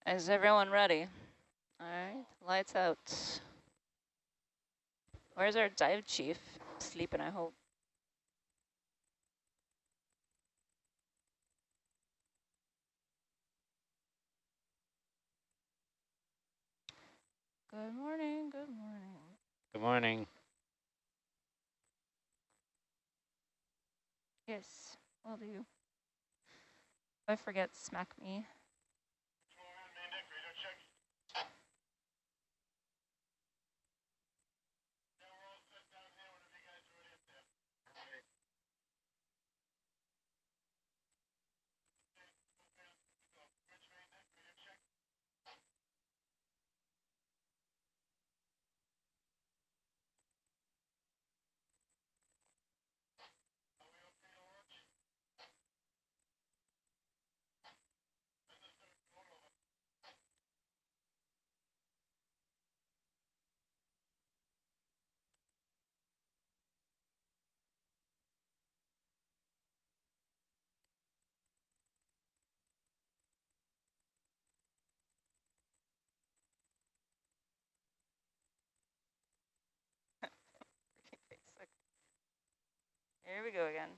Is everyone ready? All right, lights out. Where's our dive chief? Sleeping, I hope. Good morning, good morning. Good morning. Yes, will do. If I forget, smack me. Here we go again.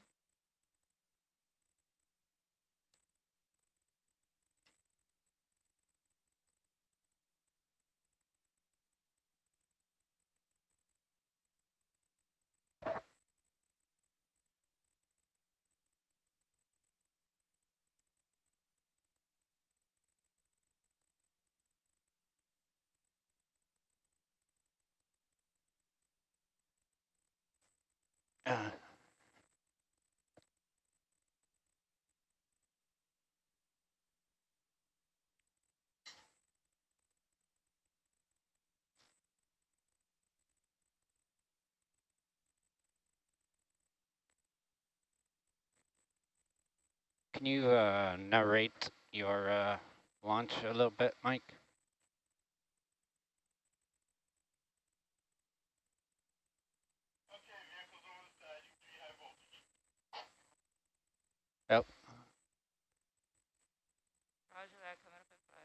Uh, can you narrate your launch a little bit, Mike? Yep. Roger that, coming up at 5.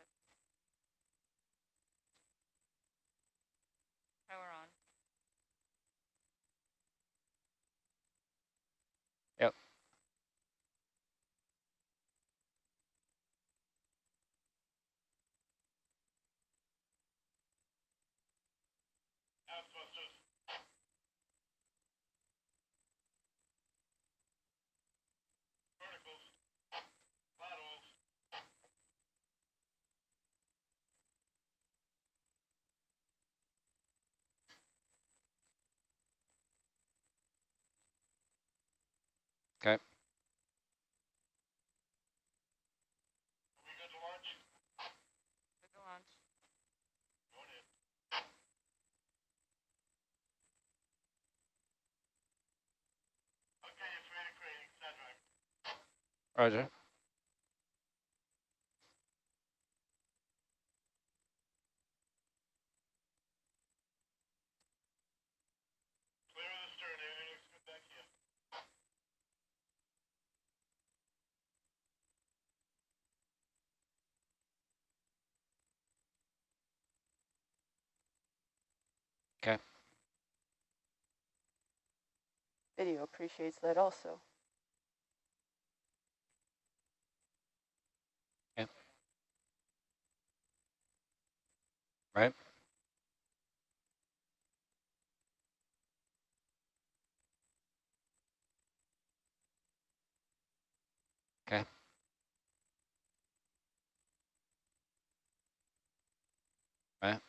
Power on. Yep. Okay. Good to launch. Roger. Okay. Video appreciates that also. Yep. Right. Okay. Right.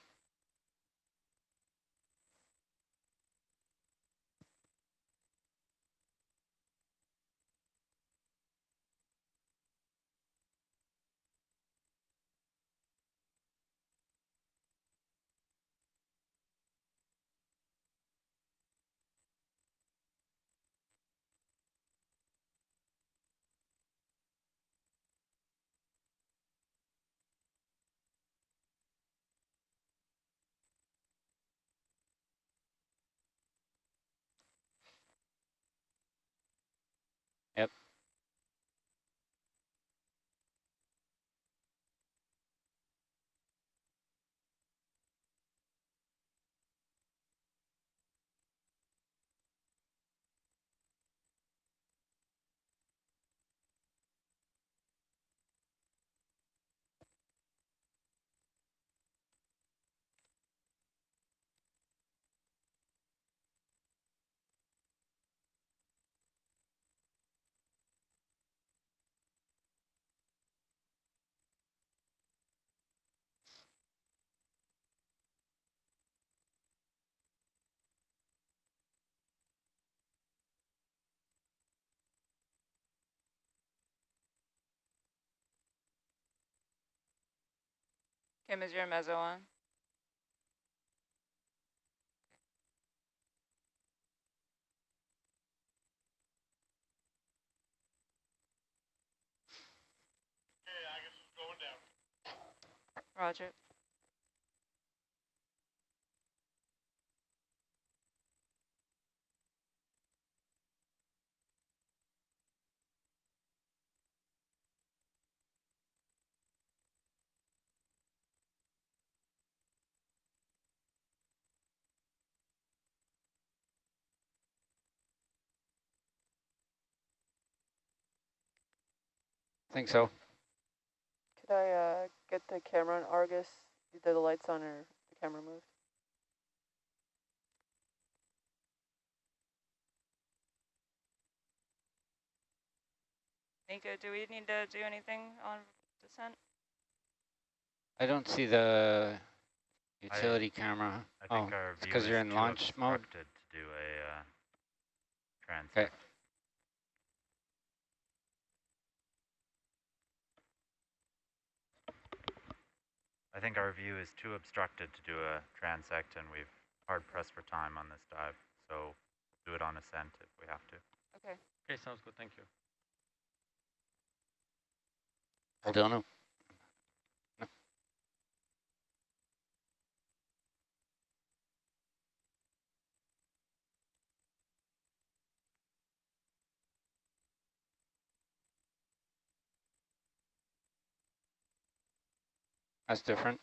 Kim, is your mezzo on? Roger. I think so. Could I get the camera on Argus? Either the lights on or the camera moved? Nico, do we need to do anything on descent? I don't see the utility camera. I think our it's view because is you're in too launch mode. obstructed to do a transect. Okay. I think our view is too obstructed to do a transect, and we've hard pressed for time on this dive, so we'll do it on ascent if we have to. Okay. Okay, sounds good. Thank you. I don't know. That's different.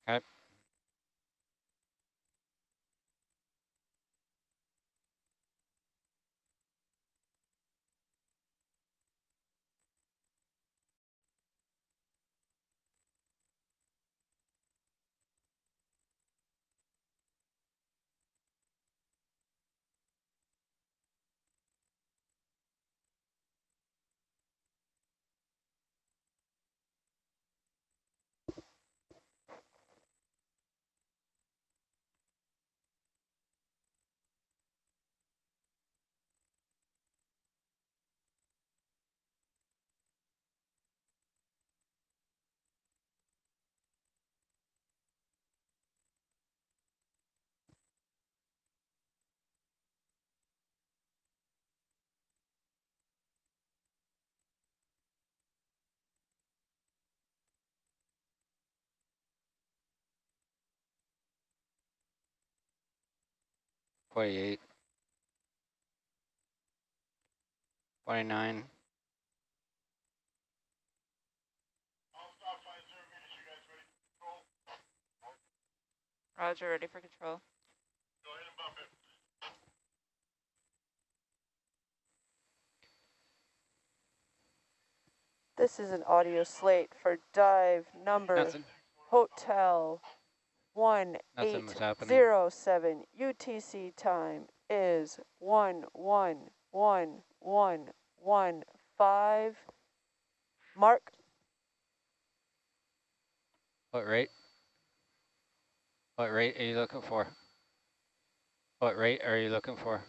Okay. Forty-eight. 49. Roger, ready for control. This is an audio slate for dive number Nothing. Hotel Nothing was happening. 1807. UTC time is 111115. Mark. What rate? What rate are you looking for? What rate are you looking for?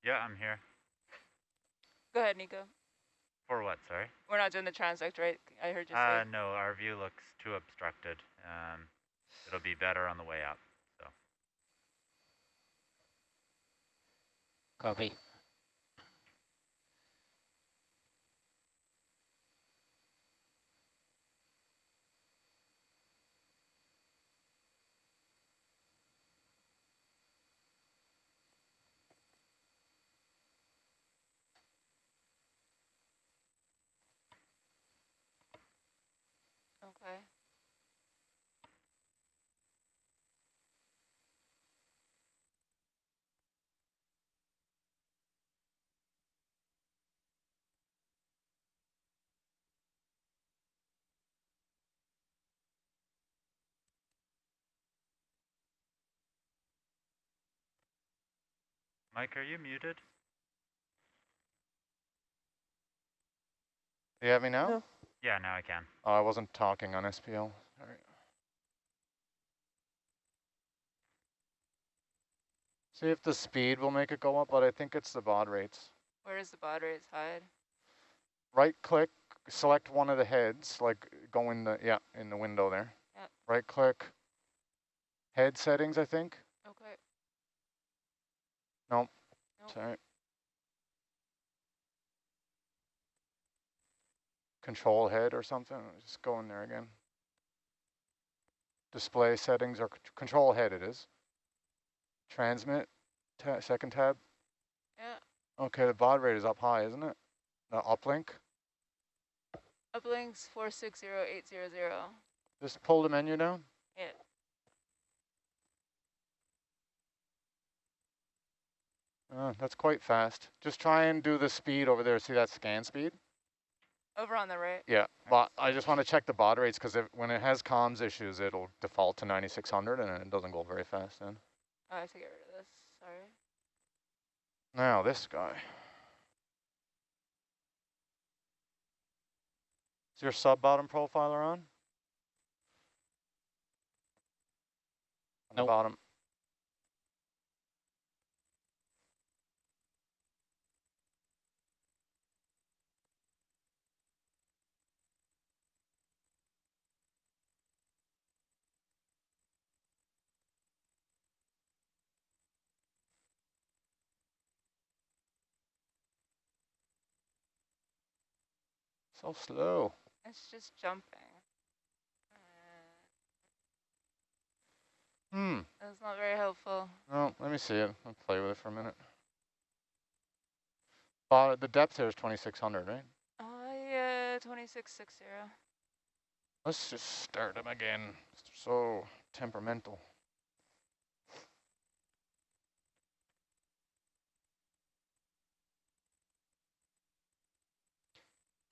Yeah, I'm here. Go ahead, Nico. For what, sorry? We're not doing the transect, right? I heard you say. No, our view looks too obstructed. It'll be better on the way up, so. Copy. Okay. Mike, are you muted? Do you have me now? No. Yeah, now I can. Oh, I wasn't talking on SPL. All right. See if the speed will make it go up, but I think it's the baud rates. Where does the baud rates hide? Right click, select one of the heads, like go in the, yeah, in the window there. Yep. Right click, head settings, I think. Okay. Nope, Nope. sorry. Control head or something, just go in there again. Display settings or control head it is. Transmit, second tab. Yeah. Okay, the baud rate is up high, isn't it? The uplink. Uplinks 460800. Just pull the menu down. Yeah. That's quite fast. Just try and do the speed over there. See that scan speed? Over on the right. Yeah, but I just want to check the baud rates because when it has comms issues, it'll default to 9600 and it doesn't go very fast then. Oh, I have to get rid of this. Sorry. Now this guy. Is your sub-bottom profiler on? On the Nope. bottom. So slow. It's just jumping. That's not very helpful. No, let me see it. I'll play with it for a minute. The depth here is 2600, right? Yeah, 2660. Let's just start him again. So temperamental.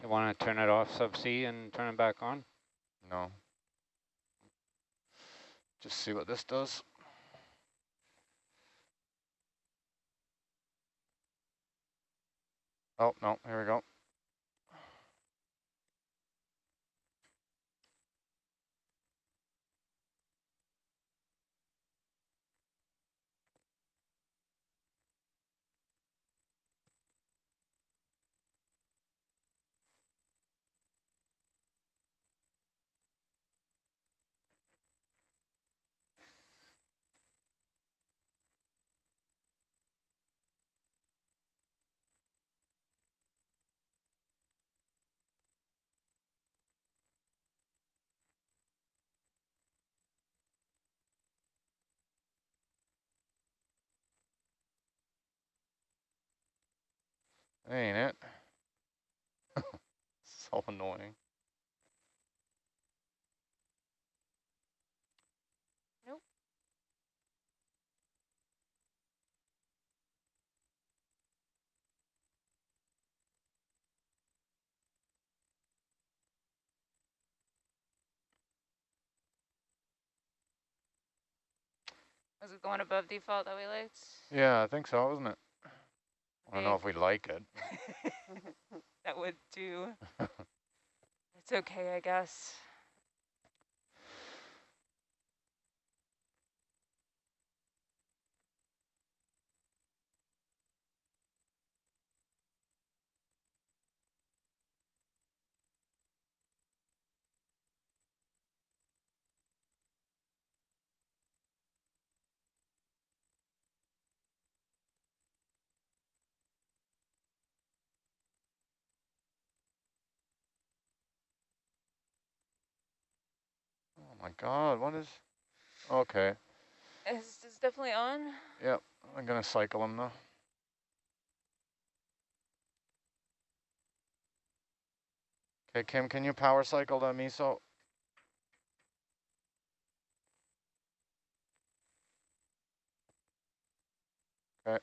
You want to turn it off subsea and turn it back on? No. Just see what this does. Oh, no, here we go. Ain't it? So annoying. Nope. Was it going above default that we liked? Yeah, I think so, isn't it? I don't know if we like it. That would do. It's okay, I guess. Oh my God, what is? Okay. It's definitely on. Yep, I'm gonna cycle him though. Okay, Kim, can you power cycle the miso? Okay.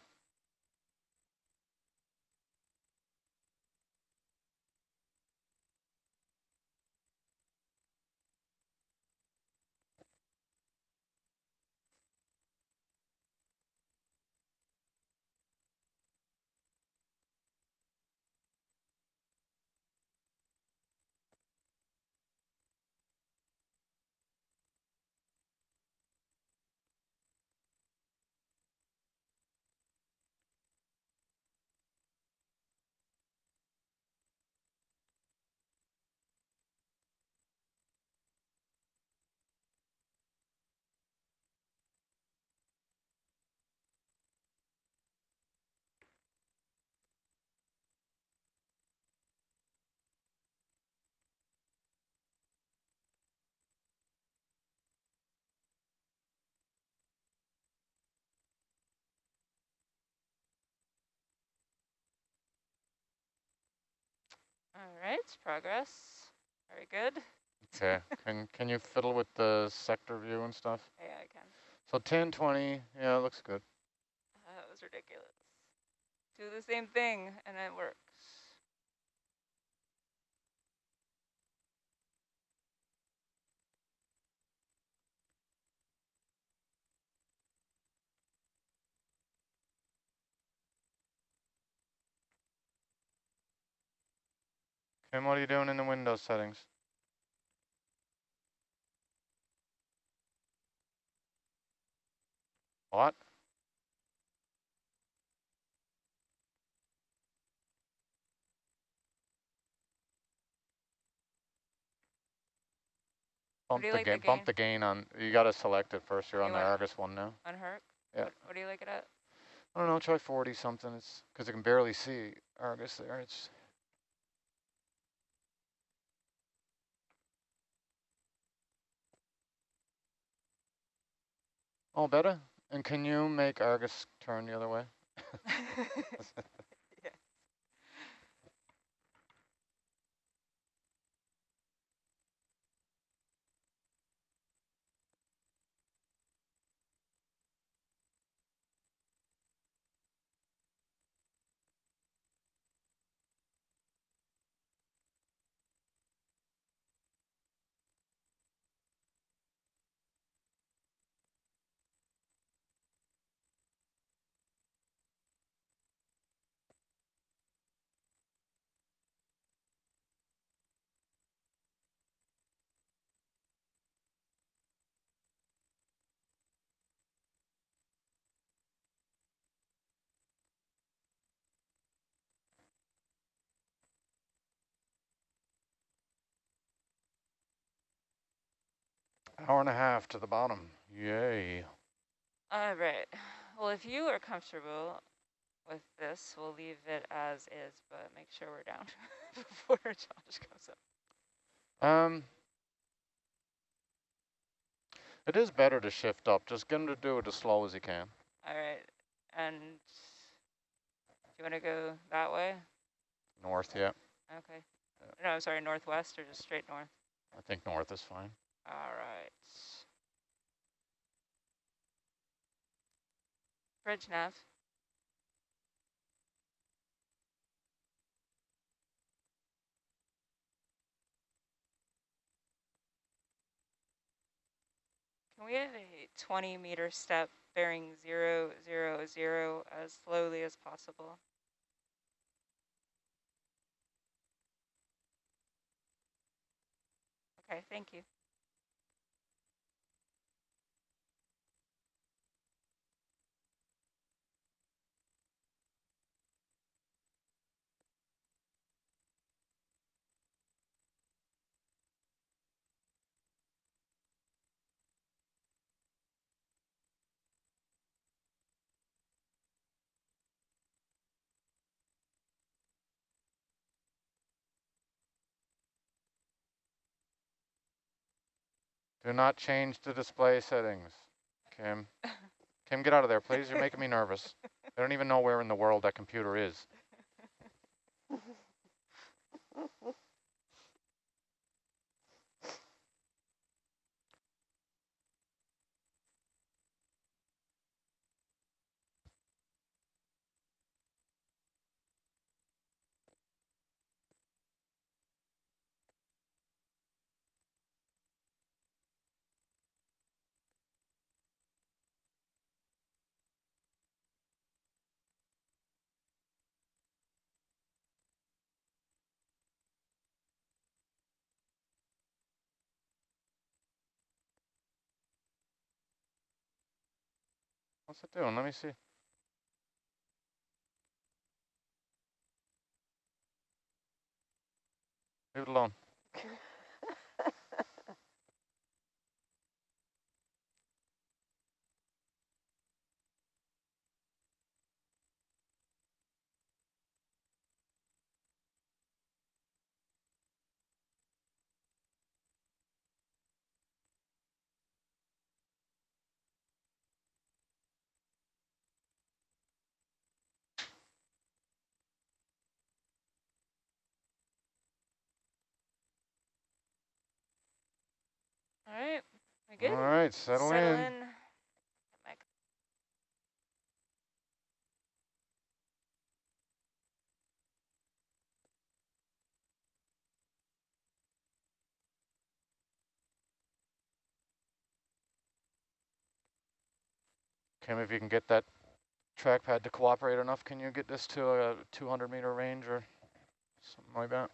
All right, progress. Very good. Okay. Can you fiddle with the sector view and stuff? Yeah, I can. So 10, 20. Yeah, it looks good. That was ridiculous. Do the same thing and it works. Kim, what are you doing in the Windows settings? What? What do you like the Bump gain? the gain on. You got to select it first. You're on You the want Argus one now. on Herc? Yeah. What do you like it at? I don't know. Try 40 something. It's because I can barely see Argus there. It's. Oh, better. And can you make Argus turn the other way? Yeah. Hour and a half to the bottom. Yay. All right. Well, if you are comfortable with this, we'll leave it as is, but make sure we're down before Josh comes up. It is better to shift up. Just get him to do it as slow as he can. All right. And do you want to go that way? North, yeah. Okay. No, I'm sorry, northwest or just straight north? I think north is fine. All right. Bridge nav. Can we have a 20-meter step bearing 0, 0, 0 as slowly as possible? Okay, thank you. Do not change the display settings, Kim. Kim, get out of there, please. You're making me nervous. I don't even know where in the world that computer is. What's it doing? Let me see. Leave it alone. All right, we good? All right, settle in. My Kim, if you can get that trackpad to cooperate enough, can you get this to a 200-meter range or something like that?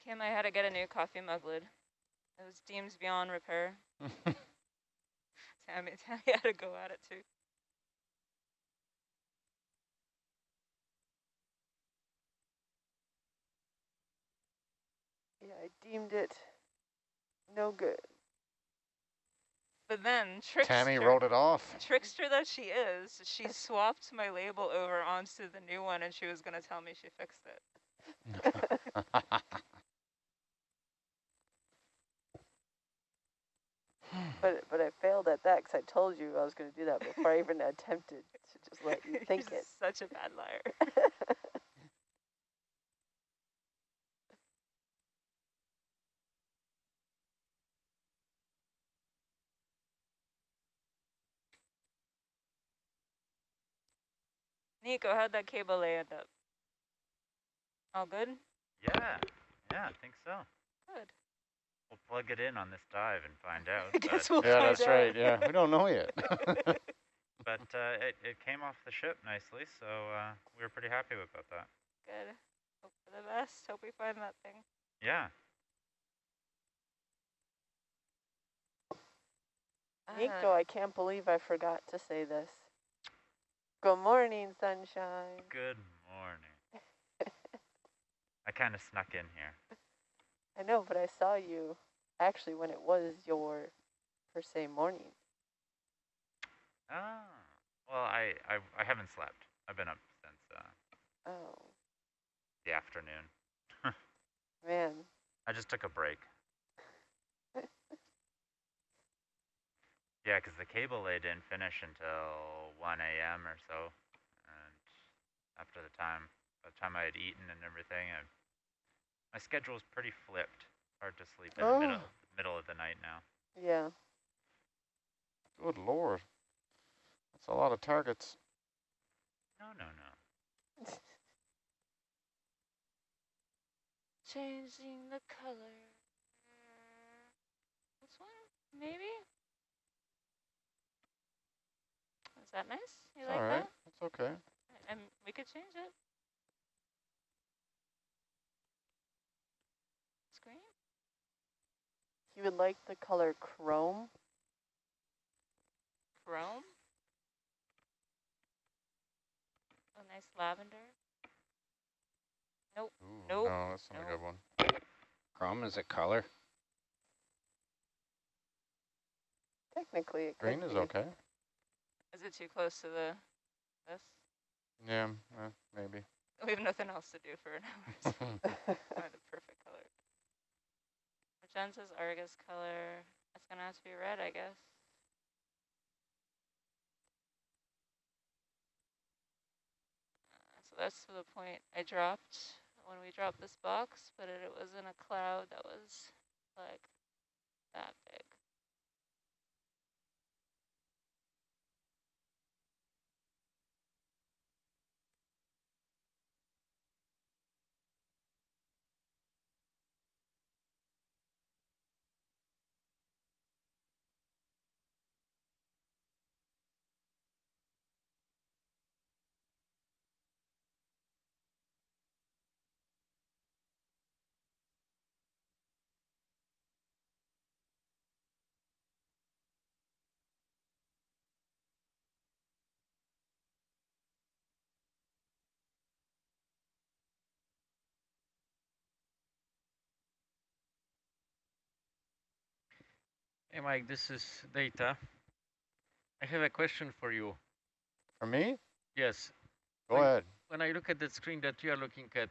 Kim, I had to get a new coffee mug lid. It was deemed beyond repair. Tammy had to go at it too. Yeah, I deemed it no good. But then, Tammy wrote it off. trickster that she is, she swapped my label over onto the new one and she was going to tell me she fixed it. But I failed at that because I told you I was going to do that before I even attempted to just let you think You're it. such a bad liar. Nico, how'd that cable lay end up? All good? Yeah, I think so. Good. We'll plug it in on this dive and find out. I guess but, we'll Yeah, find that's out. right. Yeah, we don't know yet. but it came off the ship nicely, so we were pretty happy about that. Good. Hope for the best. Hope we find that thing. Yeah. Nico, I can't believe I forgot to say this. Good morning, sunshine. Good morning. I kind of snuck in here. I know, but I saw you actually when it was your first day morning. Ah. Well, I haven't slept. I've been up since Oh, the afternoon. man. I just took a break. Yeah, because the cable lay didn't finish until 1 a.m. or so. And after by the time I had eaten and everything, my schedule is pretty flipped. Hard to sleep in the middle of the night now. Yeah. Good Lord. That's a lot of targets. No. Changing the color. This one, maybe? Is that nice? You It's like all right. that? That's okay. And we could change it. you would like the color chrome. Chrome? A nice lavender? Nope. Ooh, Nope. no, that's not a Nope. good one. Chrome is a color. Technically, it Green could is be. okay. Is it too close to this? Yeah, maybe. We have nothing else to do for an hour. Find a perfect color. Magenza's Argus color. It's gonna have to be red, I guess. So that's the point I dropped when we dropped this box, but it was in a cloud that was like that big. Hey Mike, this is Data. I have a question for you. For me? Yes. Go ahead. When I look at that screen that you are looking at,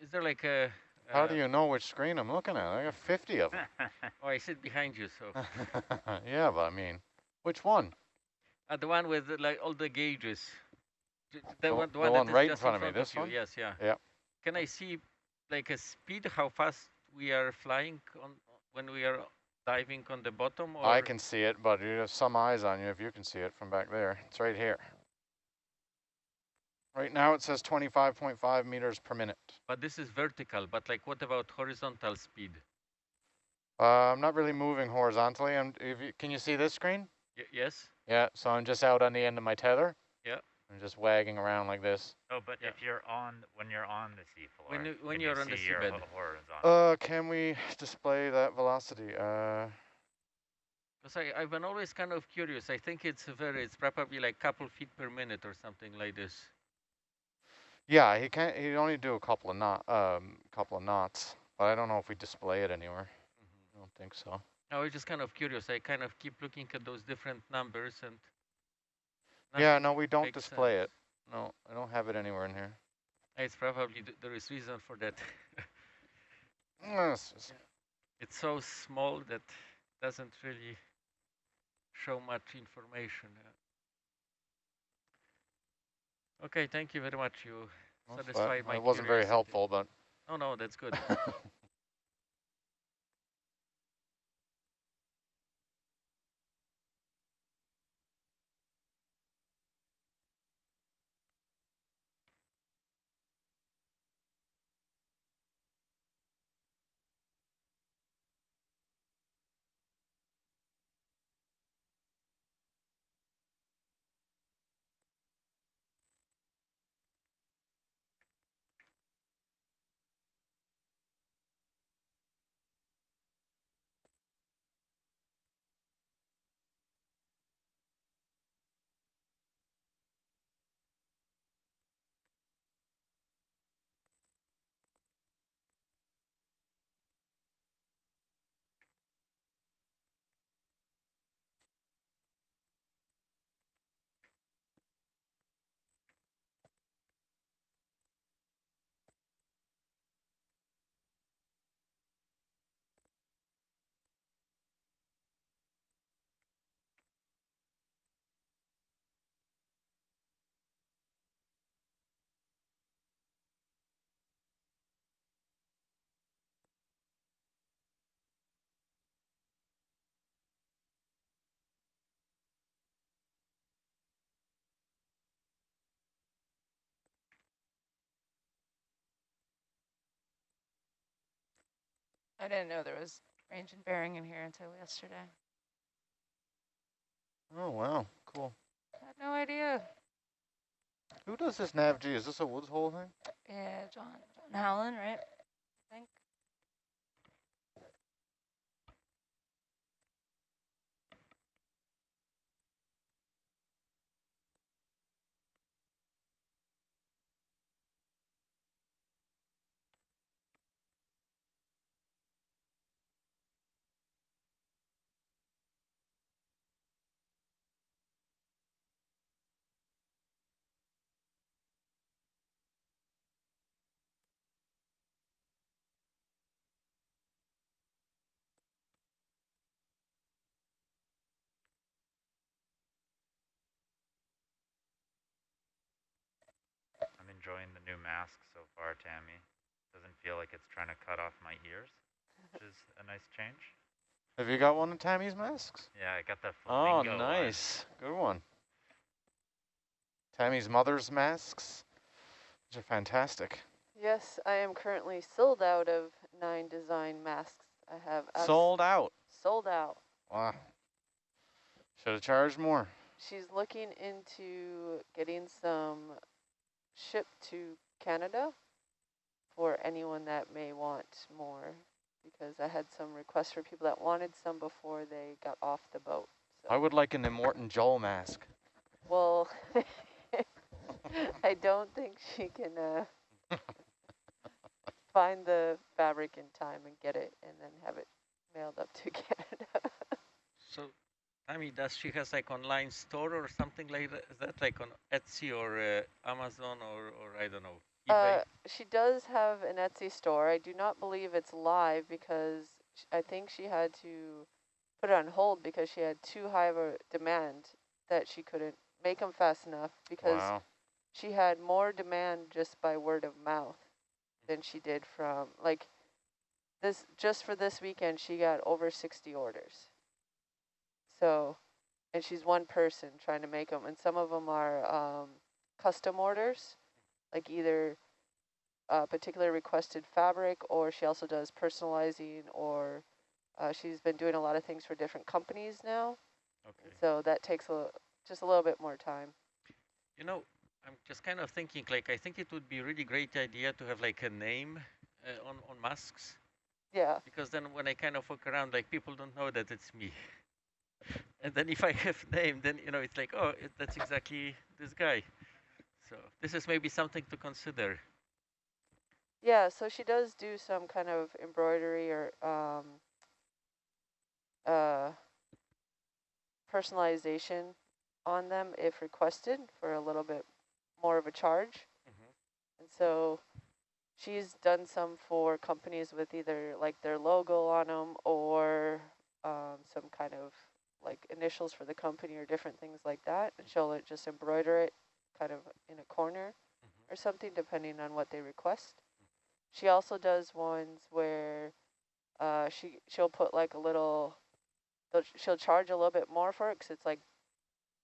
is there like a... How do you know which screen I'm looking at? I got 50 of them. Oh, I sit behind you, so... Yeah, but I mean, which one? The one with like all the gauges. The one one that is right in just front of me, this you. one? Yes, yeah. Yeah. Can I see like a speed, how fast we are flying on when we are diving on the bottom? Or? I can see it, but you have some eyes on you if you can see it from back there. It's right here. Right now it says 25.5 meters per minute. But this is vertical, but like what about horizontal speed? I'm not really moving horizontally. Can you see this screen? Yes. Yeah, so I'm just out on the end of my tether. Yeah. I'm just wagging around like this. Oh, but if you're when you're on the seafloor, when you're on the seabed, horizontal. Can we display that velocity? Because I've been always kind of curious. I think it's probably like couple feet per minute or something like this. Yeah, he'd only do a couple of knots, but I don't know if we display it anywhere. I don't think so. I was just kind of curious. I kind of keep looking at those different numbers and. Yeah, no, we don't display it. No, I don't have it anywhere in here. It's probably there is reason for that. Yes. It's so small that doesn't really show much information. Okay, thank you very much. You satisfied my curiosity. It wasn't very helpful, but... Oh, no, that's good. I didn't know there was range and bearing in here until yesterday. Oh, wow. Cool. I had no idea. Who does this NAVG? Is this a Woods Hole thing? Yeah, John Howland, right? I think. enjoying the new mask so far, Tammy. Doesn't feel like it's trying to cut off my ears, which is a nice change. Have you got one of Tammy's masks? Yeah, I got the Oh, flamingo nice. Good one. Tammy's mother's masks, which are fantastic. Yes, I am currently sold out of 9 design masks. I have Sold out. sold out. Wow. Should have charged more. She's looking into getting some shipped to Canada for anyone that may want more, because I had some requests for people that wanted some before they got off the boat. So. I would like an Immortan Joel mask. Well, I don't think she can find the fabric in time and get it and then have it mailed up to Canada. So, I mean, does she has like online store or something like that? Is that like on Etsy or Amazon or I don't know, eBay? She does have an Etsy store. I do not believe it's live because I think she had to put it on hold because she had too high of a demand that she couldn't make them fast enough, because Wow. she had more demand just by word of mouth than she did from, like, this, just for this weekend, she got over 60 orders. So, and she's one person trying to make them, and some of them are custom orders, like either a particular requested fabric, or she also does personalizing, or she's been doing a lot of things for different companies now. Okay. So that takes just a little bit more time. You know, I'm just kind of thinking, like, I think it would be a really great idea to have like a name on masks, Yeah. because then when I kind of look around, like, people don't know that it's me. And then if I have name, then, you know, it's like, oh, that's exactly this guy. So this is maybe something to consider. Yeah, so she does do some kind of embroidery or personalization on them if requested for a little bit more of a charge. And so she's done some for companies with either like their logo on them or some kind of like initials for the company or different things like that. And she'll just embroider it kind of in a corner or something depending on what they request. She also does ones where she'll put like a little, she'll charge a little bit more for it because it's like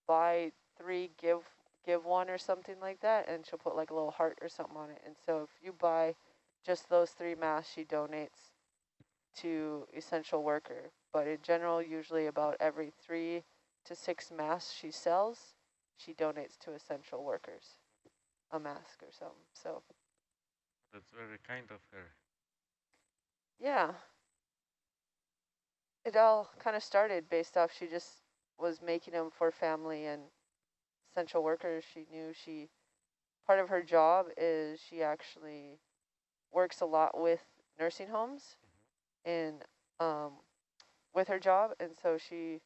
buy 3, give 1 or something like that, and she'll put like a little heart or something on it. And so if you buy just those 3 masks, she donates to essential worker. But in general, usually about every 3 to 6 masks she sells, she donates to essential workers, a mask or something. So That's very kind of her. yeah, it all kind of started based off she just was making them for family and essential workers. She knew part of her job is she actually works a lot with nursing homes in with her job, and so she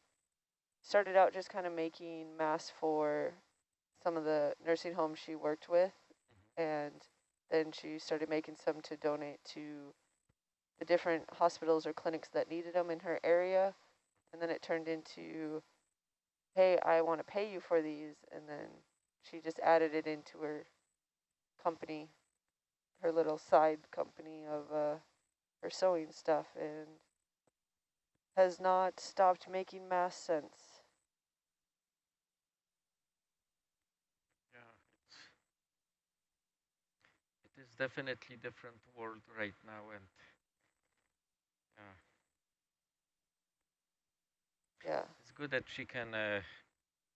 started out just kind of making masks for some of the nursing homes she worked with, and then she started making some to donate to the different hospitals or clinics that needed them in her area. And then it turned into, hey, I want to pay you for these. And then she just added it into her company, her little side company of her sewing stuff, and has not stopped making masks since. Yeah, it is definitely different world right now, and Yeah. it's good that she can.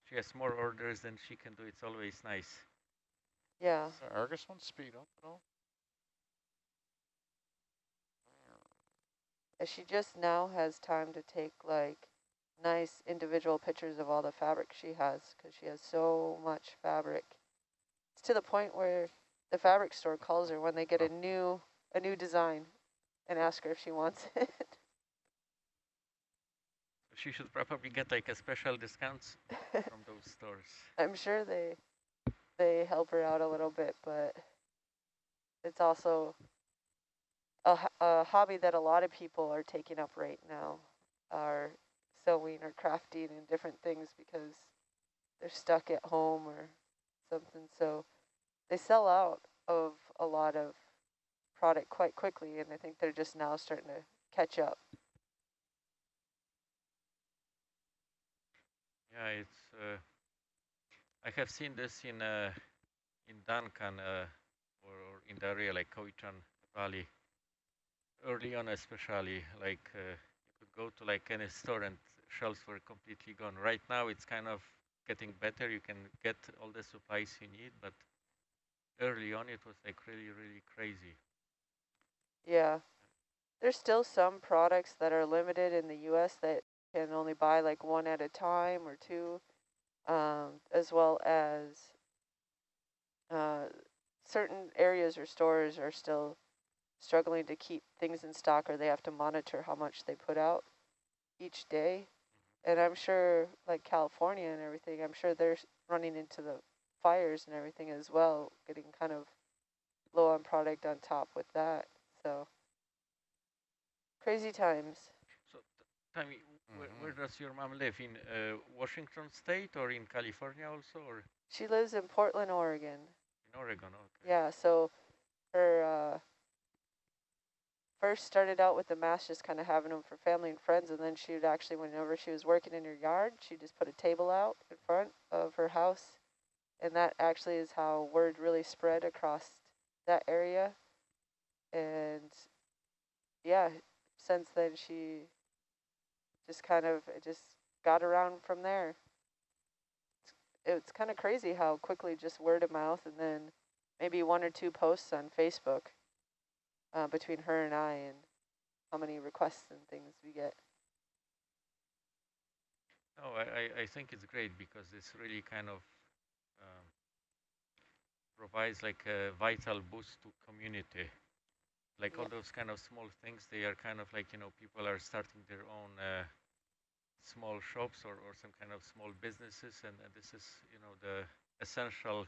She has more orders than she can do. It's always nice. Yeah. Does the Argus one speed up at all? And she just now has time to take like nice individual pictures of all the fabric she has, because she has so much fabric. It's to the point where the fabric store calls her when they get a new design and ask her if she wants it. She should probably get like a special discounts from those stores. I'm sure they help her out a little bit, but it's also a hobby that a lot of people are taking up right now, are sewing or crafting and different things because they're stuck at home or something. So they sell out of a lot of product quite quickly, and I think they're just now starting to catch up. Yeah, it's. I have seen this in Duncan or in the area like Coitan Valley. Early on, especially, like you could go to like any store and shelves were completely gone. Right now, it's kind of getting better. You can get all the supplies you need, but early on, it was like really, really crazy. Yeah. There's still some products that are limited in the U.S. that can only buy like one at a time or two, as well as certain areas or stores are still struggling to keep things in stock, or they have to monitor how much they put out each day. And I'm sure like California and everything, I'm sure they're running into the fires and everything as well, getting kind of low on product on top with that. So crazy times. So, Tammy, where does your mom live? In Washington State or in California also, or She lives in Portland, Oregon. in Oregon? Okay. Yeah, so her first started out with the masks, just kind of having them for family and friends, and then she would actually, whenever she was working in her yard, she just put a table out in front of her house, and that actually is how word really spread across that area. And yeah, since then she just kind of just got around from there. It's kind of crazy how quickly just word of mouth and then maybe one or two posts on Facebook between her and I, and how many requests and things we get. No, I think it's great because it's really kind of provides like a vital boost to community. Like all those kind of small things, they are kind of like, you know, people are starting their own small shops or some kind of small businesses, and this is, you know, the essential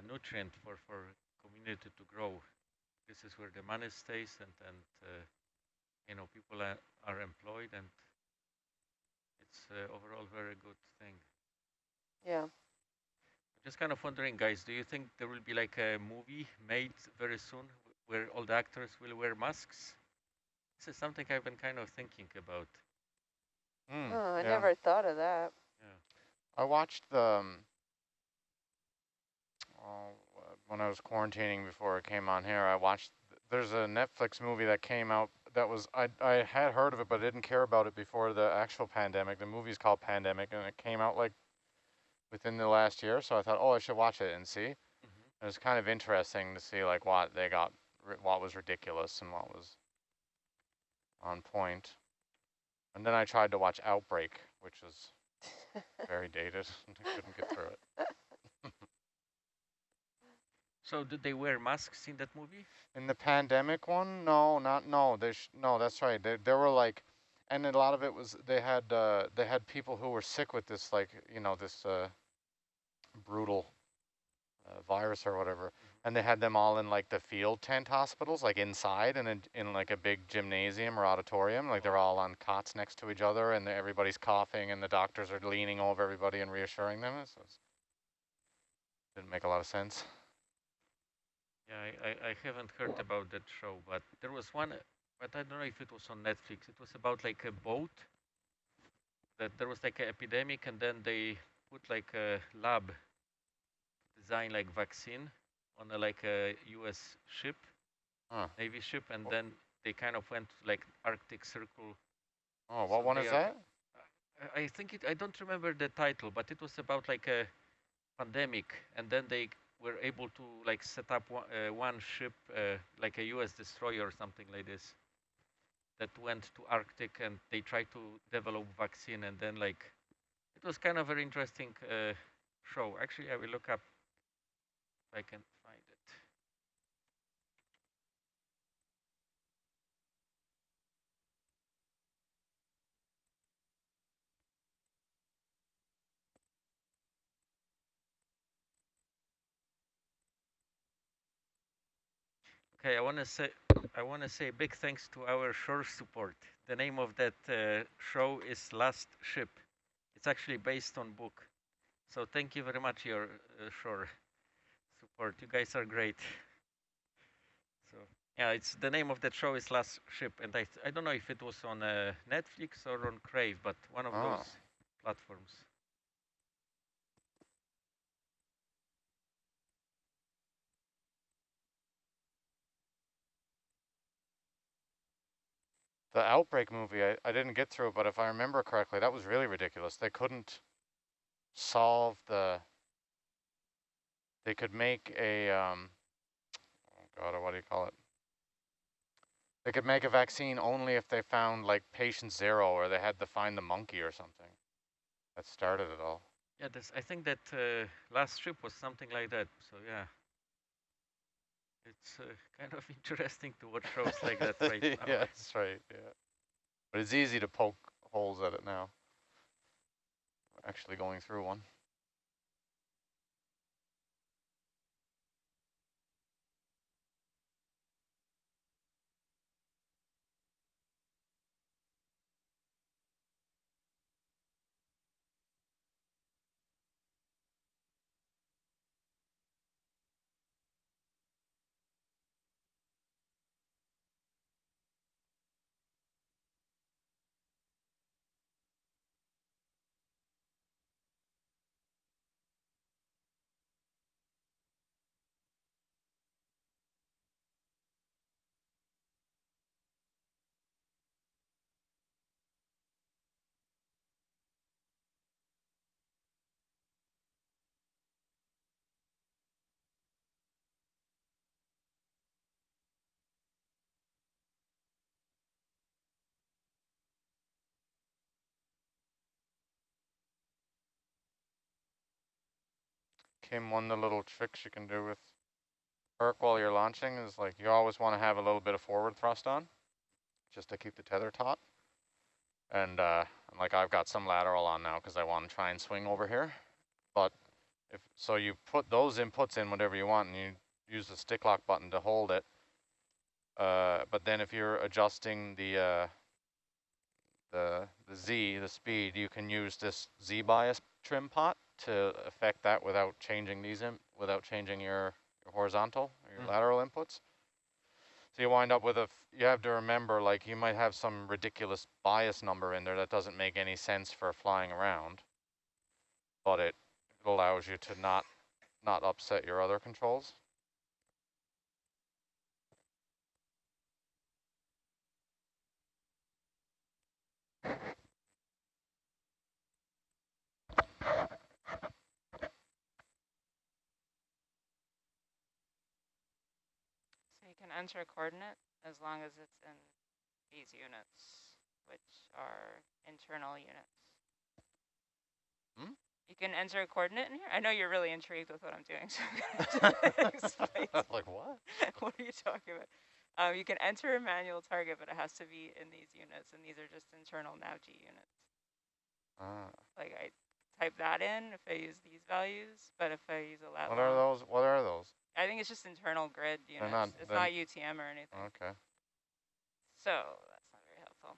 nutrient for community to grow. This is where the money stays, and you know, people are employed, and it's overall very good thing. Yeah. Just kind of wondering, guys, do you think there will be like a movie made very soon where all the actors will wear masks? This is something I've been kind of thinking about. Oh, I never thought of that. Yeah. I watched the, when I was quarantining before I came on here, I watched, there's a Netflix movie that came out that was, I had heard of it, but didn't care about it before the actual pandemic. The movie's called Pandemic, and it came out like within the last year, so I thought, oh, I should watch it and see. It was kind of interesting to see like what they got, what was ridiculous and what was on point. And then I tried to watch Outbreak, which was very dated. I couldn't get through it. So did they wear masks in that movie? In the pandemic one? No, no. No, that's right. There were like, and a lot of it was they had people who were sick with this, like, you know, this brutal virus or whatever, and they had them all in like the field tent hospitals, like inside and in like a big gymnasium or auditorium, like they're all on cots next to each other, and everybody's coughing, and the doctors are leaning over everybody and reassuring them. So it didn't make a lot of sense. Yeah, I haven't heard about that show, but there was one, but I don't know if it was on Netflix. It was about like a boat, that there was like an epidemic, and then they put like a lab design like vaccine on a, like a U.S. ship, Navy ship, and then they kind of went to like Arctic Circle. Oh, what one is that? I think I don't remember the title, but it was about like a pandemic, and then they were able to like set up one ship, like a U.S. destroyer or something like this, that went to Arctic, and they tried to develop vaccine, and then like it was kind of very interesting show. Actually, I will look up if I can find it. Okay, I want to say big thanks to our shore support. The name of that show is Last Ship. It's actually based on book. So thank you very much, your shore support. support. You guys are great. So yeah, it's the name of that show is Last Ship, and I don't know if it was on Netflix or on Crave, but one of those platforms. The Outbreak movie, I didn't get through, but if I remember correctly, that was really ridiculous. They couldn't solve they could make a, oh God, what do you call it? They could make a vaccine only if they found like patient 0 or they had to find the monkey or something. That started it all. Yeah, I think that Last Ship was something like that. So yeah, it's kind of interesting to watch shows like that right now. Yeah, that's right, yeah. But it's easy to poke holes at it now. Actually going through one. Kim, one of the little tricks you can do with Herc while you're launching is like you always want to have a little bit of forward thrust on, just to keep the tether taut. And like I've got some lateral on now because I want to try and swing over here. But if so, you put those inputs in whatever you want, and you use the stick lock button to hold it. But then if you're adjusting the Z, the speed, you can use this Z bias trim pot to affect that without changing these without changing your horizontal or your lateral inputs. So you wind up with you have to remember, like you might have some ridiculous bias number in there that doesn't make any sense for flying around, but it allows you to not upset your other controls. So you can enter a coordinate as long as it's in these units, which are internal units. Hmm? You can enter a coordinate in here? I know you're really intrigued with what I'm doing, so I'm going to explain. Like what? What are you talking about? You can enter a manual target, but it has to be in these units, and these are just internal NAVG units. Like I type that in if I use these values, but if I use a lat What are those? What are those? I think it's just internal grid units. It's not UTM or anything. Okay. So that's not very helpful.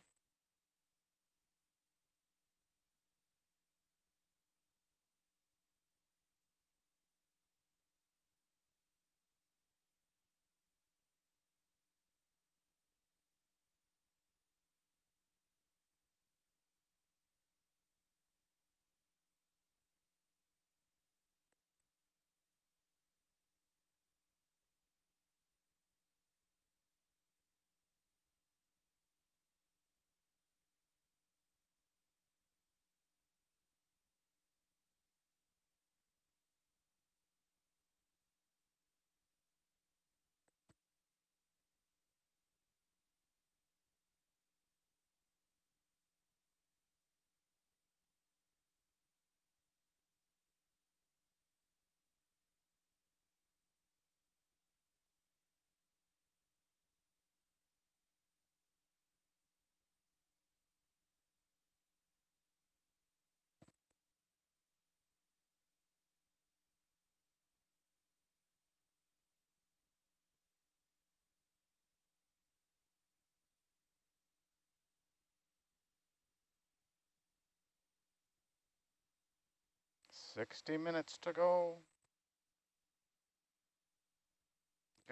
$60 minutes to go.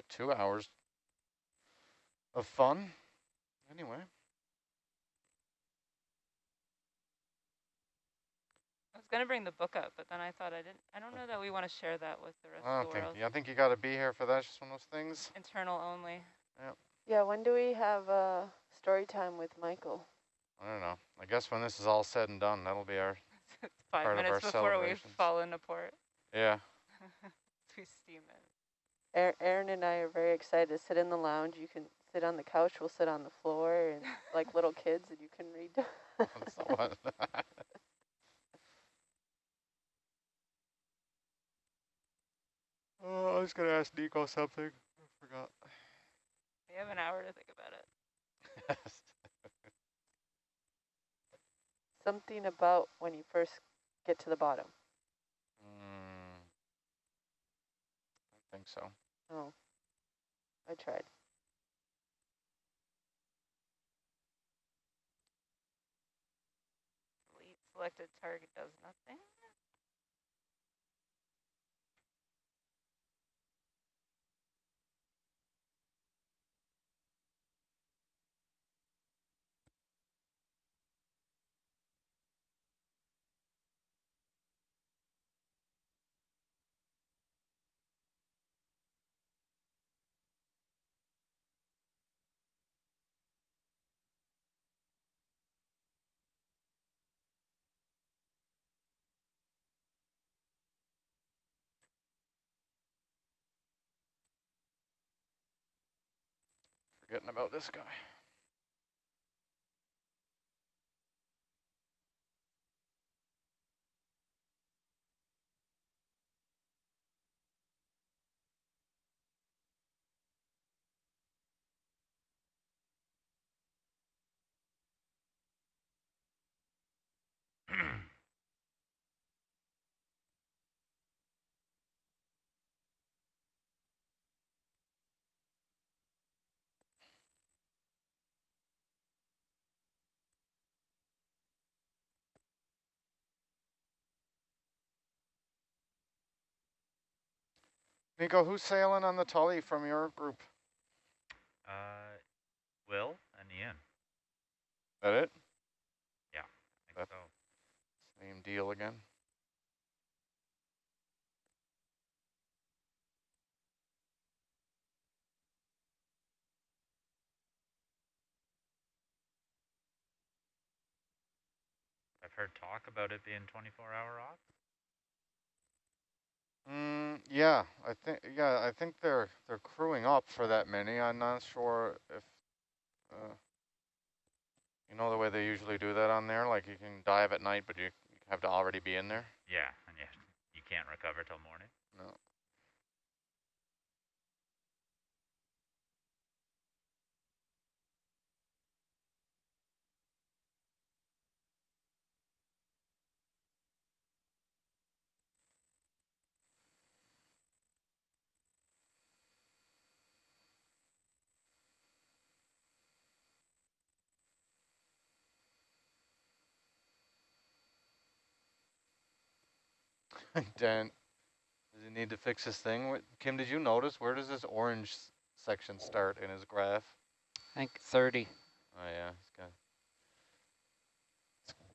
Get 2 hours of fun. Anyway. I was gonna bring the book up, but then I thought I don't know that we want to share that with the rest I of don't the think, world. yeah, I think you got to be here for that. It's just one of those things. Internal only. Yep. Yeah, when do we have story time with Michael? I don't know. I guess when this is all said and done, that'll be our 5 part of minutes our before we celebrations. fall into port. Yeah. We steam in. Aaron and I are very excited to sit in the lounge. You can sit on the couch, we'll sit on the floor, and like little kids, and you can read. So what? Oh, I was going to ask Nico something. I forgot. We have an hour to think about it. Something about when you first get to the bottom. I think so. Oh, I tried. Delete selected target does nothing. Forgetting about this guy. Nico, who's sailing on the Tully from your group? Will and Ian. That it? Yeah, I think so. Same deal again. I've heard talk about it being 24-hour off. Yeah, I think they're crewing up for that many. I'm not sure if you know the way they usually do that on there. Like you can dive at night, but you have to already be in there. Yeah, and you can't recover till morning. No. Dan, does he need to fix his thing? Kim, did you notice where does this orange section start in his graph? I think 30. Oh yeah, he's got.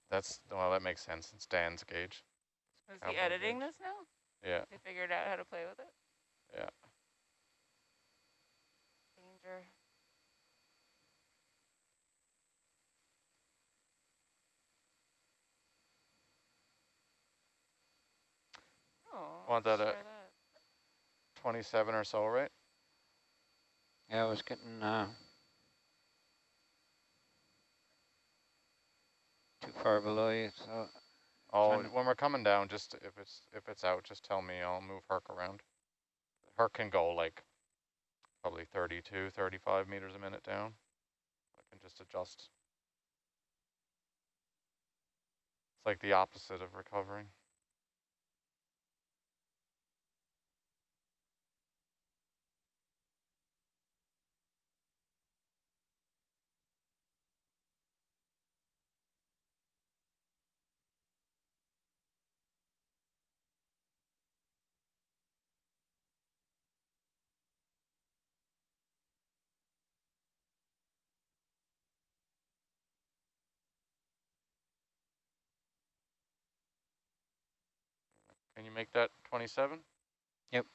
That's well, that makes sense. It's Dan's gauge. Is he editing this now? Yeah. They figured out how to play with it? Yeah. Danger. Oh, Want that share at that. 27 or so, right? Yeah, I was getting too far below you, so. Oh, when we're coming down, just if it's out, just tell me. I'll move Herc around. Herc can go like probably 32, 35 meters a minute down. I can just adjust. It's like the opposite of recovering. Can you make that 27? Yep.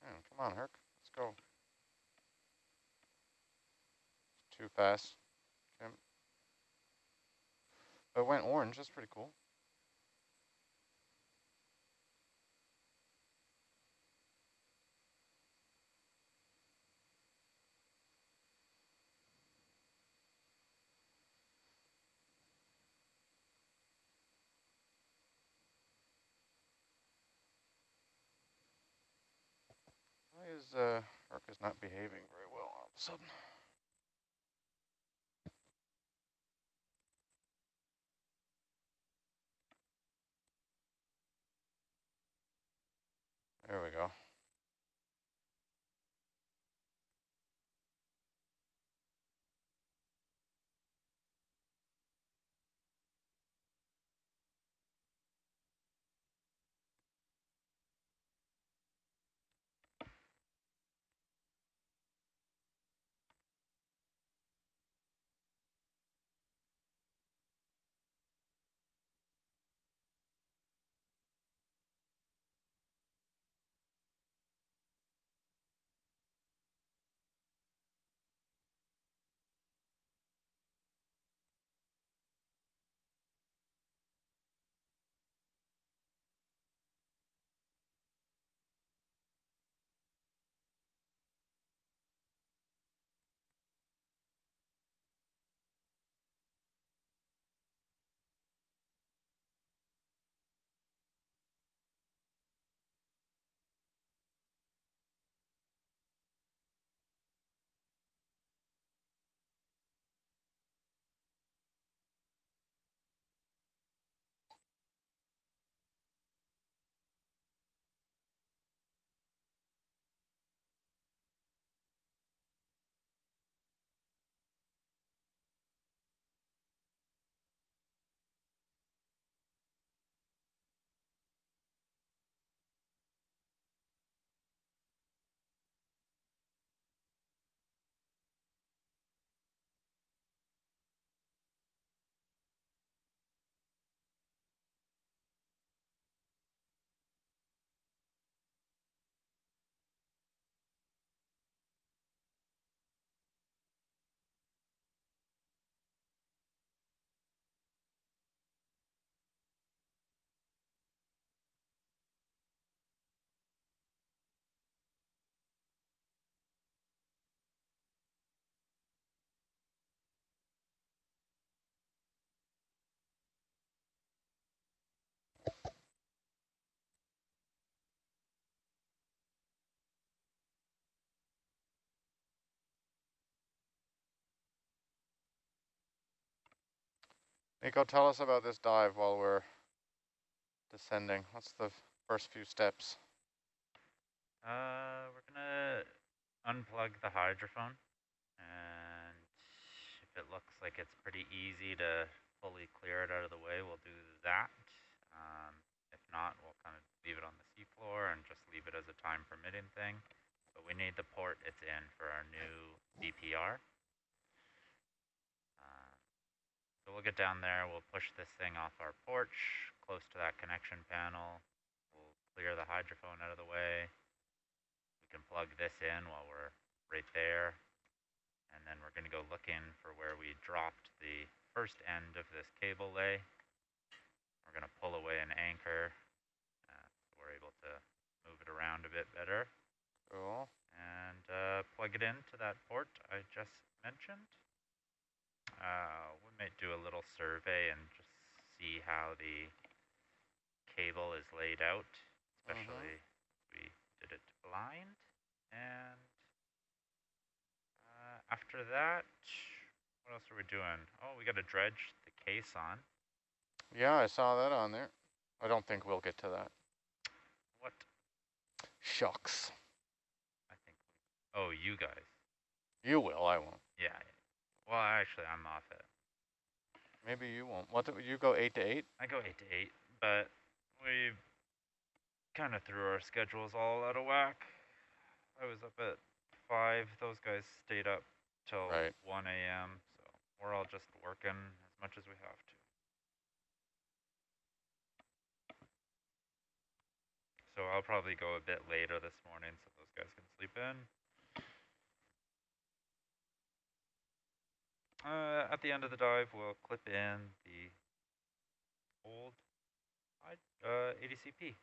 Yeah, come on, Herc. Let's go. Too fast. Okay. It went orange. That's pretty cool. Why is Herc is not behaving very well all of a sudden? There we go. Nico, tell us about this dive while we're descending. What's the first few steps? We're gonna unplug the hydrophone, and if it looks like it's pretty easy to fully clear it out of the way, we'll do that. If not, we'll kind of leave it on the seafloor and just leave it as a time permitting thing. But we need the port it's in for our new DPR. So we'll get down there, we'll push this thing off our porch, close to that connection panel. We'll clear the hydrophone out of the way. We can plug this in while we're right there. And then we're gonna go looking for where we dropped the first end of this cable lay. We're gonna pull away an anchor, so we're able to move it around a bit better. Cool. And plug it into that port I just mentioned. we might do a little survey and just see how the cable is laid out, especially we did it blind. And after that, what else are we doing? Oh, we got to dredge the case on. Yeah, I saw that on there. I don't think we'll get to that. What? Shucks. I think. Oh, you guys. You will, I won't. Yeah. Well, actually, I'm off it. Maybe you won't. What, you go 8 to 8? I go 8 to 8, but we kind of threw our schedules all out of whack. I was up at 5. Those guys stayed up till 1 a.m. So we're all just working as much as we have to. So I'll probably go a bit later this morning so those guys can sleep in. At the end of the dive, we'll clip in the old ADCP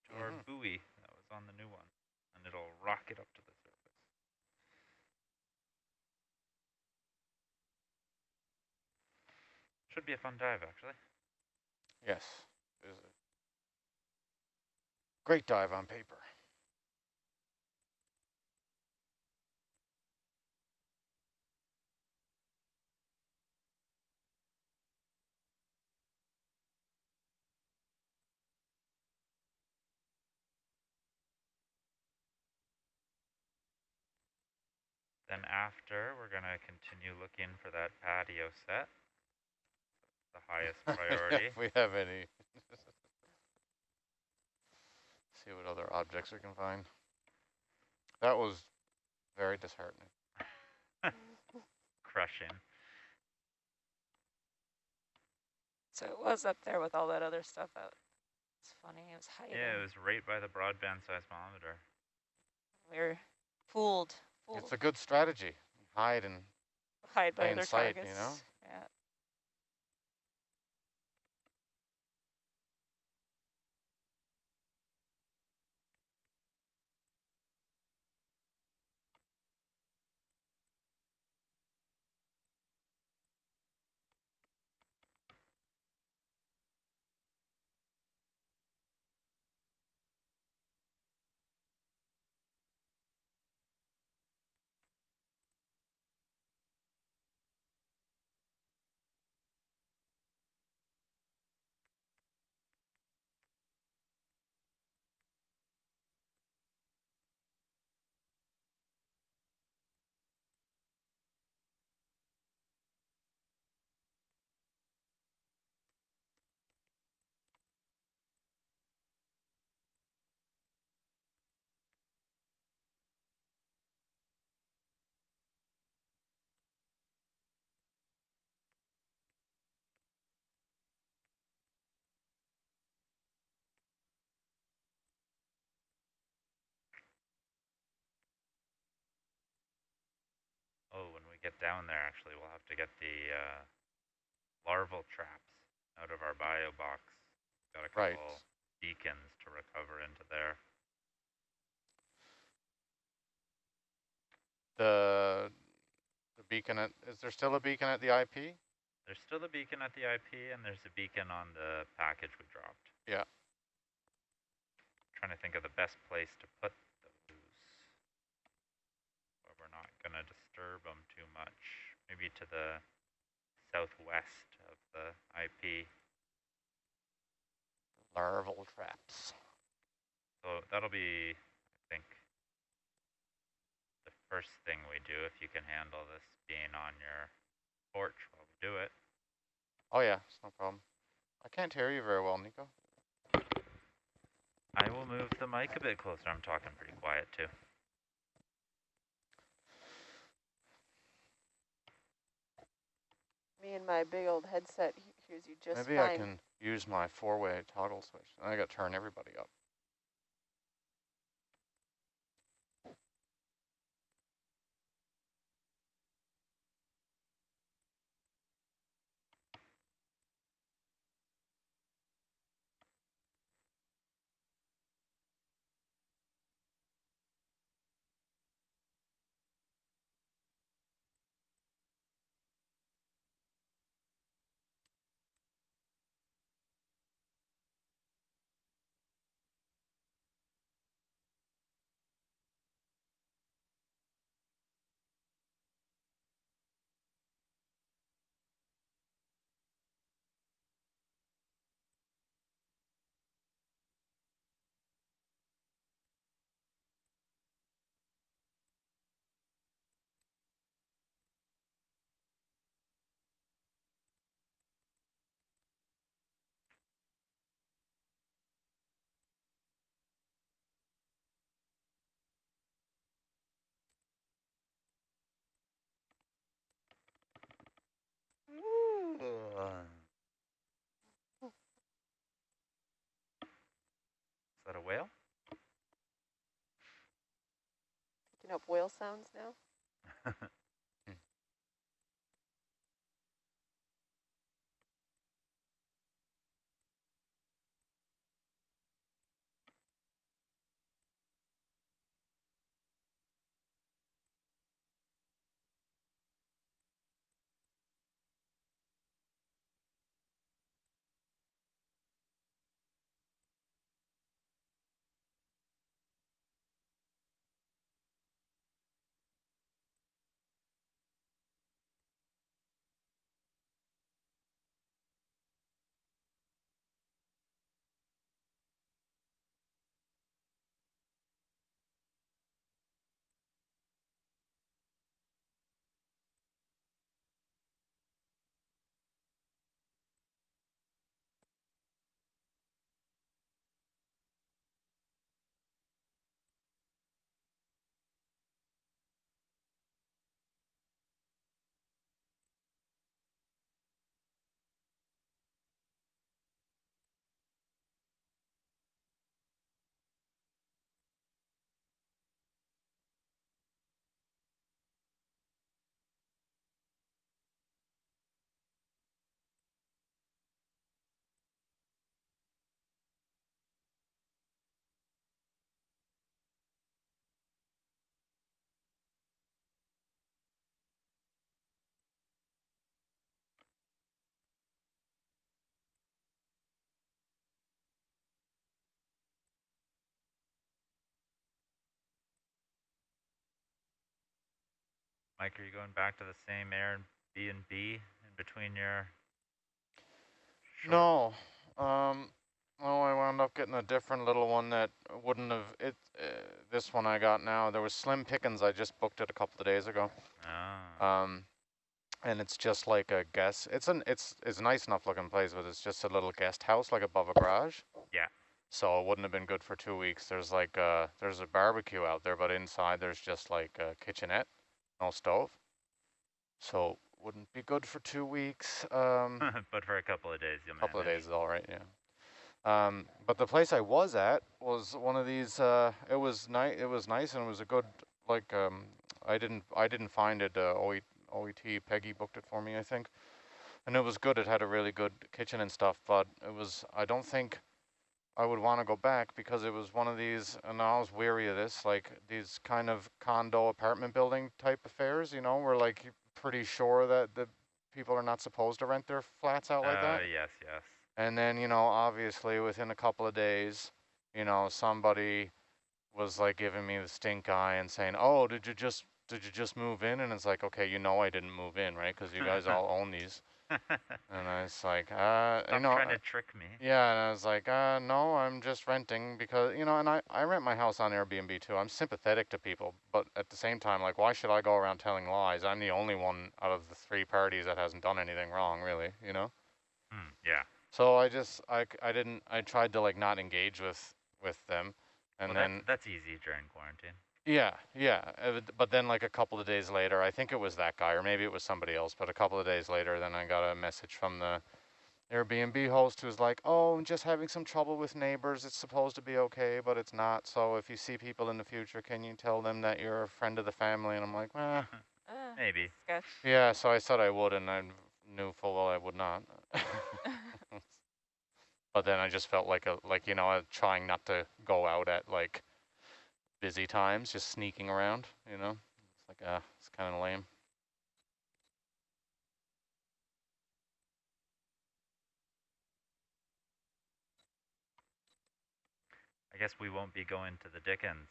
to our buoy that was on the new one, and it'll rocket up to the surface. Should be a fun dive, actually. Yes. It is a great dive on paper. Then after, we're going to continue looking for that patio set. The highest priority. If we have any. See what other objects we can find. That was very disheartening. Crushing. So it was up there with all that other stuff out. It's funny, it was hiding. Yeah, it was right by the broadband seismometer. We were fooled. It's a good strategy. Hide by stay other in sight, targets. you know? Yeah. Oh, when we get down there, actually, we'll have to get the larval traps out of our bio box. Got a couple beacons to recover into there. The beacon is there still a beacon at the IP? There's still a beacon at the IP, and there's a beacon on the package we dropped. Yeah. Trying to think of the best place to put those, where we're not going to disturb them too much. Maybe to the southwest of the IP. Larval traps. So that'll be, I think, the first thing we do, if you can handle this being on your porch while we do it. Oh yeah, it's no problem. I can't hear you very well, Nico. I will move the mic a bit closer. I'm talking pretty quiet too. Me and my big old headset hears you just Maybe fine. I can use my 4-way toggle switch. I got to turn everybody up. whale? Picking up whale sounds now. Mike, are you going back to the same Airbnb in between your short? No. Oh, I wound up getting a different little one that wouldn't have this one I got now. There was slim pickings. I just booked it a couple of days ago. Oh. And it's just like a guest. It's a nice enough looking place, but it's just a little guest house like above a garage. Yeah. So it wouldn't have been good for 2 weeks. There's like there's a barbecue out there, but inside there's just like a kitchenette, no stove. So wouldn't be good for 2 weeks. But for a couple of days, you'll manage. Couple of days is all right, yeah. But the place I was at was one of these. It was nice. It was nice, and it was a good like. I didn't find it. OET Peggy booked it for me, I think, and it was good. It had a really good kitchen and stuff. But it was. I don't think I would want to go back because it was one of these, and I was weary of this, like these kind of condo apartment building type affairs. You know, where like you're pretty sure that the people are not supposed to rent their flats out like that. Yes, yes. And then, you know, obviously within a couple of days, you know, somebody was like giving me the stink eye and saying, "Oh, did you just move in?" And it's like, okay, you know, I didn't move in, right? Because you guys all own these. And I was like, Stop you know, trying to trick me. yeah. And I was like, no, I'm just renting because, you know, and I rent my house on Airbnb too. I'm sympathetic to people, but at the same time, like, why should I go around telling lies? I'm the only one out of the 3 parties that hasn't done anything wrong, really, you know? Yeah. So I tried to like not engage with them, and Well, then that's easy during quarantine. yeah, but then like a couple of days later, I think it was that guy or maybe it was somebody else, but a couple of days later, then I got a message from the Airbnb host who's like, "Oh, I'm just having some trouble with neighbors. It's supposed to be okay, but it's not. So if you see people in the future, can you tell them that you're a friend of the family?" And I'm like, "Well, maybe. Sketch. yeah." So I said I would, and I knew full well I would not. But then I just felt like you know, trying not to go out at like busy times, just sneaking around, you know. It's like it's kind of lame. I guess we won't be going to the Dickens.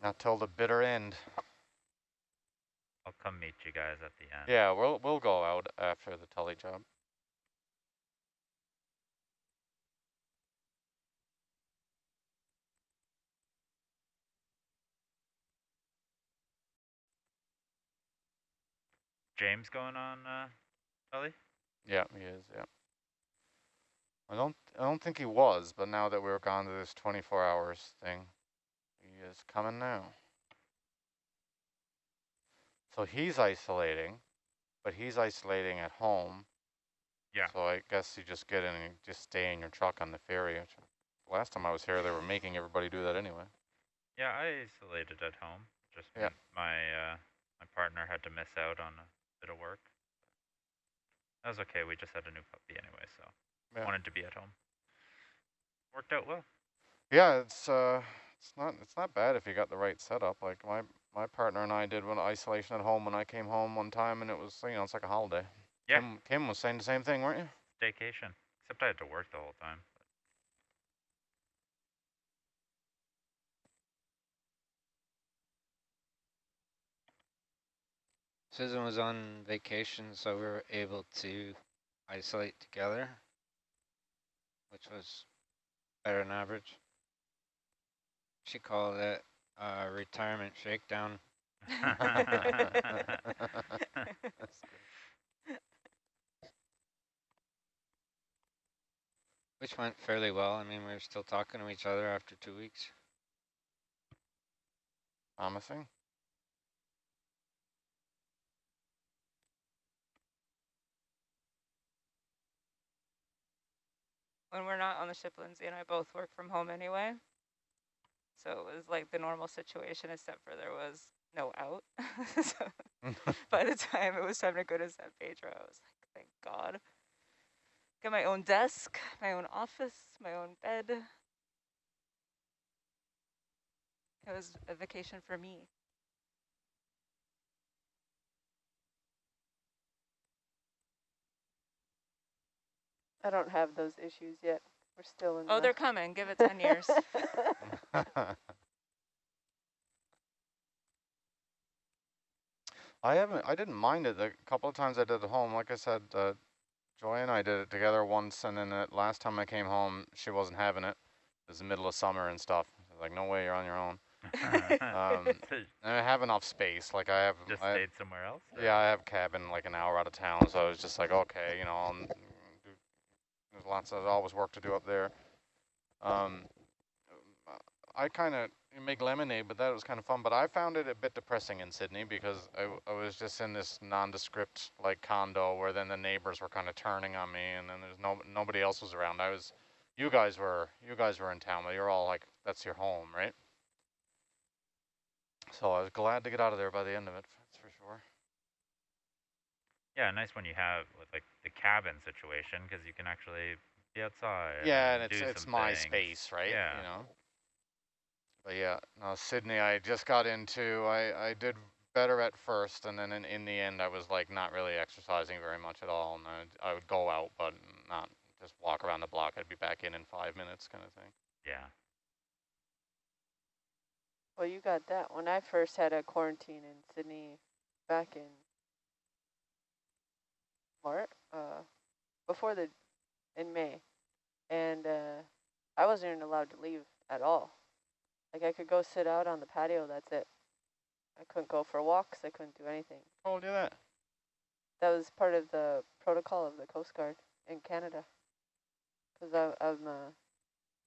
Not till the bitter end. I'll come meet you guys at the end. Yeah, we'll go out after the Tully job. James going on Tully? Yeah, he is. Yeah. I don't think he was, but now that we're gone to this 24 hours thing, he is coming now. So he's isolating, but he's isolating at home. Yeah. So I guess you just get in and you just stay in your truck on the ferry. last time I was here, they were making everybody do that anyway. Yeah, I isolated at home. Just Yeah. my partner had to miss out on a bit of work. That was okay. We just had a new puppy anyway, so wanted to be at home. Worked out well. Yeah, it's not bad if you got the right setup. Like my partner and I did one isolation at home when I came home one time, and it was, you know, it's like a holiday. Yeah. Kim was saying the same thing, weren't you? Staycation. Except I had to work the whole time. Susan was on vacation, so we were able to isolate together, which was better than average. She called it a retirement shakedown. Which went fairly well. I mean, we were still talking to each other after 2 weeks. Promising. When we're not on the ship, Lindsay and I both work from home anyway. So it was like the normal situation, except for there was no out. So by the time it was time to go to San Pedro, I was like, thank God. Got my own desk, my own office, my own bed. It was a vacation for me. I don't have those issues yet. We're still in. Oh, they're coming. Give it 10 years. I didn't mind it. The couple of times I did at home, like I said, Joy and I did it together once, and then the last time I came home, she wasn't having it. It was the middle of summer and stuff. I was like, no way, you're on your own. And I have enough space. Like I stayed somewhere else? Or? Yeah, I have a cabin like an hour out of town, so I was just like, okay, you know, there's lots of always work to do up there. I kind of make lemonade, but that was kind of fun. But I found it a bit depressing in Sydney because I was just in this nondescript like condo where then the neighbors were kind of turning on me, and then there's nobody else was around. You guys were in town, but you're all like, that's your home, right? So I was glad to get out of there by the end of it, that's for sure. Yeah, nice when you have with like the cabin situation because you can actually be outside. Yeah, and it's my space, right? Yeah. You know. But yeah, no, Sydney, I just got into. I did better at first, and then in the end, I was like not really exercising very much at all, and I would go out, but not just walk around the block. I'd be back in 5 minutes, kind of thing. Yeah. Well, you got that. When I first had a quarantine in Sydney back in March, in May, and I wasn't even allowed to leave at all. Like I could go sit out on the patio, that's it. I couldn't go for walks, I couldn't do anything. Who told you that? That was part of the protocol of the Coast Guard in Canada, because I'm a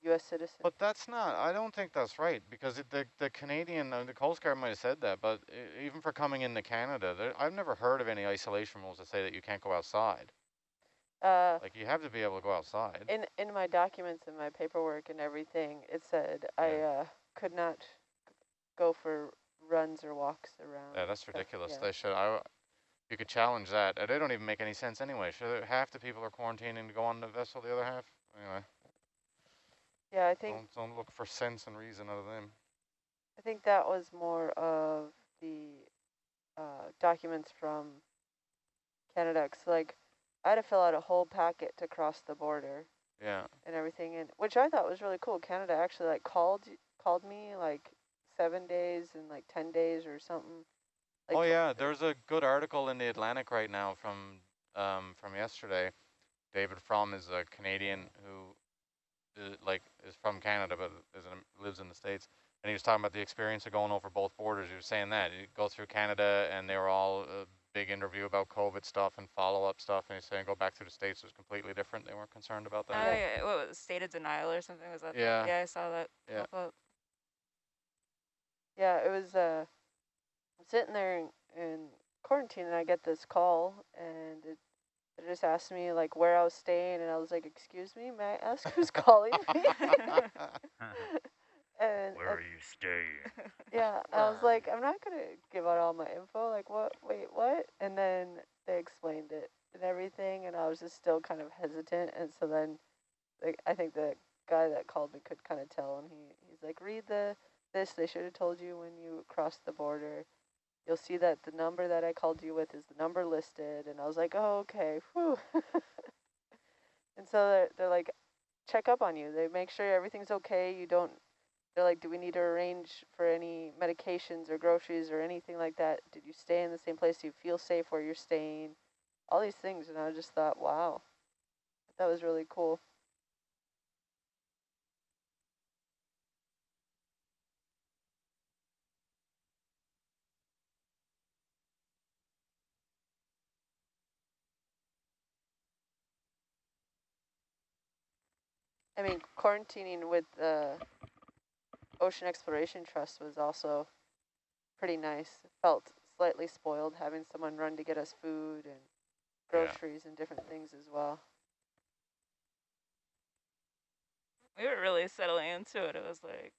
U.S. citizen. But that's not, I don't think that's right, because the Canadian, the Coast Guard might have said that, but even for coming into Canada, I've never heard of any isolation rules that say that you can't go outside. Like you have to be able to go outside. In my documents and my paperwork and everything, it said I could not go for runs or walks around. Yeah, that's ridiculous. Yeah. They should. You could challenge that. They don't even make any sense anyway. Sure, half the people are quarantining to go on the vessel, the other half. Anyway. Yeah, I think. Don't look for sense and reason out of them. I think that was more of the documents from Canada. 'Cause like I had to fill out a whole packet to cross the border. Yeah. And everything, and which I thought was really cool. Canada actually like called me like 7 days and like 10 days or something. Like, oh yeah, there's a good article in the Atlantic right now from yesterday. David Fromm is a Canadian who is from Canada but lives in the States, and he was talking about the experience of going over both borders. He was saying that you go through Canada and they were all big interview about COVID stuff and follow-up stuff, and he's saying go back to the States was completely different. They weren't concerned about that. Oh, yeah. What was it, state of denial or something? Was that? Yeah. Yeah, I saw that. Yeah. Pop up. Yeah, it was. I'm sitting there in quarantine, and I get this call, and They just asked me like where I was staying, and I was like, "Excuse me, may I ask who's calling me?" Where are you staying? yeah, I was like, "I'm not gonna give out all my info." Like, what? Wait, what? And then they explained it and everything, and I was just still kind of hesitant. And so then, like, I think the guy that called me could kind of tell, and he's like, "Read this. They should have told you when you crossed the border. You'll see that the number that I called you with is the number listed." And I was like, "Oh, okay." Whew. And so they're like, check up on you. They make sure everything's okay. You don't, they're like, do we need to arrange for any medications or groceries or anything like that? Did you stay in the same place? Do you feel safe where you're staying? All these things. And I just thought, wow, that was really cool. I mean, quarantining with the Ocean Exploration Trust was also pretty nice. Felt slightly spoiled having someone run to get us food and groceries and different things as well. We were really settling into it. It was like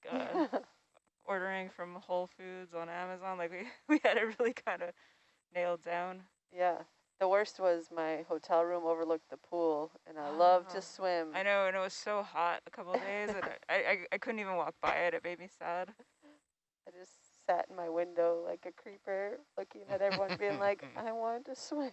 ordering from Whole Foods on Amazon. Like we had it really kind of nailed down. Yeah. The worst was my hotel room overlooked the pool, and I love to swim. I know, and it was so hot a couple of days, and I couldn't even walk by it. It made me sad. I just sat in my window like a creeper, looking at everyone being like, I want to swim.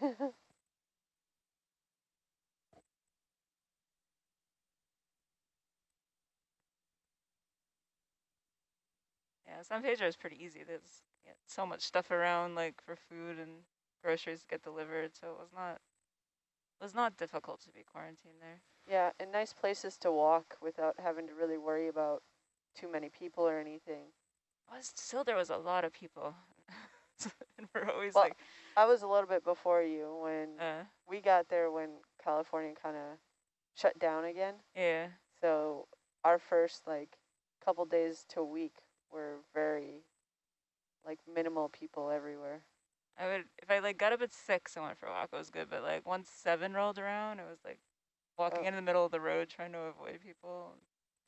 Yeah, San Pedro is pretty easy. There's so much stuff around, like for food and groceries to get delivered, so it was not difficult to be quarantined there. Yeah, and nice places to walk without having to really worry about too many people or anything. Still, there was a lot of people. And we're always well, like... I was a little bit before you when we got there when California kind of shut down again. Yeah. So our first like couple days to a week were very like minimal people everywhere. I would, if I like got up at 6 and went for a walk, it was good. But like once 7 rolled around, it was like walking in the middle of the road trying to avoid people.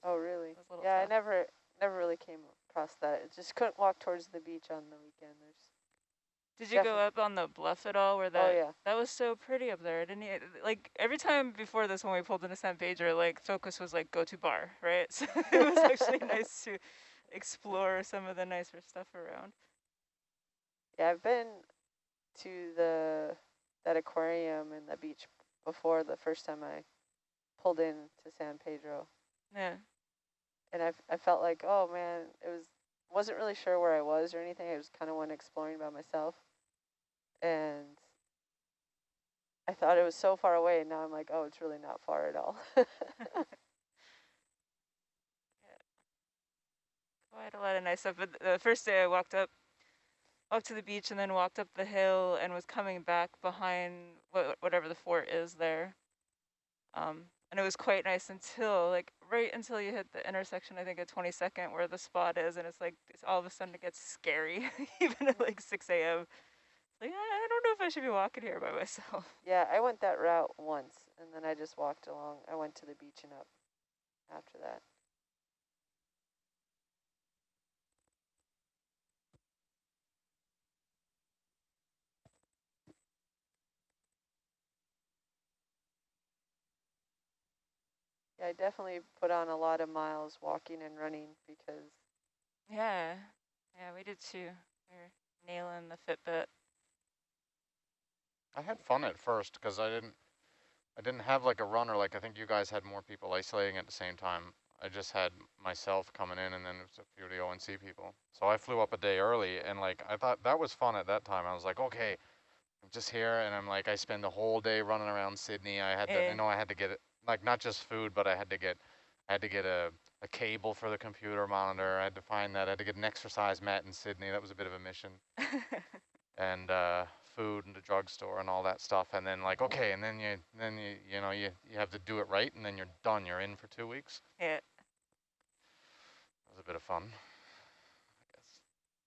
Oh, really? Yeah, tough. I never really came across that. I just couldn't walk towards the beach on the weekend. Did you go up on the bluff at all? Where that? Oh, yeah. That was so pretty up there. Didn't you? Like every time before this, when we pulled into San Pedro, like focus was like go to bar, right? So it was actually nice to explore some of the nicer stuff around. Yeah, I've been to that aquarium and the beach before the first time I pulled in to San Pedro. Yeah. And I felt like, oh man, wasn't really sure where I was or anything. I just kind of went exploring by myself. And I thought it was so far away, and now I'm like, oh, it's really not far at all. Quite a lot of nice stuff. But the first day I walked to the beach and then walked up the hill and was coming back behind whatever the fort is there. And it was quite nice until right until you hit the intersection, I think at 22nd where the spot is, and it's like all of a sudden it gets scary, even at like 6 a.m. It's like, I don't know if I should be walking here by myself. Yeah, I went that route once, and then I just walked along. I went to the beach and up after that. Yeah, I definitely put on a lot of miles walking and running because... Yeah, we did too. We were nailing the Fitbit. I had fun at first because I didn't have like a runner. Like I think you guys had more people isolating at the same time. I just had myself coming in, and then it was a few of the ONC people. So I flew up a day early, and like I thought that was fun at that time. I was like, okay, I'm just here, and I'm like, I spend the whole day running around Sydney. I had to, I had to get it, like not just food, but I had to get a cable for the computer monitor. I had to find that. I had to get an exercise mat in Sydney. That was a bit of a mission. And food and the drugstore and all that stuff. And then like, okay, and then you have to do it right, and then you're done. You're in for 2 weeks. Yeah. It was a bit of fun, I guess.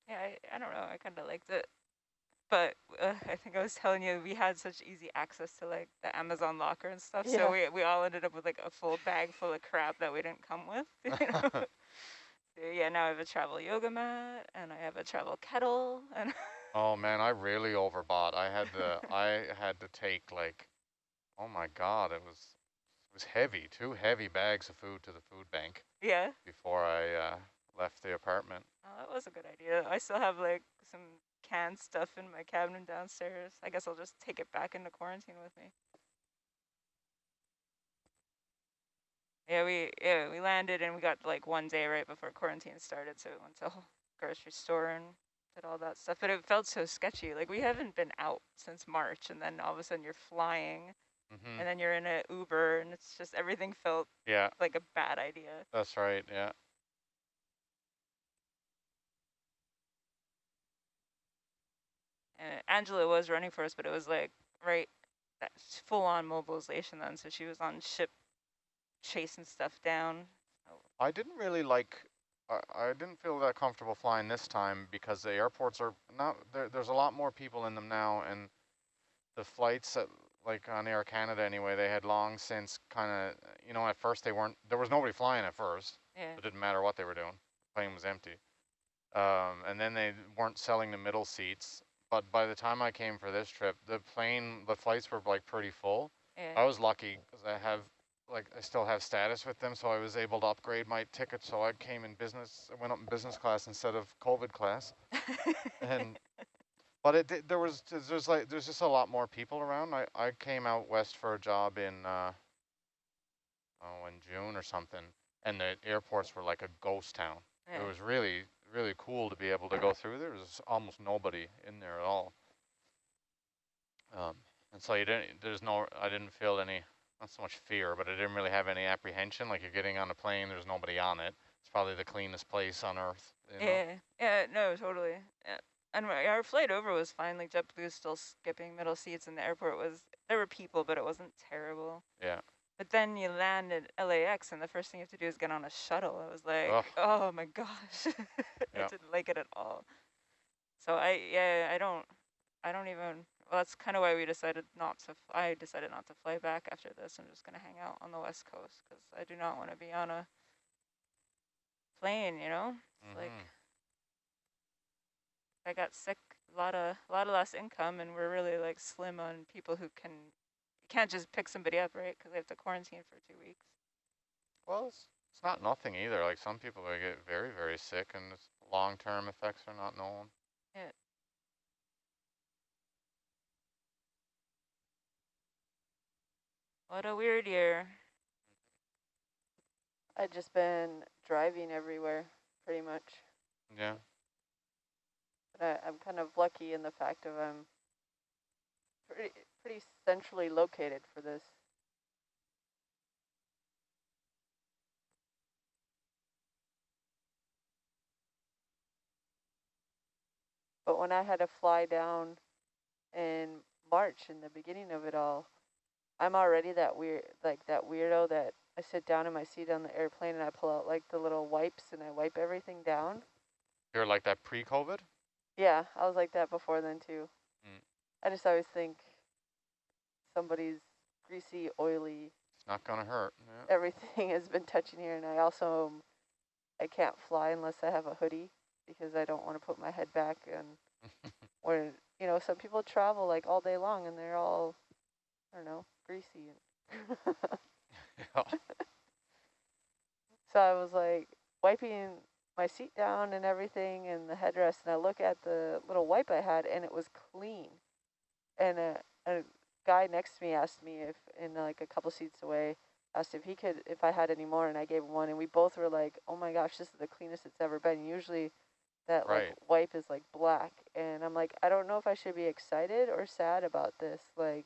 Yeah, I don't know. I kind of liked it. But I think I was telling you we had such easy access to like the Amazon locker and stuff. Yeah. So we all ended up with like a full bag full of crap that we didn't come with. You know? So yeah, now I have a travel yoga mat and I have a travel kettle and Oh man, I really overbought. I had to take like, oh my God, it was heavy. 2 heavy bags of food to the food bank yeah. before I left the apartment. Oh, that was a good idea. I still have like some canned stuff in my cabinet downstairs. I guess I'll just take it back into quarantine with me. Yeah, we landed and we got like one day right before quarantine started, so we went to the grocery store and did all that stuff. But it felt so sketchy. Like we haven't been out since March, and then all of a sudden you're flying, and then you're in an Uber, and it's just everything felt like a bad idea. That's right. Yeah. And Angela was running for us, but it was like right that full on mobilization then, so she was on ship chasing stuff down. I didn't really like. I didn't feel that comfortable flying this time because the airports are not there. There's a lot more people in them now, and the flights, like on Air Canada anyway, they had long since kind of, at first they weren't. There was nobody flying at first. Yeah. It didn't matter what they were doing. The plane was empty. And then they weren't selling the middle seats. But by the time I came for this trip, the flights were like pretty full. Yeah. I was lucky because I still have status with them, so I was able to upgrade my ticket. So I came in business. I went up in business class instead of COVID class. But there's just a lot more people around. I came out west for a job in June or something, and the airports were like a ghost town. Yeah. It was really cool to be able to go through. There was almost nobody in there at all. And so I didn't feel any, not so much fear, but I didn't really have any apprehension. Like you're getting on a plane, there's nobody on it. It's probably the cleanest place on earth. Yeah, no, totally. Yeah. And our flight over was fine. Like JetBlue still skipping middle seats, and the airport there were people, but it wasn't terrible. Yeah. But then you land at LAX, and the first thing you have to do is get on a shuttle. I was like, Ugh. oh my gosh, I didn't like it at all. So I don't even. Well, that's kind of why I decided not to fly back after this. I'm just gonna hang out on the West Coast because I do not want to be on a plane. It's like I got sick, a lot of less income, and we're really like slim on people who can't just pick somebody up, right? Because they have to quarantine for 2 weeks. Well, it's not nothing either. Like some people they get very, very sick, and long-term effects are not known. Yeah. What a weird year. I've just been driving everywhere, pretty much. Yeah. But I'm kind of lucky in the fact of I'm pretty centrally located for this. But when I had to fly down in March, in the beginning of it all, I'm already that weirdo that I sit down in my seat on the airplane and I pull out like the little wipes and I wipe everything down. You're like that pre-COVID? Yeah, I was like that before then too. I just always think somebody's greasy, oily. It's not gonna hurt. Yeah. Everything has been touching here, and I can't fly unless I have a hoodie because I don't want to put my head back. And or some people travel like all day long and they're all, I don't know, greasy. So I was like wiping my seat down and everything and the headrest, and I look at the little wipe I had and it was clean. And a guy next to me asked me if, in like a couple seats away, asked if I had any more, and I gave him one, and we both were like, oh my gosh, this is the cleanest it's ever been. Usually that like wipe is like black, and I'm like, I don't know if I should be excited or sad about this. Like,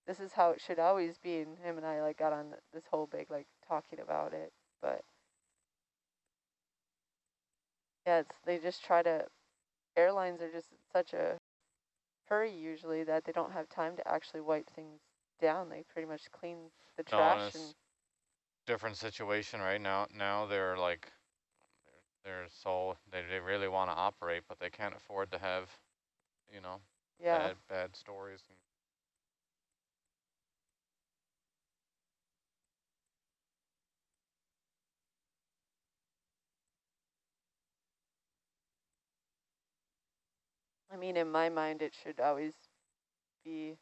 this is how it should always be. And him and I like got on this whole big like talking about it, but yeah, they just try to. Airlines are just in such a hurry usually that they don't have time to actually wipe things down. They pretty much clean the trash. And different situation right now. Now they're like, they really want to operate, but they can't afford to have, you know, Yeah. bad stories. And I mean, in my mind, it should always be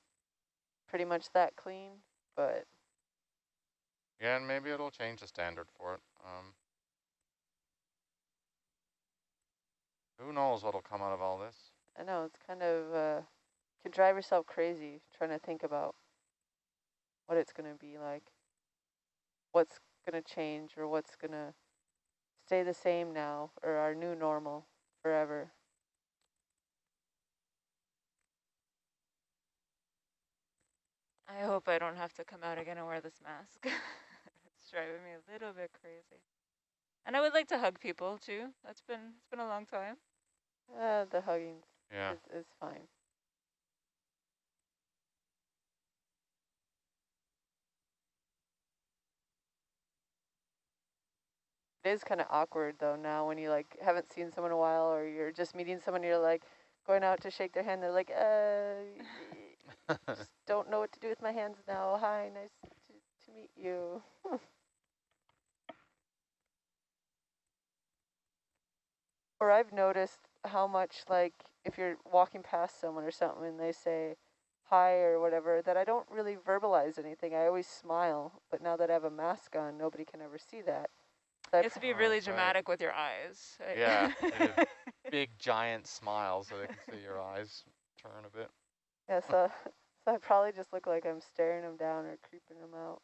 pretty much that clean, but yeah, and maybe it'll change the standard for it. Who knows what'll come out of all this? I know it's kind of can drive yourself crazy trying to think about what it's going to be like, what's going to change, or what's going to stay the same now, or our new normal forever. I hope I don't have to come out again and wear this mask. It's driving me a little bit crazy. And I would like to hug people too. It's been a long time. The hugging Yeah. is fine. It is kind of awkward though now when you like haven't seen someone in a while, or you're just meeting someone, you're like going out to shake their hand, they're like, just don't know what to do with my hands now. Hi, nice to meet you. Or I've noticed how much, like, if you're walking past someone or something and they say hi or whatever, that I don't really verbalize anything. I always smile, but now that I have a mask on, nobody can ever see that. So You have to be really dramatic with your eyes. Yeah, big giant smile so they can see your eyes turn a bit. Yeah, so I probably just look like I'm staring them down or creeping them out.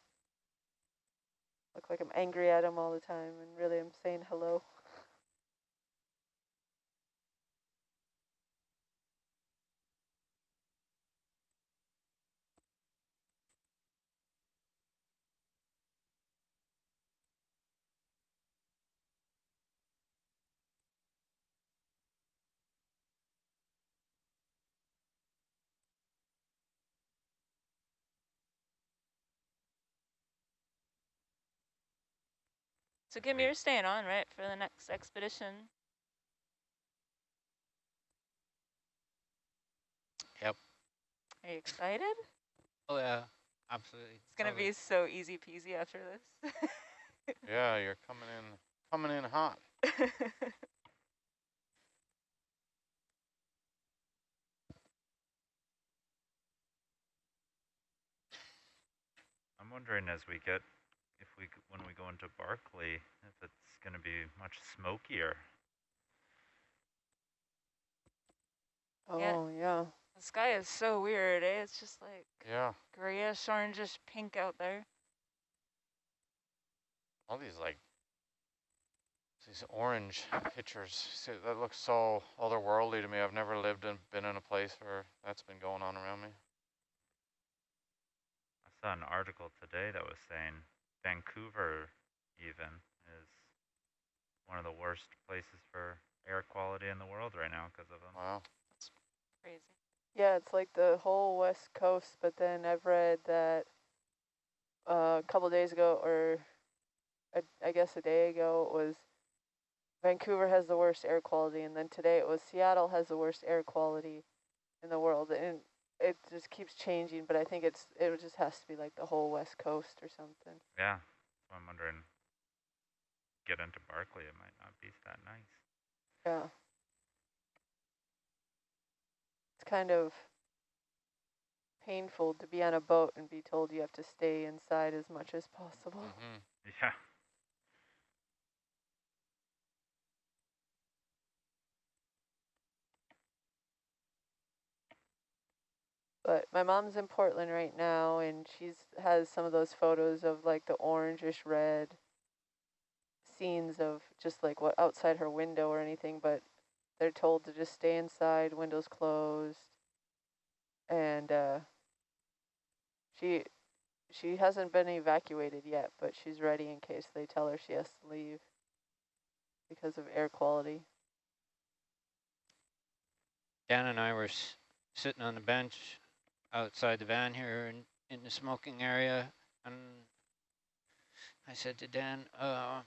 Look like I'm angry at them all the time, and really I'm saying hello. So Kim, you're staying on, right, for the next expedition? Yep. Are you excited? Oh yeah, absolutely. It's gonna be so easy peasy after this. Yeah, you're coming in hot. I'm wondering as we get, when we go into Barkley, if it's going to be much smokier. Oh, yeah. The sky is so weird, eh? It's just like grayish, orangish, pink out there. All these these orange pictures, see, that looks so otherworldly to me. I've never been in a place where that's been going on around me. I saw an article today that was saying Vancouver even is one of the worst places for air quality in the world right now because of them. Wow. That's crazy. Yeah, it's like the whole West Coast, but then I've read that a couple days ago, or I guess a day ago, it was Vancouver has the worst air quality, and then today it was Seattle has the worst air quality in the world, and it just keeps changing. But I think it just has to be like the whole West Coast or something. Yeah, so I'm wondering, get into Barkley, it might not be that nice. Yeah, it's kind of painful to be on a boat and be told you have to stay inside as much as possible. Mm-hmm. Yeah. But my mom's in Portland right now, and has some of those photos of like the orangish red scenes of just like what outside her window or anything, but they're told to just stay inside, windows closed. And she hasn't been evacuated yet, but she's ready in case they tell her she has to leave because of air quality. Dan and I were sitting on the bench outside the van here in the smoking area, and I said to Dan, have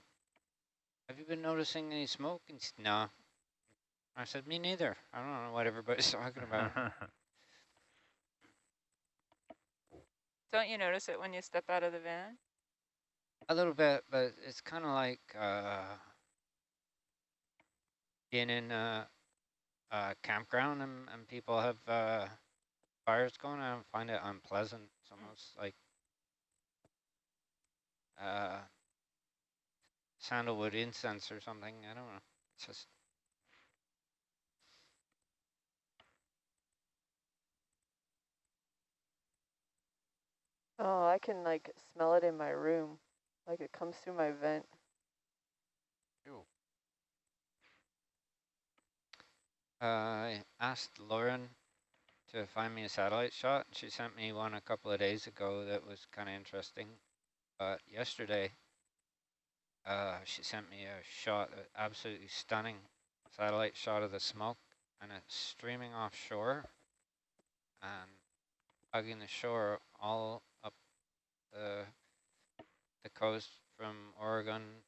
you been noticing any smoke? And he said, no. I said, me neither. I don't know what everybody's talking about. Don't you notice it when you step out of the van? A little bit, but it's kind of like being in a campground and people have fires going. I don't find it unpleasant. It's almost like sandalwood incense or something. I don't know. It's just. Oh, I can like smell it in my room. Like it comes through my vent. Ew. I asked Lauren to find me a satellite shot. She sent me one a couple of days ago that was kind of interesting. But yesterday, she sent me a shot, absolutely stunning satellite shot of the smoke, and it's streaming offshore and hugging the shore all up the coast from Oregon,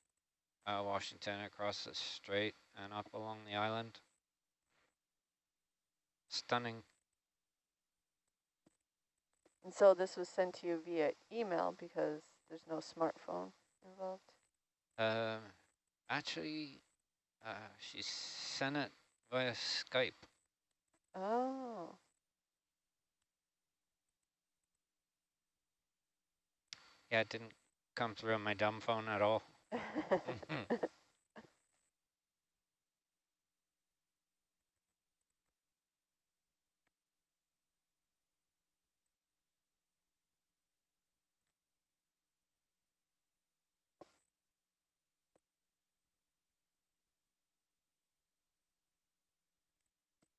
Washington, across the strait and up along the island. Stunning. And so this was sent to you via email because there's no smartphone involved. Actually, she sent it via Skype. Oh. Yeah, it didn't come through on my dumb phone at all.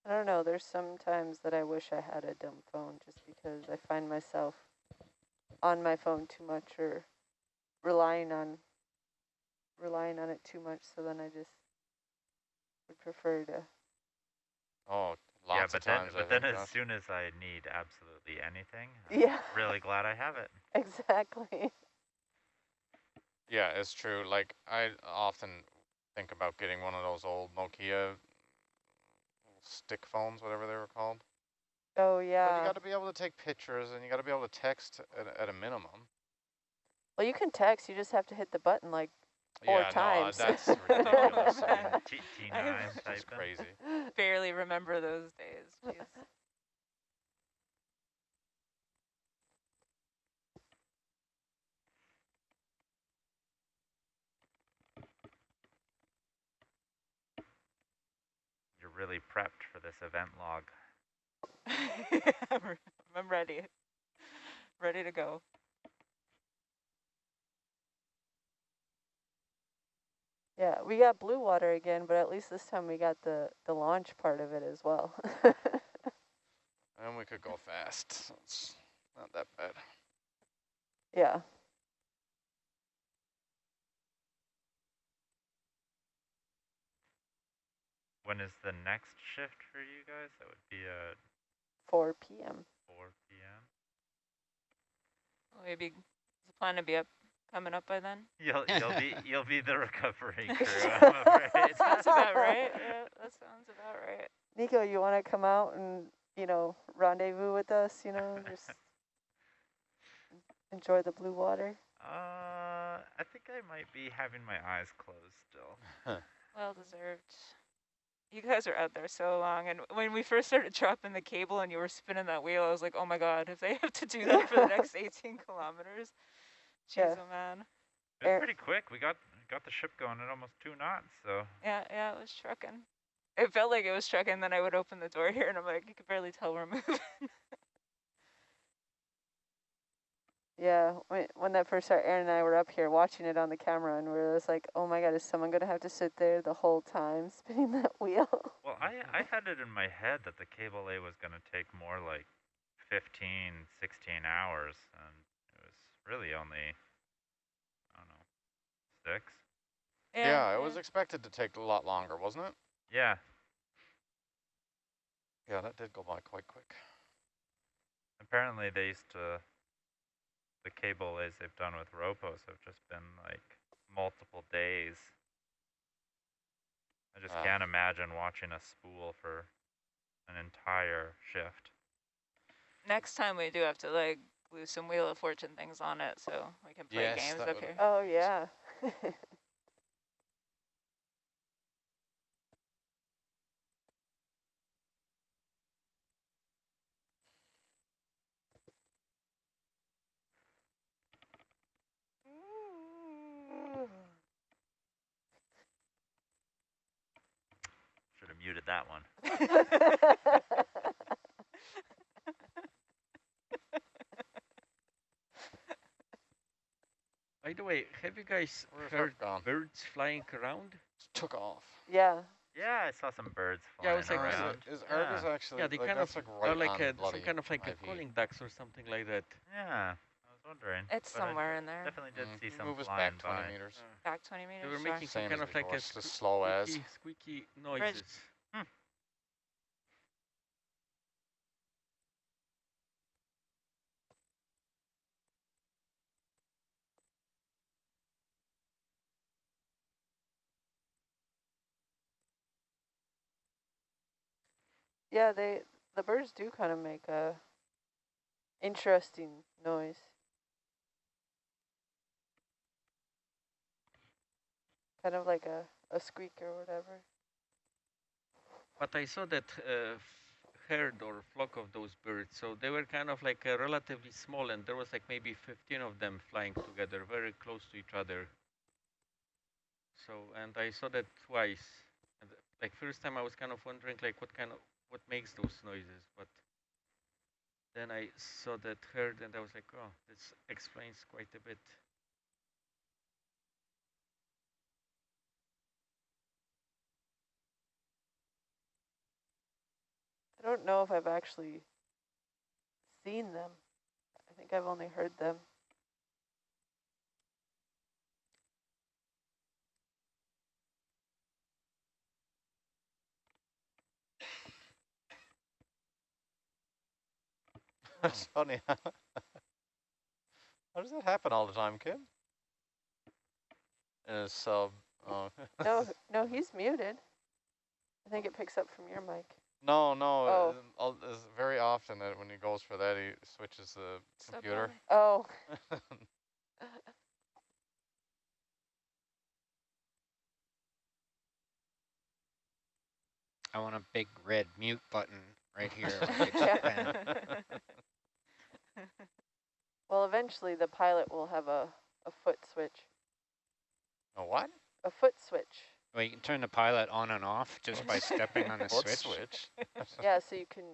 I don't know, there's some times that I wish I had a dumb phone just because I find myself on my phone too much or relying on it too much, so then I just would prefer to. Oh, Yeah, lots but of times. then as soon as I need absolutely anything, Yeah. I'm really glad I have it. Exactly. Yeah, it's true. Like I often think about getting one of those old Nokia stick phones, whatever they were called. Oh But you yeah. got to be able to take pictures and you got to be able to text at a minimum. Well, you can text, you just have to hit the button like 4 Yeah, no, times. that's ridiculous. I mean, T9 it's just typing. crazy. Barely remember those days. Jeez. You're really prepped for this event log. I'm ready. Ready to go. Yeah, we got blue water again, but at least this time we got the launch part of it as well. And we could go fast, so it's not that bad. Yeah. When is the next shift for you guys? That would be at 4 p.m. 4 p.m. Will you be plan to be up coming up by then? You'll be the recovery crew, I'm afraid. Sounds about right. Yeah, that sounds about right. Nico, you want to come out and, you know, rendezvous with us, you know, just enjoy the blue water? I think I might be having my eyes closed still. Well deserved. You guys are out there so long, and when we first started dropping the cable and you were spinning that wheel, I was like, oh my god, if they have to do that for the next 18 kilometers, jeez, Yeah. oh man. It was pretty quick. We got the ship going at almost 2 knots, so. Yeah, it was trucking. It felt like it was trucking, then I would open the door here, and I'm like, you could barely tell we're moving. Yeah, when that first started, Aaron and I were up here watching it on the camera, and we were just like, oh my god, is someone going to have to sit there the whole time spinning that wheel? Well, I had it in my head that the cable lay was going to take more like 15, 16 hours, and it was really only, I don't know, 6? Yeah, it was expected to take a lot longer, wasn't it? Yeah. Yeah, that did go by quite quick. Apparently the cable lays they've done with Ropos have just been like multiple days. I just can't imagine watching a spool for an entire shift. Next time we do have to like glue some Wheel of Fortune things on it so we can play games up here. Oh, yeah. Should have muted that one. By the way, have you guys heard birds flying around? Took off. Yeah. Yeah, I saw some birds Yeah, I flying was like, around. Is Argus actually? Yeah, they like, kind that's of like right are like on some kind of like a IV. calling ducks or something like that. Yeah, I was wondering. It's but I somewhere in there. definitely did see some Move us flying back 20 by. meters. Back 20 They meters. were Sure. making some Same kind as of like before, a it's just slow as. squeaky noises. Yeah, the birds do kind of make a interesting noise. Kind of like a squeak or whatever. But I saw that herd or flock of those birds, so they were kind of like relatively small, and there was like maybe 15 of them flying together, very close to each other. So, and I saw that twice. And like first time I was kind of wondering like what makes those noises, but then I saw that herd and I was like, oh, this explains quite a bit. I don't know if I've actually seen them. I think I've only heard them. That's funny. How does that happen all the time, Kim? In a sub. Oh. No, he's muted. I think it picks up from your mic. No. Oh. It's very often that when he goes for that, he switches the computer. Oh. I want a big red mute button right here. Well, eventually the pilot will have a foot switch. A what? A foot switch. Well, you can turn the pilot on and off just by stepping on the switch. Yeah, so you can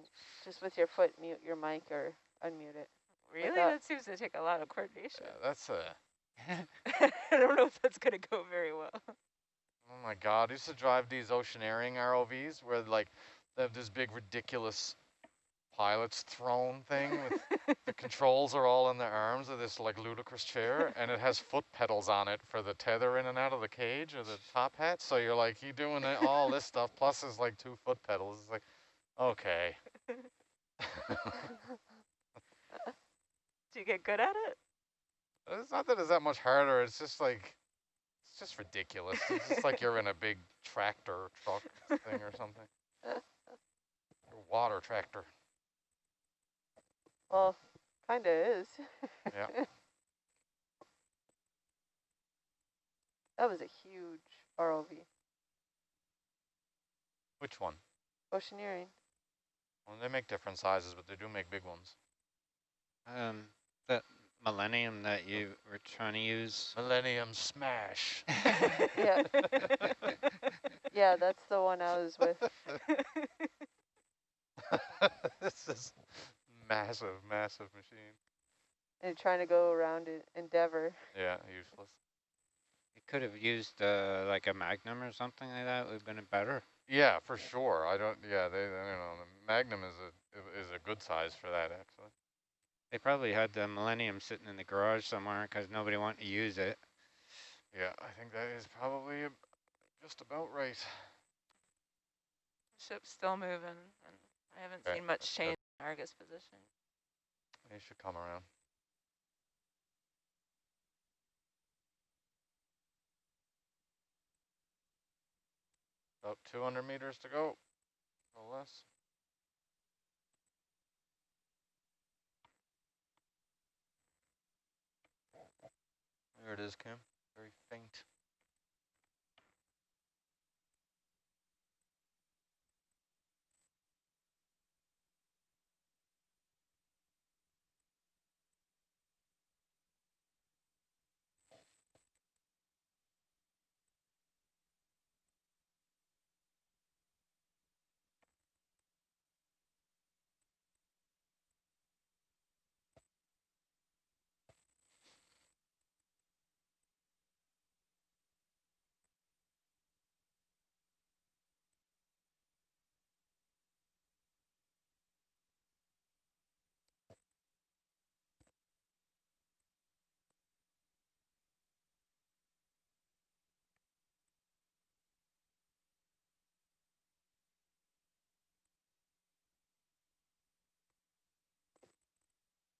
just with your foot mute your mic or unmute it. Really? That seems to take a lot of coordination. Yeah, that's a... I don't know if that's going to go very well. Oh my God, I used to drive these oceaneering ROVs where like they have this big ridiculous pilot's throne thing with the controls are all in the arms of this like ludicrous chair, and it has foot pedals on it for the tether in and out of the cage or the top hat. So you're like, you doing all this stuff plus there's like 2 foot pedals. It's like, okay. Do you get good at it? It's not that it's that much harder. It's just like, it's just ridiculous. It's just like you're in a big tractor truck thing or something. Water tractor. Well, kind of is. Yeah. That was a huge ROV. Which one? Oceaneering. Well, they make different sizes, but they do make big ones. The Millennium that you were trying to use. Millennium Smash. Yeah. Yeah, that's the one I was with. This is massive machine. And trying to go around Endeavor. Yeah, useless. You could have used like a Magnum or something like that. Would have been better. Yeah, for sure. I don't know. The Magnum is a good size for that actually. They probably had the Millennium sitting in the garage somewhere because nobody wanted to use it. Yeah, I think that is probably just about right. Ship's still moving, and I haven't seen much change in Argus position. They should come around. About 200 meters to go, or less. There it is, Kim. Very faint.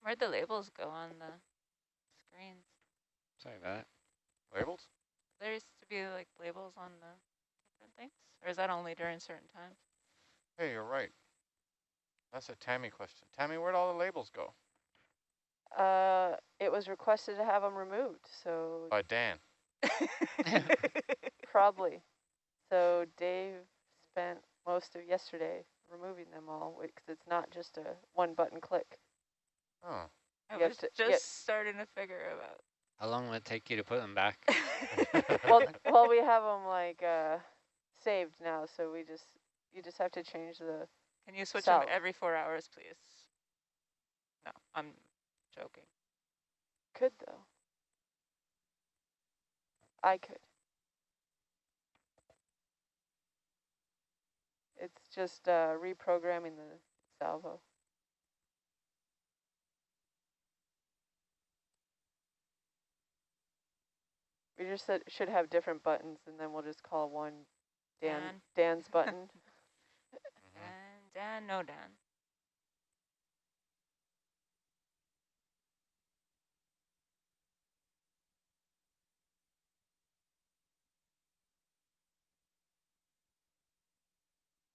Where'd the labels go on the screens? Sorry about that. Labels? There used to be like labels on the different things, or is that only during certain times? Hey, you're right. That's a Tammy question. Tammy, where'd all the labels go? It was requested to have them removed, so By Dan. probably. So Dave spent most of yesterday removing them all because it's not just a one button click. Oh. I You have was to just starting to figure about. How long will it take you to put them back? Well, we have them like saved now, so you just have to change the. Can you switch Salve. them every 4 hours, please? No, I'm joking. Could though. I could. It's just reprogramming the salvo. We just should have different buttons, and then we'll just call one Dan's button. Dan, no Dan.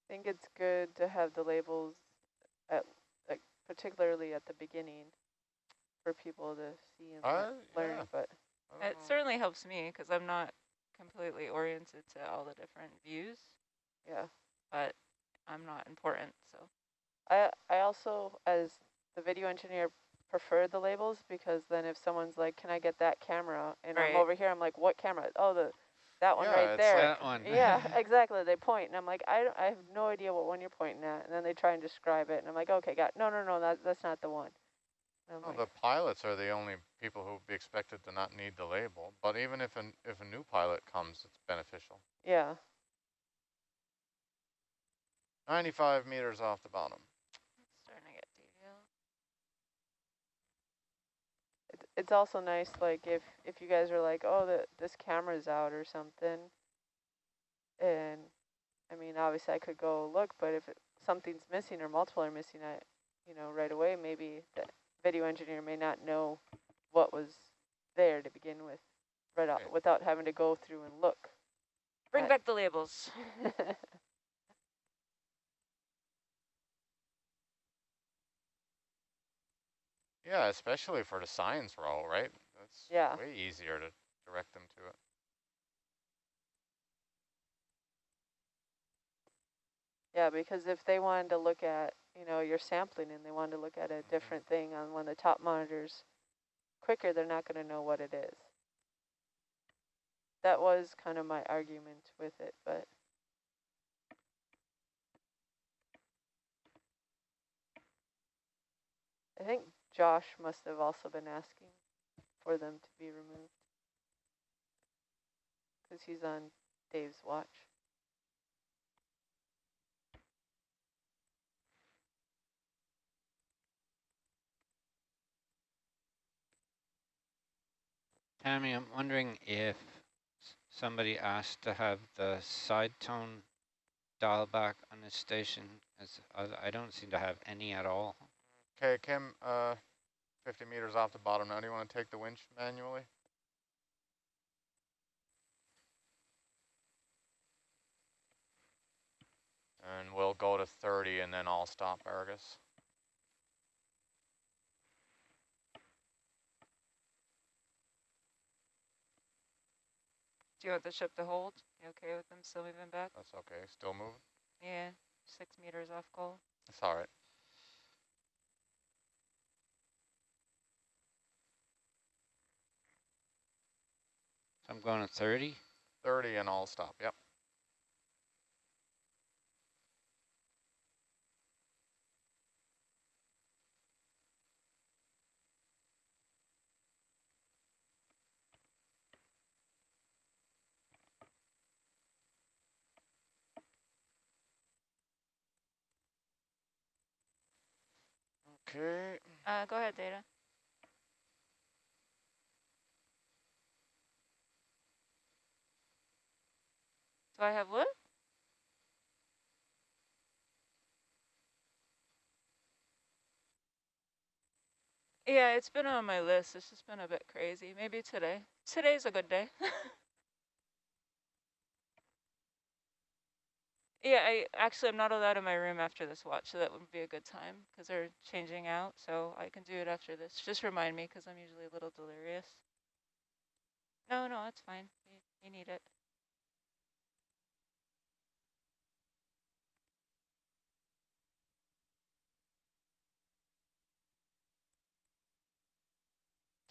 I think it's good to have the labels at, like, particularly at the beginning for people to see and learn. Yeah. But It certainly helps me because I'm not completely oriented to all the different views, yeah, but I'm not important, so. I also, as the video engineer, prefer the labels because then if someone's like, "Can I get that camera?" and I'm Right. over here, I'm like, "What camera?" Oh, that one Yeah, right it's there. That one. Yeah, exactly. They point, and I'm like, I have no idea what one you're pointing at, and then they try and describe it, and I'm like, okay, got it. No, that's not the one. And I'm Well, like, the pilots are the only people who would be expected to not need the label. But even if a new pilot comes, it's beneficial. yeah, 95 meters off the bottom. It's starting to get detailed. it's also nice, like if you guys are like, oh, this camera's out or something, and I mean, obviously I could go look, but if something's missing or multiple are missing, right away, maybe the video engineer may not know what was there to begin with, right out, without having to go through and look. Bring back the labels. Yeah, especially for the science role, right? That's way easier to direct them to it. Yeah, because if they wanted to look at, your sampling and they wanted to look at a different thing on one of the top monitors quicker, they're not going to know what it is. That was kind of my argument with it, but I think Josh must have also been asking for them to be removed because he's on Dave's watch. Tammy, I'm wondering if somebody asked to have the side tone dial back on this station, as I don't seem to have any at all. Okay, Kim, 50 meters off the bottom now. Do you want to take the winch manually? And we'll go to 30 and then I'll stop Argus. Do you want the ship to hold? You okay with them still moving back? That's okay. Still moving? Yeah, 6 meters off goal. It's all right. So I'm going to 30. 30 and I'll stop. Yep. Okay. Go ahead, Data. Do I have what? Yeah, it's been on my list. It's just been a bit crazy. Maybe today. Today's a good day. Yeah, I'm not allowed in my room after this watch, so that would be a good time because they're changing out. So I can do it after this. Just remind me because I'm usually a little delirious. No, it's fine. You need it.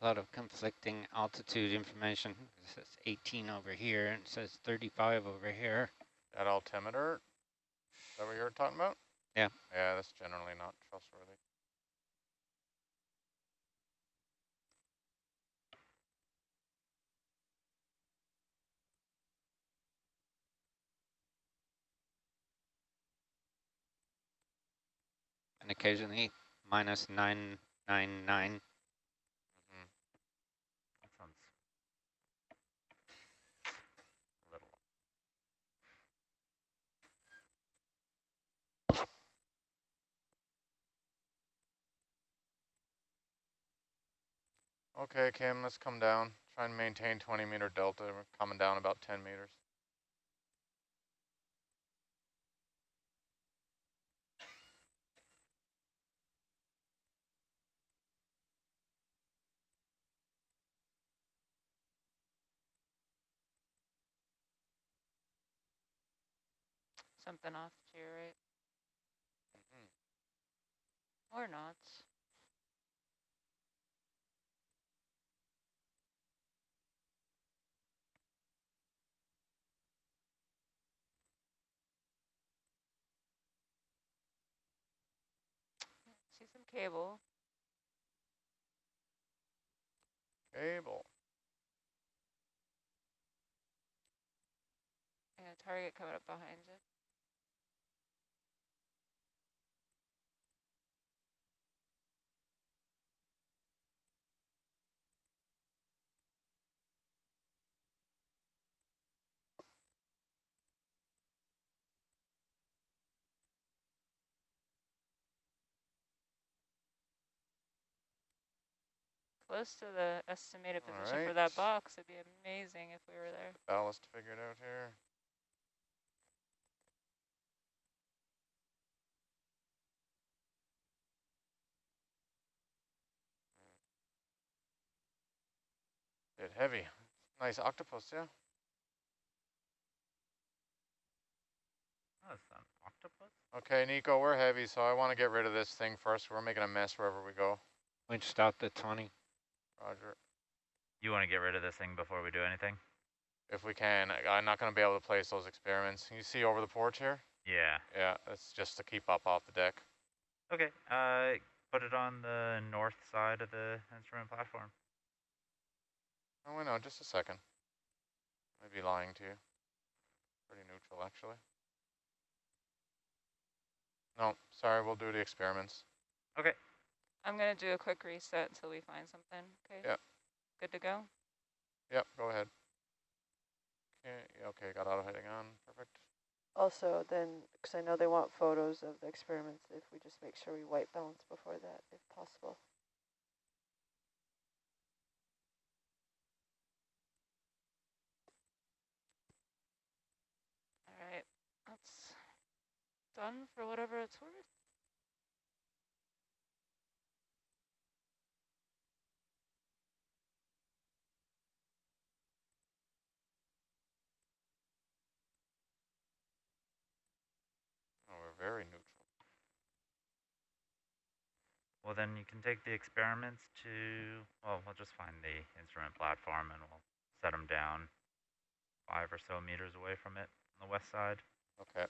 A lot of conflicting altitude information. It says 18 over here and it says 35 over here. That altimeter, is that what you're talking about? Yeah. Yeah, that's generally not trustworthy. And occasionally minus 999. That sounds a little. Okay, Kim, let's come down. Try and maintain 20-meter delta. We're coming down about 10 meters. Something off to your right. Or not. See some cable. Cable. Yeah, target coming up behind you. Close to the estimated position for that box. It'd be amazing if we were there. Ballast figured out here. Bit heavy. Nice octopus, yeah. Oh, it's an octopus? Okay, Nico, we're heavy, so I want to get rid of this thing first. We're making a mess wherever we go. Winch stopped at 20. Roger. You want to get rid of this thing before we do anything? If we can. I'm not going to be able to place those experiments. You see over the porch here? Yeah. Yeah, it's just to keep up off the deck. Okay. Put it on the north side of the instrument platform. Oh, wait, no, just a second. I'd be lying to you. Pretty neutral, actually. No, sorry, we'll do the experiments. Okay. I'm going to do a quick reset until we find something. Okay. Yep. Good to go? Yep, go ahead. Okay, got auto heading on. Perfect. Also, then, because I know they want photos of the experiments, if we just make sure we white balance before that, if possible. All right. Let's done for whatever it's worth. Oh, we're very neutral. Well, then you can take the experiments to, well, we'll just find the instrument platform and we'll set them down 5 or so meters away from it on the west side. Okay.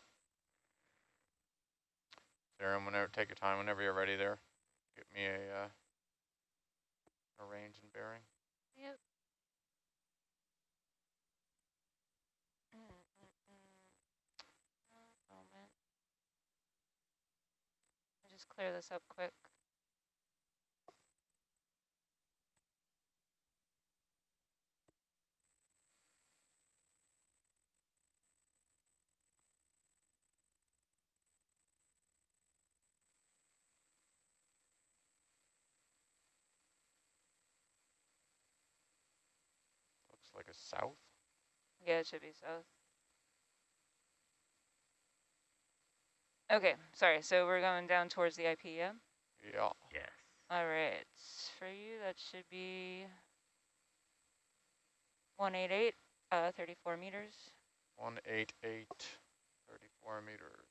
Darren, whenever, take your time whenever you're ready there. Get me a range and bearing. Yep. Moment. I'll just clear this up quick. Looks like a south. Yeah, it should be south. Okay, sorry. So we're going down towards the IP, yeah? Yeah. Yes. All right. For you, that should be 188, 34 meters. 188, 34 meters.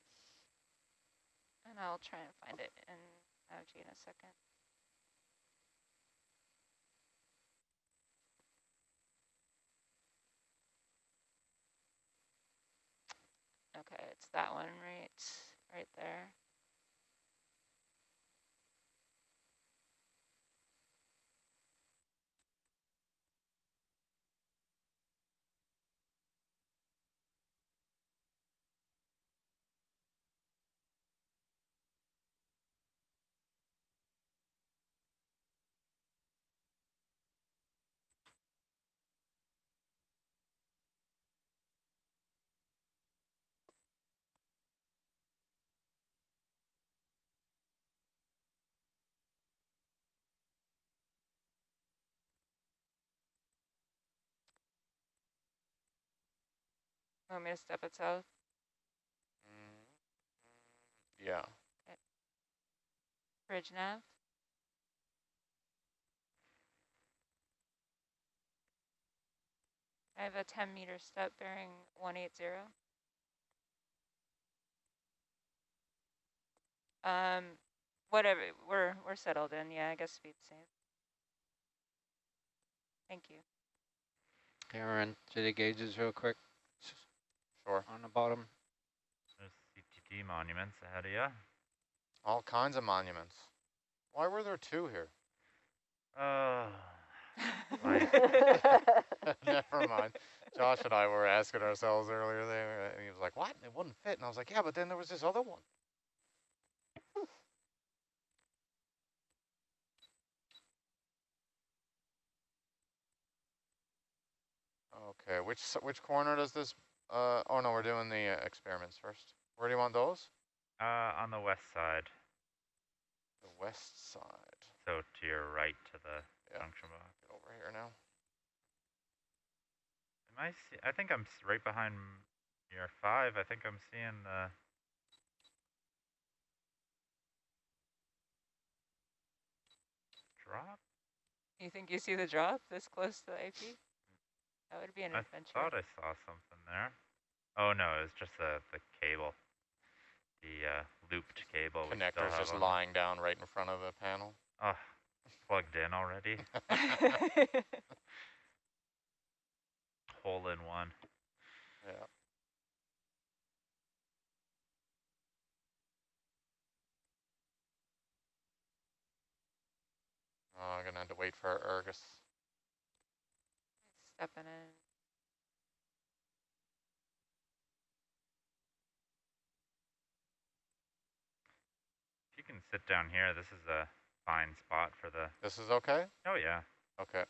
And I'll try and find it in Navig in a second. Okay, it's that one right there. Want me to step it south? Yeah. Okay. Bridge nav. I have a 10-meter step bearing 180. Whatever, we're settled in. Yeah, I guess speed safe. Thank you. Okay, we're in to the gauges real quick. Sure. On the bottom. There's CTT monuments ahead of you. All kinds of monuments. Why were there 2 here? Like, Never mind. Josh and I were asking ourselves earlier there, and he was like, what? It wouldn't fit. And I was like, yeah, but then there was this other one. Okay, which corner does this, oh no, we're doing the experiments first. Where do you want those? on the west side. The west side. So to your right to the Yeah. junction box. Get over here now. Am I see? I think I'm right behind your 5. I think I'm seeing the drop. You think you see the drop this close to the IP? That would be an adventure. I thought I saw something there. Oh no, it was just the cable. The looped cable. Connector's just lying down right in front of the panel. Oh, plugged in already. Hole in one. Yeah. Oh, I'm gonna have to wait for Ergus. Stepping in. If you can sit down here, this is a fine spot for the... This is okay? Oh yeah. Okay.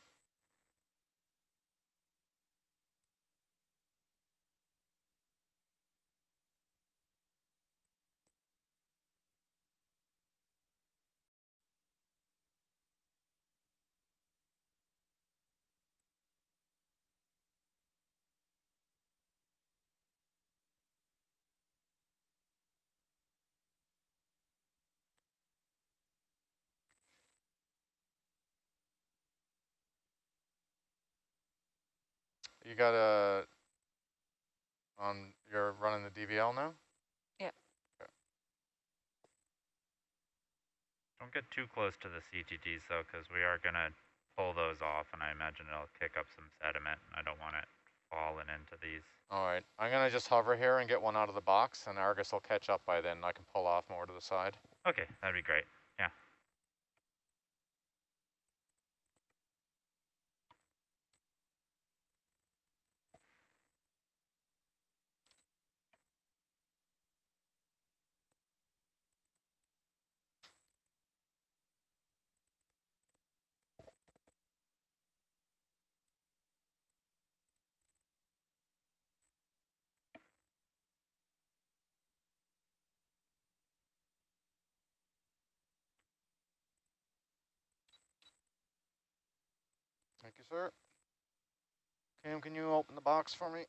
You got a, you're running the DVL now? Yeah. Okay. Don't get too close to the CTTs though, because we are gonna pull those off, and I imagine it'll kick up some sediment, and I don't want it falling into these. All right, I'm gonna just hover here and get one out of the box, and Argus will catch up by then. I can pull off more to the side. Okay, that'd be great. Yeah. Thank you, sir. Cam, can you open the box for me? It's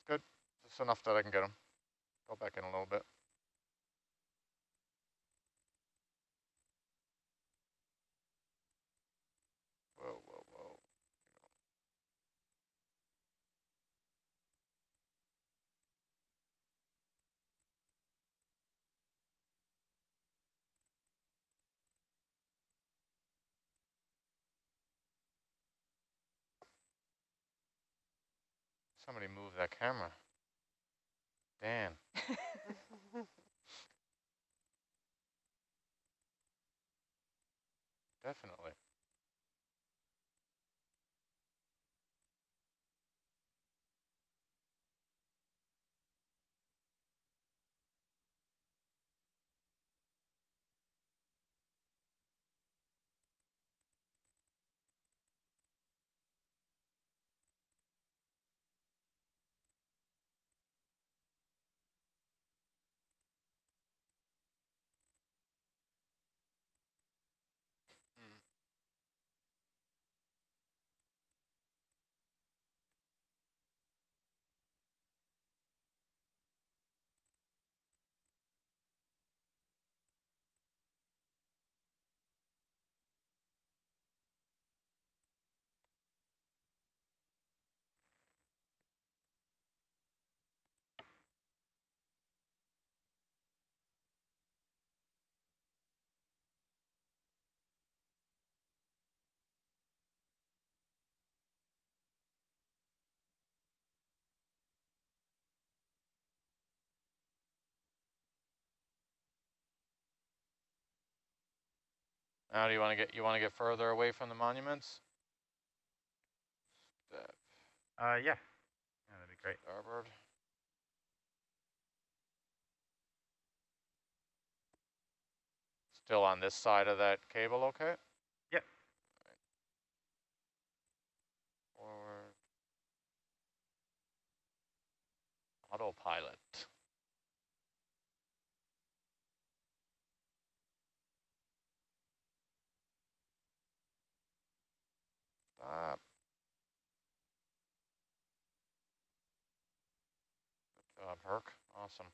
good. Just enough that I can get him. Go back in a little bit. Whoa, whoa, whoa. Somebody move that camera. Dan. Definitely. Now, do you want to get further away from the monuments? Yeah. Yeah, that'd be great. Starboard. Still on this side of that cable, okay? Yep. Forward. Autopilot. Stop. Good job, Herc. Awesome.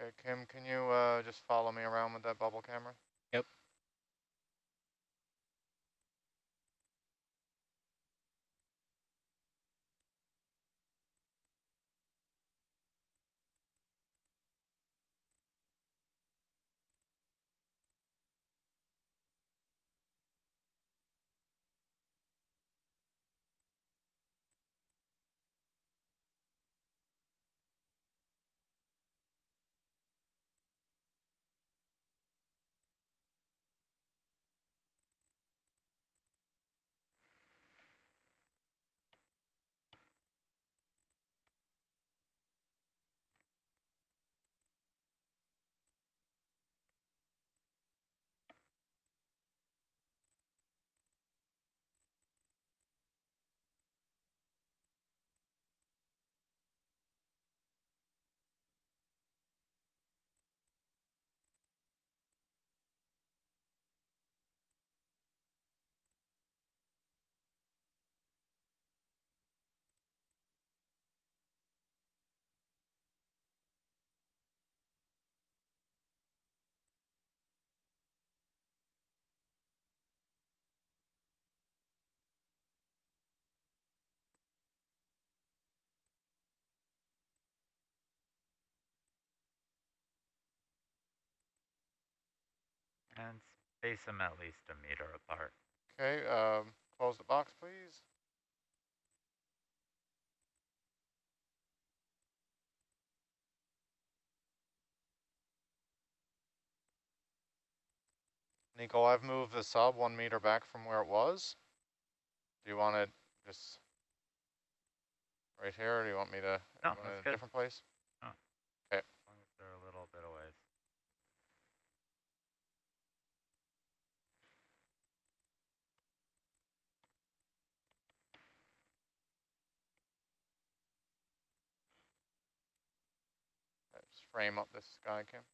Okay, Kim, can you just follow me around with that bubble camera? Yep. And space them at least a meter apart. Okay, close the box, please. Nico, I've moved the sub 1 meter back from where it was. Do you want it just right here, or do you want me to No, go that's in a good. different place? Oh. Okay. As long as they're a little bit away. Just frame up this sky cam.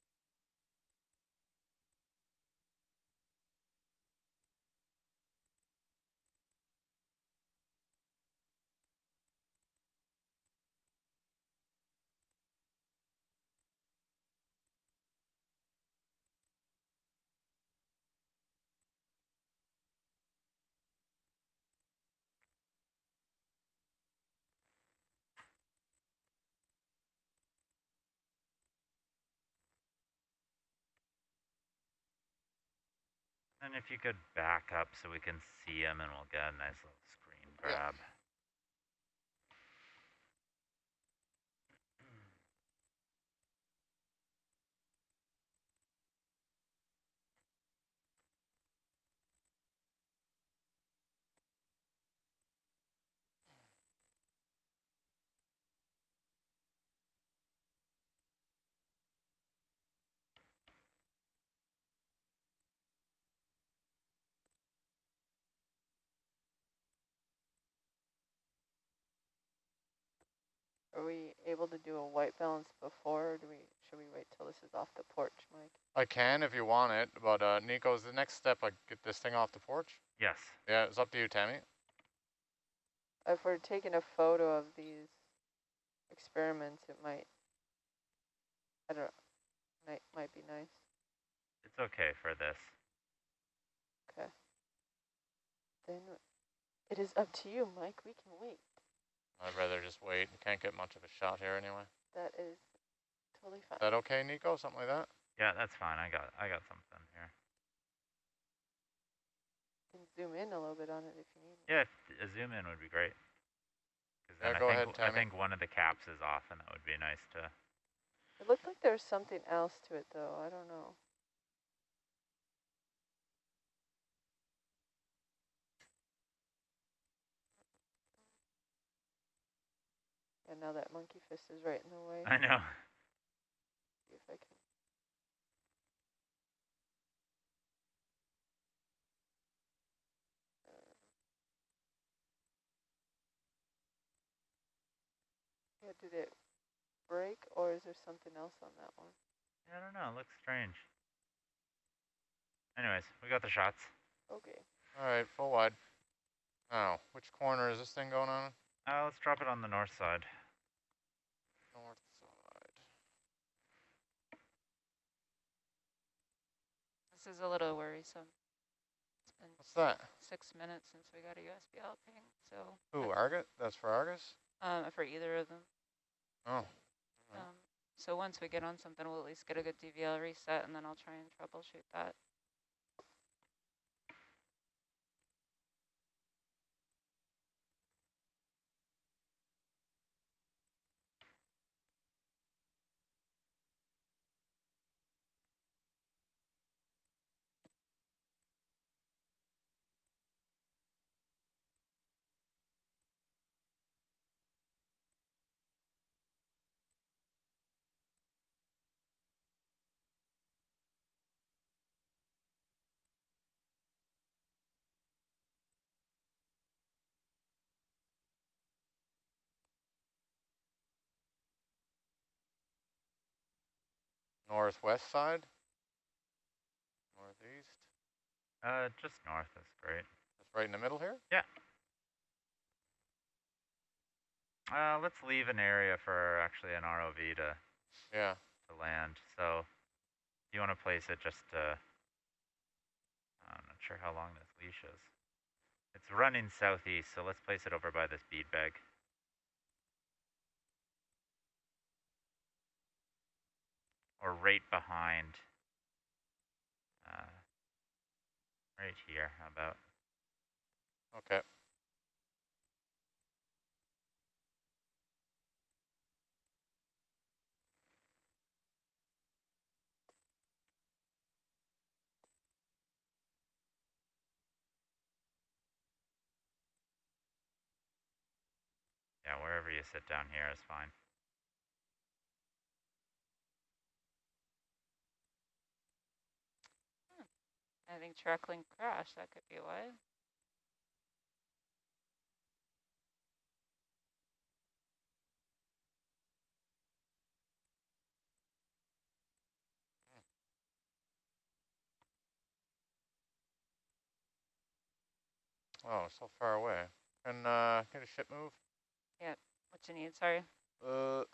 And if you could back up so we can see them, and we'll get a nice little screen grab. Yeah. Are we able to do a white balance before, or should we wait till this is off the porch, Mike? I can if you want it, but Nico, is the next step I get this thing off the porch? Yes. Yeah, it's up to you, Tammy. If we're taking a photo of these experiments, it might, I don't know, might be nice. It's okay for this. Okay. Then it is up to you, Mike. We can wait. I'd rather just wait. You can't get much of a shot here anyway. That is totally fine. Is that okay, Nico? Something like that? Yeah, that's fine. I got something here. You can zoom in a little bit on it if you need. Yeah, a zoom in would be great. Because Yeah, then go ahead, Tammy. I think one of the caps is off, and that would be nice to. It looked like there was something else to it, though. I don't know. And now that monkey fist is right in the way. I know. See if I can. Yeah, did it break, or is there something else on that one? I don't know. It looks strange. Anyways, we got the shots. Okay. All right, full wide. Now, which corner is this thing going on? Let's drop it on the north side. North side. This is a little worrisome. It's been What's that? 6 minutes since we got a USBL ping, so. Ooh, Argus? That's for Argus? For either of them. Oh. So once we get on something, we'll at least get a good DVL reset, and then I'll try and troubleshoot that. Northwest side? Northeast? Just north is great. Just right in the middle here? Yeah. Let's leave an area for actually an ROV to land. So, you want to place it just I'm not sure how long this leash is. It's running southeast, so let's place it over by this bead bag. Or right behind Right here, how about? Okay. Yeah, wherever you sit down here is fine. I think track link crashed. That could be why. Oh, so far away. Can get a ship move? Yeah. What you need? Sorry. 10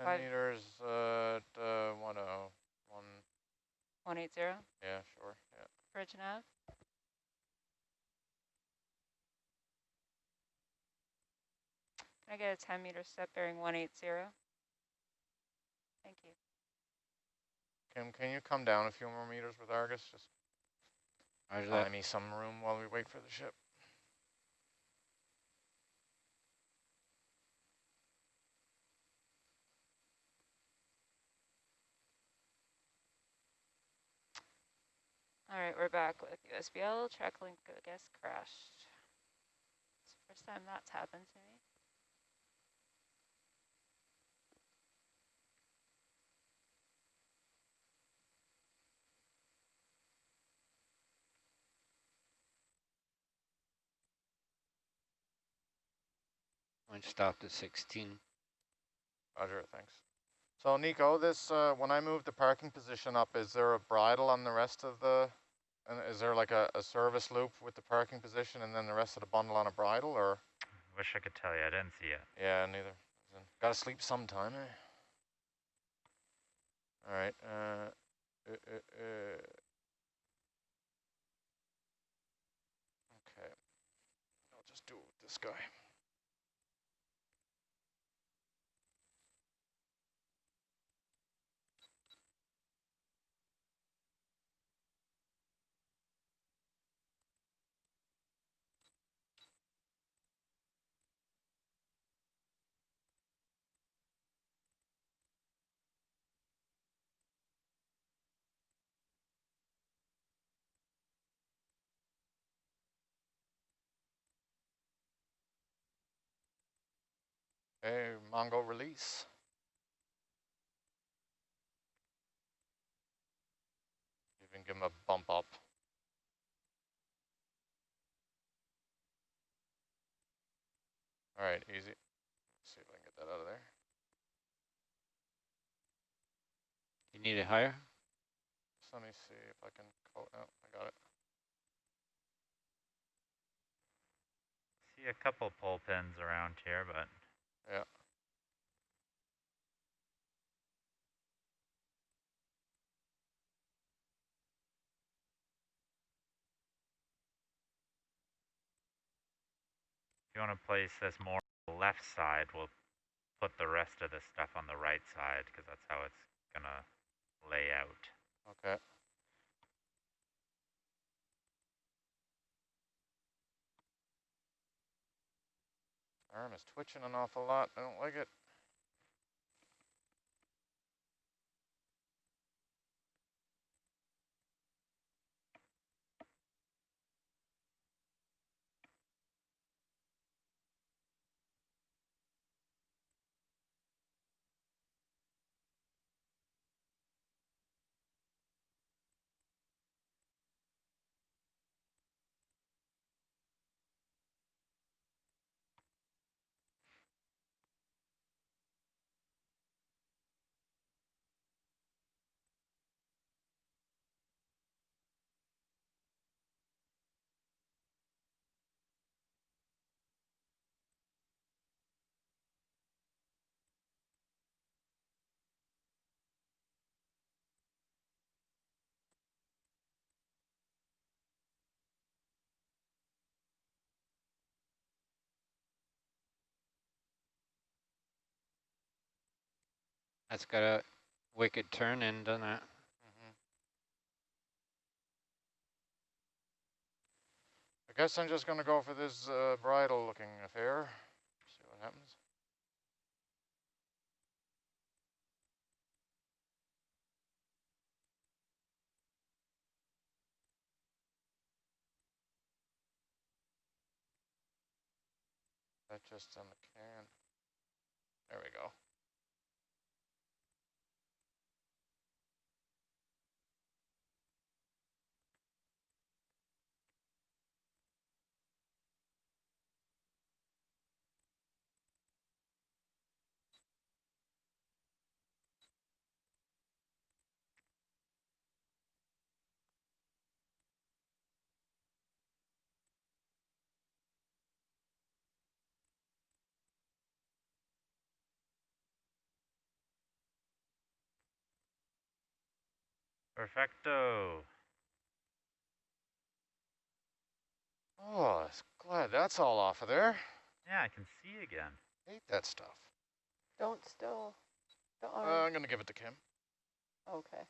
5 meters at 101. 180. Yeah, sure. Yeah. Bridge nav. Can I get a 10-meter set bearing 180? Thank you. Can you come down a few more meters with Argus? Just Roger buy that. me some room while we wait for the ship. All right, we're back with USBL. Track link, I guess, crashed. It's the first time that's happened to me. Mine stopped at 16. Roger, thanks. So Nico, this when I move the parking position up, is there a bridle on the rest of the, and is there like a service loop with the parking position and then the rest of the bundle on a bridle, or? Wish I could tell you, I didn't see it. Yeah, neither. Gotta sleep sometime, eh? All right. Okay. I'll just do it with this guy. Hey, Mongo release. Even give him a bump up. All right, easy. Let's see if I can get that out of there. You need it higher? So let me see if I can, oh, I got it. See a couple pole pins around here, but Yeah. if you want to place this more on the left side, we'll put the rest of the stuff on the right side because that's how it's gonna lay out. Okay. Arm is twitching an awful lot. I don't like it. That's got a wicked turn in, doesn't it? Mm-hmm. guess I'm just going to go for this bridal looking affair. See what happens. That's just on the can. There we go. Perfecto. Oh, glad that's all off of there. Yeah, I can see again. Hate that stuff. Don't still the arm. I'm going to give it to Kim. Okay.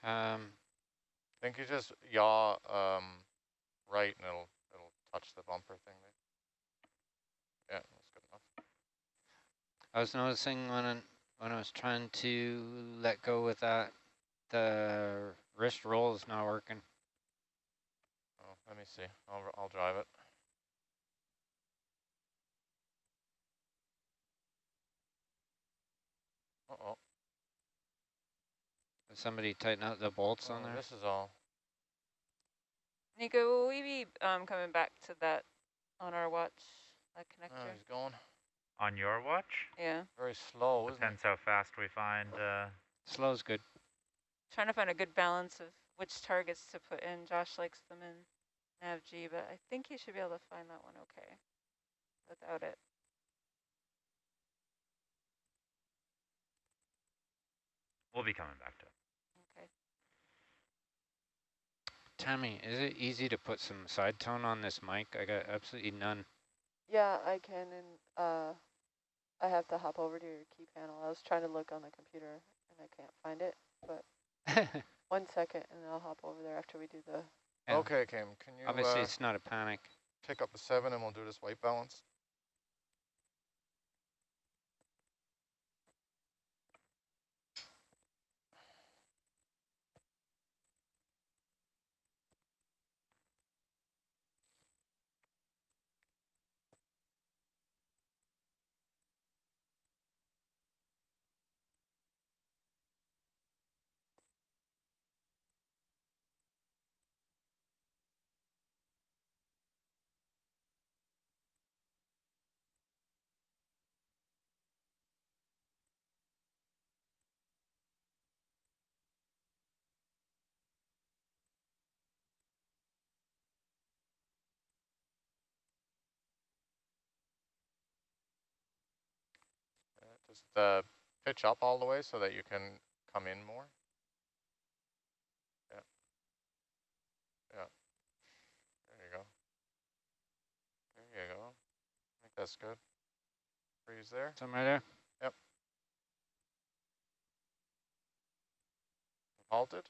I think you just yaw right and it'll touch the bumper thing there. Yeah, that's good enough. I was noticing when I was trying to let go with that, the wrist roll is not working. Oh, let me see. I'll drive it. Uh-oh. Did somebody tighten out the bolts on there? This is all. Nico, will we be coming back to that on our watch, that Oh, connector? he's going On your watch? Yeah. very slow, isn't Depends how fast we find. Slow's good. Trying to find a good balance of which targets to put in. Josh likes them in NAVG, but I think he should be able to find that one okay without it. We'll be coming back to it. Okay. Tammy, is it easy to put some side tone on this mic? I got absolutely none. Yeah, I can, and I have to hop over to your key panel. I was trying to look on the computer, and I can't find it, but 1 second, and I'll hop over there after we do the... Yeah. Okay, Kim, can you Obviously, it's not a panic. pick up the 7 and we'll do this white balance? Just pitch up all the way so that you can come in more. Yeah. Yeah. There you go. There you go. I think that's good. Freeze there. Some right there? Yep. Halted.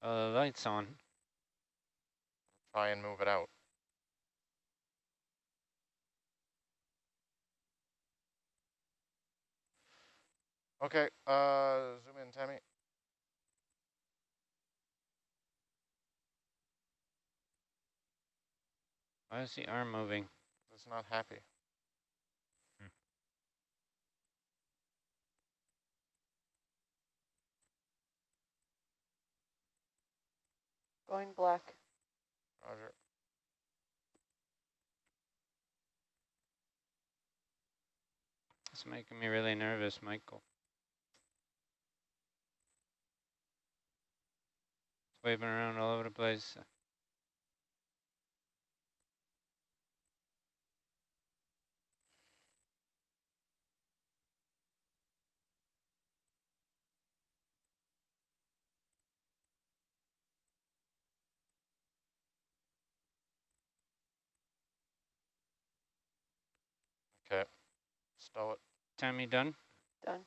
Lights on. Try and move it out. Okay, zoom in, Tammy. Why is the arm moving? It's not happy. Going black. Roger. It's making me really nervous, Michael. waving around all over the place. Okay, stow it. Tammy done? Done.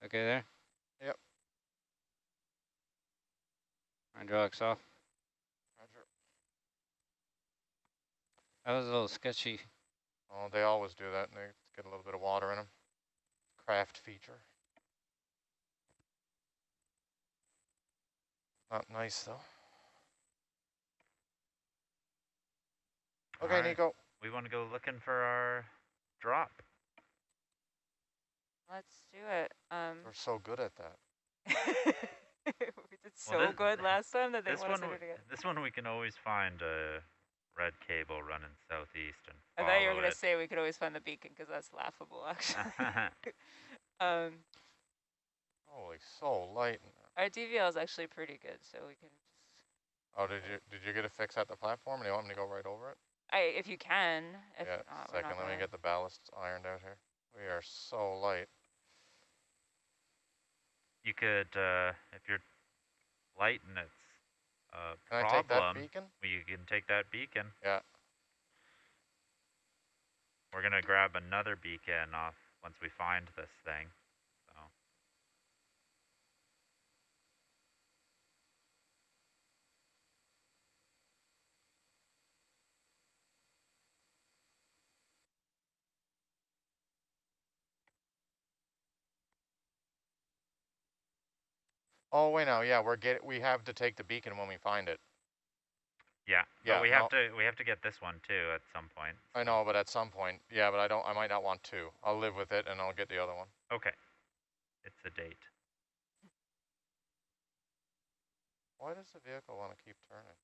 Okay there? Yep. Hydraulics off. Roger. That was a little sketchy. Oh, they always do that. And they get a little bit of water in them. Craft feature. Not nice though. Okay, Alright. Nico. We want to go looking for our drop. Let's do it. We're so good at that. We did so Well, good last time that they This want us one, to do it again. this one we can always find a red cable running southeast and I follow thought you were gonna it. say we could always find the beacon because that's laughable, actually. Holy, so light. Our DVL is actually pretty good, so we can just. Oh, did you get it fixed at the platform? And you want me to go right over it? If you can. If Yeah. not, we're Second, not let me get the ballasts ironed out here. We are so light. You could, if you're light and it's a Can I take that problem, beacon? you can take that beacon. Yeah. We're gonna grab another beacon off once we find this thing. So. Oh, wait now. Yeah, we have to take the beacon when we find it. Yeah, Yeah, but we have to get this one too at some point. I know, but at some point, yeah, but I might not want two. I'll live with it and I'll get the other one. Okay. It's a date. Why does the vehicle want to keep turning?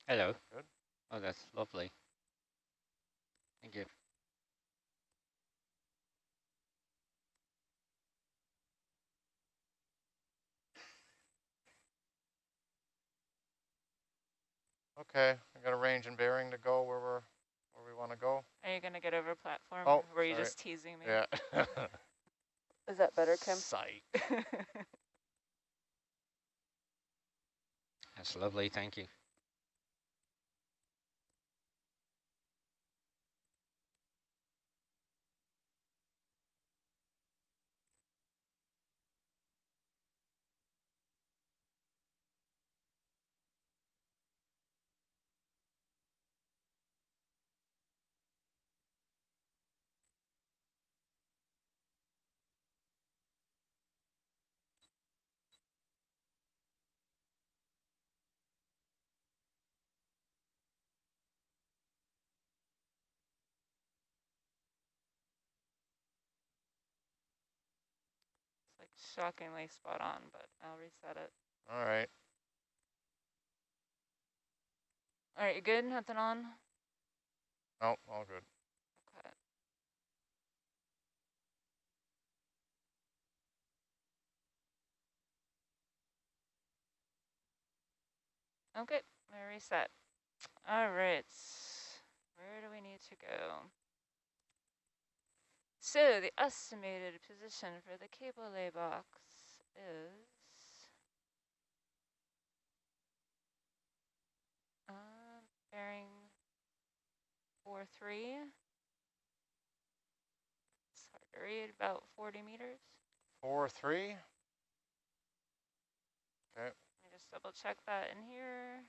Hello. Good. Oh, that's lovely. Thank you. Okay, I got a range and bearing to go where we want to go. Are you gonna get over platform? Oh, or were you sorry. just teasing me? Yeah. Is that better, Kim? Sight. That's lovely. Thank you. It's like shockingly spot on, but I'll reset it. All right. All right, you good? Nothing on? Oh, all good. Okay. Okay, we reset. All right. Where do we need to go? So the estimated position for the cable lay box is bearing 43. It's hard to read, about 40 meters. 4-3. Okay. Let me just double check that in here.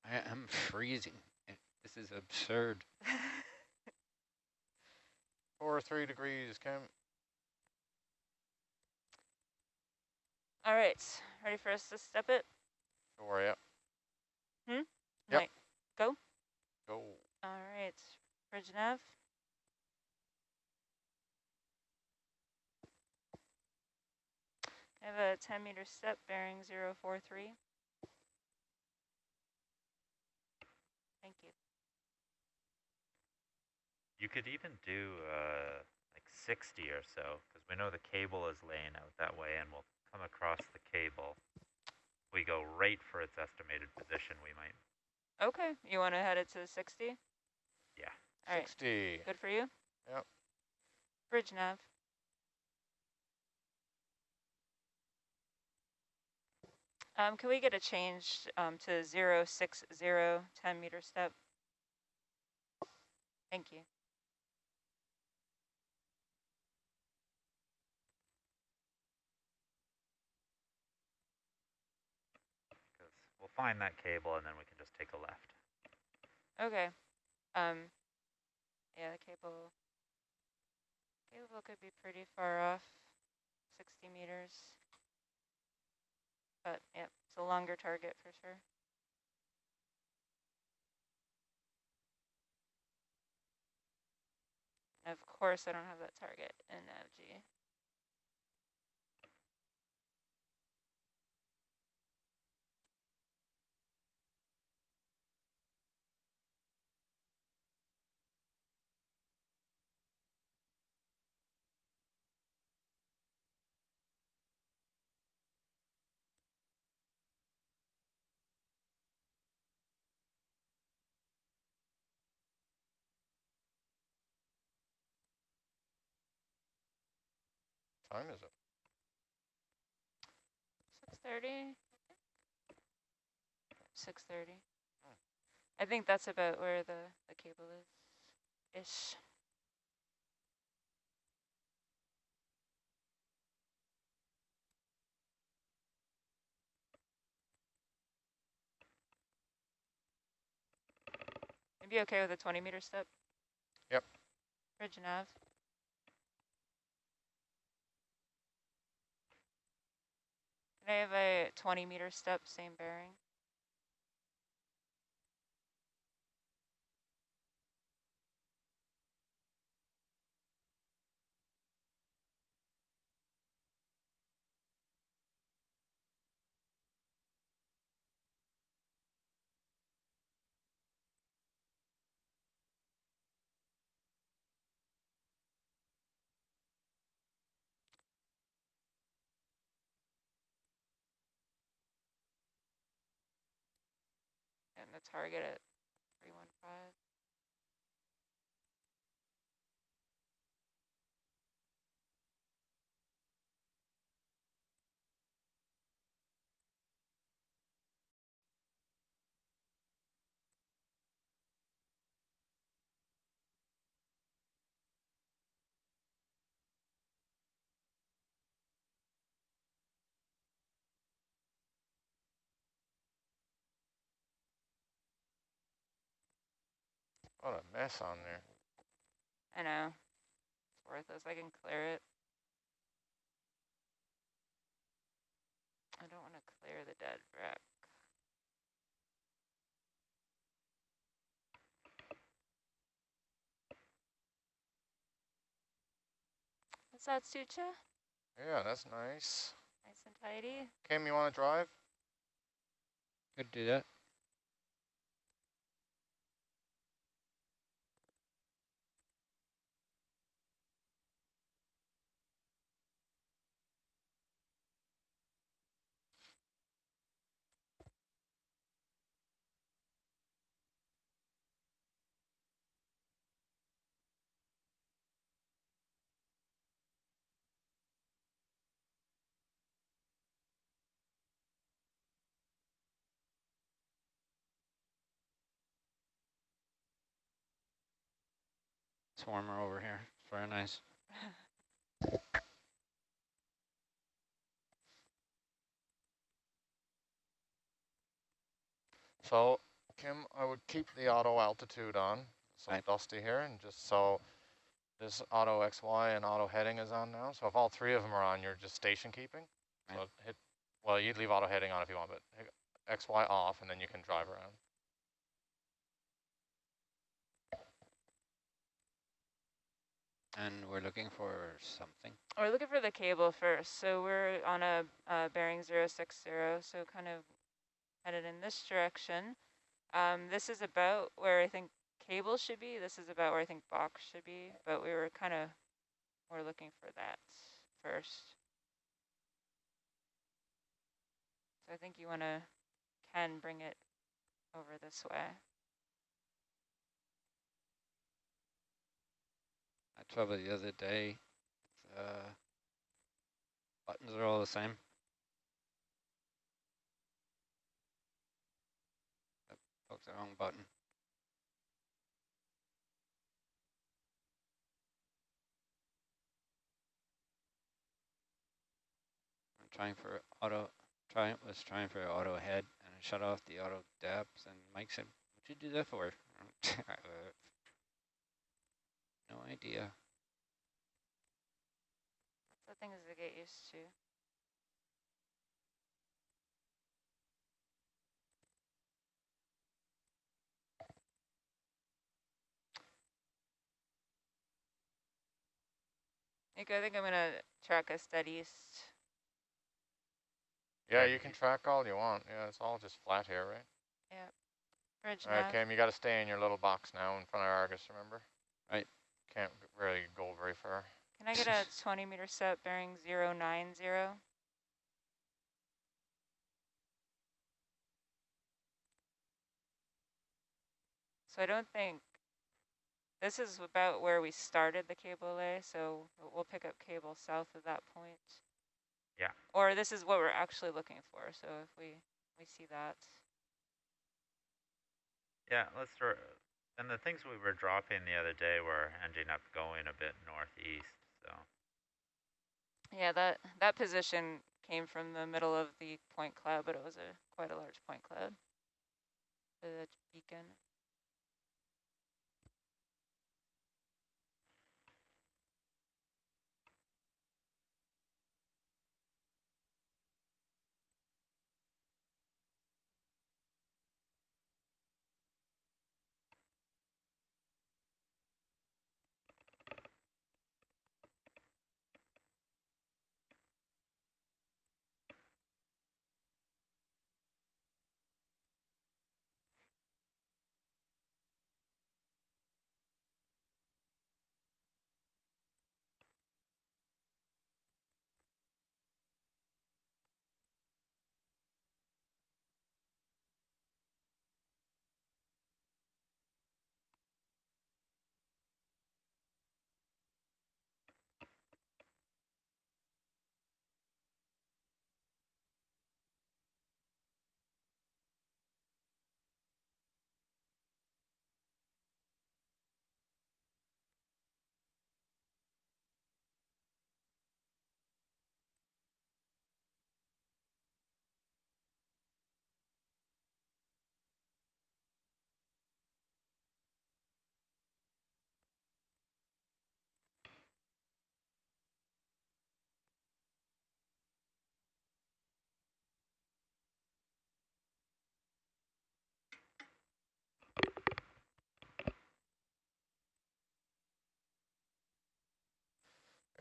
I am freezing. This is absurd. 4 or 3 degrees, Kim. All right, ready for us to step it? Sure, yep. Hmm? Yep. Like, go? Go. All right, bridge nav. I have a 10-meter step bearing 043. Thank you. You could even do like 60 or so, because we know the cable is laying out that way, and we'll come across the cable. We go right for its estimated position, we might. Okay, you want to head it to 60? Yeah. All right, 60. good for you? Yep. Bridge nav. Can we get a change to 060, 10-meter step? Thank you. Because we'll find that cable, and then we can just take a left. Okay. Yeah, the cable could be pretty far off, 60 meters. But yeah, it's a longer target for sure. Of course, I don't have that target in NavG. Time is up. 6:30. 6:30. I think that's about where the cable is. Ish. You'd be okay with a 20-meter step? Yep. Bridge nav. Can I have a 20-meter step, same bearing? And the target at 315. What a mess on there. I know. It's worthless. I can clear it. I don't want to clear the dead wreck. Does that suit you? Yeah, that's nice. Nice and tidy. Kim, you want to drive? Could do that. It's warmer over here. It's very nice. So Kim, I would keep the auto altitude on. So Right. dusty here, and just so this auto XY and auto heading is on now. So if all three of them are on, you're just station keeping. So Right. hit, well, you'd leave auto heading on if you want, but hit XY off, and then you can drive around. And we're looking for something. We're looking for the cable first. So we're on a bearing 060, so kind of headed in this direction. This is about where I think cable should be. This is about where I think box should be, but we're looking for that first. So I think you can bring it over this way. I tried it the other day. Buttons are all the same. I poked the wrong button. Was trying for auto head, and I shut off the auto depth, and Mike said, "What'd you do that for?" No idea. The things to get used to. I think I'm gonna track us dead east. Yeah, you can track all you want. Yeah, it's all just flat here, right? Yep. Bridge All right, nav. Kim, you got to stay in your little box now in front of Argus, remember? Right. Can't really go very far. Can I get a 20 meter set bearing 090? So I don't think, this is about where we started the cable lay, so we'll pick up cable south of that point. Yeah. Or this is what we're actually looking for, so if we see that. Yeah, let's start. And the things we were dropping the other day were ending up going a bit northeast, so. Yeah, that position came from the middle of the point cloud, but it was quite a large point cloud. The beacon.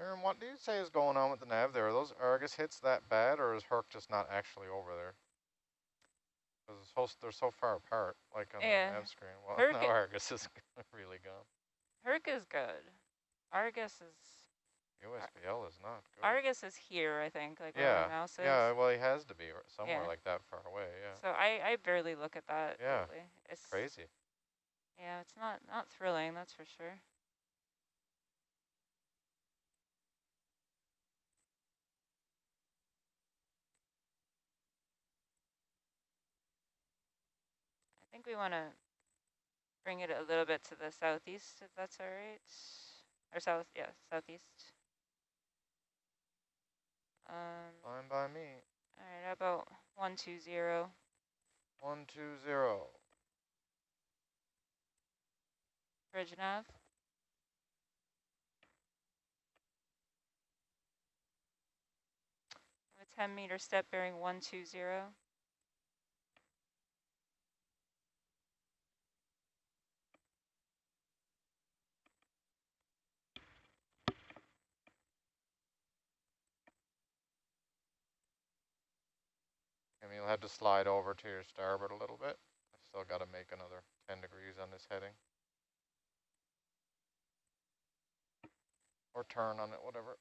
Aaron, what do you say is going on with the nav there? Are those Argus hits that bad, or is Herc just not actually over there? Because they're so far apart, like on the nav screen. Well, Herc now Argus is really gone. Herc is good. Argus is... USBL is not good. Argus is here, I think, like where my mouse is. Yeah, well, he has to be somewhere like that far away, yeah. So I barely look at that. Yeah, lately. It's crazy. Yeah, it's not thrilling, that's for sure. I think we want to bring it a little bit to the southeast, if that's all right. Or southeast. Fine by me. All right, how about 120? 120. Bridge nav. A 10-meter step bearing 120. And you'll have to slide over to your starboard a little bit. I've still got to make another 10 degrees on this heading. Or turn on it, whatever.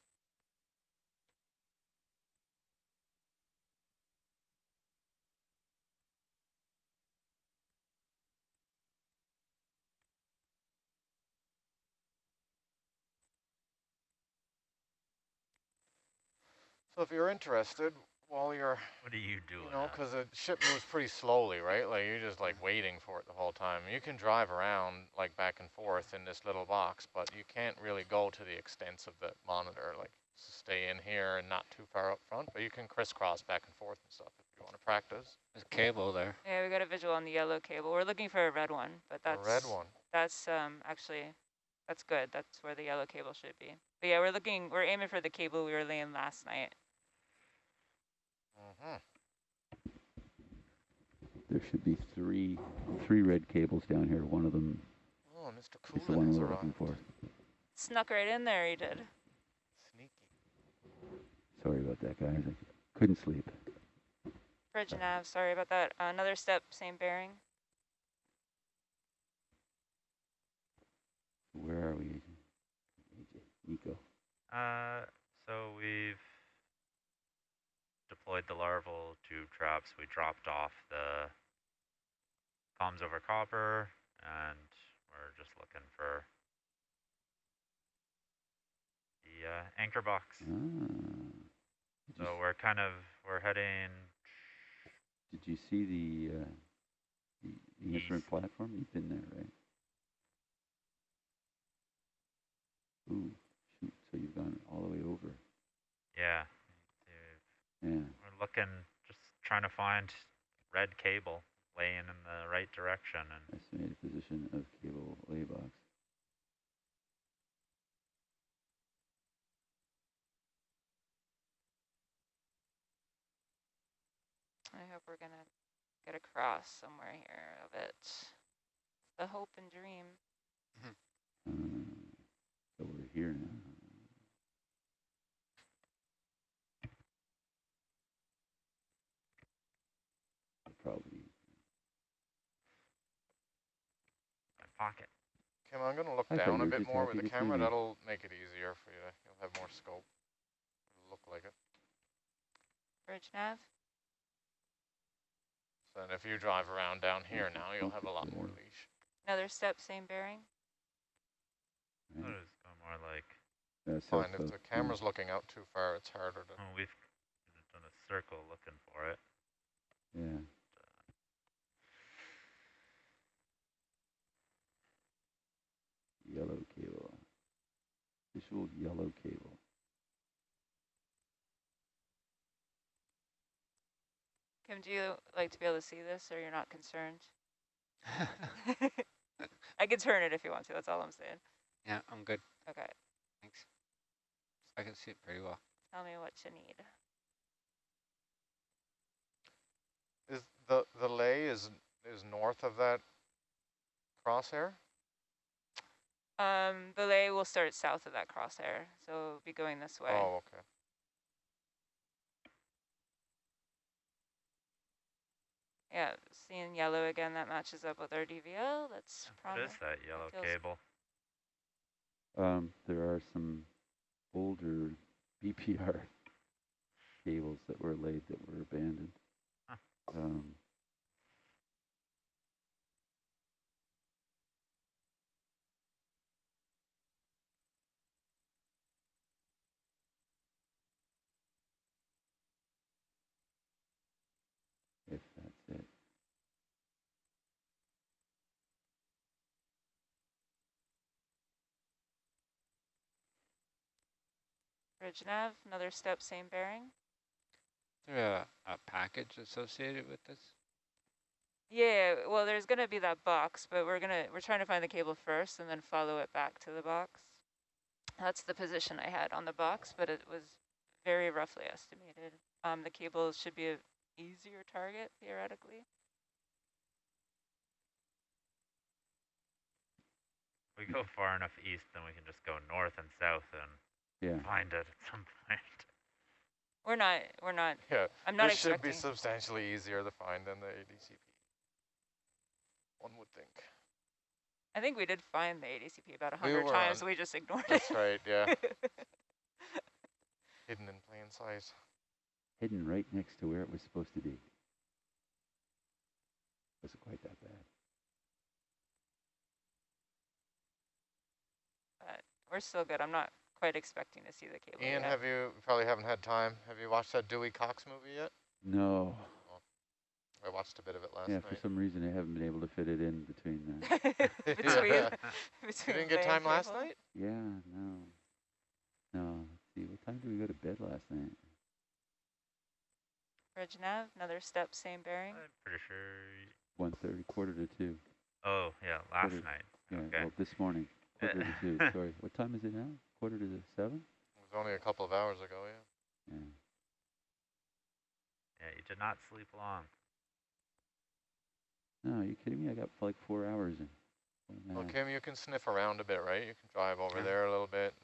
So if you're interested, while you're, What are you doing? you know, because the ship moves pretty slowly, right? Like you're just like waiting for it the whole time. You can drive around like back and forth in this little box, but you can't really go to the extents of the monitor, like stay in here and not too far up front, but you can crisscross back and forth and stuff if you want to practice. There's a cable there. Yeah, we got a visual on the yellow cable. We're looking for a red one, but A red one. That's actually, that's good. That's where the yellow cable should be. But yeah, we're aiming for the cable we were laying last night. There should be three red cables down here. One of them Oh, Mr. is the Coolin one has we're looking arrived. for. Snuck right in there, he did. Sneaky. Sorry about that, guys. I couldn't sleep. Bridge nav, sorry about that. Another step, same bearing. Where are we, Nico? So we've deployed the larval tube traps. We dropped off the comms over copper, and we're just looking for the anchor box. So we're heading. Did you see the instrument platform? You've been there, right? Ooh, shoot! So you've gone all the way over. Yeah. Yeah. We're looking, just trying to find red cable laying in the right direction. And Estimated position of cable lay box. I hope we're gonna get across somewhere here of it. The hope and dream. So we're here now. Probably. my pocket. Kim, I'm going to look I thought down you a were bit just more happy with the to see camera. me. That'll make it easier for you. You'll have more scope. It'll look like it. Bridge nav. So then if you drive around down here now, you'll have a lot more leash. Another step, same bearing. What Right. is going more like? Fine, if the camera's looking out too far, it's harder to... Oh, we've done a circle looking for it. Yeah. Yellow cable. Visual yellow cable. Kim, do you like to be able to see this, or you're not concerned? I can turn it if you want to. That's all I'm saying. Yeah, I'm good. Okay. Thanks. I can see it pretty well. Tell me what you need. Is the lay is north of that crosshair? The lay will start south of that crosshair, so it'll be going this way. Oh, okay. Yeah, seeing yellow again, that matches up with our DVL. That's What promise. is that yellow feels- cable? There are some older BPR cables that were laid that were abandoned. Huh. If that's it. Bridge nav, another step, same bearing. Is there a package associated with this? Yeah, well, there's gonna be that box, but we're trying to find the cable first and then follow it back to the box. That's the position I had on the box, but it was very roughly estimated. The cable should be an easier target theoretically. We go far enough east, then we can just go north and south and find it at some point. We're not. Yeah, I'm not this should expecting. be substantially easier to find than the ADCP. One would think. I think we did find the ADCP about 100 times. We just ignored it. That's right, yeah. Hidden in plain sight. Hidden right next to where it was supposed to be. Wasn't quite that bad. But we're still good. I'm not quite expecting to see the cable Ian, yet. you probably haven't had time. Have you watched that Dewey Cox movie yet? No. Oh, I watched a bit of it last Yeah, night. for some reason I haven't been able to fit it in between between you didn't get time last night? Yeah, no. No. Let's see, what time did we go to bed last night? Bridge nav, another step, same bearing. I'm pretty sure. 1:30, 1:45. Oh, yeah, last night. Yeah, okay. well, this morning, 1:45. Sorry, what time is it now? 6:45? It was only a couple of hours ago, yeah. Yeah. Yeah, you did not sleep long. No, are you kidding me? I got like 4 hours in. Well, Kim, you can sniff around a bit, right? You can drive over there a little bit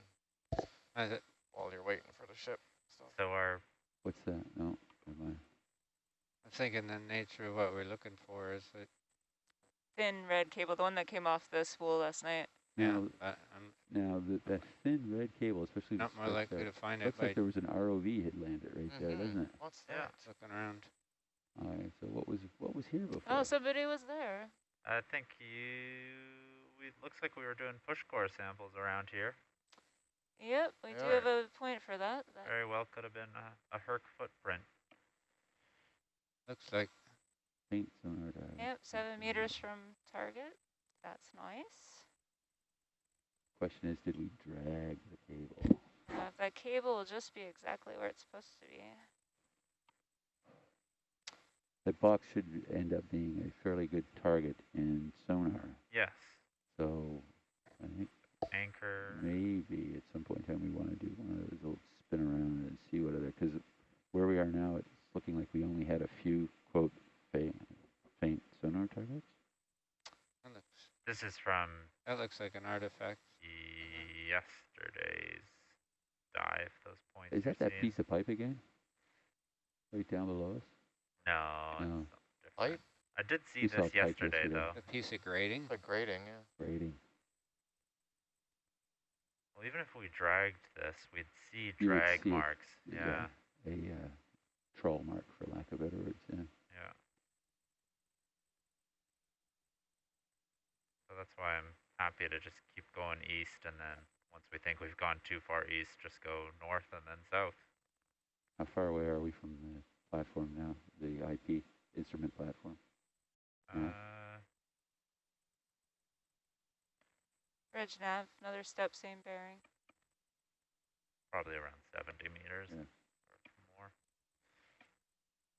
while you're waiting for the ship. So our... What's that? No, never mind. I'm thinking the nature of what we're looking for is that... Thin red cable, the one that came off the spool last night. Now, that thin red cable, especially... Not more likely to find it. Looks like there was an ROV had landed right there, doesn't it? What's that? Looking around. All right, so what was here before? Oh, somebody was there. I think it looks like we were doing push core samples around here. Yep, we do have a point for that. Very well could have been a Herc footprint. Looks like faint sonar dive. Yep, 7 meters from target. That's nice. Question is, did we drag the cable? That cable will just be exactly where it's supposed to be. That box should end up being a fairly good target in sonar. Yes. So I think anchor. Maybe at some point in time we want to do one of those little spin around and see what other, because where we are now, it's looking like we only had a few, quote, faint sonar targets. This is from... That looks like an artifact. Yesterday's dive, those points. Is that piece of pipe again? Right down below us? No. Pipe? I did see this yesterday, though. A piece of grating? It's a grating, yeah. Grating. Well, even if we dragged this, we'd see drag marks. Yeah. A troll mark, for lack of better words, yeah. Yeah. So that's why I'm happy to just keep going east, and then once we think we've gone too far east, just go north and then south. How far away are we from the platform now, the IP instrument platform? Bridge nav, another step, same bearing. Probably around 70 meters or more.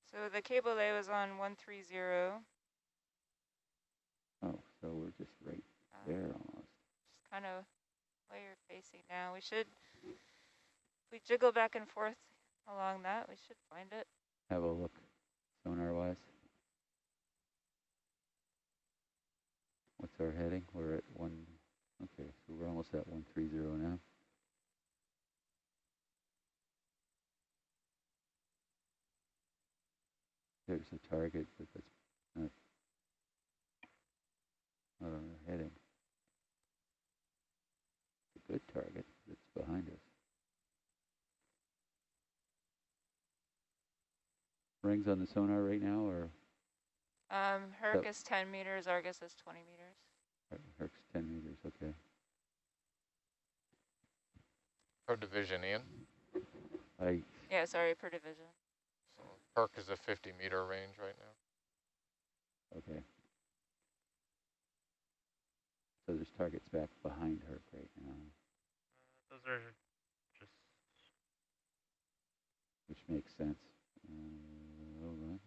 So the cable lay was on 130. Oh, so we're just right there almost. Just kind of where you're facing now. We should, if we jiggle back and forth along that, we should find it. Have a look, sonar-wise. What's our heading? We're at okay, so we're almost at 130 now. There's a target, but that's not on our heading. It's a good target that's behind us. Rings on the sonar right now, or? Herc is 10 meters, Argus is 20 meters. Herc's 10 meters, okay. Per division, Ian? Yeah, sorry, per division. So Herc is a 50-meter range right now. Okay. So there's targets back behind Herc right now. Those are just... Which makes sense. Hold on.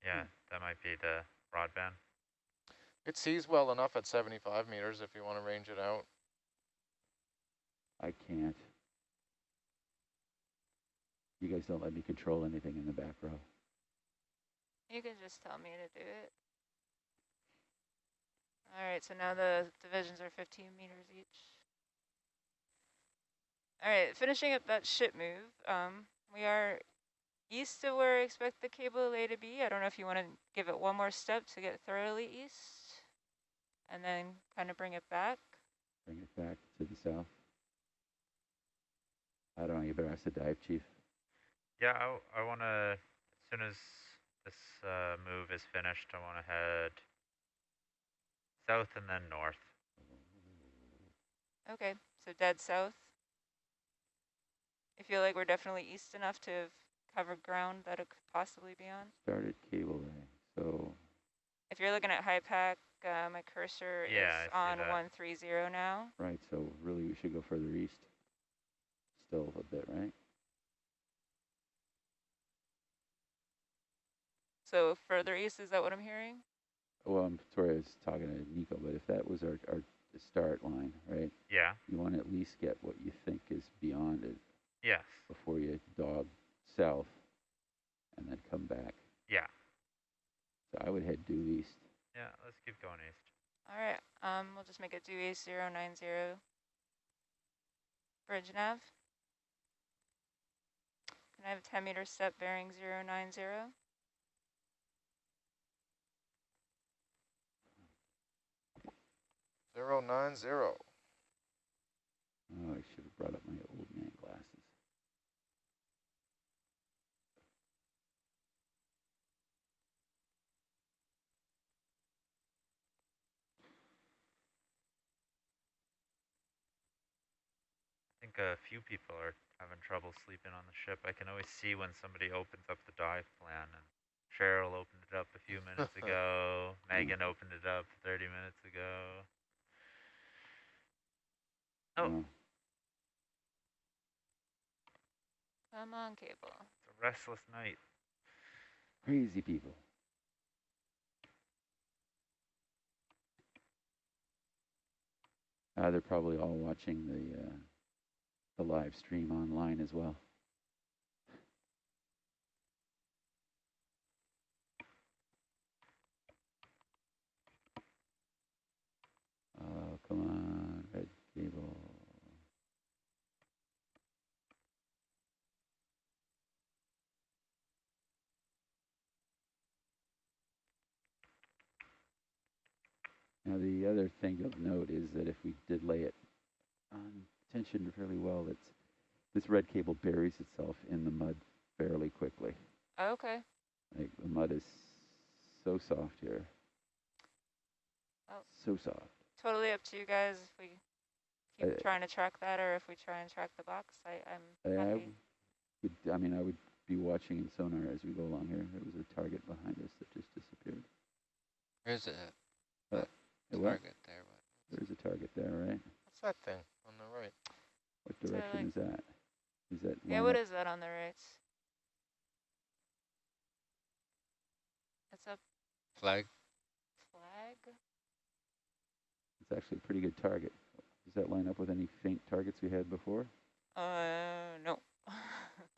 Yeah, that might be the broadband. It sees well enough at 75 meters if you want to range it out. I can't. You guys don't let me control anything in the back row. You can just tell me to do it. All right, so now the divisions are 15 meters each. All right, finishing up that ship move. We are east of where I expect the cable lay to be. I don't know if you want to give it one more step to get thoroughly east, and then kind of bring it back. Bring it back to the south. I don't know, you better ask the dive chief. Yeah, I want to, as soon as this move is finished, I want to head south and then north. Okay, so dead south. I feel like we're definitely east enough to have covered ground that it could possibly be on. Started cable lay, so... If you're looking at high pack, my cursor is on 130 now. Right, so really we should go further east. Still a bit, right? So further east, is that what I'm hearing? Well, I'm sorry I was talking to Nico, but if that was our start line, right? Yeah. You want to at least get what you think is beyond it. Yes. Before you dog south and then come back. Yeah. So I would head due east. Yeah, let's keep going east. All right, we'll just make it due east 090. Bridge nav. Can I have a 10-meter step bearing 090? Zero 90. Oh, I should have brought up my old man glasses. I think a few people are having trouble sleeping on the ship. I can always see when somebody opens up the dive plan, and Cheryl opened it up a few minutes ago. Megan opened it up 30 minutes ago. Oh. Come on, cable. It's a restless night. Crazy people. They're probably all watching the live stream online as well. Oh, come on, red cable. Now the other thing of note is that if we did lay it on tension fairly well, this red cable buries itself in the mud fairly quickly. Okay. Like the mud is so soft here. Oh. So soft. Totally up to you guys if we keep trying to track that or if we try and track the box. I'm happy. I would be watching in sonar as we go along here. There was a target behind us that just disappeared. There's a target there. There's a target there, right? What's that thing on the right? What direction is that? Is that? Yeah, what is that on the right? It's a flag. Flag? It's actually a pretty good target. Does that line up with any faint targets we had before? No.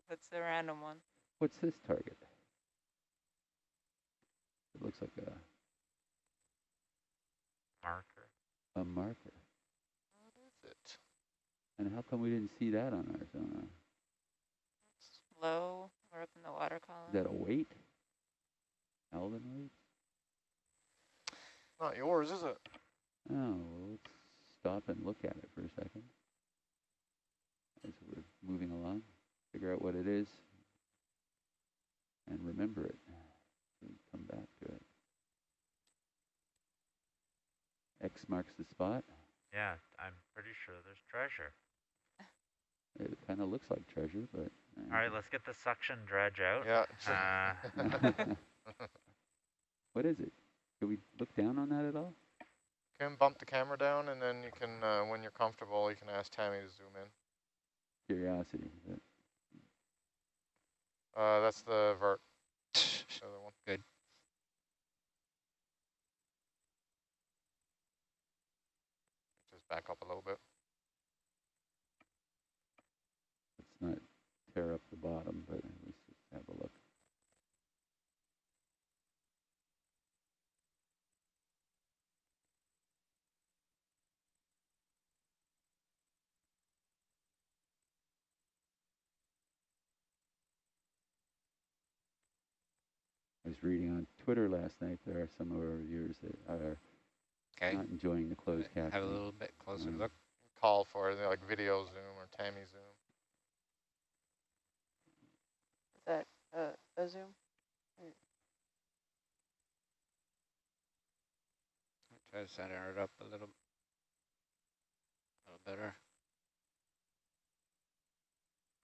That's the random one. What's this target? It looks like a marker. A marker. What is it? And how come we didn't see that on our sonar? It's low. We're up in the water column. Is that a weight? Alvin weight? Not yours, is it? Oh, well, let's stop and look at it for a second. As we're moving along, figure out what it is, and remember it. So we come back to it. X marks the spot. Yeah, I'm pretty sure there's treasure. It kind of looks like treasure, but... All right, let's get the suction dredge out. Yeah. What is it? Can we look down on that at all? Can bump the camera down, and then you can, when you're comfortable, you can ask Tammy to zoom in. Curiosity. That's the vert. The other one. Good. back up a little bit. Let's not tear up the bottom, but at least have a look. I was reading on Twitter last night, there are some of our viewers that are not enjoying the closed captioning. Have a little bit closer look. Call for it, like video zoom or Tammy zoom. Is that a zoom? Try to center it up a little better.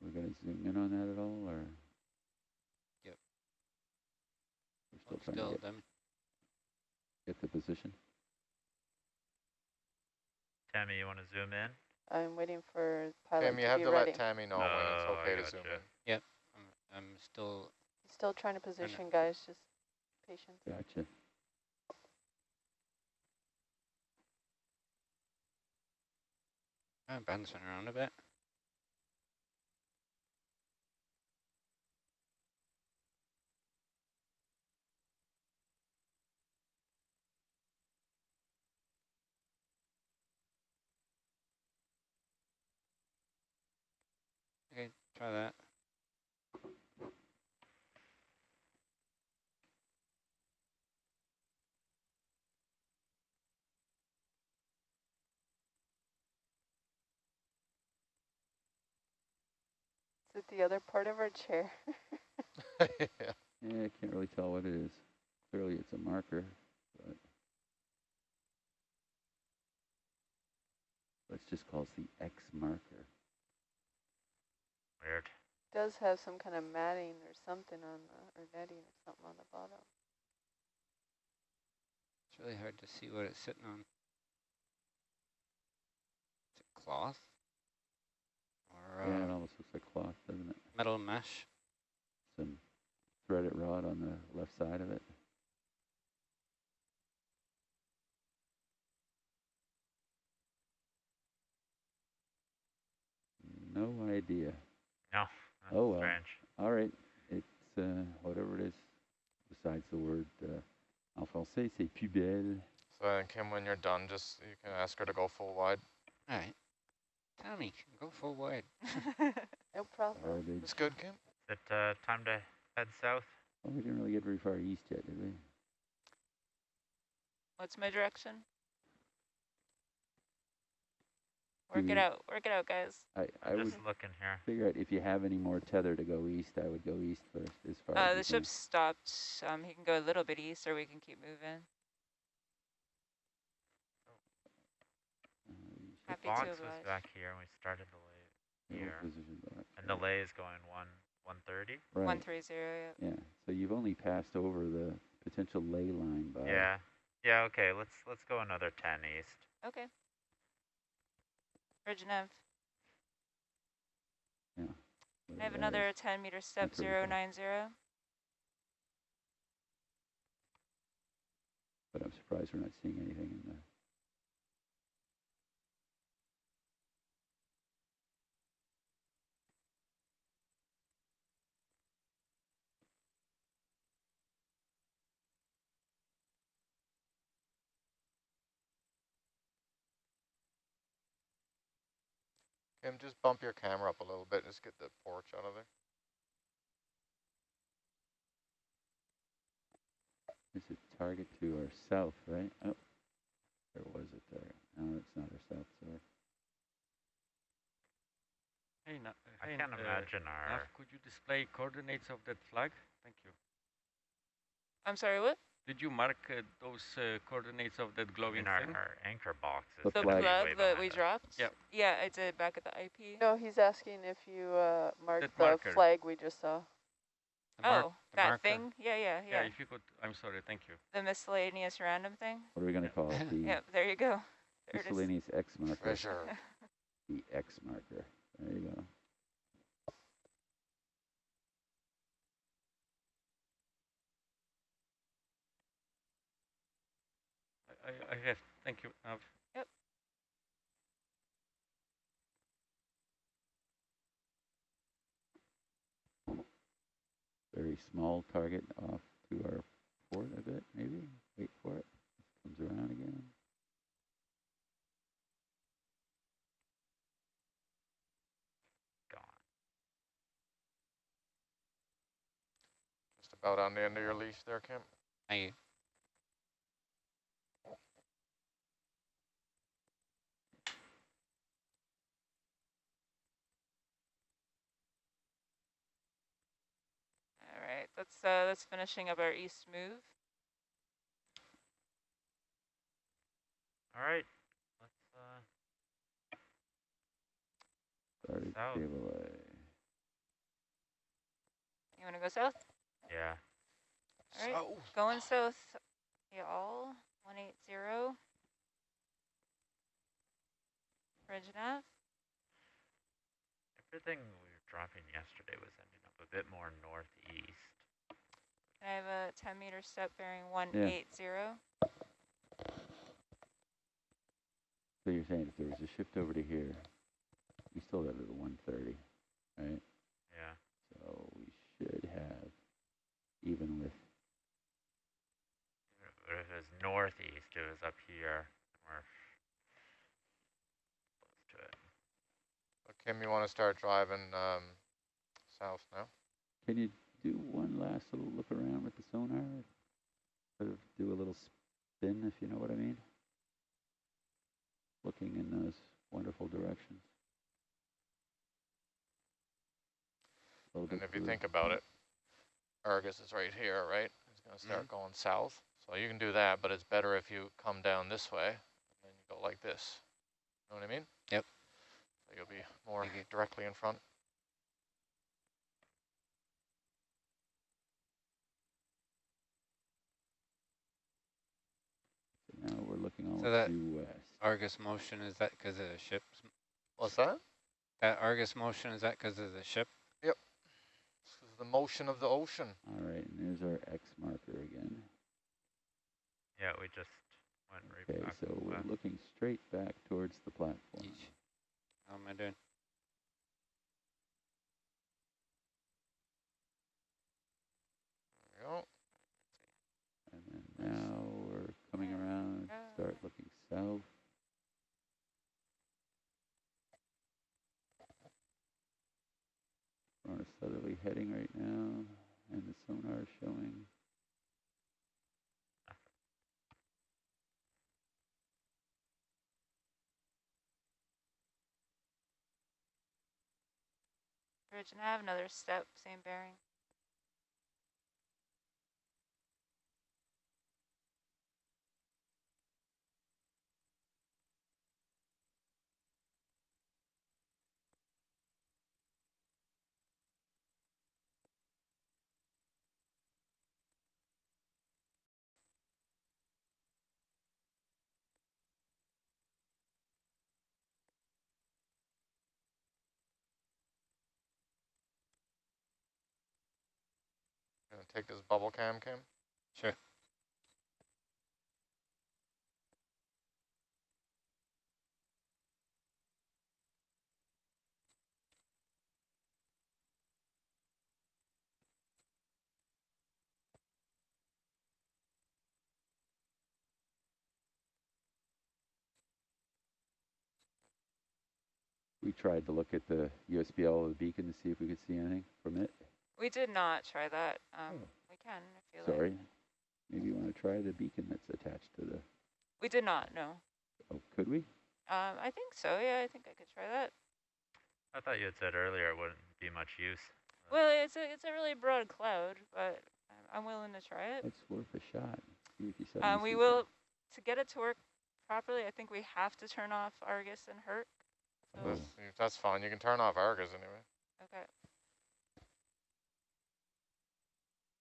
We're going to zoom in on that at all, or? Yep. We're still trying to get the position. Tammy, you want to zoom in? I'm waiting for pilot Tammy, you to have be to ready. let Tammy know when it's okay to zoom in. Yep, I'm still. Still trying to position, guys. Just patience. Gotcha. I'm bouncing around a bit. Okay, try that. Is it the other part of our chair? Yeah, I can't really tell what it is. Clearly it's a marker, but let's just call it the X marker. Weird. It does have some kind of matting or something on the, or netting or something on the bottom. It's really hard to see what it's sitting on. Is it cloth? Or Yeah, it almost looks like cloth, doesn't it? metal mesh? Some threaded rod on the left side of it. No idea. No, that's oh well. strange. All right, it's whatever it is. Besides the word en français, c'est plus belle. So then, Kim, when you're done, just you can ask her to go full wide. All right. Tommy, go full wide. No problem. Garbage. It's good, Kim. Is it time to head south? Well, we didn't really get very far east yet, did we? What's my direction? Work it out, guys. I I'm would just looking here. figure out if you have any more tether to go east, I would go east first as far as The you ship's stopped. He can go a little bit east, or we can keep moving. Happy Box to was oblige. back here, and we started the lay here. Position back. And the lay is going 130? Right. 130, yeah. Yeah, so you've only passed over the potential ley line by... Yeah. Yeah, okay, let's go another 10 east. Okay. Virginev. Yeah. I have another 10 meter step 090. But I'm surprised we're not seeing anything in the... Kim, just bump your camera up a little bit. Just get the porch out of there. It's a target to our south, right? Oh, there was a target. No, it's not our south, sorry. Hey, I can't imagine our... Nav, could you display coordinates of that flag? Thank you. I'm sorry, what? Did you mark those coordinates of that glowing thing? Our anchor box is The The flag. flag that we behind us. dropped? Yep. Yeah, I did back at the IP. No, he's asking if you marked That the marker. flag we just saw. Oh, that marker. thing? Yeah. Yeah, if you could, I'm sorry, thank you. The miscellaneous random thing? What are we going to call it? The Yep, there you go. There it is. miscellaneous X marker. Treasure. The X marker. There you go. I have, thank you, Nav. Yep. very small target off to our port a bit, maybe. Wait for it. Comes around again. Gone. Just about on the end of your leash there, Kim. Thank you. All right, that's finishing up our east move. All right. Let's Started south. cable A. You want to go south? Yeah. All right, going south. Y'all, 180. Bridge nav. Everything we were dropping yesterday was ending up a bit more northeast. I have a 10-meter step bearing 180. So you're saying if there was a shift over to here, we still have it at 130, right? Yeah. So we should have, even with, But if it was northeast, it was up here. We're close to it. So Kim, you want to start driving south now? can you do one last little look around with the sonar? Sort of do a little spin, if you know what I mean? Looking in those wonderful directions. And if you think about it, Argus is right here, right? It's going to start going south. So you can do that, but it's better if you come down this way and then you go like this. You know what I mean? Yep. So you'll be more directly in front. Now we're looking all So that due west. Argus motion, is that because of the ship? What's that? That Argus motion, is that because of the ship? Yep. This is the motion of the ocean. All right, and there's our X marker again. Yeah, we just went right Okay, back. so we're west. looking straight back towards the platform. Yeesh. How am I doing? There we go. And then now we're coming around, start looking south. We're on a southerly heading right now, and the sonar is showing. Bridge nav, another step, same bearing. Gonna take this bubble cam, Kim? Sure. We tried to look at the USBL of the beacon to see if we could see anything from it. We did not try that. We can if you like. Sorry. Maybe you want to try the beacon that's attached to the... We did not, no. Oh, could we? I think so, yeah, I think I could try that. I thought you had said earlier it wouldn't be much use. Well, it's a really broad cloud, but I'm willing to try it. It's worth a shot. See if you suddenly We see will, to get it to work properly, I think we have to turn off Argus and Herc. So, That's fine. You can turn off Argus anyway. okay.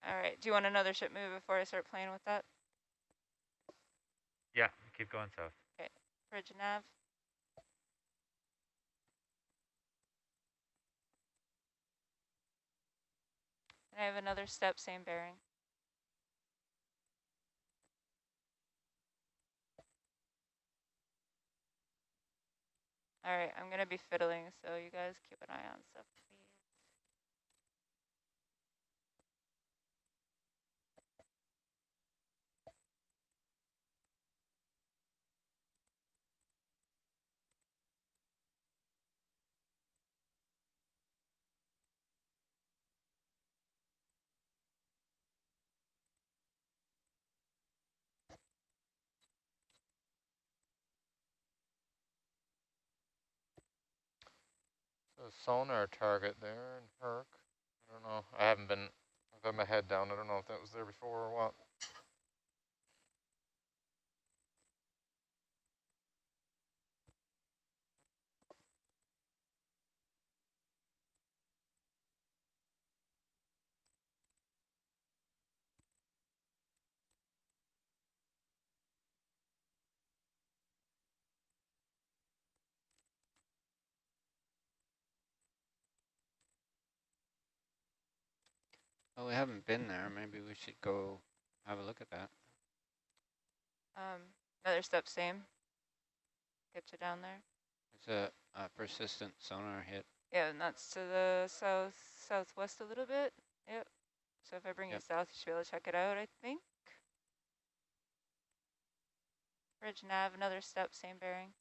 All right, do you want another ship move before I start playing with that? Yeah, keep going south. Okay, bridge nav. And I have another step, same bearing. All right, I'm gonna be fiddling, so you guys keep an eye on stuff, please. a sonar target there in Herc. I don't know. I've got my head down. I don't know if that was there before or what. Well, we haven't been there. Maybe we should go have a look at that. Another step same. Get you down there. It's a persistent sonar hit. Yeah, and that's to the southwest a little bit. Yep. So if I bring you south, you should be able to check it out, I think. Bridge nav, another step, same bearing.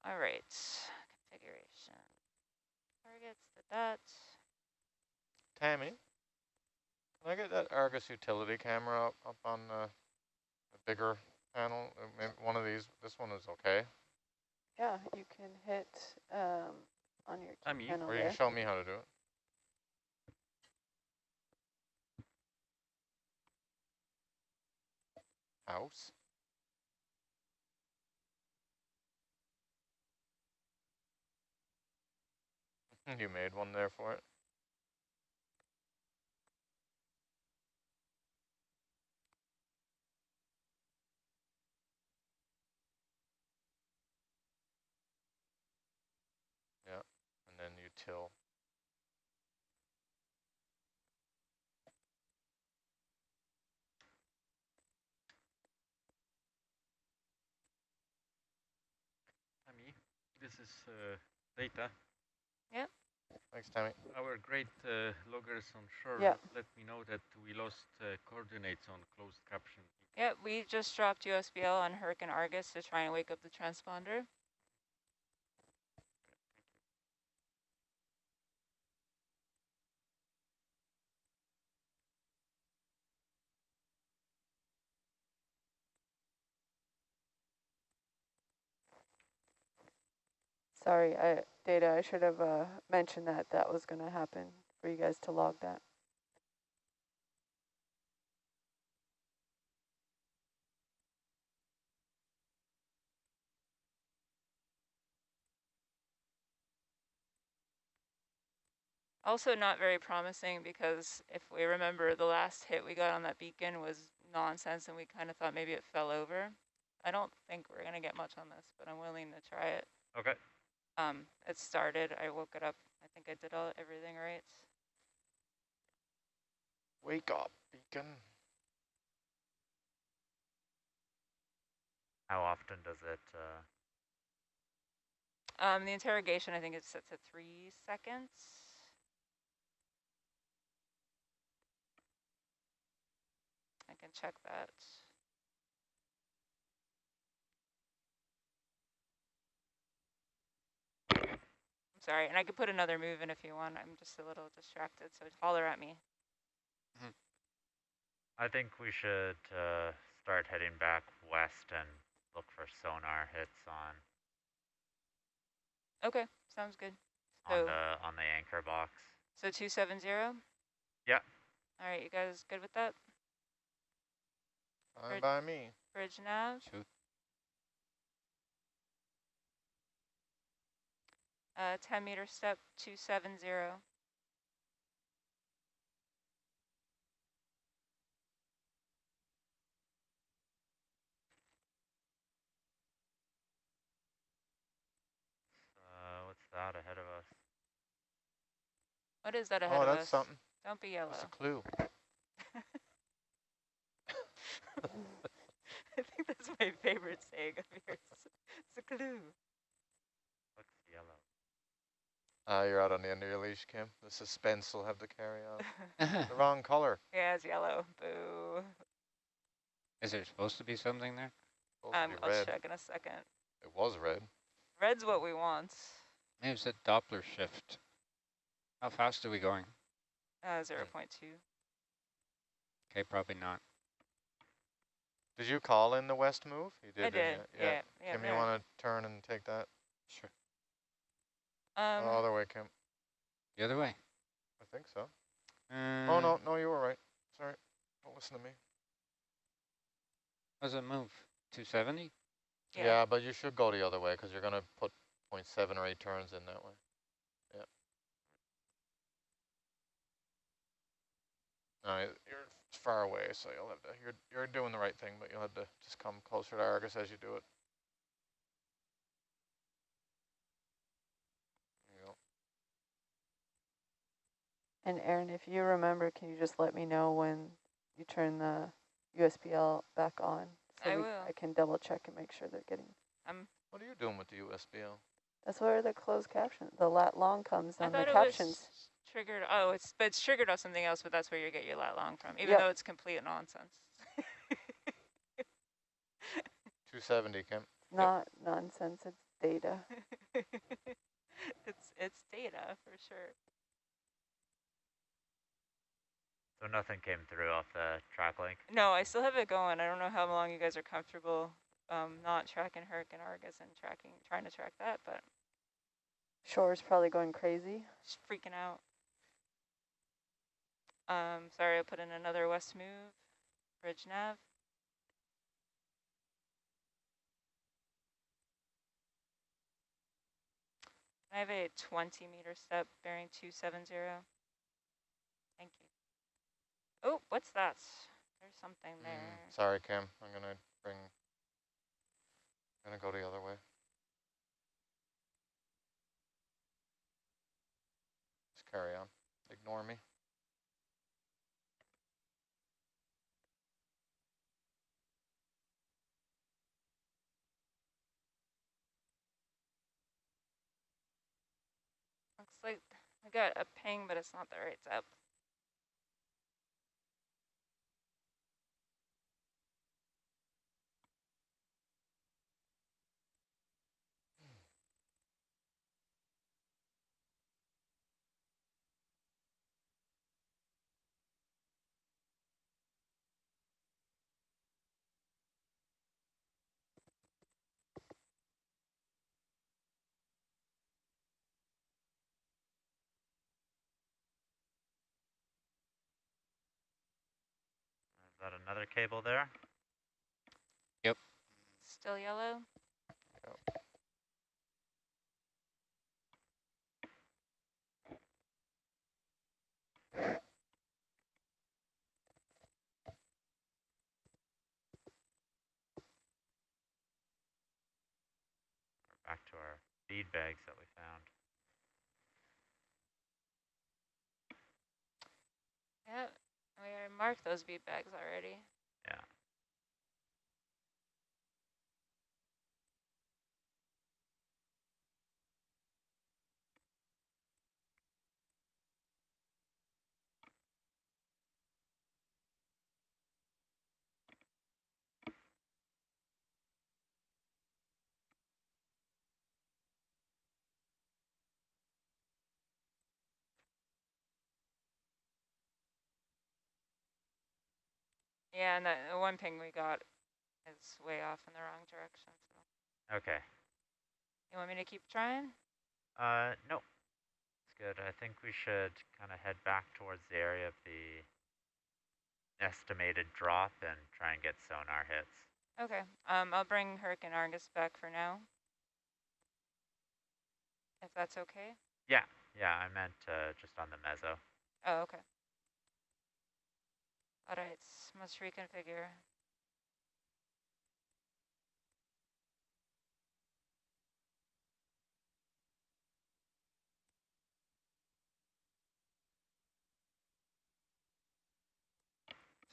All right, configuration. Targets, that. Tammy, can I get that Argus utility camera up on the bigger panel? Maybe one of these, this one is okay. Yeah, you can hit on your key panel or you there. can show me how to do it. House. You made one there for it. Yeah, and then util. Tammy, this is data. Yep. Thanks, Tammy. Our great loggers on shore let me know that we lost coordinates on closed caption. Yep, we just dropped USBL on Herc and Argus to try and wake up the transponder. Sorry, Data, I should have mentioned that was going to happen for you guys to log that. Also not very promising because if we remember, the last hit we got on that beacon was nonsense and we kind of thought maybe it fell over. I don't think we're going to get much on this, but I'm willing to try it. Okay. It started. I woke it up. I think I did everything right. Wake up, beacon. How often does it? The interrogation, I think it's set to 3 seconds. I can check that. I'm sorry, and I could put another move in if you want. I'm just a little distracted, so holler at me. I think we should start heading back west and look for sonar hits on. Okay, sounds good. So on the anchor box. So 270? Yeah. All right, you guys good with that? Fine by me. Bridge nav. Shoot. 10-meter step 270. What's that ahead of us? What is that ahead of us? Oh, that's something. Don't be yellow. That's a clue. I think that's my favorite saying of yours. It's a clue. Looks yellow. You're out on the end of your leash, Kim. The suspense will have to carry on. The wrong color. Yeah, it's yellow. Boo. Is there supposed to be something there? I'll check in a second. It was red. Red's what we want. Maybe it's a Doppler shift. How fast are we going? 0.2. Okay, probably not. Did you call in the west move? You did, I didn't did. you? Yeah. Yeah. Kim, you want to turn and take that? Sure. Other way, Kim. The other way. I think so. Oh, no, you were right. Sorry. Don't listen to me. What does it move? 270? Yeah, but you should go the other way because you're going to put 0.7 or 8 turns in that way. Yeah. No, you're far away, so you'll have to, you're doing the right thing, but you'll have to just come closer to Argus as you do it. There you go. And Aaron, if you remember, can you just let me know when you turn the USBL back on? So I will. I can double check and make sure they're getting. What are you doing with the USBL? That's where the closed caption, the lat long comes on the I thought captions. it was triggered. Oh, it's triggered off something else, but that's where you get your lat long from, even Yep. though it's complete nonsense. 270, Kim. Not nonsense, it's data. It's data for sure. So nothing came through off the track link? No, I still have it going. I don't know how long you guys are comfortable not tracking Herc and Argus and trying to track that, but Shore's probably going crazy. just freaking out. Sorry, I put in another west move, bridge nav. I have a 20-meter step bearing 270. Thank you. Oh, what's that? There's something there. Sorry, Kim. I'm going to go the other way. Just carry on. Ignore me. Looks like I got a ping, but it's not the right step. Is that another cable there? Yep. Still yellow? Yep. We're back to our feed bags that we found. Yeah, I marked those bead bags already. Yeah. Yeah, and the one ping we got is way off in the wrong direction. So. Okay. You want me to keep trying? No. It's good. I think we should kind of head back towards the area of the estimated drop and try and get sonar hits. Okay. I'll bring Herc and Argus back for now. If that's okay. Yeah. Yeah, I meant just on the mezzo. Oh, okay. All right, must reconfigure.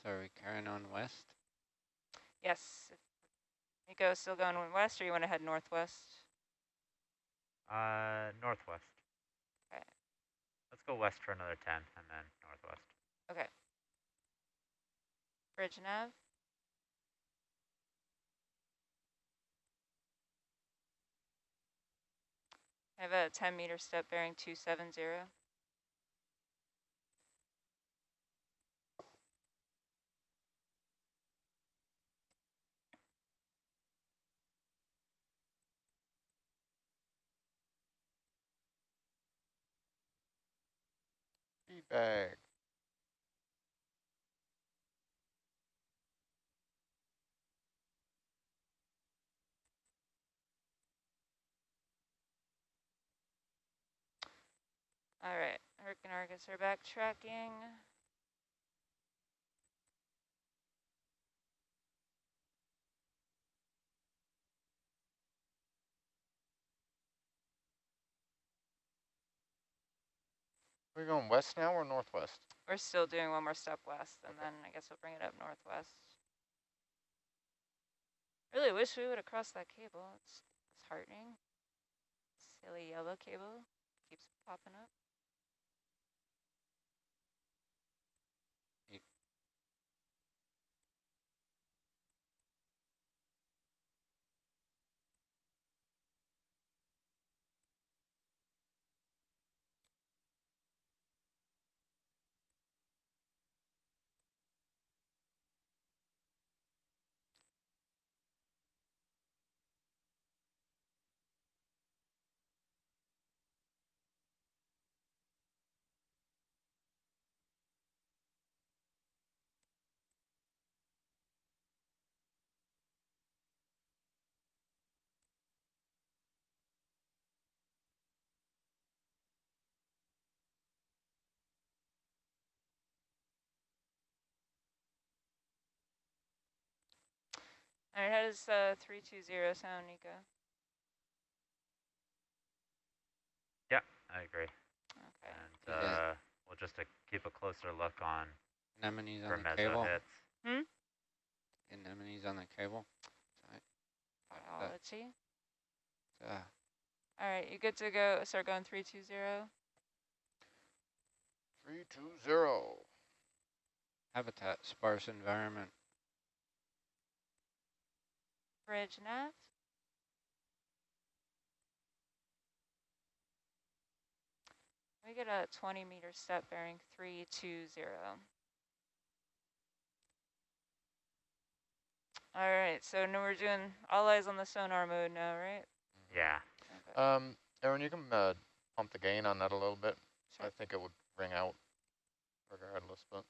So are we carrying on west? Yes. Nico, still going west, or you want to head northwest? Northwest. Okay. Let's go west for another 10 and then northwest. Okay. Bridge nav. I have a 10-meter step bearing 270. bag. All right, Herc and Argus are backtracking. We're going west now or northwest? We're still doing one more step west, and then I guess we'll bring it up northwest. Really wish we would have crossed that cable. It's disheartening. Silly yellow cable keeps popping up. All right, how does 320 sound, Nico? Yeah, I agree. Okay. And we'll just keep a closer look on Anemones for on the meso cable. hits. Anemones on the cable. Biology. Uh, All right, you good to go? Start going 320. 320. habitat, sparse environment. Bridge nav. We get a 20-meter step bearing 320. All right, so now we're doing all eyes on the sonar mode now, right? Yeah. Okay. Aaron, you can pump the gain on that a little bit. Sure. I think it would ring out regardless, but.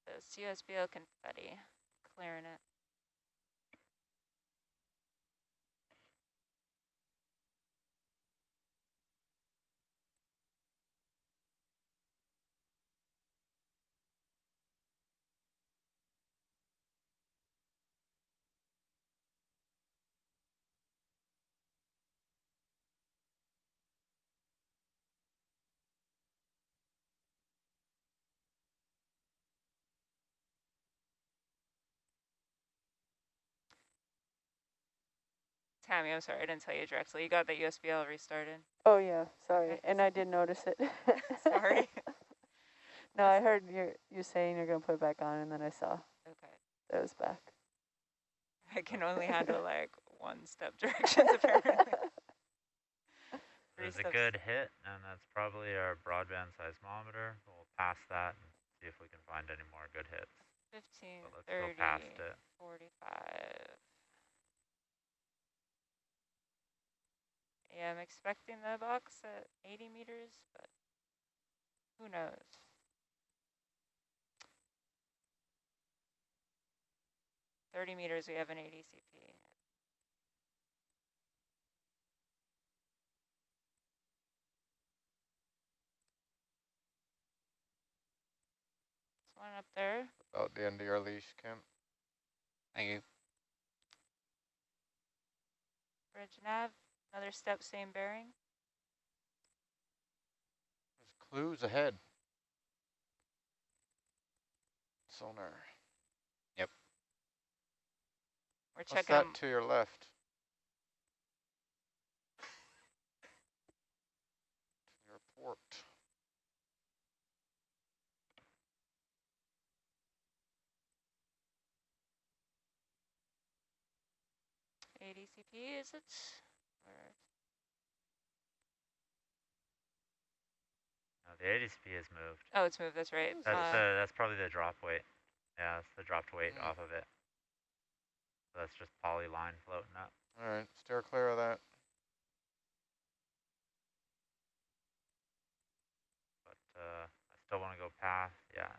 This USBL confetti, clearing it. Tammy, I'm sorry, I didn't tell you directly. You got the USBL restarted. Oh yeah, sorry. Okay. And I did notice it. Sorry. No, I heard you saying you're gonna put it back on, and then I saw Okay. that it was back. I can only handle like one step directions apparently. There's a good hit, and that's probably our broadband seismometer. We'll pass that and see if we can find any more good hits. 15, But let's 30, go past it. 45. Yeah, I'm expecting the box at 80 meters, but who knows? "30 meters, we have an ADCP. There's one up there. About the end of your leash, Kim. Thank you. Bridge nav, another step, same bearing. There's clues ahead. Sonar. Yep. We're What's checking that them. to your left? To your worked. ADCP, is it? Or No, the ADCP has moved. oh, it's moved. That's right. That's probably the drop weight. Yeah, that's the dropped weight Mm. off of it. So that's just polyline floating up. All right, steer clear of that. But I still want to go past. Yeah.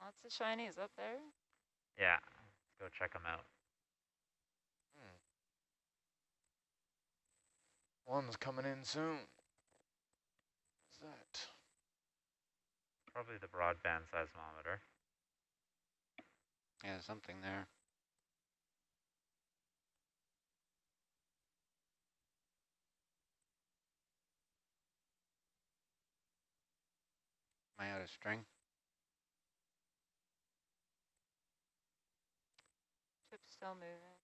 Lots of shinies up there. Yeah. Let's go check them out. One's coming in soon. What's that? Probably the broadband seismometer. Yeah, something there. Am I out of string? Ship's still moving.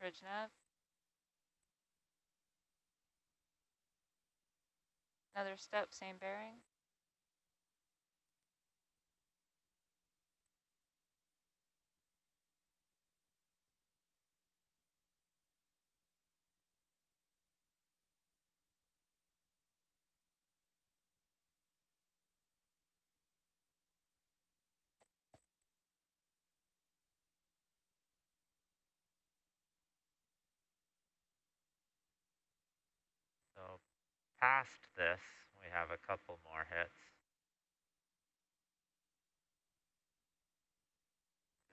Bridge nav. Another step, same bearing. So past this, we have a couple more hits.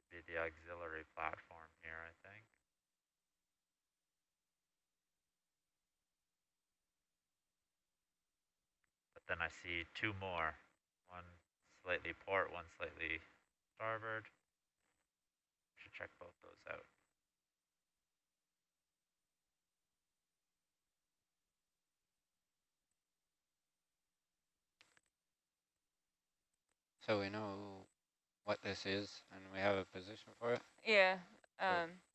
Could be the auxiliary platform here, I think. But then I see two more. One slightly port, one slightly starboard. Should check both those out. So we know what this is, and we have a position for it. Yeah. So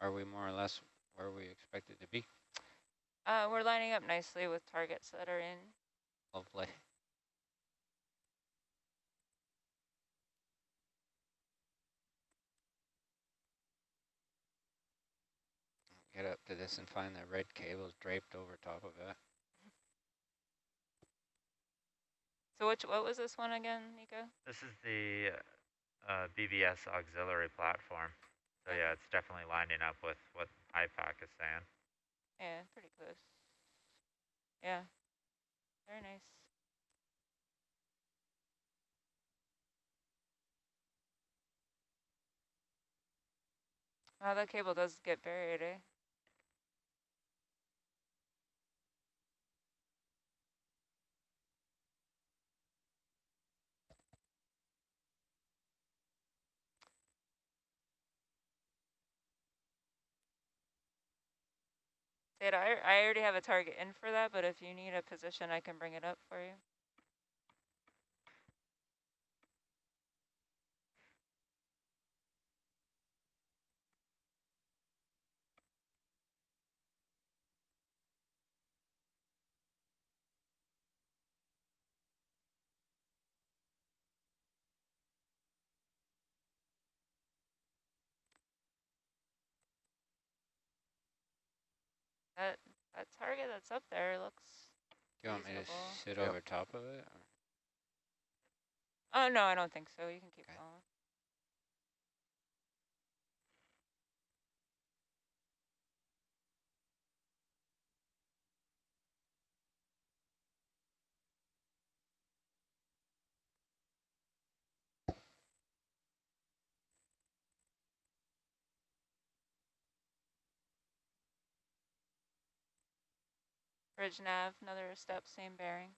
are we more or less where we expected to be? We're lining up nicely with targets that are in. Lovely. Get up to this and find the red cables draped over top of it. So what was this one again, Nico? This is the BBS auxiliary platform. So yeah, it's definitely lining up with what IPAC is saying. Yeah, pretty close. Yeah, very nice. Wow, that cable does get buried, eh? Data, I already have a target in for that, but if you need a position, I can bring it up for you. That target that's up there looks Do you want me to reasonable. sit Yep. over top of it? Or? Oh, no, I don't think so. You can keep Okay. going. Bridge nav, another step, same bearing.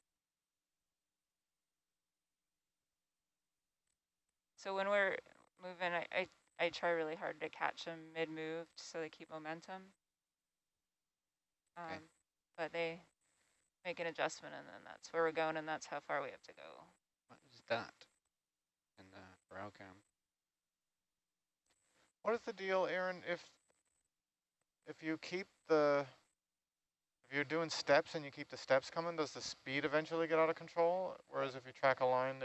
So when we're moving, I try really hard to catch them mid-move so they keep momentum. Okay. But they make an adjustment and then that's where we're going and that's how far we have to go. What is that in the brow cam? What is the deal, Aaron, if you keep if you're doing steps and you keep the steps coming, does the speed eventually get out of control? Whereas if you track a line,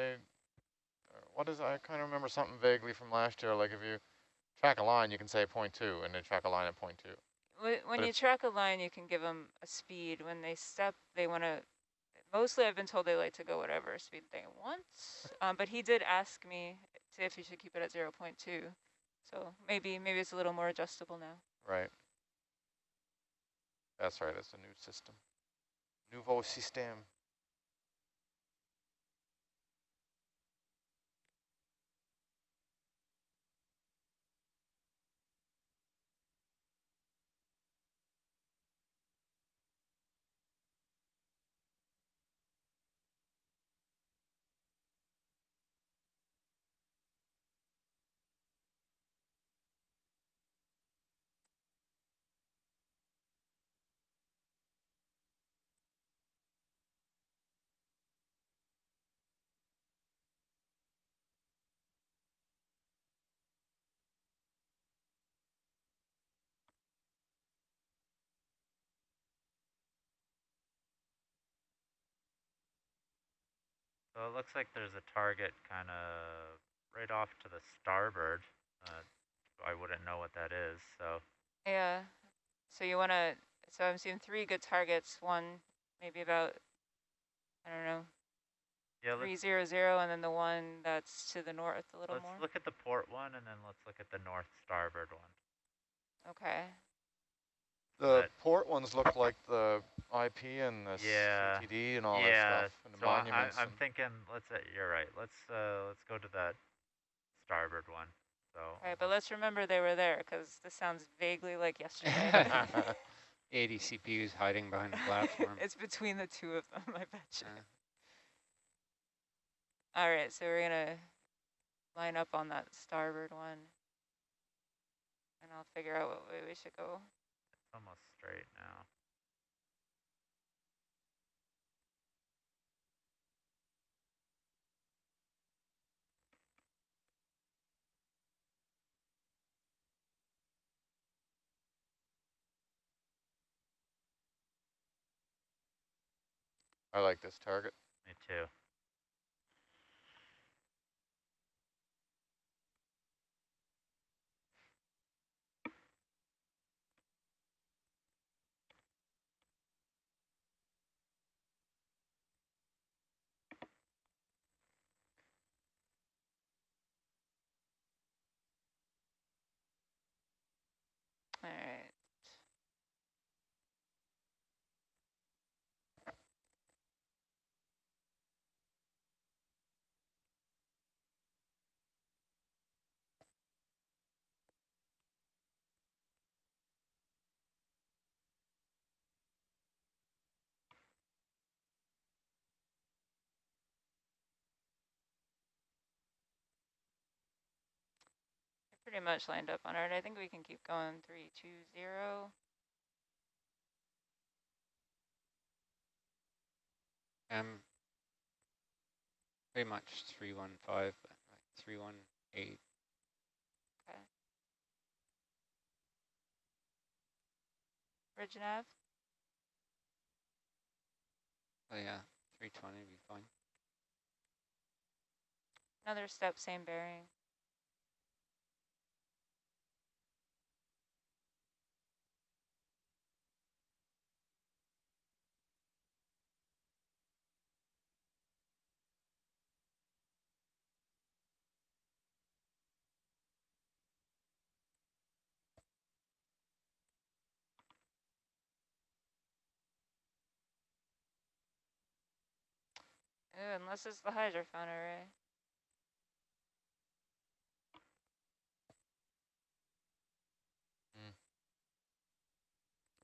what is, I kind of remember something vaguely from last year, like if you track a line, you can say 0.2 and they track a line at 0.2. When you track a line, you can give them a speed. When they step, they want to, mostly I've been told they like to go whatever speed they want. But he did ask me if you should keep it at 0.2. So maybe it's a little more adjustable now. Right. That's right, it's a new system. Nouveau système. So it looks like there's a target kind of right off to the starboard. I wouldn't know what that is, so. Yeah. So you want to, so I'm seeing 3 good targets. One maybe about, I don't know, Yeah, 300, and then the one that's to the north a little more. let's look at the port one and then let's look at the north starboard one. Okay. The port ones look like the IP and the Yeah. CTD and all that stuff, and the So monuments. I'm thinking, you're right. Let's go to that starboard one. So. All right, but let's remember they were there because this sounds vaguely like yesterday. 80 CPUs hiding behind the platform. It's between the 2 of them, I bet you. All right, so we're gonna line up on that starboard one, and I'll figure out what way we should go. It's almost straight now. I like this target. Me too. All right. Pretty much lined up on it. I think we can keep going 320. Pretty much 315, but like 318. Okay. Bridge nav. Oh yeah, 320 would be fine. Another step, same bearing. Ew, unless it's the hydrophone array.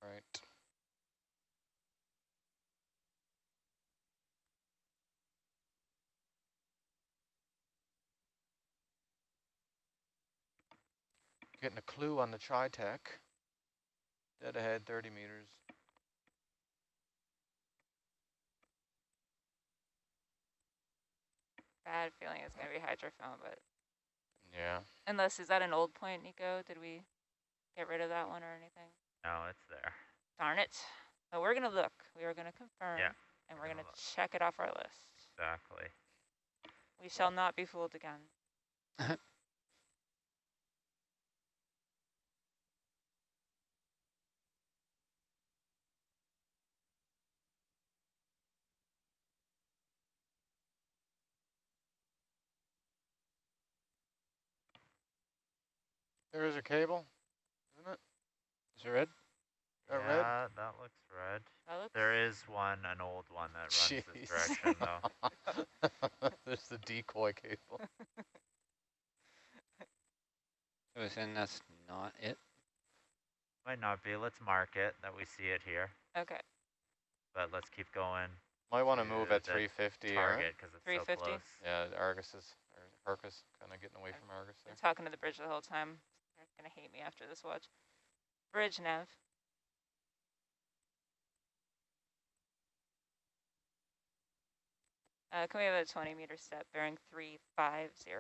Right. Getting a clue on the tri-tech. Dead ahead, 30 meters. Bad feeling it's going to be hydrophone, but Yeah. unless, is that an old point, Nico? Did we get rid of that one or anything? No, it's there. Darn it. But we're going to look. We are going to confirm. Yeah, And we're we're going gonna to check it off our list. Exactly. We shall not be fooled again. There is a cable, isn't it? Is it red? Red? Yeah, that looks red. That looks... There is one, an old one that runs this direction though. There's the decoy cable. So then that's not it. Might not be. Let's mark it that we see it here. Okay. But let's keep going. Might want to move at the 350. Target because it's so 350? close. Yeah, Argus is, or Hercus, kind of getting away from Argus there. I'm talking to the bridge the whole time. They're going to hate me after this watch. Bridge nav. Can we have a 20-meter step bearing 350?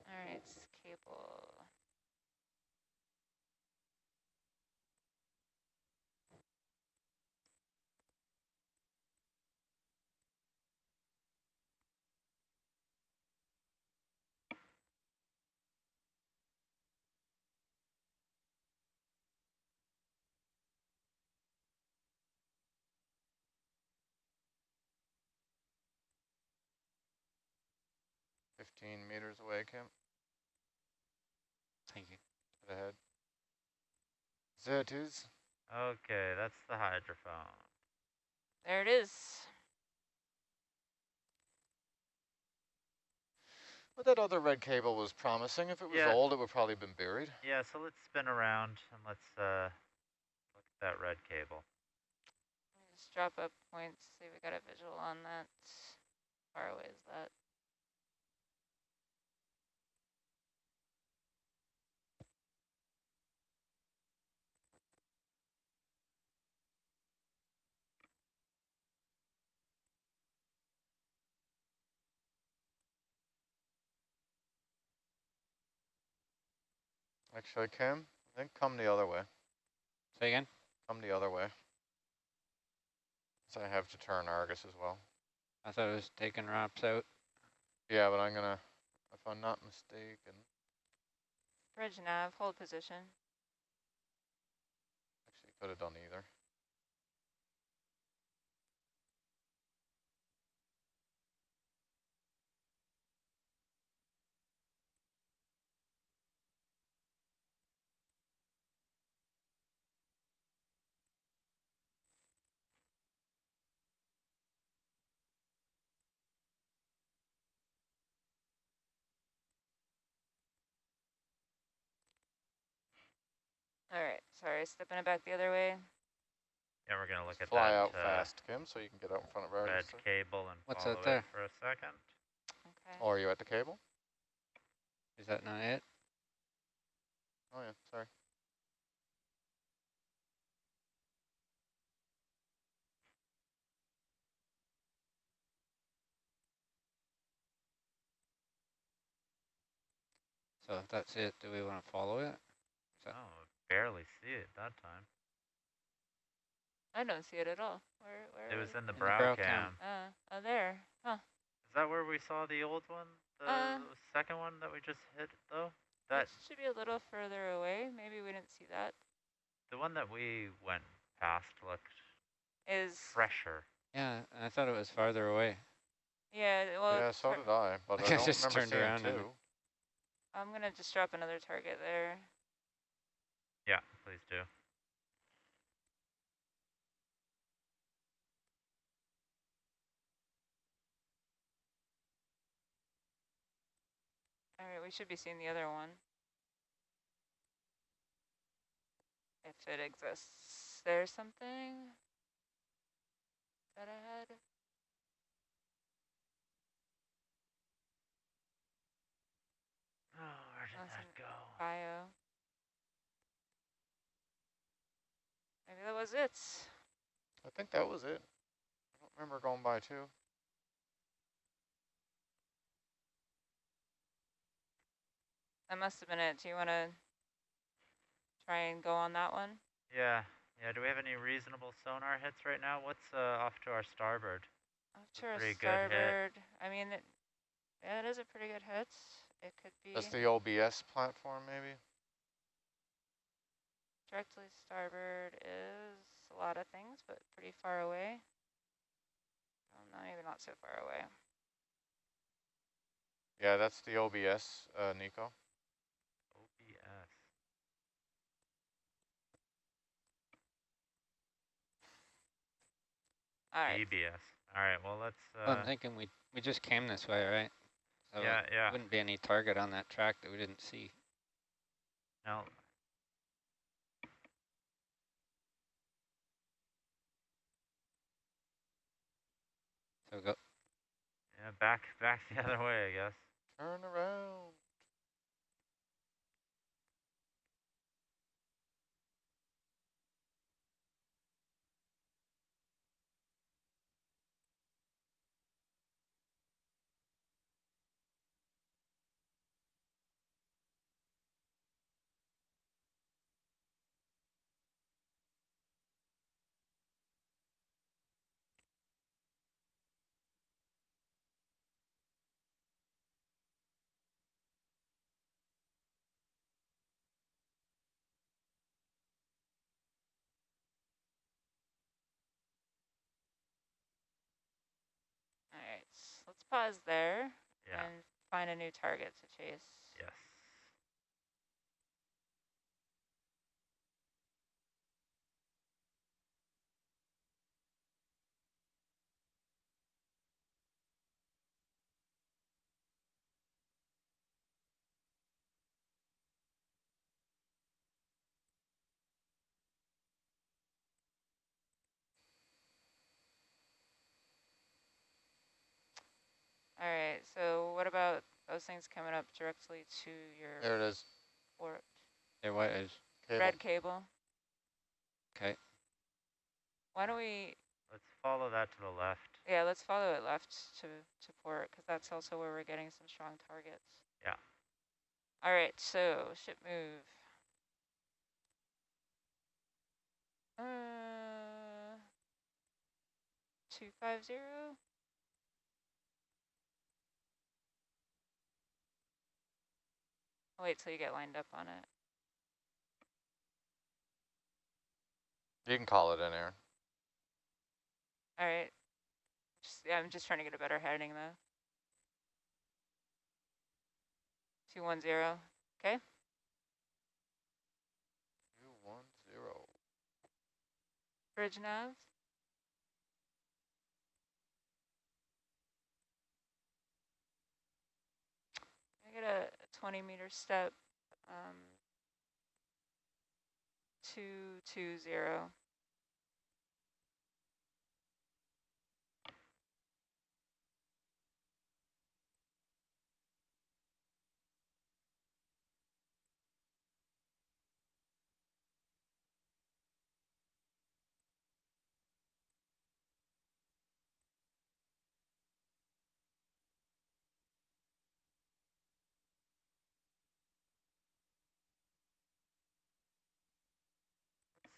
All right, cable. $15 meters away, Kim. Thank you. Head ahead. There it is. Okay, that's the hydrophone. There it is. But that other red cable was promising. If it was old, it would probably have been buried. Yeah, so let's spin around and let's look at that red cable. Just drop up points, see if we got a visual on that. How far away is that? Actually, Kim, I think come the other way. Say again? Come the other way. So I have to turn Argus as well. I thought it was taking wraps out. Yeah, but I'm going to, if I'm not mistaken. Bridge nav, hold position. Actually, could have done either. All right, sorry, stepping it back the other way. Yeah, we're gonna look at Fly that out fast, Kim, so you can get out in front of red Argus. cable and What's follow that there? it for a second. Okay. Oh, are you at the cable? Is that not it? Oh yeah, sorry. So if that's it, do we want to follow it? Oh, barely see it that time. I don't see it at all. It Where was is in the In the brow brow cam. cam. oh, there. Huh. Is that where we saw the old one? The second one that we just hit, though? That That should be a little further away. Maybe we didn't see that. the one that we went past looked Is fresher. Yeah, I thought it was farther away. yeah. Well, Yeah, so did I, but I I don't just remember turned seeing around and two. I'm gonna just drop another target there. Yeah, please do. All right, we should be seeing the other one. If it exists. There's something that I had. Oh, where did that go? Bio. Maybe that was it. I think that was it. I don't remember going by two. That must have been it. Do you want to try and go on that one? Yeah. Yeah, do we have any reasonable sonar hits right now? What's off to our starboard? Off to our pretty good hit. starboard. I mean, yeah, it is a pretty good hit. It could be That's the OBS platform, maybe? directly starboard is a lot of things, but pretty far away. No, maybe not so far away. Yeah, that's the OBS, Nico. OBS. All right. EBS. All right, well, let's... well, I'm thinking we just came this way, right? So yeah, yeah. There wouldn't be any target on that track that we didn't see. No. So go. Yeah, back the other way, I guess. Turn around. All right. Let's pause there Yeah. and find a new target to chase. Yes. All right. So what about those things coming up directly to your There it is. port? There, what is? Cable. Red cable. Okay. Why don't we? Let's follow that to the left. Yeah, let's follow it left to port because that's also where we're getting some strong targets. Yeah. All right. So ship move. 250. I'll wait till you get lined up on it. You can call it in there. All right. Yeah, I'm just trying to get a better heading though. 210. Okay. 210. Bridge nav. I get a 20-meter step. 220.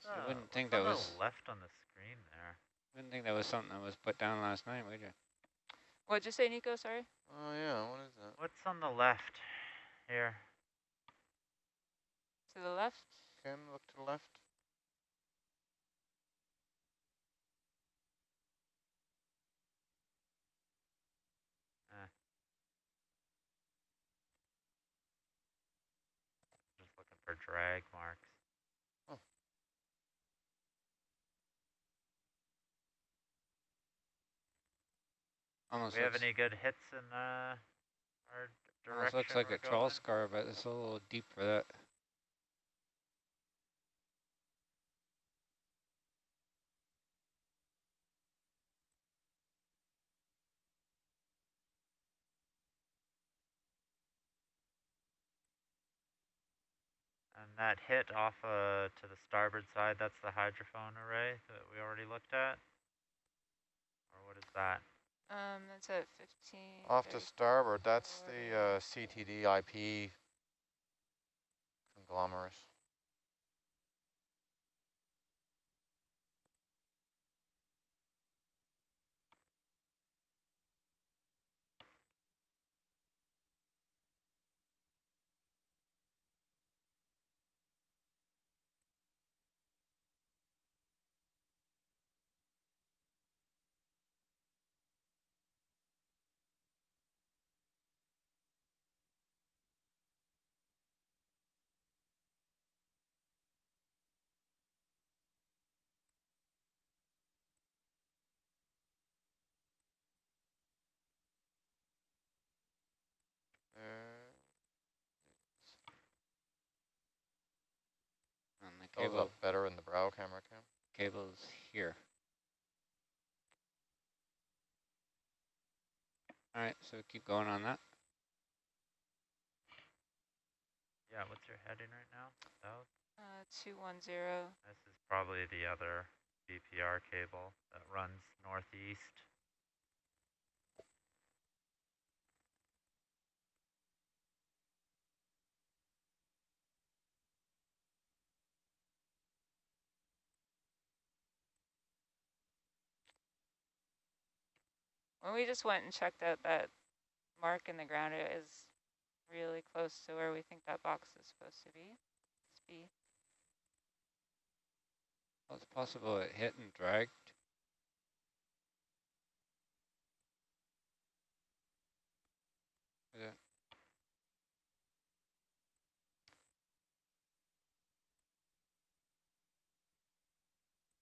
You wouldn't think what's that on was. the left on the screen there? Wouldn't think that was something that was put down last night, would you? What'd you say, Nico? Sorry. Oh yeah, what is that? What's on the left here? To the left. Ken, look to the left. Just looking for drag marks. Oh. Almost Do we have looks, any good hits in our direction? almost looks like we're a trawl going? scar, but it's a little deep for that. And that hit off to the starboard side, that's the hydrophone array that we already looked at? Or what is that? That's at 15. Off to starboard, that's the CTD IP conglomerate. And the Shows cable, up better in the brow camera cam. cable's here. All right, so keep going on that. Yeah, what's your heading right now? South? 210. This is probably the other BPR cable that runs northeast. When we just went and checked out that mark in the ground, it is really close to where we think that box is supposed to be. Well, it's possible it hit and dragged. Yeah.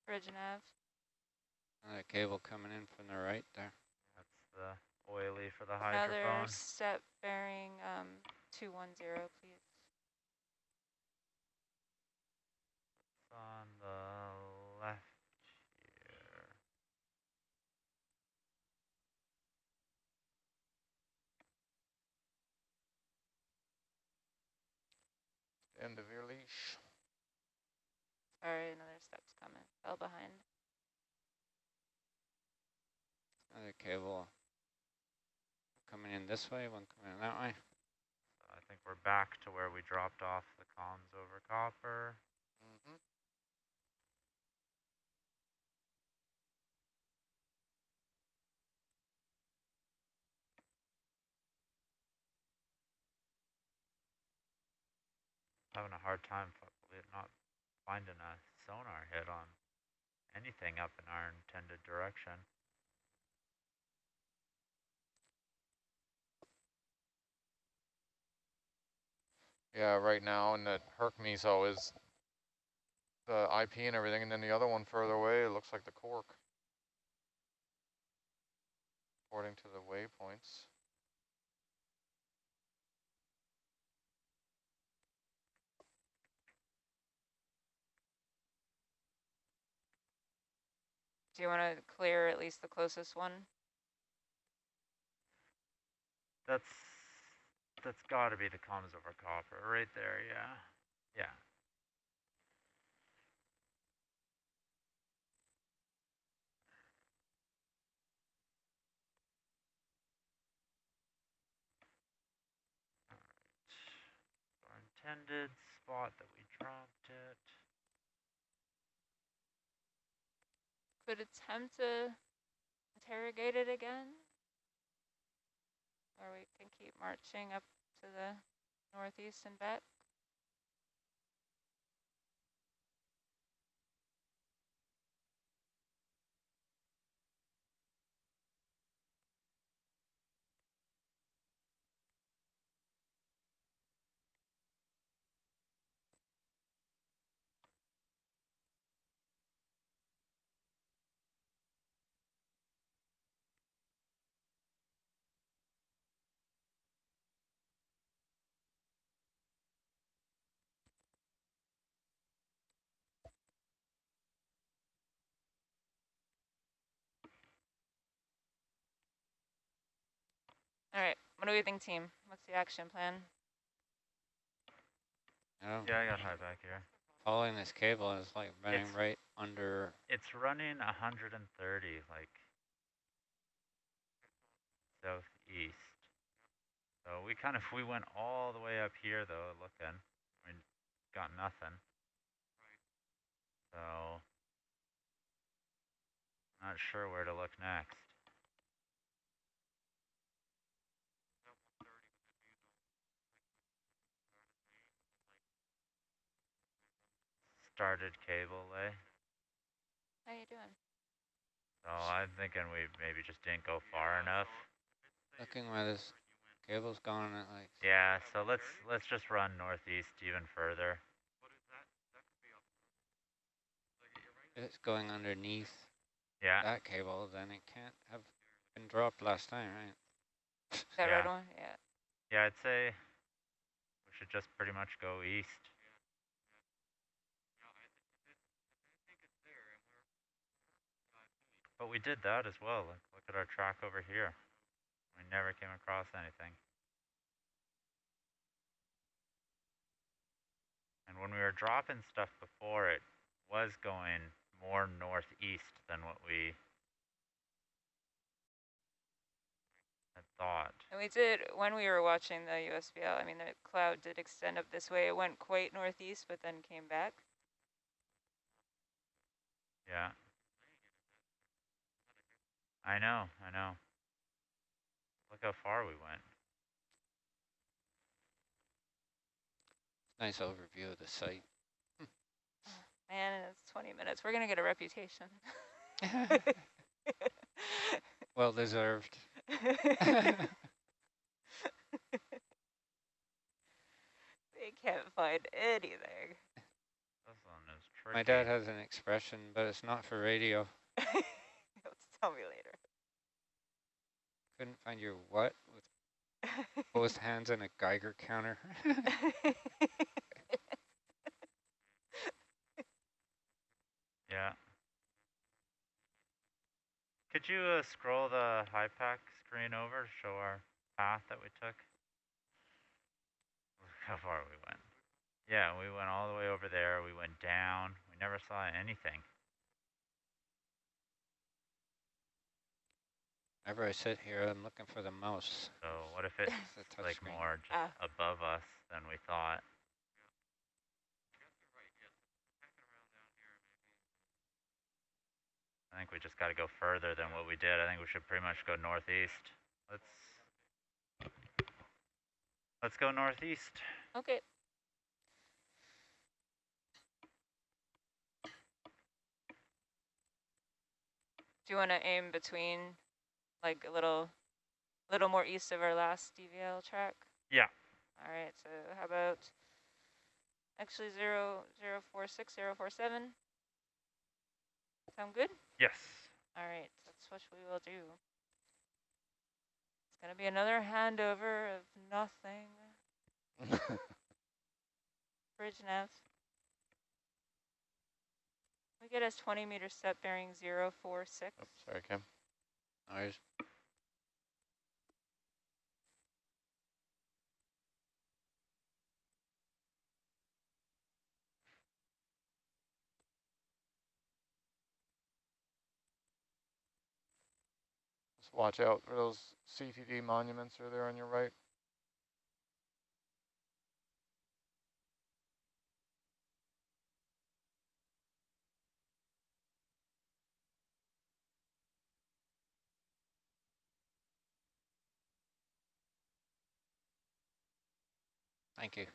Bridge nav. Another cable coming in from the right there. That's the oily for the Another hydrophone. step bearing 210, please. It's on the left here. End of your leash. Sorry, another step's coming. Fell behind. Another cable coming in this way, one coming in that way. So I think we're back to where we dropped off the comms over copper. Mm-hmm. Having a hard time not finding a sonar hit on anything up in our intended direction. Yeah, right now, and that Hercules is the IP and everything, and then the other one further away, it looks like the cork. According to the waypoints. Do you want to clear at least the closest one? That's got to be the comms over copper right there. Yeah, yeah. All right. Our intended spot that we dropped it. could attempt to interrogate it again. Or we can keep marching up to the northeast and back. All right, what do we think, team? What's the action plan? Oh, Yeah, I got high back here. following this cable is like running It's- right under. It's running 130, like southeast. So we went all the way up here though, looking. We got nothing. So, not sure where to look next. Started cable lay. How you doing? So I'm thinking we maybe just didn't go far enough. Looking where this cable's gone, it like. Yeah, so let's just run northeast even further. If it's going underneath Yeah. that cable, then it can't have been dropped last time, right? That Yeah. red one? Yeah. Yeah, I'd say we should just pretty much go east. But we did that as well. Like, look at our track over here. We never came across anything. And when we were dropping stuff before, it was going more northeast than what we had thought. And we did, when we were watching the USBL, I mean, the cloud did extend up this way. It went quite northeast, but then came back. Yeah. I know. Look how far we went. Nice overview of the site. Man, it's 20 minutes. We're going to get a reputation. Well deserved. They can't find anything. This one is tricky. My dad has an expression, but it's not for radio. Let's tell me later. Couldn't find your what with both hands and a Geiger counter. Yeah. Could you scroll the HiPAC screen over to show our path that we took? Look how far we went. Yeah, we went all the way over there. We went down. We never saw anything. Whenever I sit here, I'm looking for the mouse. So what if it's The touch like screen. more just above us than we thought? I think we just got to go further than what we did. I think we should pretty much go northeast. Let's go northeast. Okay. Do you want to aim between, like a little more east of our last DVL track? Yeah. All right. So how about actually 0046, 047? Sound good? Yes. All right. That's what we will do. It's gonna be another handover of nothing. Bridge nav. We get us 20 meter step bearing 046. Oops, sorry, Kim. Noise. Just watch out for those CTD monuments are there on your right. Thank you.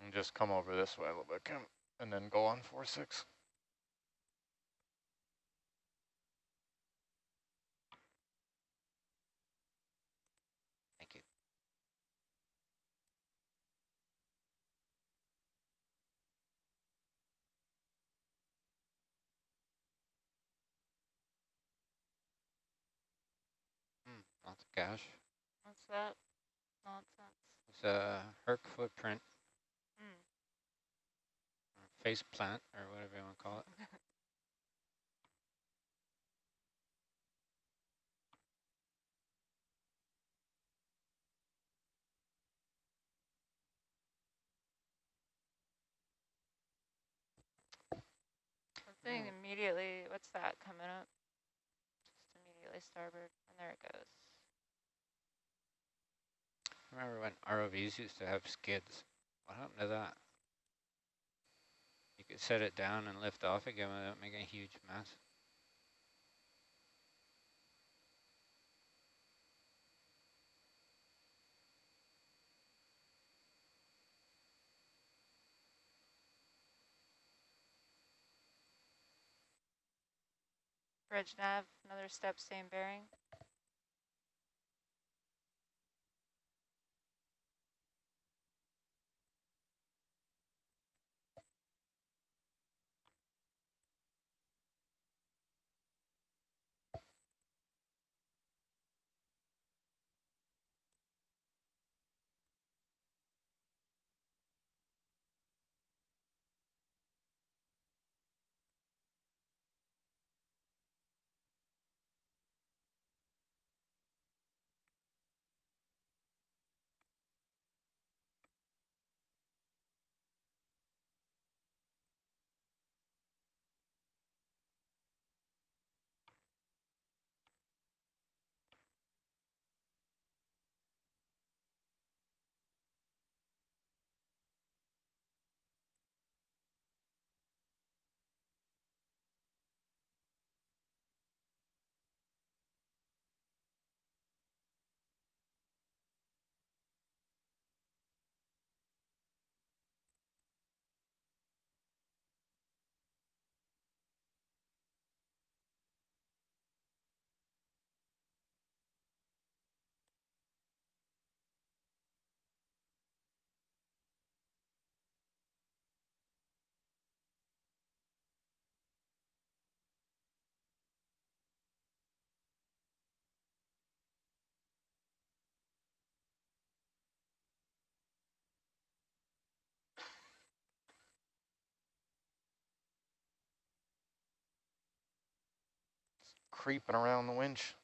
And just come over this way a little bit, Kim, and then go on 4-6. Thank you. Lots of cash. What's that nonsense? It's a Herc footprint, Hmm. or face plant, or whatever you want to call it. Something immediately, what's that coming up? Just immediately starboard, and there it goes. Remember when ROVs used to have skids? What happened to that? You could set it down and lift off again without making a huge mess. Bridge nav, another step, same bearing. Creeping around the winch.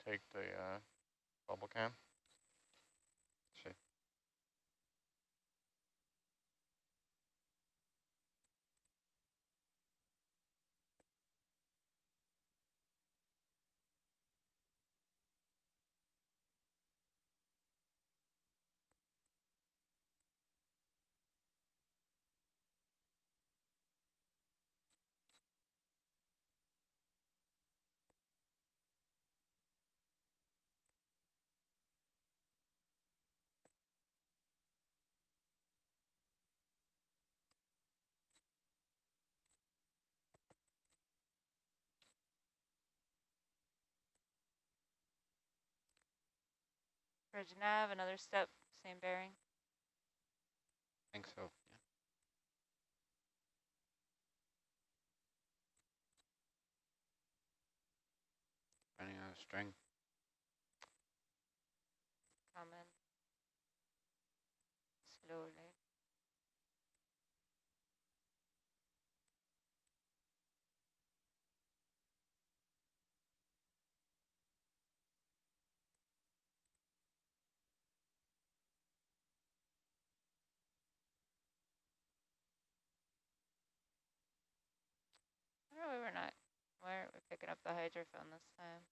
Take the bubble can. Sure. Bridge nav, another step, same bearing. I think so. Yeah. Running out of string. Coming slowly. No, we were not. We're picking up the hydrophone this time.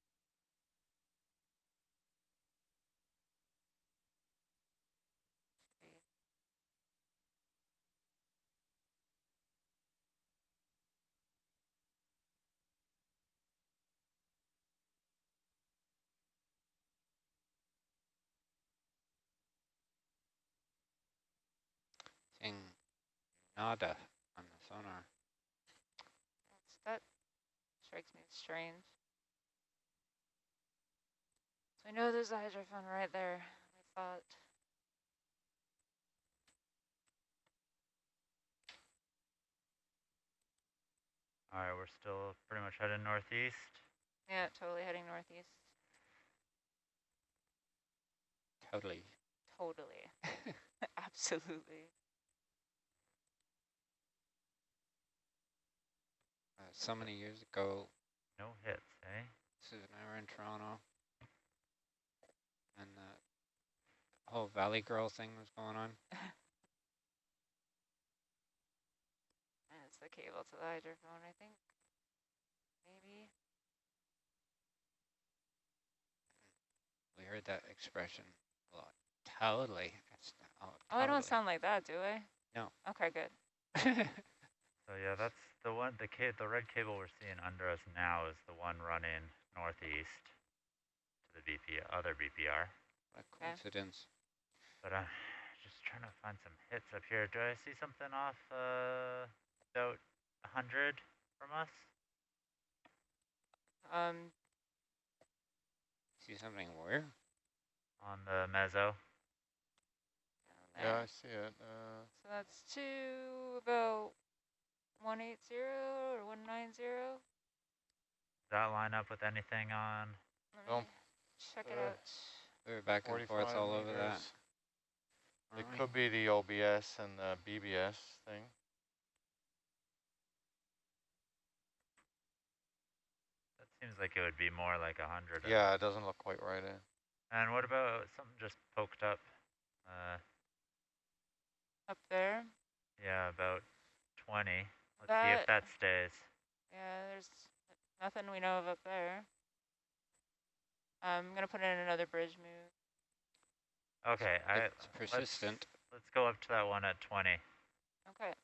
Seeing nada on the sonar. That strikes me as strange. So I know there's a hydrophone right there. I thought. All right, we're still pretty much heading northeast. Yeah, totally heading northeast. Totally. Totally. Absolutely. So many years ago, No hits, eh? Sue and I were in Toronto, and the whole Valley Girl thing was going on. And it's the cable to the hydrophone, I think. Maybe. We heard that expression a lot. Totally. It's, Oh, I totally. don't sound like that, do I? No. Okay, good. So yeah, that's the one. The red cable we're seeing under us now is the one running northeast to the other BPR. What a coincidence. But I'm just trying to find some hits up here. Do I see something off about 100 from us? See something where? On the mezzo. Yeah, I see it. So that's to about 180 or 190. Does that line up with anything on? Let me check it out. We were back and forth all over that. It could be the OBS and the BBS thing. That seems like it would be more like 100. Yeah, it doesn't look quite right. And what about something just poked up? Up there? Yeah, about 20. Let's see if that stays. Yeah, there's nothing we know of up there. I'm gonna put in another bridge move. Okay, it's persistent. Let's go up to that one at 20. Okay.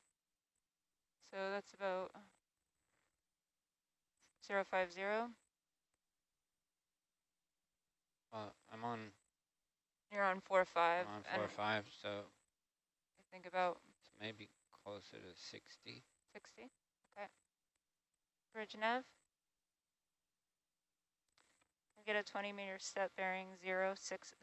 So that's about 050. I'm on. You're on 45. I'm on 4.5, so I think about maybe closer to 60. 60. Okay. Bridge nav. Get a 20-meter step bearing 060.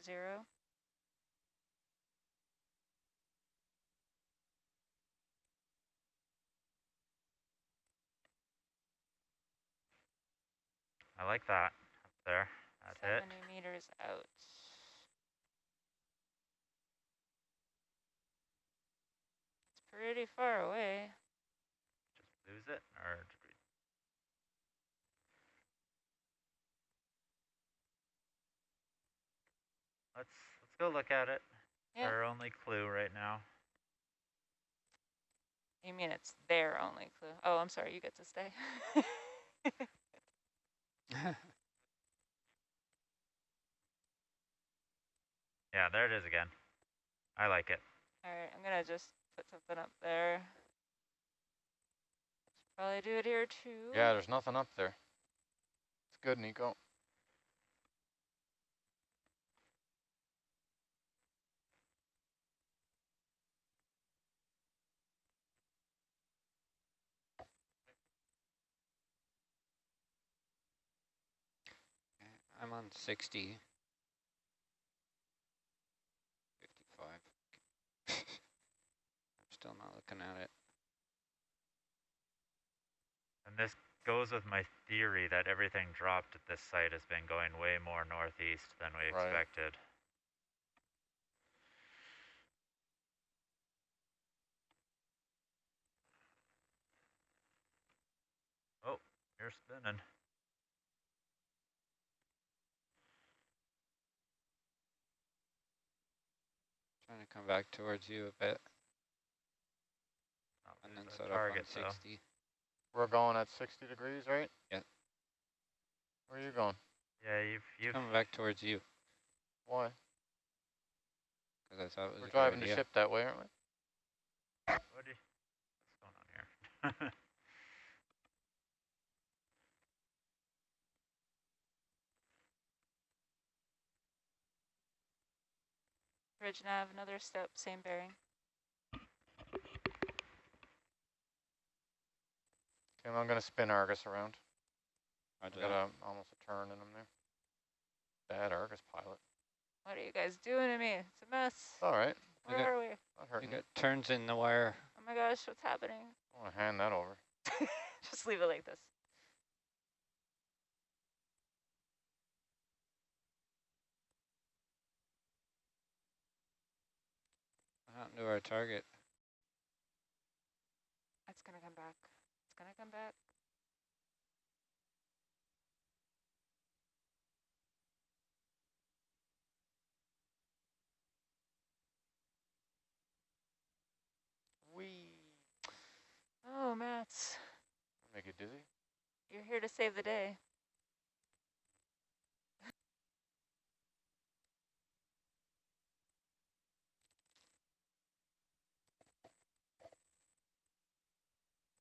I like that up there. That 70 hit. meters out. It's pretty far away. Just lose it, or did we? Let's go look at it. Yeah. Our only clue right now. You mean it's their only clue? Oh, I'm sorry. You get to stay. Yeah, there it is again. I like it. All right, I'm gonna just put something up there. Should probably do it here too. Yeah, there's nothing up there. It's good, Nico. I'm on 60. Still not looking at it. And this goes with my theory that everything dropped at this site has been going way more northeast than we Right. expected. Oh, you're spinning. Trying to come back towards you a bit. Not And then lose our set up on target, though. 60. We're going at 60 degrees, right? Yep. Where are you going? Yeah, you've Coming back towards you. Why? Because I thought it was We're a good driving the idea. ship that way, aren't we? what's going on here? Bridge nav, another step, same bearing. Okay, I'm gonna spin Argus around. Roger Got that. almost a turn in him there. Bad Argus pilot. What are you guys doing to me? It's a mess. All right. Where Okay. are we? Not You hurting. got turns in the wire. Oh my gosh, what's happening? I want to hand that over. Just leave it like this. Out into our target. It's gonna come back. It's gonna come back. Wee. Oh, Mats. Make you dizzy? You're here to save the day.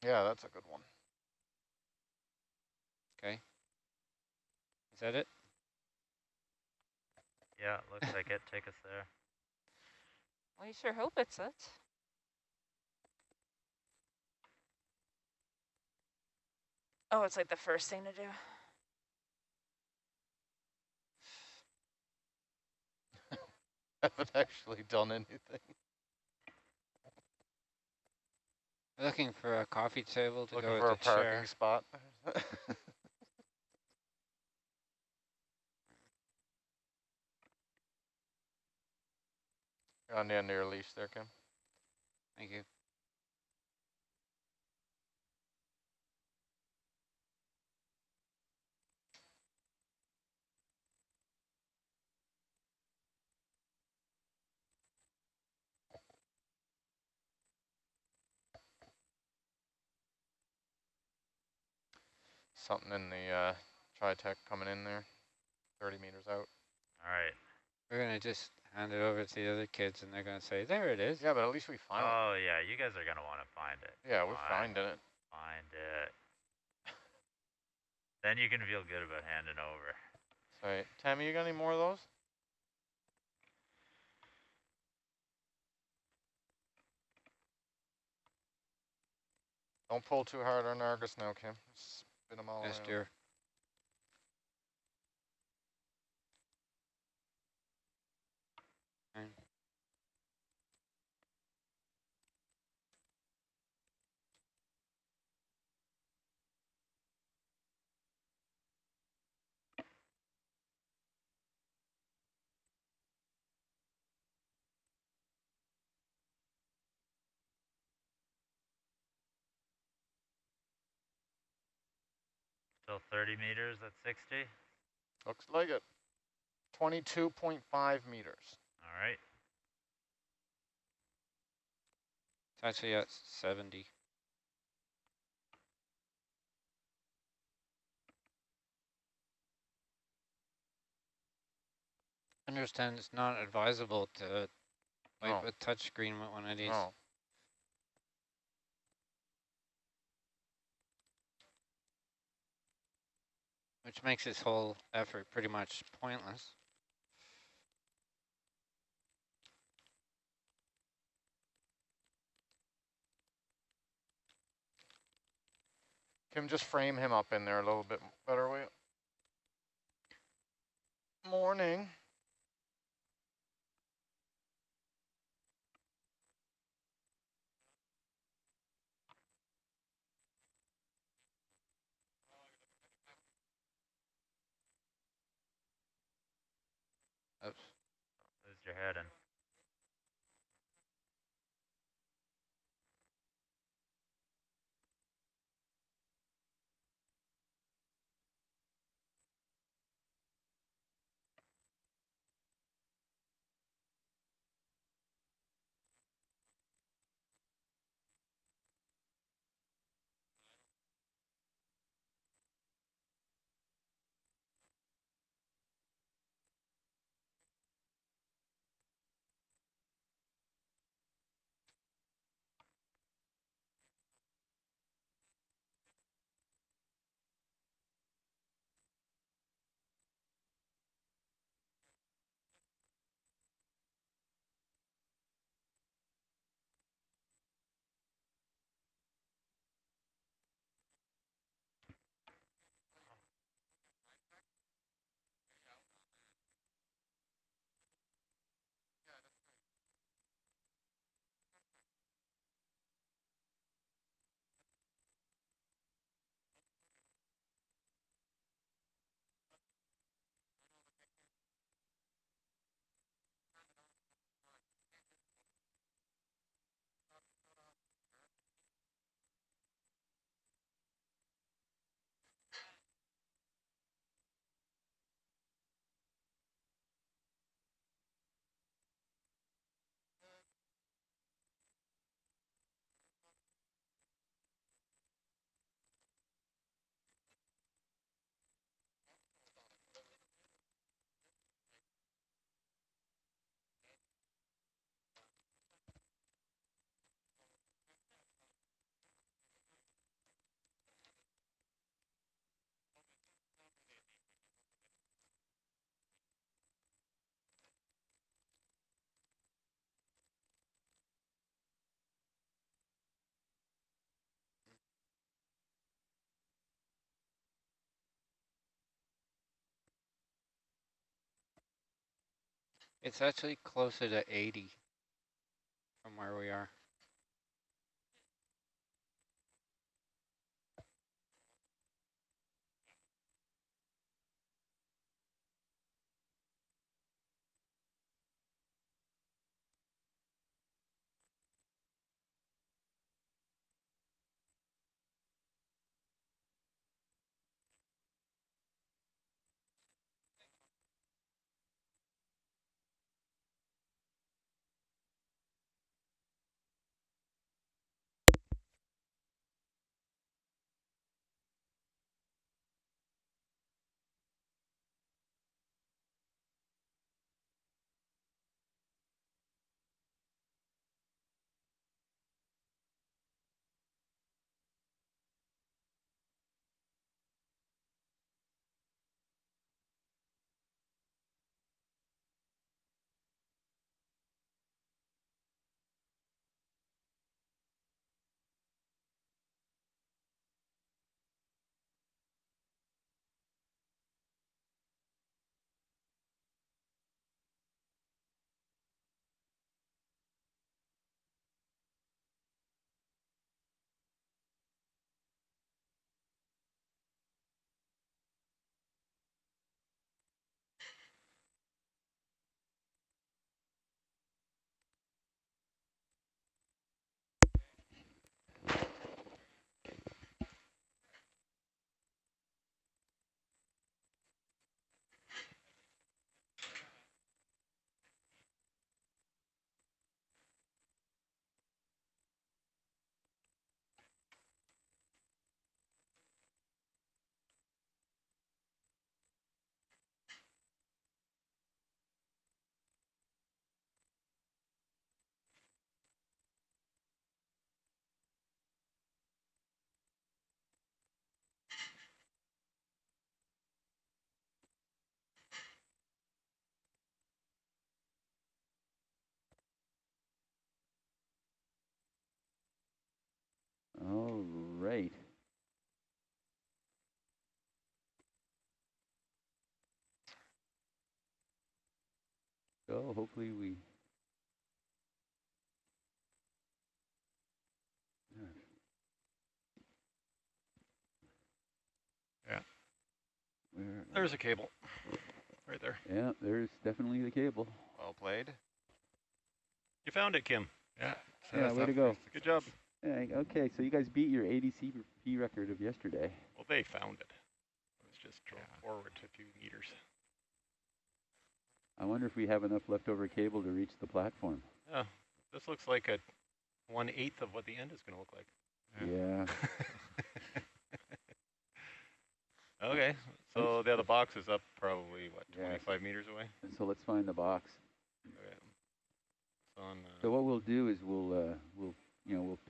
Yeah, that's a good one. Okay. Is that it? Yeah, looks like it. Take us there. Well, you sure hope it's it. Oh, it's like the first thing to do. Haven't actually done anything. Looking for a coffee table to Looking go for a with the chair. parking spot. You're on the end of your leash there, Kim. Thank you. Something in the tri-tech coming in there. 30 meters out. All right. We're going to just hand it over to the other kids and they're going to say, there it is. Yeah, but at least we find it. Oh, yeah, you guys are going to want to find it. Yeah, we're finding it. Find it. Then you can feel good about handing over. Sorry. Tammy, you got any more of those? Don't pull too hard on Argus now, Kim. Spin them all Yes, around. dear. And Still 30 meters at 60. Looks like it. 22.5 meters. All right. it's actually at 70. Understand it's not advisable to wipe a touchscreen with one of these. No. Which makes this whole effort pretty much pointless. Kim, just frame him up in there a little bit better, will you? Morning. you're heading. It's actually closer to 80 from where we are. All right. So hopefully we. Yeah. Where, There's a cable right there. yeah, there's definitely the cable. Well played. You found it, Kim. Yeah. Yeah, way to go. Good job. Yeah, okay, so you guys beat your ADCP record of yesterday. Well, they found it. It was just drove forward a few meters. I wonder if we have enough leftover cable to reach the platform. Yeah, this looks like a 1/8 of what the end is going to look like. Yeah. Okay, so the box is up probably, what, 25 Yeah. meters away? So let's find the box. Okay. It's on, So what we'll do is we'll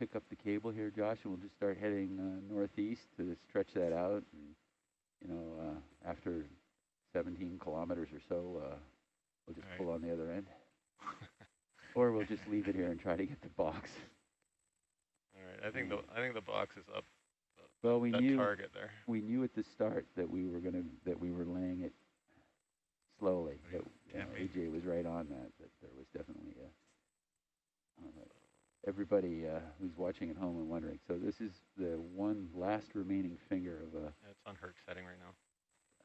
pick up the cable here, Josh, and we'll just start heading northeast to stretch that out. And, after 17 kilometers or so, we'll just pull on the other end. Or we'll just leave it here and try to get the box. all right, I think the box is up. Well, we that knew target there. we knew at the start that we were laying it slowly. But AJ was right on that there was definitely everybody who's watching at home and wondering. So this is the one last remaining finger of a. Yeah, it's on Herc setting right now.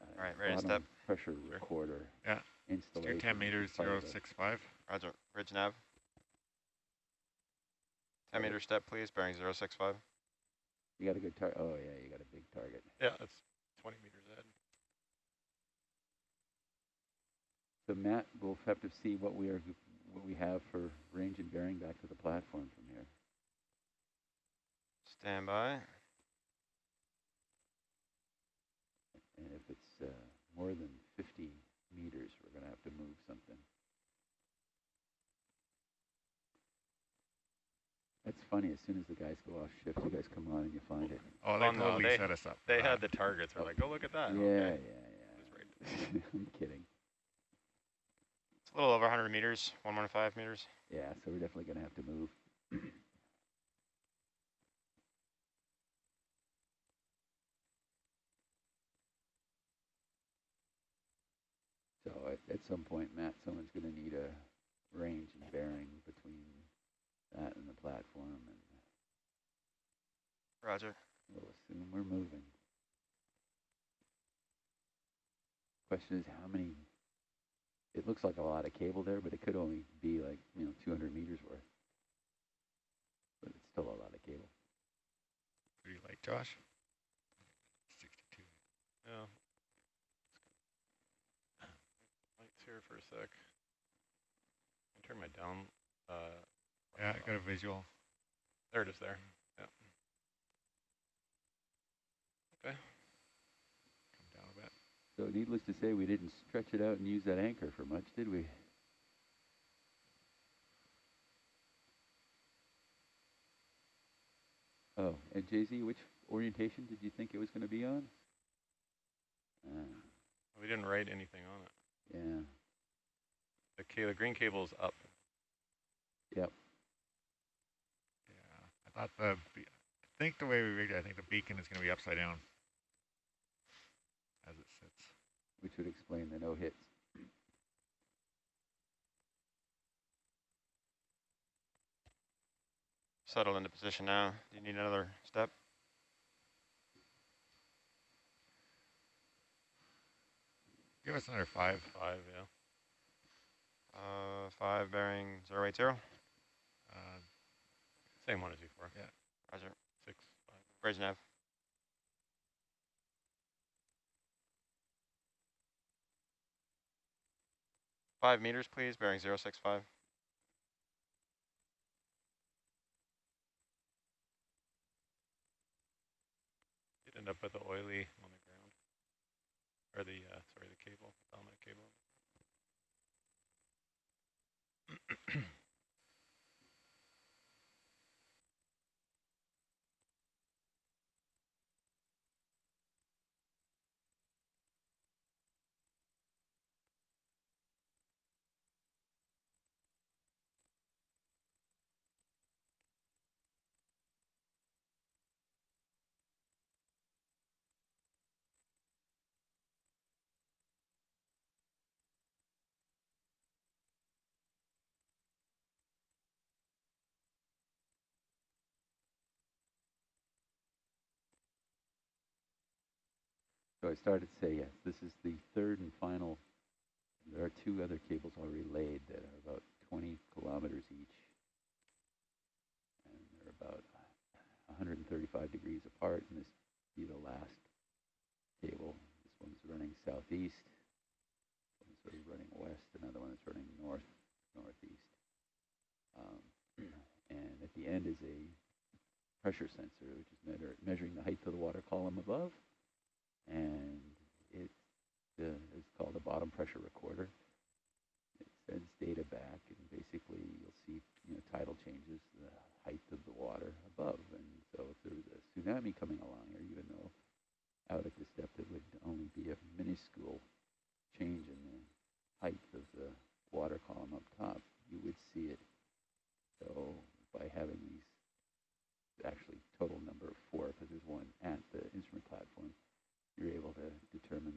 All right, ready to bottom step. Pressure recorder. Yeah. Installation. 10 meters, part of the- 065. Roger. Bridge nav. 10-meter step, please. Bearing 065. You got a good target. Oh yeah, you got a big target. Yeah, it's 20 meters ahead. So Matt, we'll have to see what we have for range and bearing back to the platform from here. Stand by. And if it's more than 50 meters, we're gonna have to move something. That's funny. As soon as the guys go off shift, you guys come on and you find it. Oh, they totally set us up. They had the targets. We're like, oh, look at that. Yeah, Okay. yeah. I'm kidding. It's a little over 100 meters, 115 meters. Yeah, so we're definitely gonna have to move. So at some point, Matt, someone's gonna need a range and bearing between that and the platform, and Roger. we'll assume we're moving. Question is how many. It looks like a lot of cable there, but it could only be like 200 meters worth. But it's still a lot of cable. What do you like, Josh? 62. Yeah. Lights here for a sec. I turn my down. Yeah, I got a visual. There it is there. Yeah. Okay. Come down a bit. So needless to say, we didn't stretch it out and use that anchor for much, did we? Oh, and JZ, which orientation did you think it was going to be on? We didn't write anything on it. Yeah. The green cable's up. Yep. Yeah, I thought I think the way we rigged it, I think the beacon is going to be upside down as it sits. Which would explain the no hits. Settle into position now. Do you need another step? Give us another 5. 5, yeah. 5 bearing 080. Same one as before. Yeah. Roger. 6, 5. Bridge nav. Five meters, please. Bearing 065. You'd end up with the oily on the ground. Or the, sorry, the cable, dominant cable. So I started to say, yes, this is the third and final There are 2 other cables already laid that are about 20 kilometers each, and they're about 135 degrees apart, and this will be the last cable. This one's running southeast, one's sort of running west, another one is running northeast. And at the end is a pressure sensor, which is measuring the height of the water column above, and it's called a bottom pressure recorder. It sends data back, and basically you'll see tidal changes, the height of the water above. And so if there was a tsunami coming along, or even though out at this depth it would only be a minuscule change in the height of the water column up top, you would see it. So by having these, actually total number of 4, because there's one at the instrument platform, you're able to determine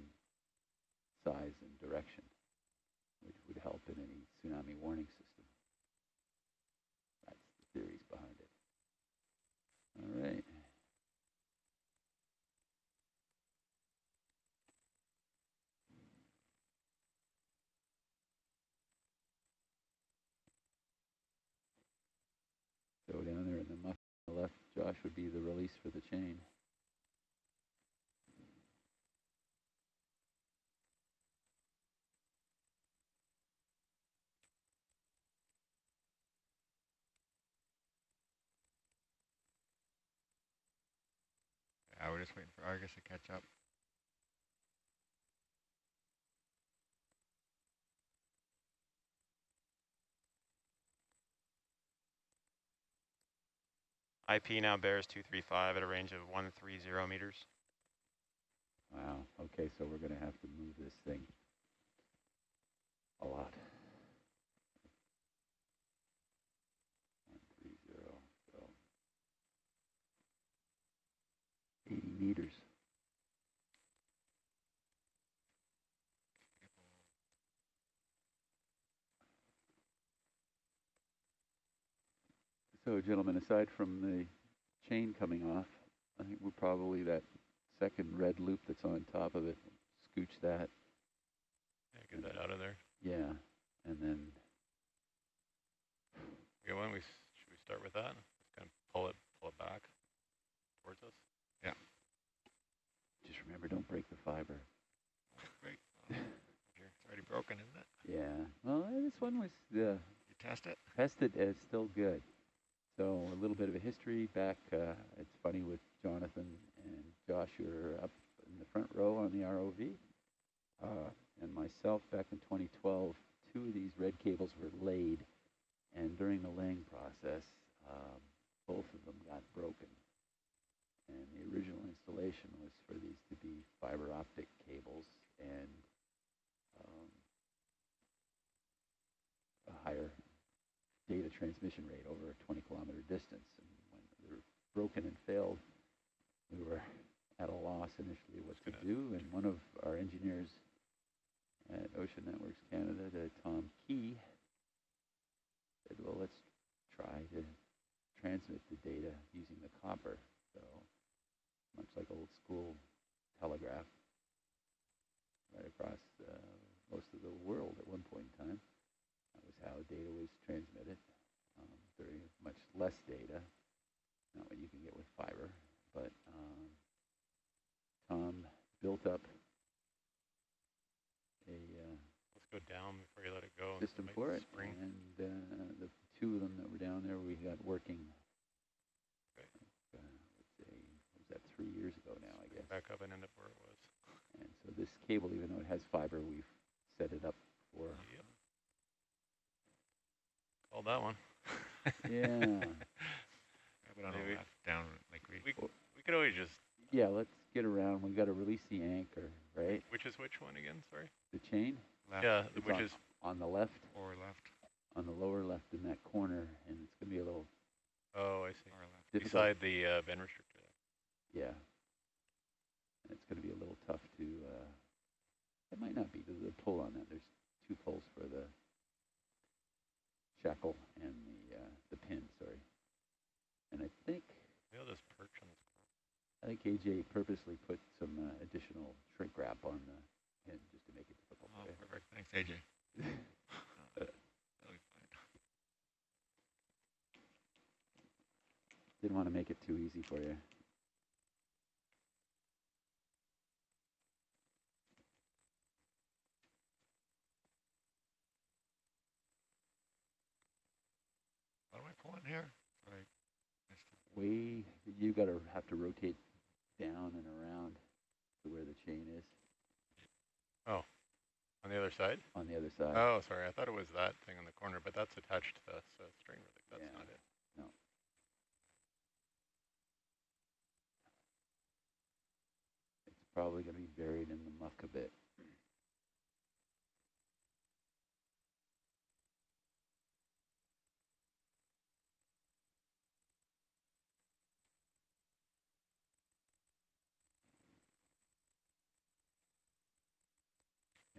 size and direction, which would help in any tsunami warning system. That's the theories behind it. All right. So down there in the muff on the left, Josh, would be the release for the chain. Yeah, we're just waiting for Argus to catch up. IP now bears 235 at a range of 130 meters. Wow. Okay, so we're going to have to move this thing a lot. 130, so 80 meters. So, gentlemen, aside from the chain coming off, I think we're probably that second red loop that's on top of it. Scooch that. Yeah, get that out of there. Yeah, and then. Okay, should we start with that? Just kind of pull it back towards us. Yeah. Just remember, don't break the fiber. Great. It's already broken, isn't it? Yeah. Well, this one was You test it? tested as still good. So a little bit of a history back. It's funny with Jonathan and Josh, you're up in the front row on the ROV, and myself back in 2012. 2 of these red cables were laid, and during the laying process, both of them got broken. And the original installation was for these to be fiber optic cables and a higher data transmission rate over a 20-kilometer distance. And when they were broken and failed, we were at a loss initially what to do. And one of our engineers at Ocean Networks Canada, Tom Key, said, well, let's try to transmit the data using the copper. So much like old school telegraph right across most of the world at one point in time. That was how data was transmitted. Very much less data, not what you can get with fiber, but Tom built up a let's go down before you let it go. system for it, and the 2 of them that were down there we got working. Okay. Let's say, what was that, 3 years ago now, I guess. Back up and end up where it was. And so this cable, even though it has fiber, we've set it up for. Yep. Called that one. Yeah. But on the left, down, like we could always just. Yeah, let's get around. We got to release the anchor, right? Which is which one again? Sorry. The chain. left. Yeah, It's which on, is on the left. Or left. On the lower left in that corner, and it's gonna be a little. Oh, I see. Or left. Difficult. Beside the bend restrictor. Yeah. And it's gonna be a little tough to. It might not be. There's a pull on that. There's 2 pulls for the shackle and the pin. Sorry. And I think. Maybe I'll just perch on this. I think AJ purposely put some additional shrink wrap on the pin just to make it difficult. I'll Perfect. Thanks, AJ. That'll be fine. Didn't want to make it too easy for you. What do I pull in here? Right. Way, you got to have to rotate down and around to where the chain is. Oh, on the other side? On the other side. Oh, sorry. I thought it was that thing in the corner, but that's attached to the string. That's Yeah. not it. No. It's probably going to be buried in the muck a bit.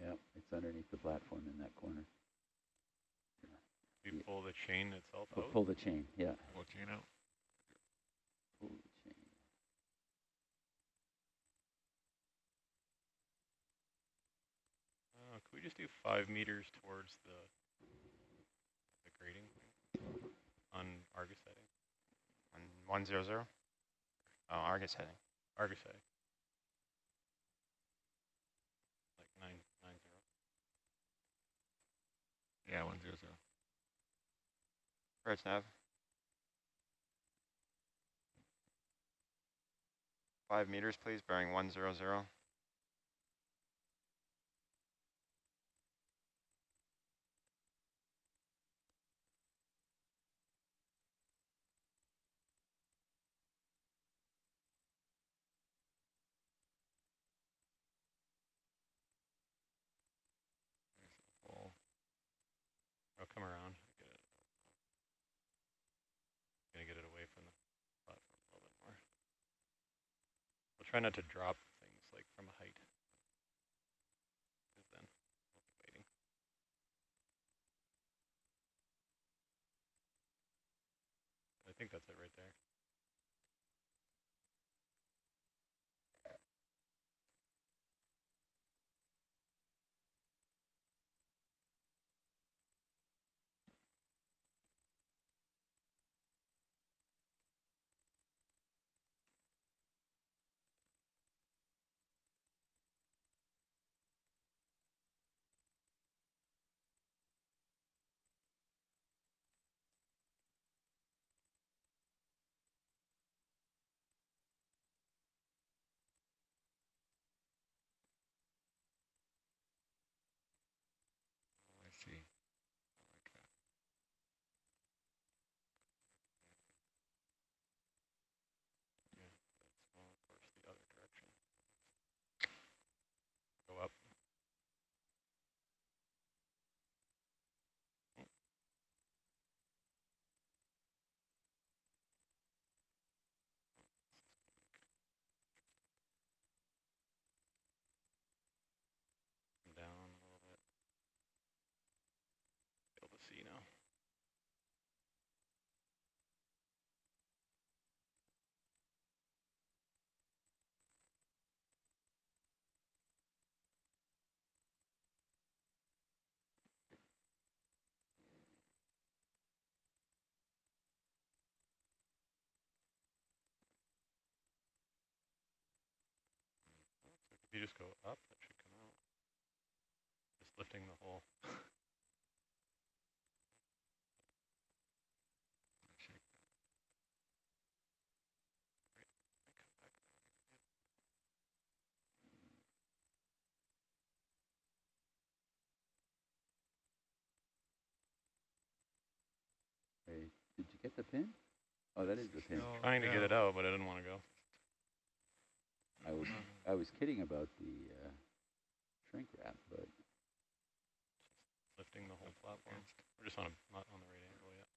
Yep, it's underneath the platform in that corner. You pull the chain itself out? Pull the chain, yeah. Pull the chain out. Pull the chain. Could we just do 5 meters towards the grading on Argus heading? On 100? Oh, Argus heading. Argus heading. Like 990. Yeah, 100. Birds nav. 5 meters, please, bearing 100. Pull. I'll come around. Gonna get it away from the platform a little bit more. We'll try not to drop things like from a height, because then we'll be waiting. I think that's it right there. I see. I like that. Yeah, that's well, of course the other direction. Go up. Come down a little bit. Be able to see now. If you just go up, that should come out. Just lifting the whole. Hey, did you get the pin? Oh, that is the pin. No, Trying to get it out, but I didn't want to go. I was kidding about the shrink wrap, but Lifting the whole platform. We're just not on the right angle yet.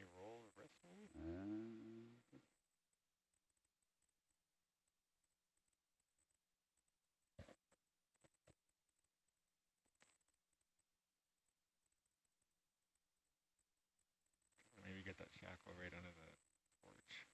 You roll the wrist maybe? Maybe get that shackle right under the porch.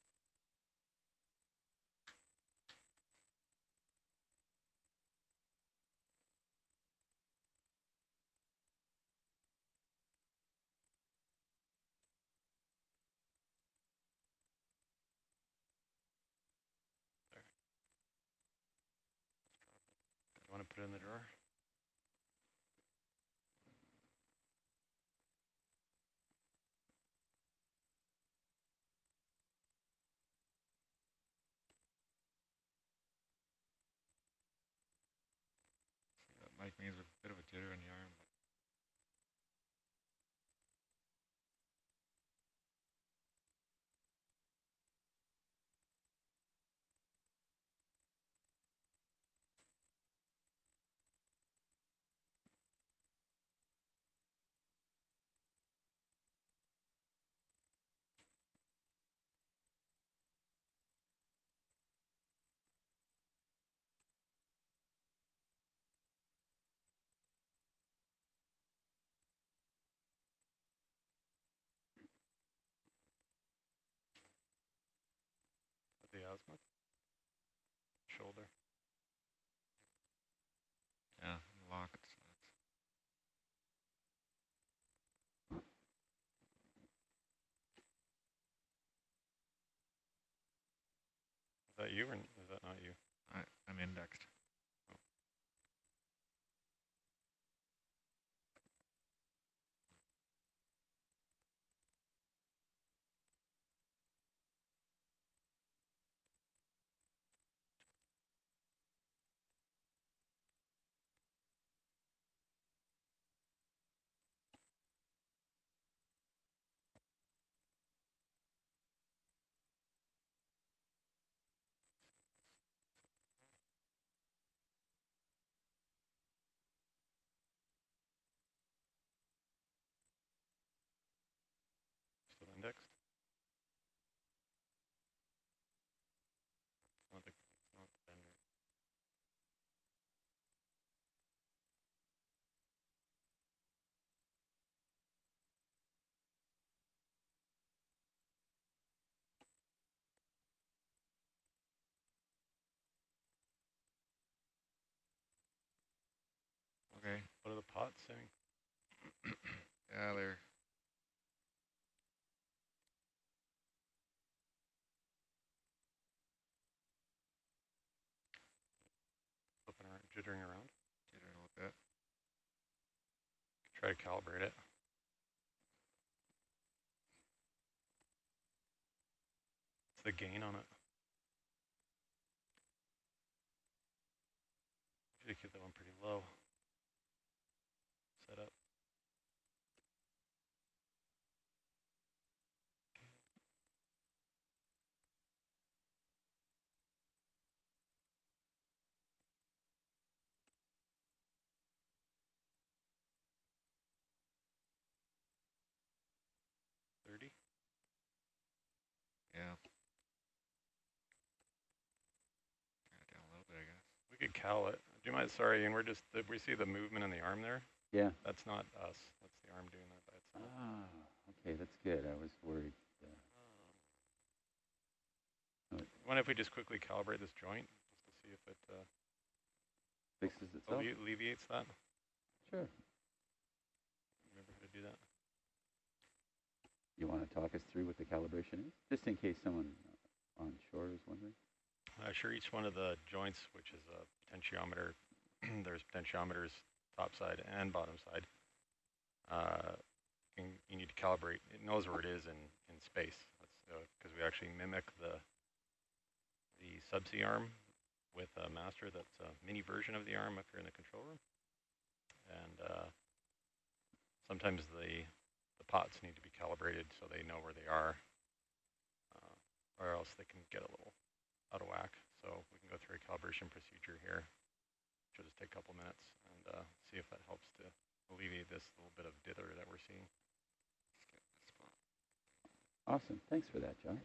it in the drawer. That mic means a bit of a jitter in the arm. The azimuth. Shoulder. Yeah, locked. Is that you or is that not you? I'm indexed. Oh. Still indexed? Not the bender. Okay. What are the pots saying? Yeah, they're Flipping around, jittering around. jittering a little bit. Try to calibrate it. What's the gain on it? Usually keep that one pretty low. Set up. Yeah. Down a little bit, I guess. We could cal it. Do you mind? Sorry, and we see the movement in the arm there. Yeah. That's not us. That's the arm doing that by itself. Ah, okay, that's good. I was worried. What if we just quickly calibrate this joint just to see if it Fixes itself? alleviates that? Sure. Remember how to do that? You want to talk us through what the calibration is? Just in case someone on shore is wondering. Sure, each one of the joints, which is a potentiometer, there's potentiometers top side and bottom side. You need to calibrate. It knows where it is in space. That's because we actually mimic the subsea arm with a master that's a mini version of the arm up here in the control room. And sometimes the pots need to be calibrated so they know where they are, or else they can get a little out of whack. So we can go through a calibration procedure here, which will just take a couple minutes, and see if that helps to alleviate this little bit of dither that we're seeing. Awesome. Thanks for that, Josh.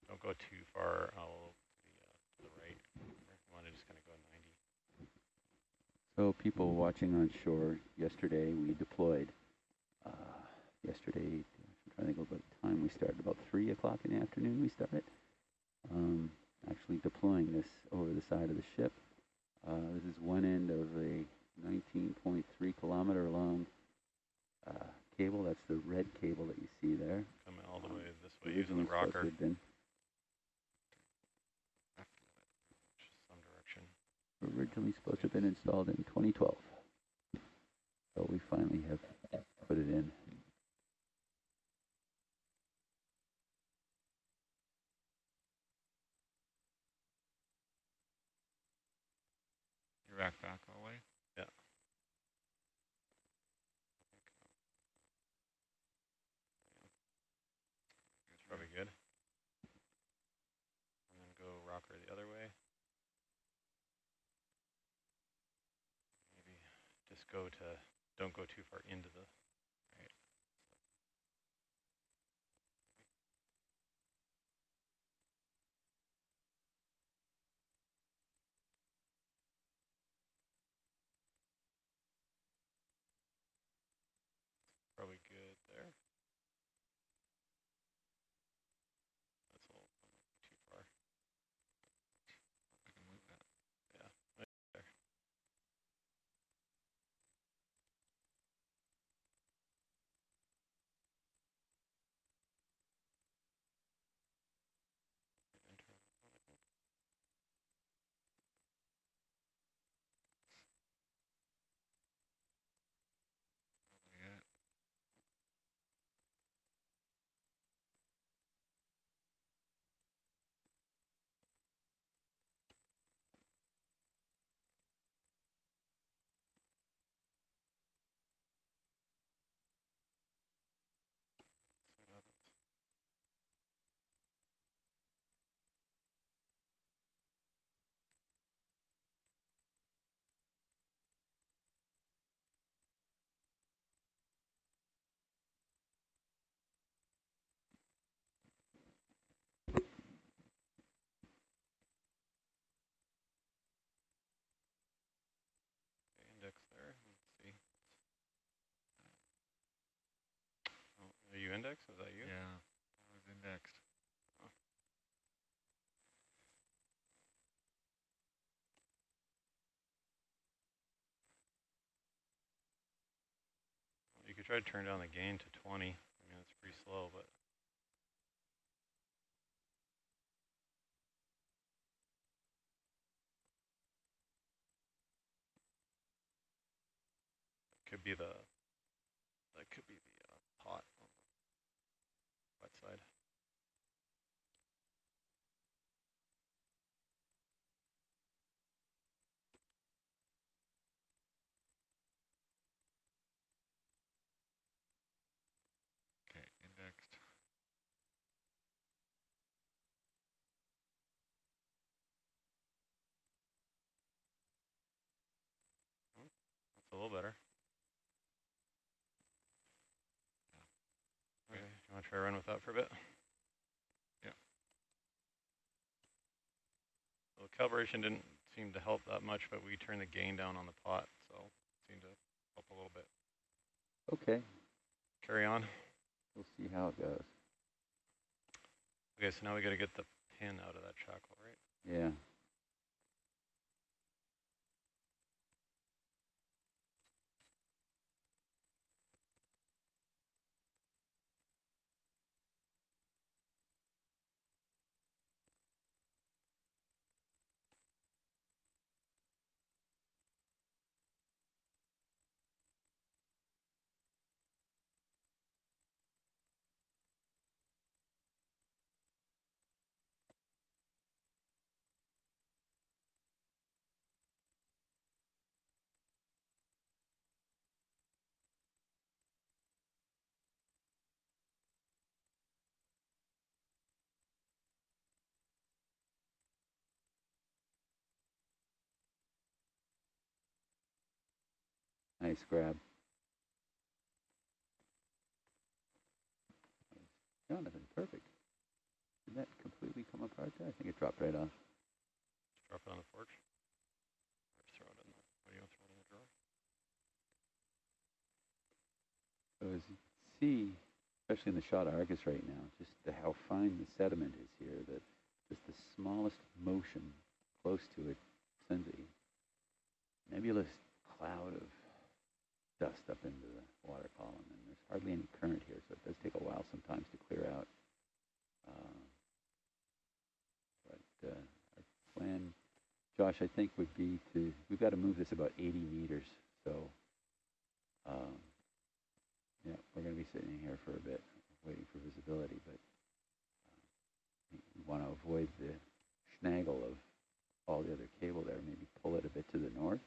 Don't go too far to the right. You want to just kind of go 90. So people watching on shore, yesterday we deployed. Yesterday, I'm trying to think about the time we started, about 3 o'clock in the afternoon we started. Actually deploying this over the side of the ship. This is one end of a 19.3 kilometer long cable. That's the red cable that you see there. Coming all the way this way. supposed to rocker. have been. Some direction. Originally supposed to have been installed in 2012. So we finally have put it in. You rack back all the way? Yeah. That's probably good. And then go rocker the other way. Maybe just don't go too far into the, right. Probably good there. That's a little too far. I can move that. Yeah, right there. Yeah. Index there. Let's see. Oh, are you index? Is that you? Yeah, that was indexed. Oh. You could try to turn down the gain to 20. I mean, it's pretty slow, but could be the pot on the wet side. Okay, indexed. That's a little better. Yeah. Okay, you want to try run with that for a bit? Yeah. So the calibration didn't seem to help that much, but we turned the gain down on the pot, so it seemed to help a little bit. Okay, Carry on. we'll see how it goes. Okay, so now we got to get the pin out of that shackle, right? Yeah. Nice grab. Jonathan, perfect. Did that completely come apart there? I think it dropped right off. Just drop it on the forge. Or just throw it in the, what do you want to throw it in the drawer? So as you can see, especially in the shot Argus right now, just how fine the sediment is here, that just the smallest motion close to it sends a nebulous cloud of dust up into the water column, and there's hardly any current here, so it does take a while sometimes to clear out. But our plan, Josh, I think would be we've got to move this about 80 meters. So, yeah, we're going to be sitting here for a bit, waiting for visibility, but we want to avoid the snaggle of all the other cable there. Maybe pull it a bit to the north,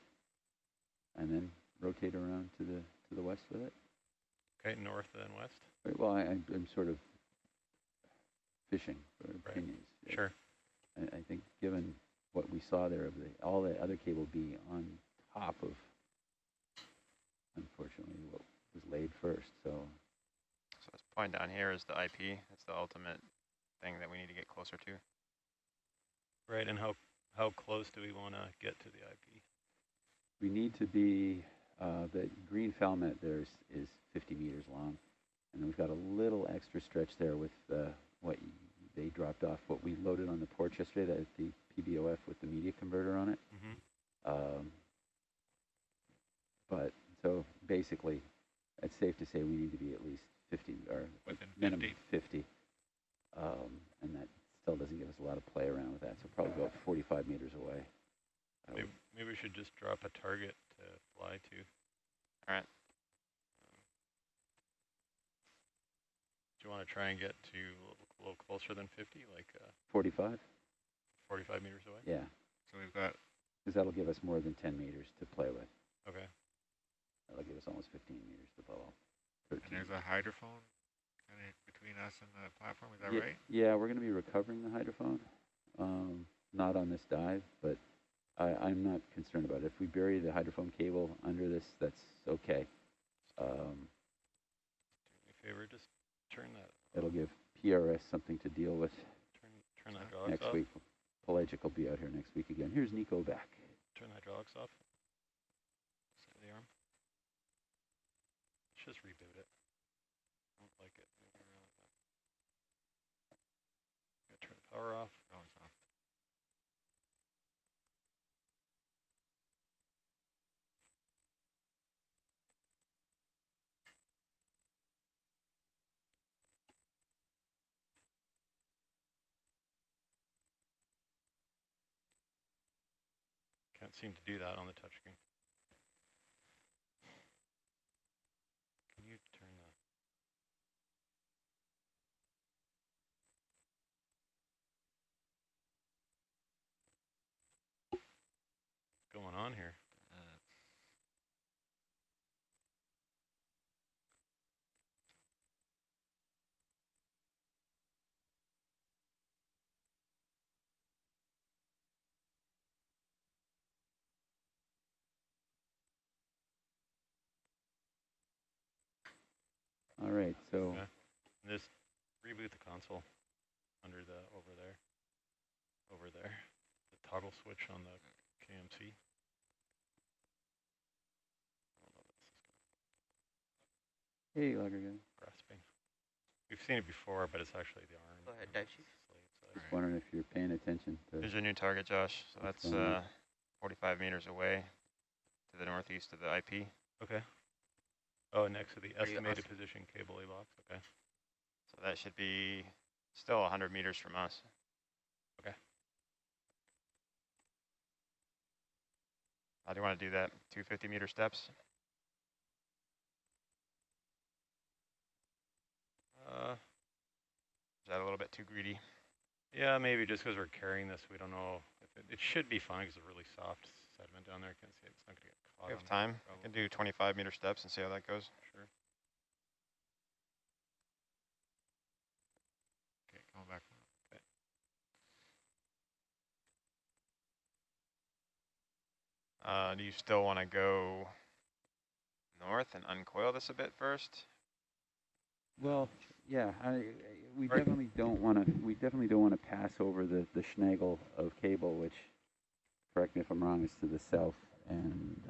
and then rotate around to the west with it. Okay, north and west. Right, well, I'm sort of fishing for opinions. Right. Sure. I think given what we saw there of all the other cable be on top of, unfortunately, what was laid first. So this point down here is the IP. It's the ultimate thing that we need to get closer to. Right, and how close do we want to get to the IP? We need to be, the green Falmet there is 50 meters long. And then we've got a little extra stretch there with what they dropped off, what we loaded on the porch yesterday, the PBOF with the media converter on it. Mm-hmm. But so basically, it's safe to say we need to be at least 50, or within minimum 50. And that still doesn't give us a lot of play around with that. So probably about 45 meters away. Maybe we should just drop a target to fly to. All right. Do you want to try and get to a little closer than 50, like 45? 45 meters away? Yeah. So we've got... Because that'll give us more than 10 meters to play with. Okay. That'll give us almost 15 meters to follow. 13. And there's a hydrophone kind of between us and the platform, is that right? Yeah, we're going to be recovering the hydrophone. Not on this dive, but I'm not concerned about it. If we bury the hydrophone cable under this, that's okay. Do me a favor, just turn that. It'll give PRS something to deal with Turn the hydraulics next off. week. Pelagic will be out here next week again. Here's Nico back. Turn the hydraulics off. Center the arm. Let's just reboot it. I don't like it moving around like that. Gotta turn the power off. Oh, it's off. Can't seem to do that on the touchscreen. Can you turn the... What's going on here? All right, so Okay. Just reboot the console under the over there. The toggle switch on the KMC. I don't know if this is hey, Logger guy. grasping. We've seen it before, but it's actually the arm. Go ahead, dive chief. Just wondering if you're paying attention to. Here's your new target, Josh. So What's that's going on? 45 meters away to the northeast of the IP. Okay. Oh, next to the Are you estimated awesome? position cable A box. Okay. So that should be still 100 meters from us. Okay. How do you want to do that? 250-meter steps? Is that a little bit too greedy? Yeah, maybe just because we're carrying this, we don't know if it should be fine because it's really soft sediment down there. I can't see it. It's not going to get caught. We have on time. it, We can do 25-meter steps and see how that goes. Sure. Okay, going back. Okay. Do you still want to go north and uncoil this a bit first? Well, yeah, we Right. definitely don't want to. We definitely don't want to pass over the snaggle of cable, which, correct me if I'm wrong, is to the south and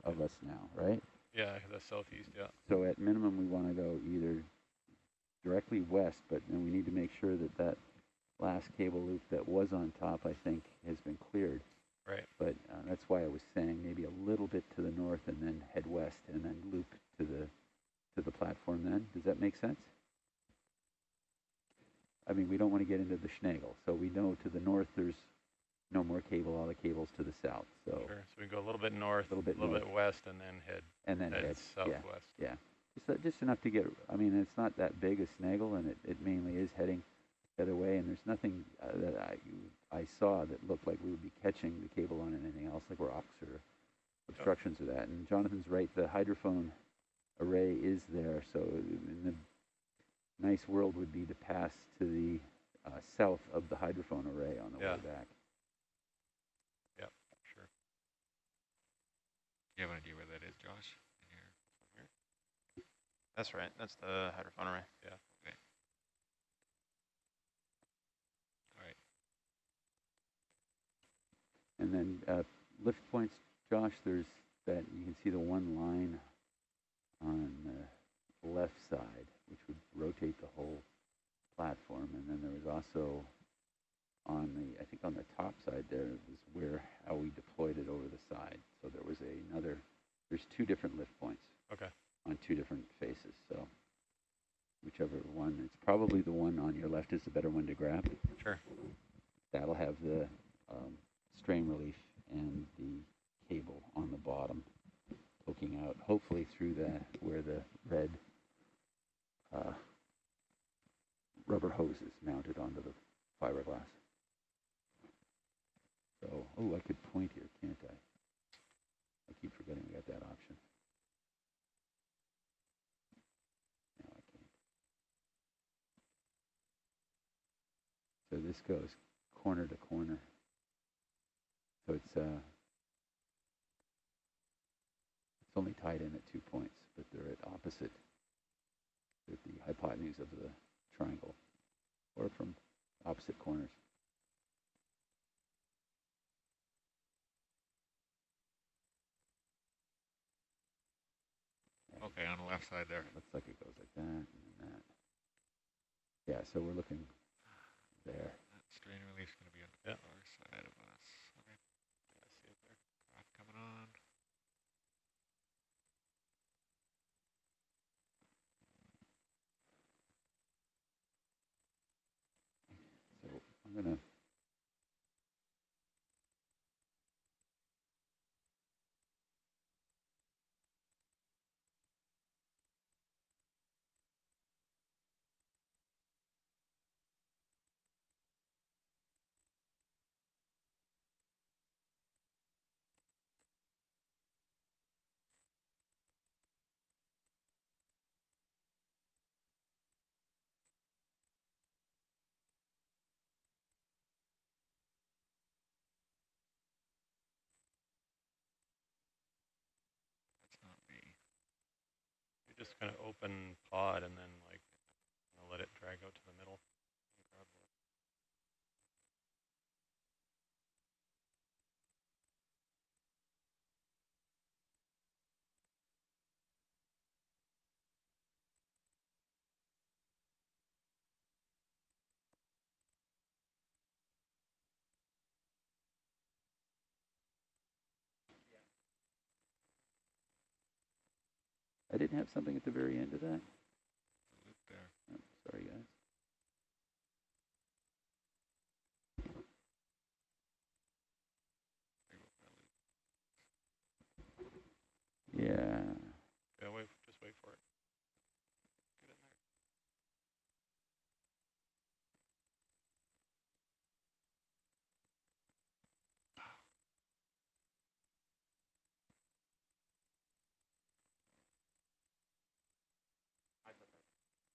of us now, right? Yeah, that's southeast. Yeah. So at minimum, we want to go either directly west, but then we need to make sure that that last cable loop that was on top, I think, has been cleared. Right. But that's why I was saying maybe a little bit to the north and then head west and then loop to the platform then. Does that make sense? I mean, we don't want to get into the Schnagel. So we know to the north there's no more cable, all the cables to the south. So Sure. So we go a little bit north, a little bit west, and then head southwest. Yeah. Just enough to get, I mean, it's not that big a Snaggle, and it mainly is heading the other way, and there's nothing that I saw that looked like we would be catching the cable on anything else, like rocks or obstructions of that. And Jonathan's right, the hydrophone array is there, so in the nice world would be to pass to the south of the hydrophone array on the way back. Yeah, sure. You have an idea where that is, Josh? In here? That's right. That's the hydrophone array. Yeah. Okay. All right. And then lift points, Josh, there's that, you can see the one line on the left side, which would rotate the whole platform. And then there was also on the, I think on the top side there was how we deployed it over the side. So there was there's two different lift points. Okay. On two different faces. So whichever one, it's probably the one on your left is the better one to grab. Sure. That'll have the strain relief and the cable on the bottom poking out, hopefully through where the red rubber hose is mounted onto the fiberglass. So, I could point here, can't I? I keep forgetting we got that option. No, I can't. So this goes corner to corner. So it's only tied in at 2 points, but they're at opposite, at the hypotenuse of the triangle, or from opposite corners. Okay, on the left side there. Looks like it goes like that and then that. Yeah, so we're looking there. That strain relief's going to be on the other side of us. Okay. Yeah, I see it there. Craft coming on. So I'm going to That's not me. You just kind of open pod and then like let it drag out to the middle. I didn't have something at the very end of that. The loop there. Oh, sorry, guys. Yeah. Yeah, just wait for it. Get in there.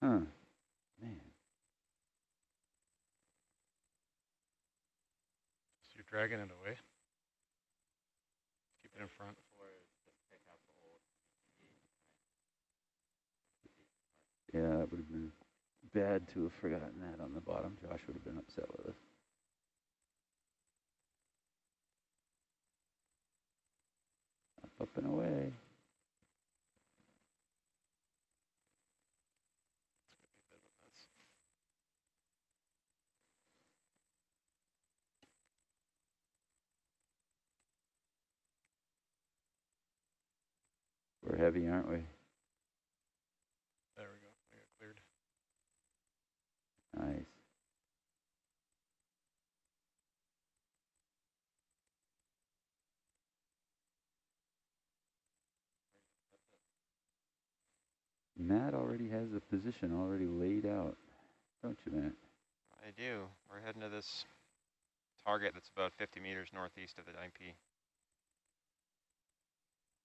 Huh. Man. So you're dragging it away. Keep it in front. Yeah, it would have been bad to have forgotten that on the bottom. Josh would have been upset with us. Up and away. We're heavy, aren't we? There we go. I got cleared. Nice. Matt already has a position already laid out, don't you, Matt? I do. We're heading to this target that's about 50 meters northeast of the IP.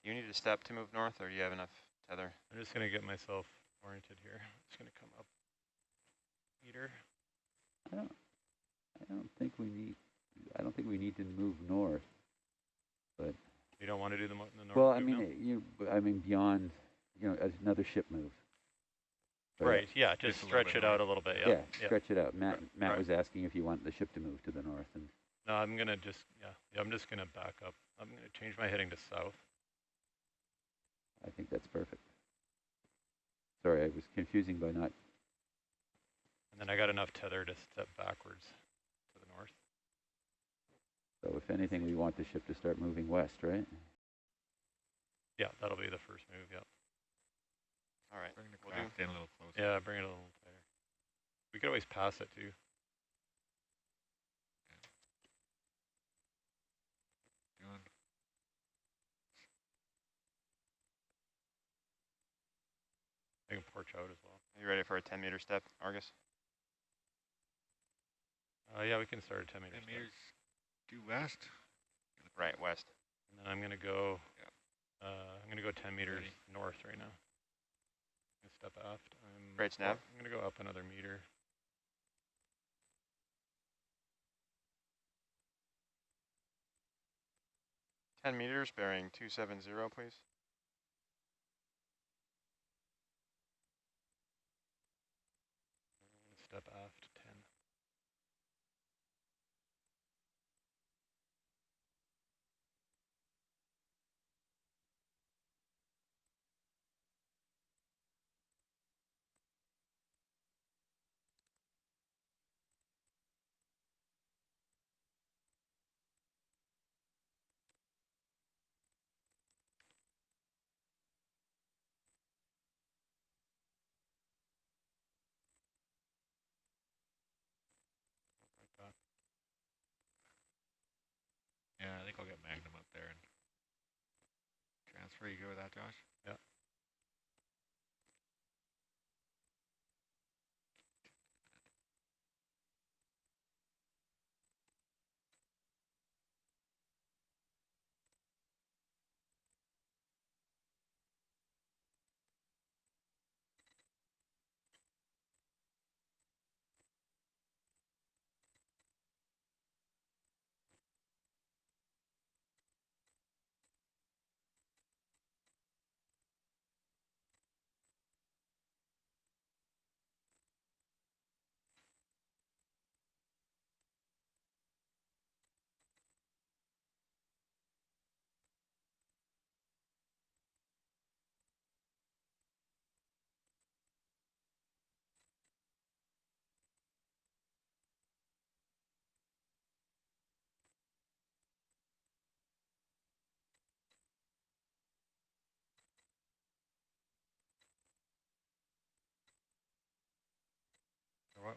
Do you need a step to move north, or do you have enough tether? I'm just going to get myself oriented here. Just going to come up meter. I don't think we need to move north, but You don't want to do the north well, move now? I mean beyond, another ship move. But Right, yeah, just stretch it out a little bit, yeah. Stretch it out. Matt Right. was asking if you want the ship to move to the north, and No, I'm going to just, I'm just going to back up. I'm going to change my heading to south. I think that's perfect. Sorry, I was confusing by not. And then I got enough tether to step backwards to the north. So if anything, we want the ship to start moving west, right? Yeah, that'll be the first move, yeah. All right. Bring the craft in a little closer. Yeah, bring it a little tighter. We could always pass it too. Doing. I can porch out as well. Are you ready for a 10-meter step, Argus? Yeah, we can start at 10 meters. 10 meters due west. Right, west. And then I'm going to go. I'm going to go 10 meters north right now. Step aft. Great snap. I'm going to go up another meter. $10 meters, bearing 270, please. Step aft 10. Yeah, I think I'll get Magnum up there and transfer. You go with that, Josh? Yeah.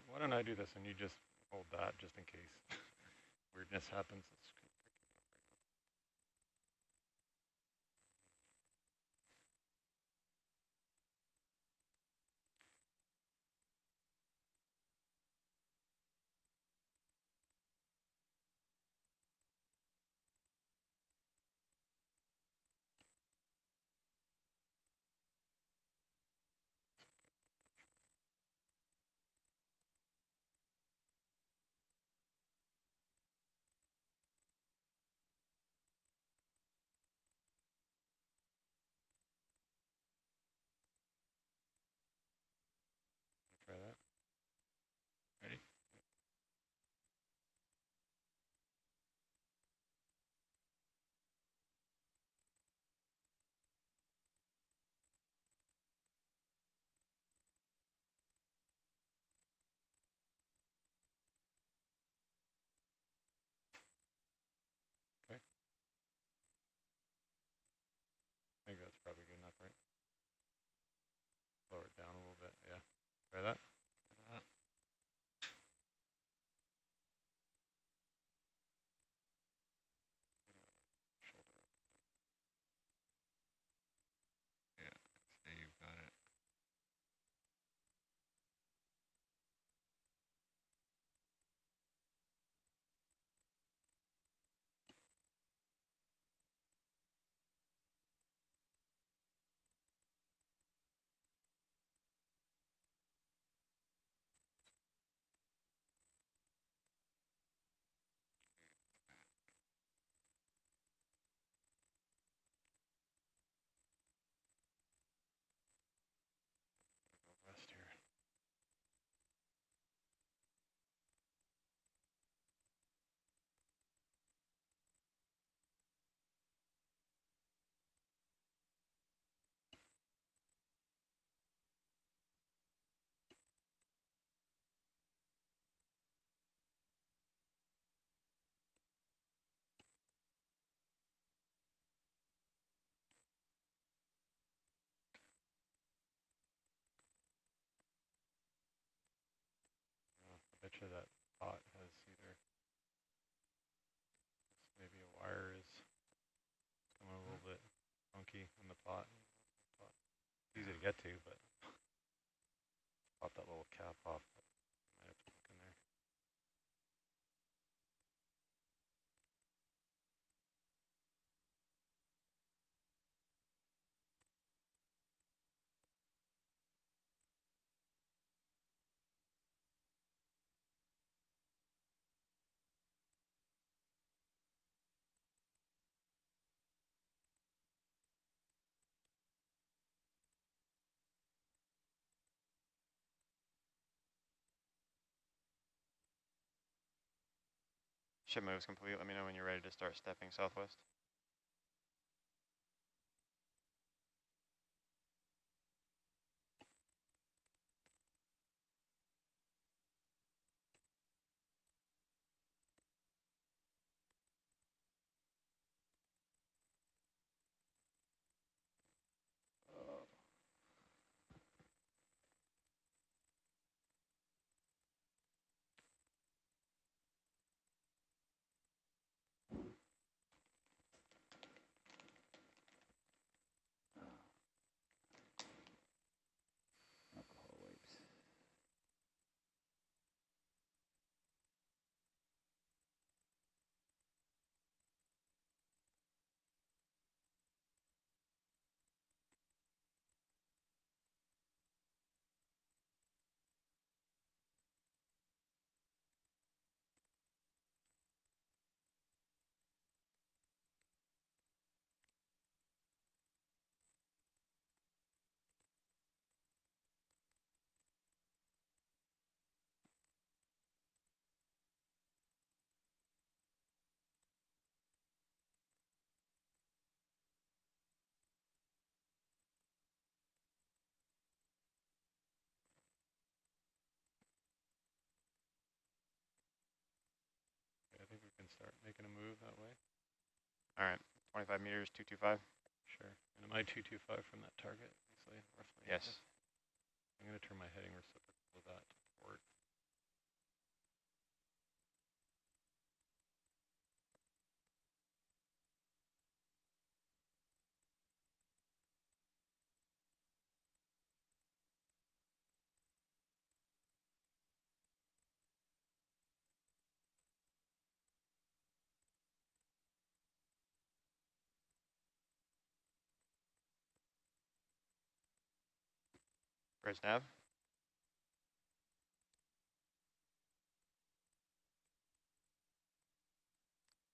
Why don't I do this and you just hold that just in case weirdness happens. sure that pot has either, maybe a wire is coming a little bit funky in the pot. It's easy to get to, but pop that little cap off. Might have to look in there. Ship moves complete. Let me know when you're ready to start stepping southwest. Alcohol wipes. Okay, I think we can start making a move that way. All right, 25 meters, 225. Sure. And am I 225 from that target, easily, roughly? Yes. Okay. I'm going to turn my heading reciprocal to that to port. Bridge nav.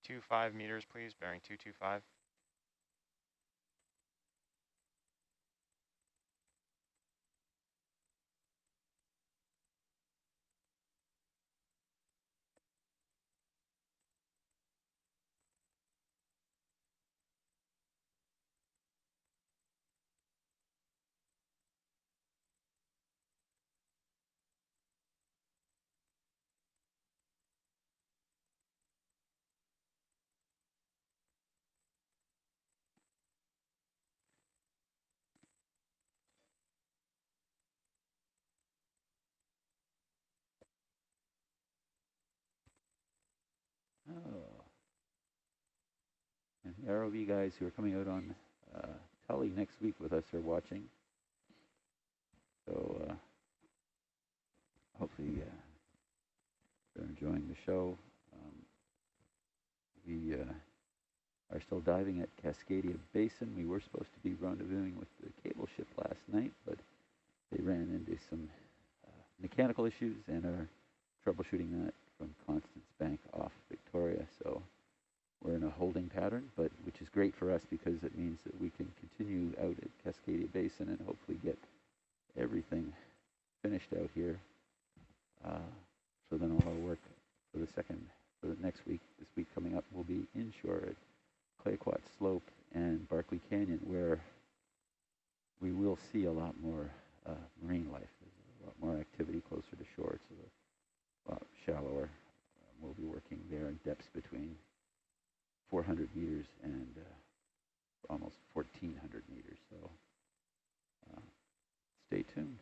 Two 5 meters, please. Bearing 225. Oh. And the ROV guys who are coming out on Tully next week with us are watching. So hopefully they're enjoying the show. We are still diving at Cascadia Basin. We were supposed to be rendezvousing with the cable ship last night, but they ran into some mechanical issues and are troubleshooting that from Constance Bank off Victoria. So we're in a holding pattern, but which is great for us because it means that we can continue out at Cascadia Basin and hopefully get everything finished out here. So then all our work for the next week, this week coming up, will be inshore at Clayoquot Slope and Barkley Canyon, where we will see a lot more marine life. There's a lot more activity closer to shore. It's a lot shallower. We'll be working there in depths between 400 meters and almost 1,400 meters. So stay tuned.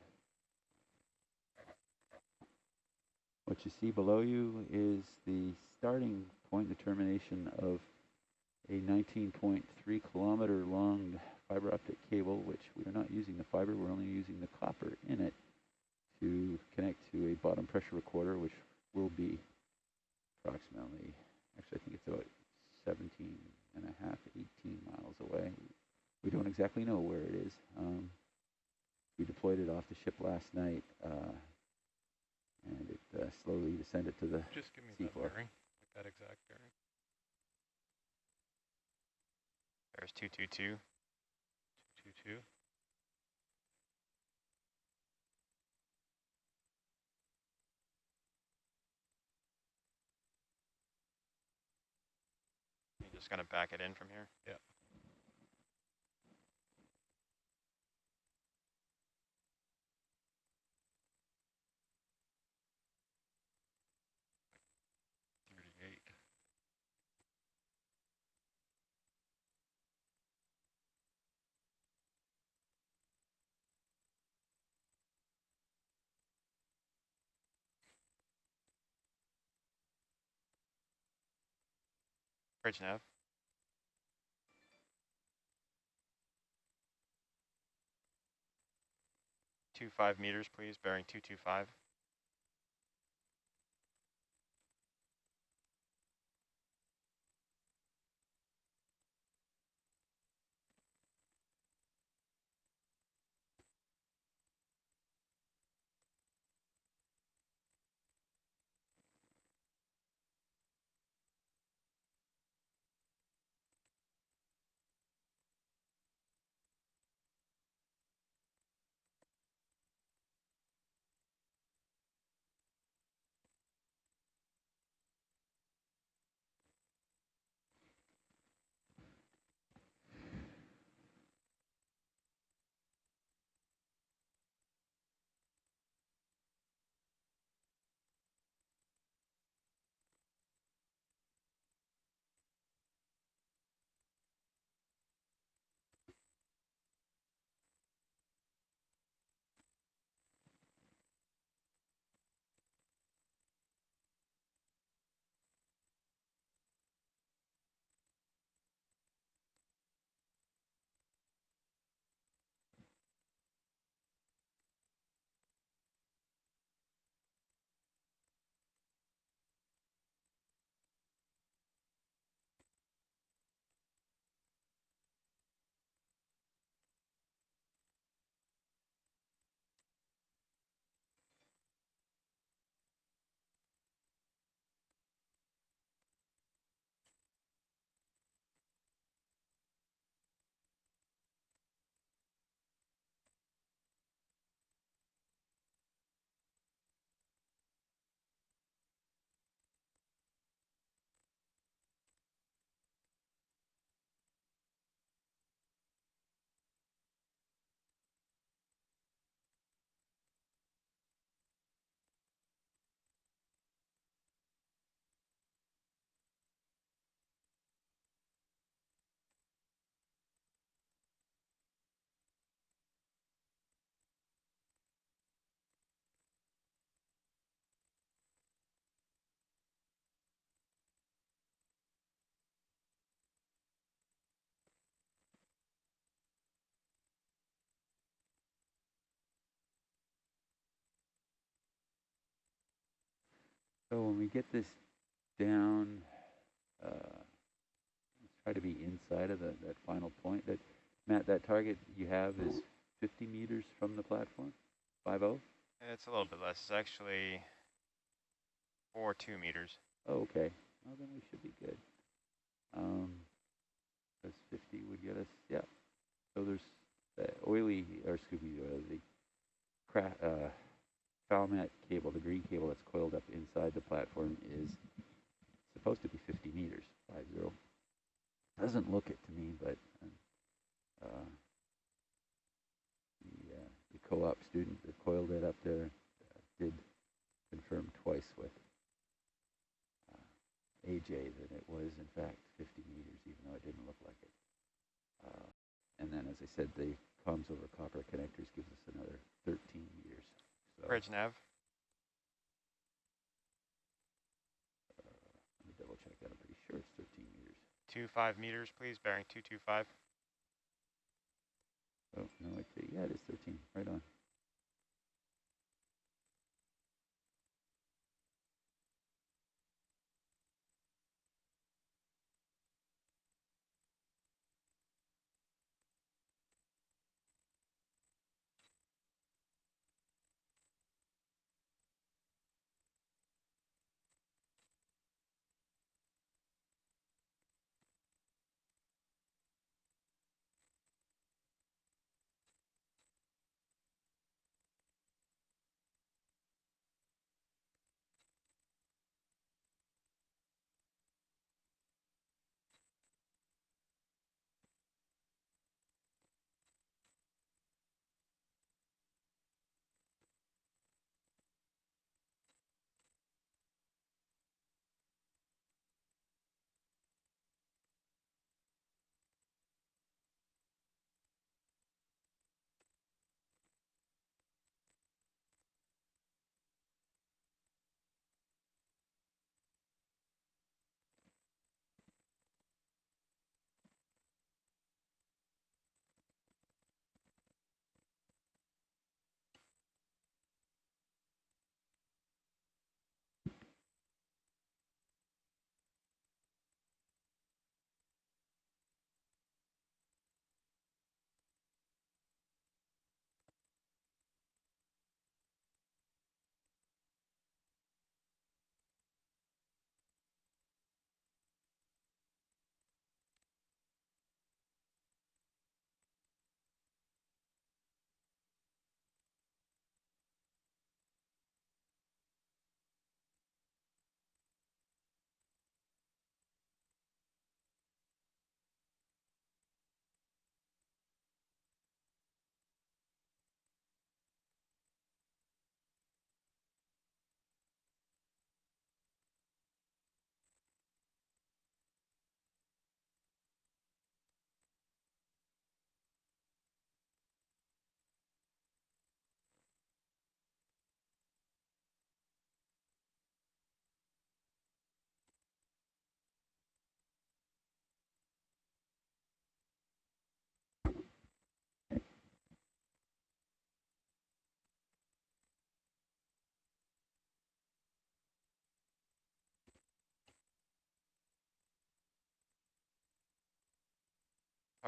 What you you see below you is the starting point determination of a 19.3 kilometer long fiber optic cable, which we are not using the fiber, we're only using the copper in it to connect to a bottom pressure recorder, which will be approximately, actually I think it's about 17 and a half, 18 miles away. We don't exactly know where it is. We deployed it off the ship last night, and it slowly descended to the Just give me that seafloor. bearing, like that exact bearing. There's 222. 222. You're just gonna back it in from here. Yeah. Bridge nav. 25 meters, please. Bearing 225. So when we get this down, let's try to be inside of that final point. That Matt, that target you have is 50 meters from the platform, 50? It's a little bit less. It's actually 2 meters. Oh, okay. Well, then we should be good. Because 50 would get us, yeah. So there's the oily, or excuse me, the foul mat cable, the green cable that's coiled up inside the platform is supposed to be 50 meters, 50. Doesn't look it to me, but the co-op student that coiled it up there did confirm twice with AJ that it was in fact 50 meters, even though it didn't look like it. And then, as I said, the comms over copper connectors gives us another 13 meters. So Bridge nav. 25 meters, please, bearing 225. Oh, no, it's, yeah, it is 13, right on.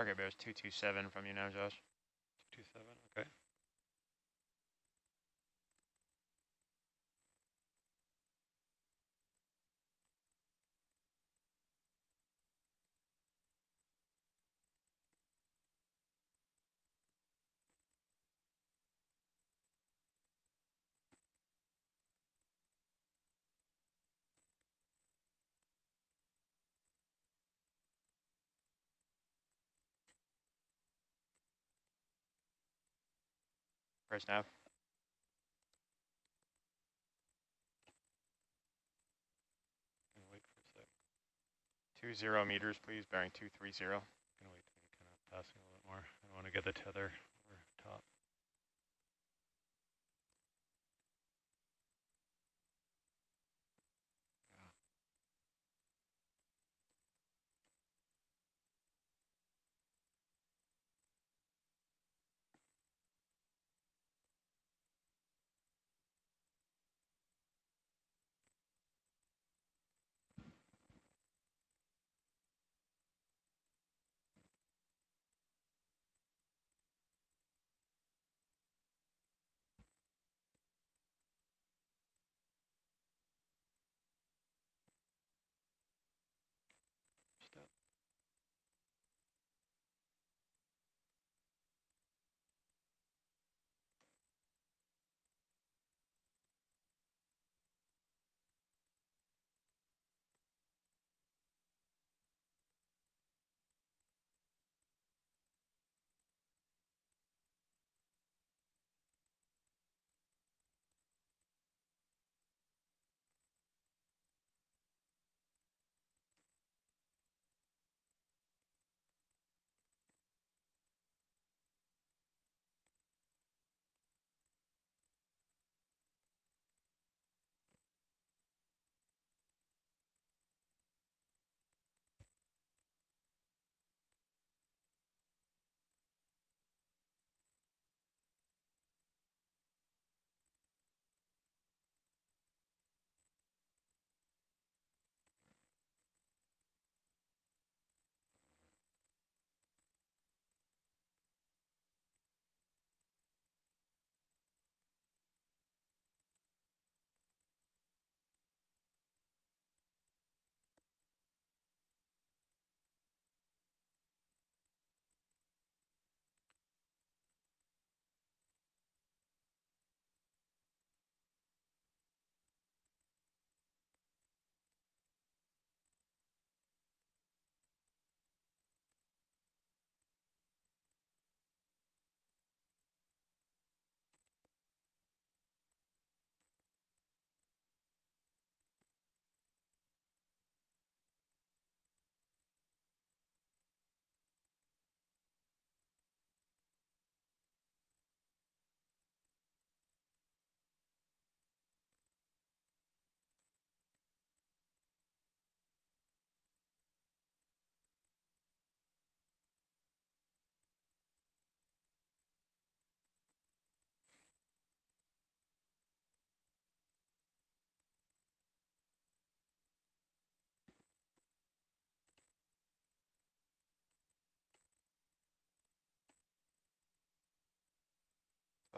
Target bears 227 from you now, Josh. 227, okay. Press nav. Gonna wait for a sec. 20 meters, please, bearing 230. Gonna wait till kind of passing a little bit more. I want to get the tether over top.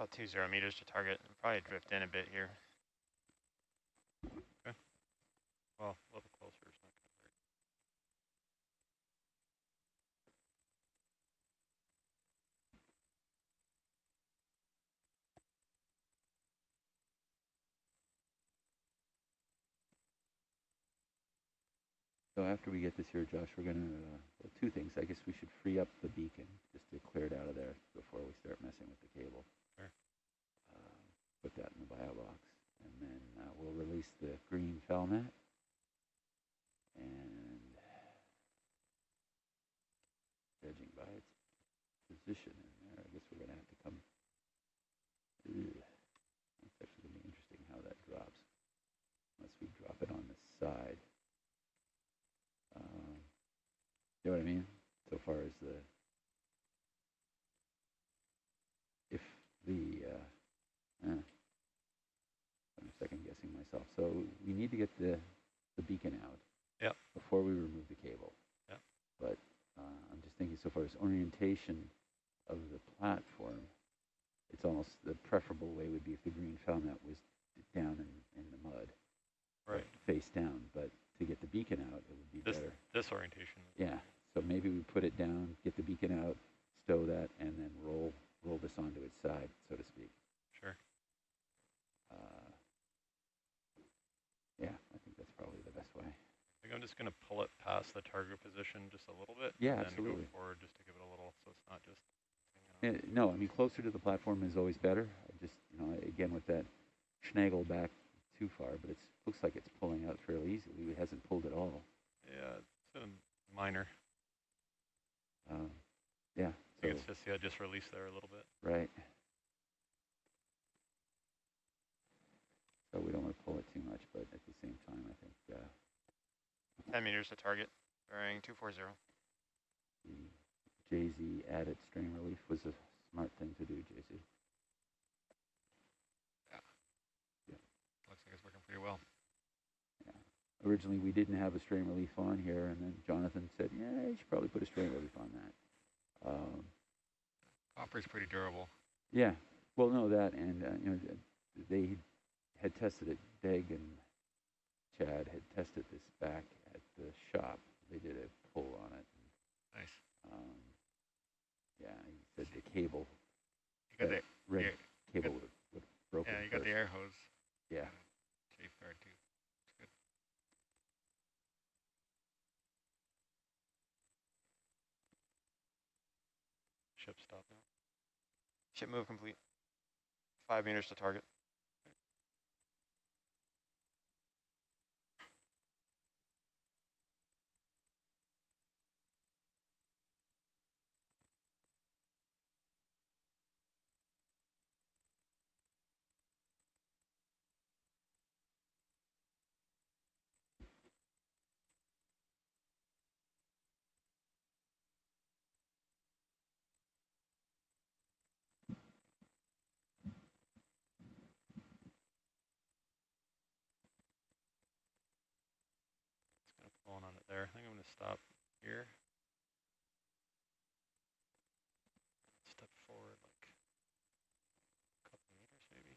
About 20 meters to target. And probably drift in a bit here. Okay. Well, a little closer is not going to hurt. So after we get this here, Josh, we're going to, well, two things. I guess we should free up the beacon just to clear it out of there before we start messing with the cable. Sure. Put that in the bio box. And then we'll release the green felnet. And judging by its position in there, I guess we're going to have to come. That's actually going to be interesting how that drops. Unless we drop it on the side. You know what I mean? So far as if the, I'm second guessing myself. So we need to get the beacon out. Yep. Before we remove the cable. Yep. But I'm just thinking so far as orientation of the platform, it's almost the preferable way would be if the green felnet was down in the mud. Right. Face down, but to get the beacon out, it would be better. This orientation. Yeah. So maybe we put it down, get the beacon out, stow that, and then roll this onto its side, so to speak. Sure. Yeah, I think that's probably the best way. I think I'm just going to pull it past the target position just a little bit. Yeah, and absolutely. then go forward just to give it a little, so it's not just. No, I mean, closer to the platform is always better. I just, again, with that schnaggle back too far, but it looks like it's pulling out fairly easily. It hasn't pulled at all. Yeah, it's a minor. Yeah. So it's just release there a little bit. Right. So we don't want to pull it too much, but at the same time, I think 10 meters to target, bearing 240. The JZ added strain relief was a smart thing to do, JZ. Yeah. Looks like it's working pretty well. Yeah. Originally, we didn't have a strain relief on here, and then Jonathan said, yeah, you should probably put a strain relief on that. Copper's pretty durable. Yeah. Well, no, that, and, they had tested it. Deg and Chad had tested this back at the shop. They did a pull on it. Nice. Yeah, he said the cable, you got the red cable would broke. Yeah, you got the air hose. Yeah. Chafed there too. It's good. Ship stop now. Ship move complete. 5 meters to target. Pulling on it there. I think I'm going to stop here. Step forward like a couple meters maybe.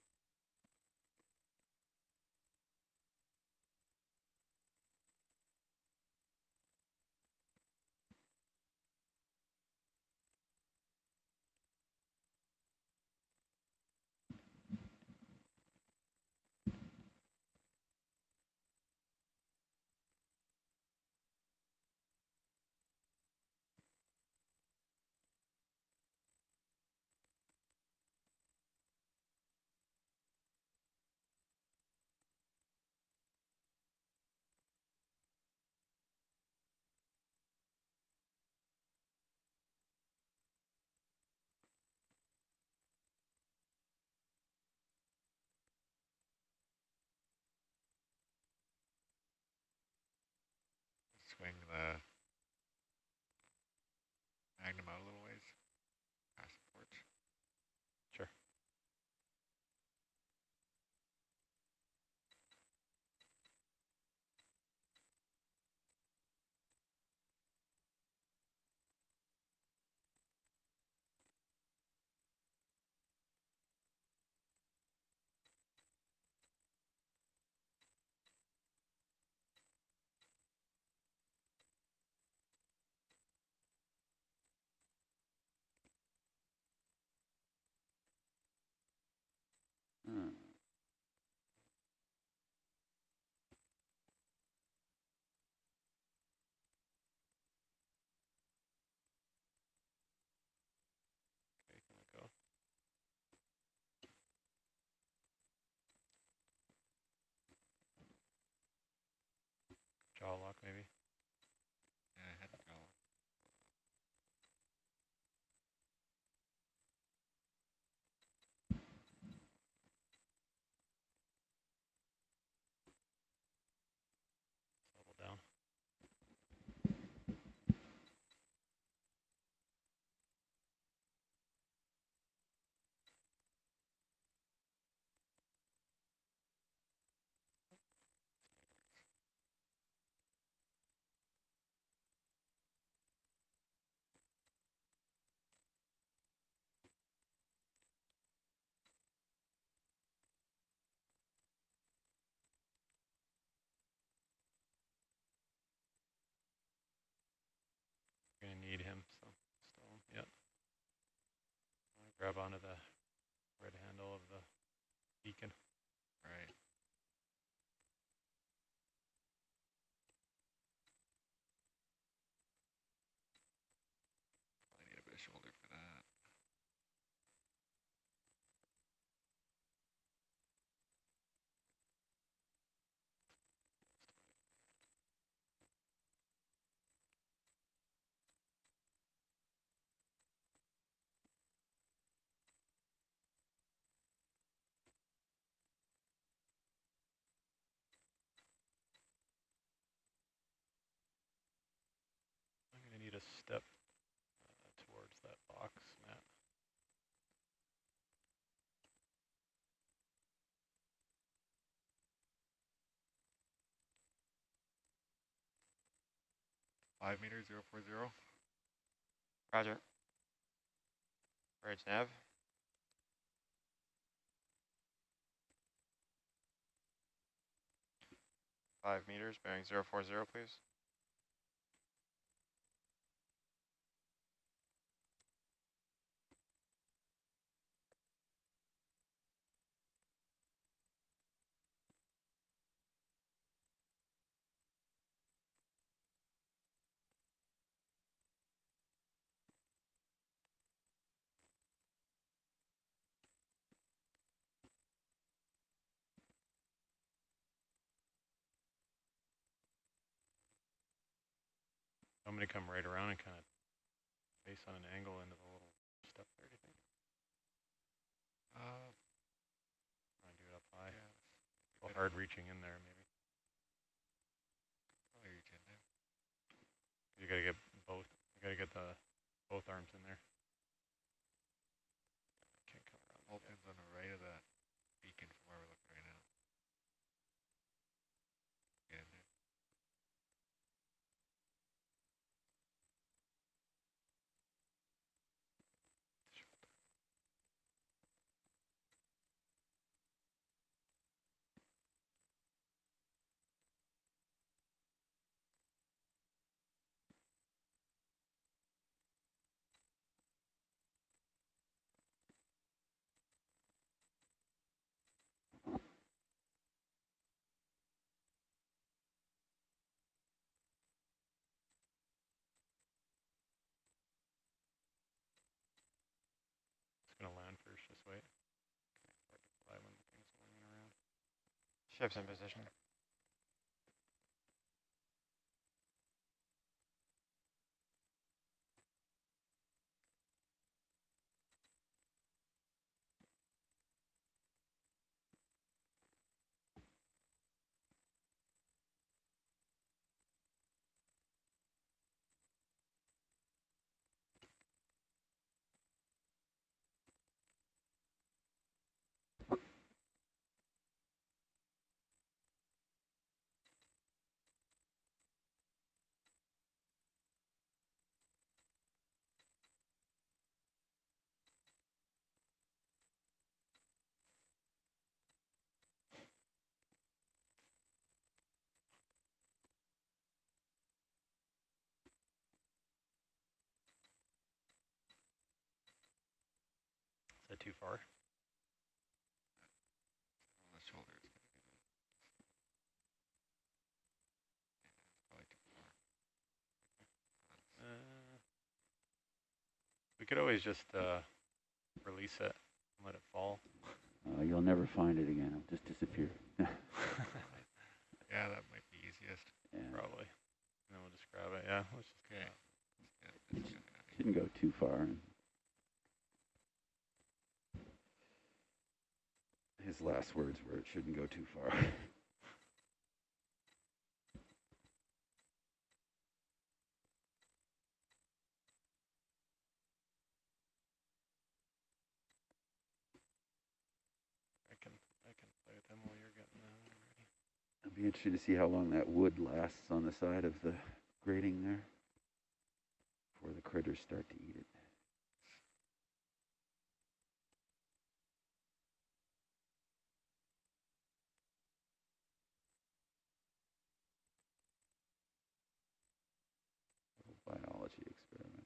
Swing the Magnum out a little ways. Past the porch. Sure. grab onto the red handle of the beacon. Right. I need a bit of shoulder for that. I'm going to need a step towards that box, Matt. Five meters, 040. Roger. Bridge nav. Five meters, bearing 040, please. I'm going to come right around and kind of face on an angle into the little step there, do you think? Try and do it up high. Yeah. A little hard reaching in there, maybe. Probably reach in there. You got to get both. You got to get the both arms in there. Can't come around. Whole pin's on the right of that beacon from where we're looking right now. Get in there. It's going to land first, just wait. Hard to fly when the thing's swinging around. Ship's in position. Is that too far? On the shoulder, it's gonna be the, probably too far. We could always just release it and let it fall. You'll never find it again. It'll just disappear. Yeah, that might be easiest. Yeah. Probably. And then we'll just grab it. Yeah, let's just Okay. Let's get this Shouldn't go too far. His last words were, it shouldn't go too far. I can play with them while you're getting that ready. I'll be interested to see how long that wood lasts on the side of the grating there before the critters start to eat it. Little biology experiment.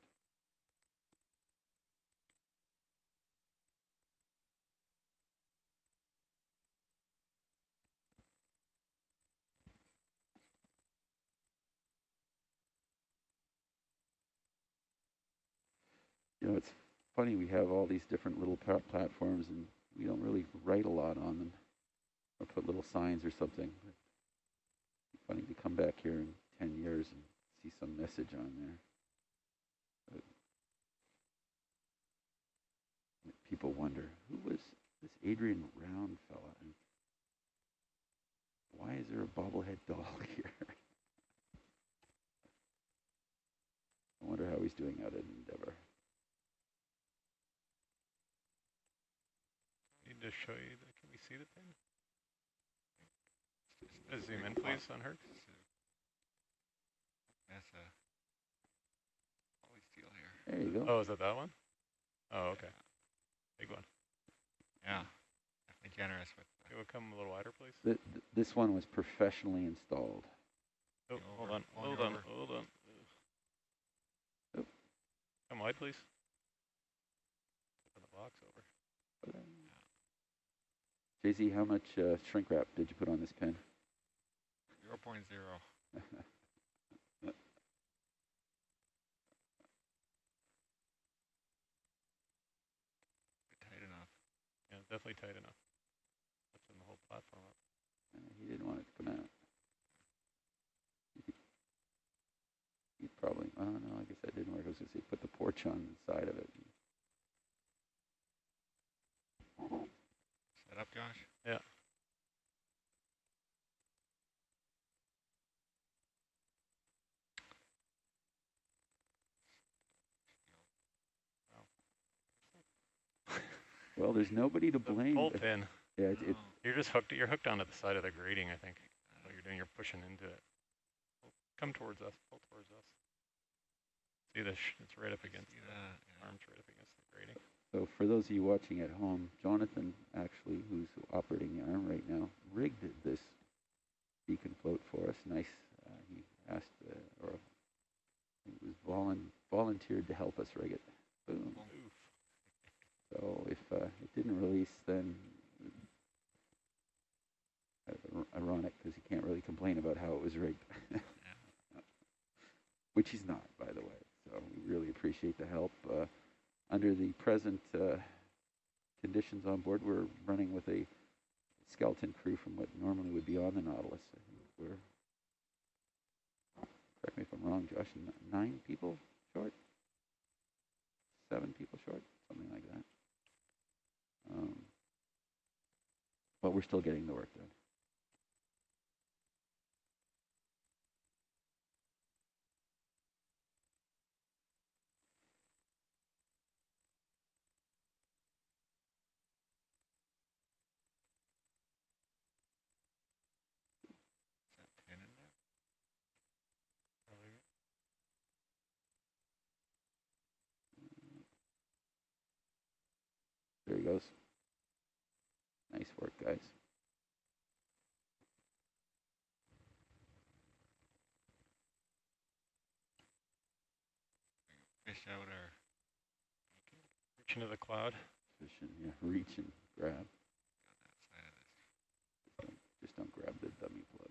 You know, it's funny, we have all these different little platforms and we don't really write a lot on them or put little signs or something. It's funny to come back here in 10 years and see some message on there. But people wonder, who was this Adrian Round fella? And why is there a bobblehead doll here? I wonder how he's doing out at Endeavour. Need to show you, can we see the pin? Zoom in please on Herc. That's a always feel here. There you go. Oh, is that one? Oh, okay. Big one. Yeah, definitely generous with. It will come a little wider, please. This one was professionally installed. Oh, hold on, hold on, hold on. Oh. Come wide, please. Put the box over. JZ, how much shrink wrap did you put on this pen? 0.0. Tight enough. Yeah, definitely tight enough. Lifting the whole platform up. He didn't want it to come out. He probably, oh no, I guess that didn't work. I was going to say put the porch on the side of it. Set up, Josh? Yeah. Well, there's nobody to blame. Full pin. Yeah, You're just hooked. You're hooked onto the side of the grating, I think. What you're doing, you're pushing into it. Come towards us. Pull towards us. See this? It's right up against the arms, right up against the grating. So for those of you watching at home, Jonathan, actually, who's operating the arm right now, rigged this beacon float for us. Nice. He asked, or he was volunteered to help us rig it. Boom. Oof. So if it didn't release, then ironic because he can't really complain about how it was rigged, which he's not, by the way. So we really appreciate the help. Under the present conditions on board, we're running with a skeleton crew from what normally would be on the Nautilus. I think we're, correct me if I'm wrong, Josh, 9 people short? 7 people short? Something like that. But we're still getting the work done. Is that pin in there? There he goes. Nice work, guys. Fish out our. Reach into the cloud. Fishing, yeah, reach and grab. On that side of this. Just don't grab the dummy plug.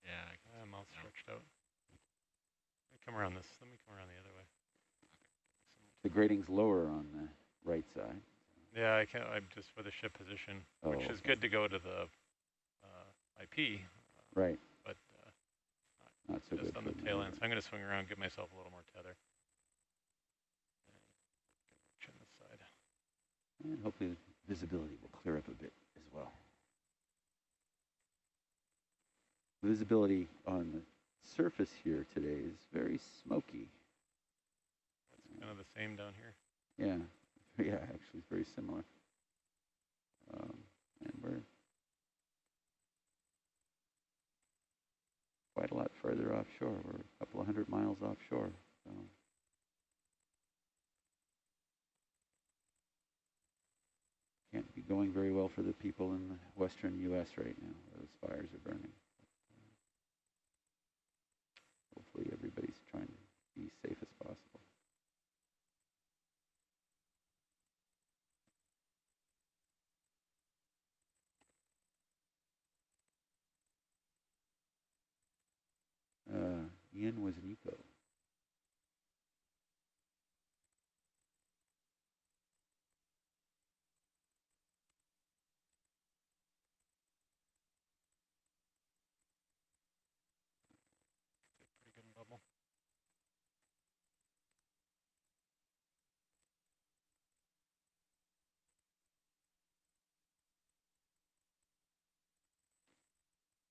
Yeah, Mouth stretched out. Let me come around this. Let me come around the other way. The grating's lower on the right side. Yeah, I can't. I'm just for the ship position, which is good to go to the IP. Right. But not so just good on the tail end. So I'm going to swing around, give myself a little more tether. Chin this side. And hopefully visibility will clear up a bit as well. Visibility on the surface here today is very smoky. It's kind of the same down here. Yeah, yeah, actually it's very similar. And we're quite a lot further offshore. We're a couple of 100 miles offshore. So going very well for the people in the western U.S. right now, where those fires are burning. Hopefully everybody's trying to be safe as possible. Ian was Nico. Pretty good in bubble.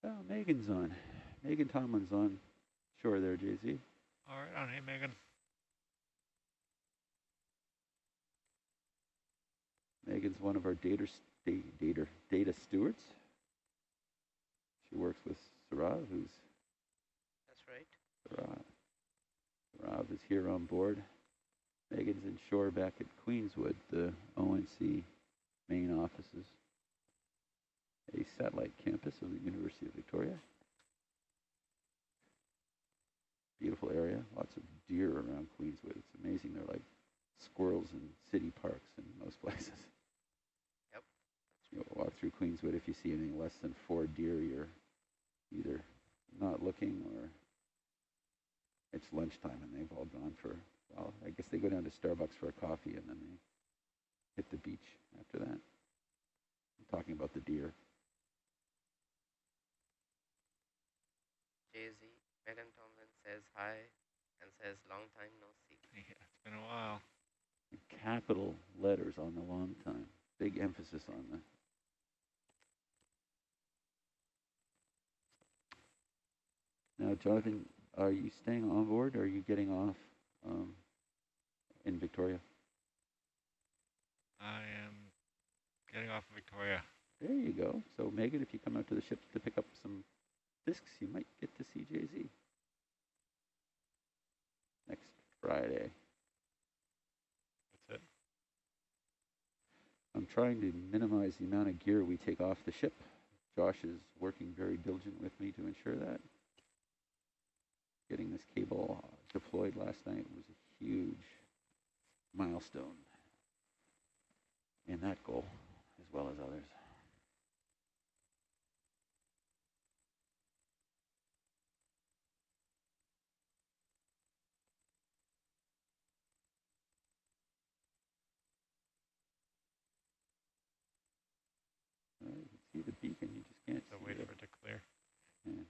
Oh, Megan's on. Megan Tomlin's on shore there, JZ. All right, on. Hey, Megan. Megan's one of our data stewards. She works with Sarav, who's... That's right. Sarav is here on board. Megan's in shore back at Queenswood, the ONC main offices, a satellite campus of the University of Victoria. Beautiful area, lots of deer around Queenswood. It's amazing. They're like squirrels in city parks in most places. Yep. You walk through Queenswood, if you see anything less than 4 deer, you're either not looking or it's lunchtime and they've all gone for, well, I guess they go down to Starbucks for a coffee and then they hit the beach after that. I'm talking about the deer. JZ, Megan Tomlin says hi and says long time no see. Yeah, it's been a while. Capital letters on the long time. Big emphasis on the. Now, Jonathan, are you staying on board or are you getting off in Victoria? I am getting off of Victoria. There you go. So, Megan, if you come out to the ship to pick up some discs, you might get to see JZ next Friday. That's it. I'm trying to minimize the amount of gear we take off the ship. Josh is working very diligent with me to ensure that. Getting this cable deployed last night was a huge milestone in that goal, as well as others. You can see the beacon, you just can't So see wait it. for it to clear. Yeah.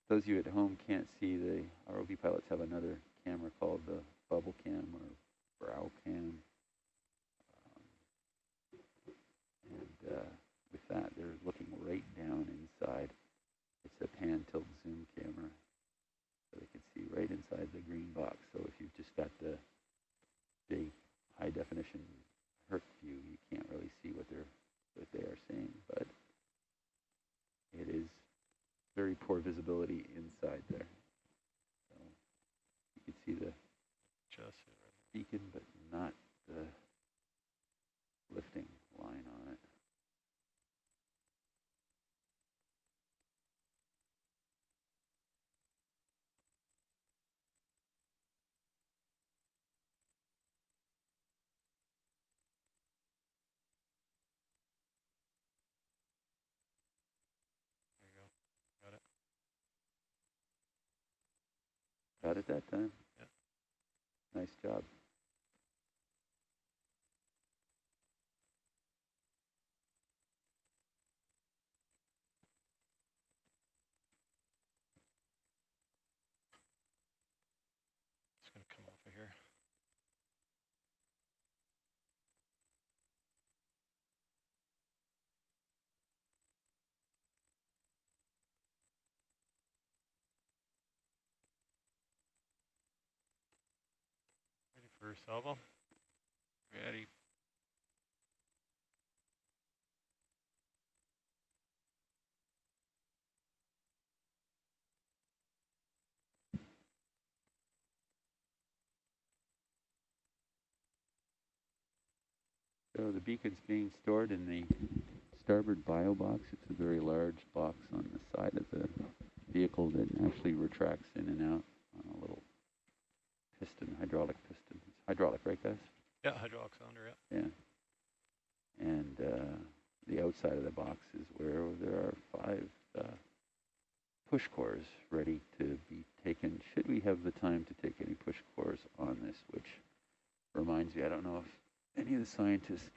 Those of you at home can't see, the ROV pilots have another camera called the bubble cam or brow cam. With that, they're looking right down inside. It's a pan tilt zoom camera, so they can see right inside the green box. So if you've just got the big high definition Herc view, you can't really see what they are seeing, but it is very poor visibility inside there. So you can see the beacon, but not the lifting line on it. There you go. Got it. Got it that time? Yep. Nice job. Just going to come off of here. Ready for salvo? Ready. So the beacon's being stored in the starboard bio box. It's a very large box on the side of the vehicle that actually retracts in and out on a little piston, hydraulic piston. It's hydraulic, right, guys? Yeah, hydraulic cylinder, yeah. Yeah. And the outside of the box is where there are 5 push cores ready to be taken should we have the time to take any push cores on this, which reminds me, I don't know if any of the scientists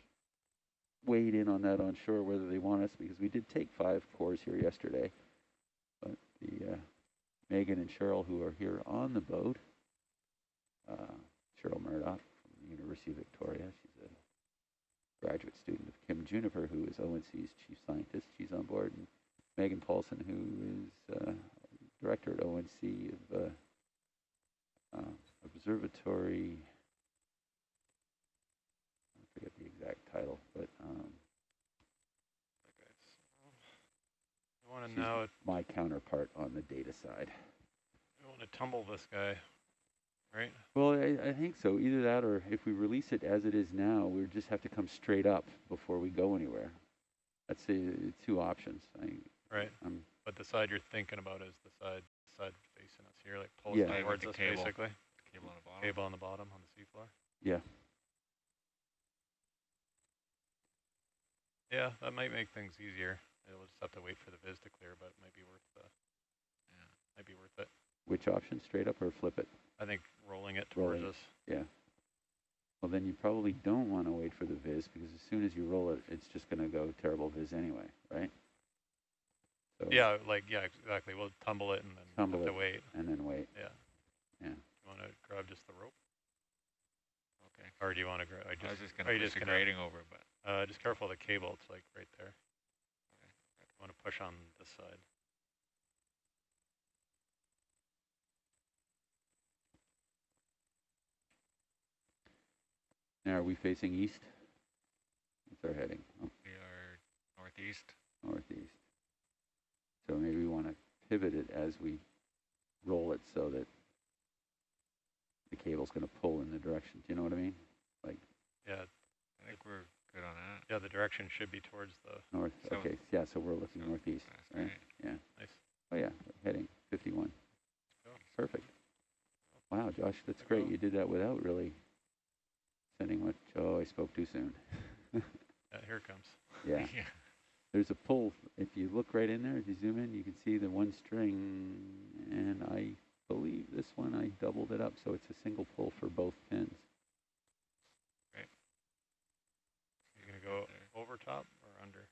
weighed in on that on shore, whether they want us, because we did take 5 cores here yesterday. But the Megan and Cheryl, who are here on the boat, Cheryl Murdoch from the University of Victoria, she's a graduate student of Kim Juniper, who is ONC's chief scientist. She's on board, and Megan Paulson, who is director at ONC of Observatory. I forget the exact title, but I want to know. My counterpart on the data side. I want to tumble this guy, right? Well, I think so. Either that, or if we release it as it is now, we just have to come straight up before we go anywhere. That's the 2 options. Right. But the side you're thinking about is the side facing us here, like pulls Yeah. towards us, cable. basically. Cable on the bottom. Cable on the bottom on the seafloor. Yeah. Yeah, that might make things easier. We'll just have to wait for the viz to clear, but it might be worth it. Which option? Straight up or flip it? I think rolling it towards us. Yeah. Well, then you probably don't want to wait for the viz, because as soon as you roll it, it's just going to go terrible viz anyway, right? So Yeah, exactly. We'll tumble it and then have to wait. And then wait. Yeah. Yeah. You want to grab just the rope? Okay. Or do you want to grab? I was just going to push the grating over, but... just careful of the cable. It's like right there. Okay. You want to push on this side. Now, are we facing east? What's our heading? Oh. We are northeast. Northeast. So maybe we want to pivot it as we roll it so that the cable's going to pull in the direction. Do you know what I mean? Like. Yeah. I think we're good on that. Yeah, the direction should be towards the north. So okay. Yeah, so we're looking northeast, right? Yeah. Nice. Oh yeah, heading 51. Go. Perfect. Wow, Josh, that's great. You did that without really sending much. Oh, I spoke too soon. Here it comes. Yeah. Yeah. There's a pull. If you look right in there, if you zoom in, you can see the 1 string, and I believe this one I doubled it up, so it's a single pull for both pins. Right. You're gonna go over top or under?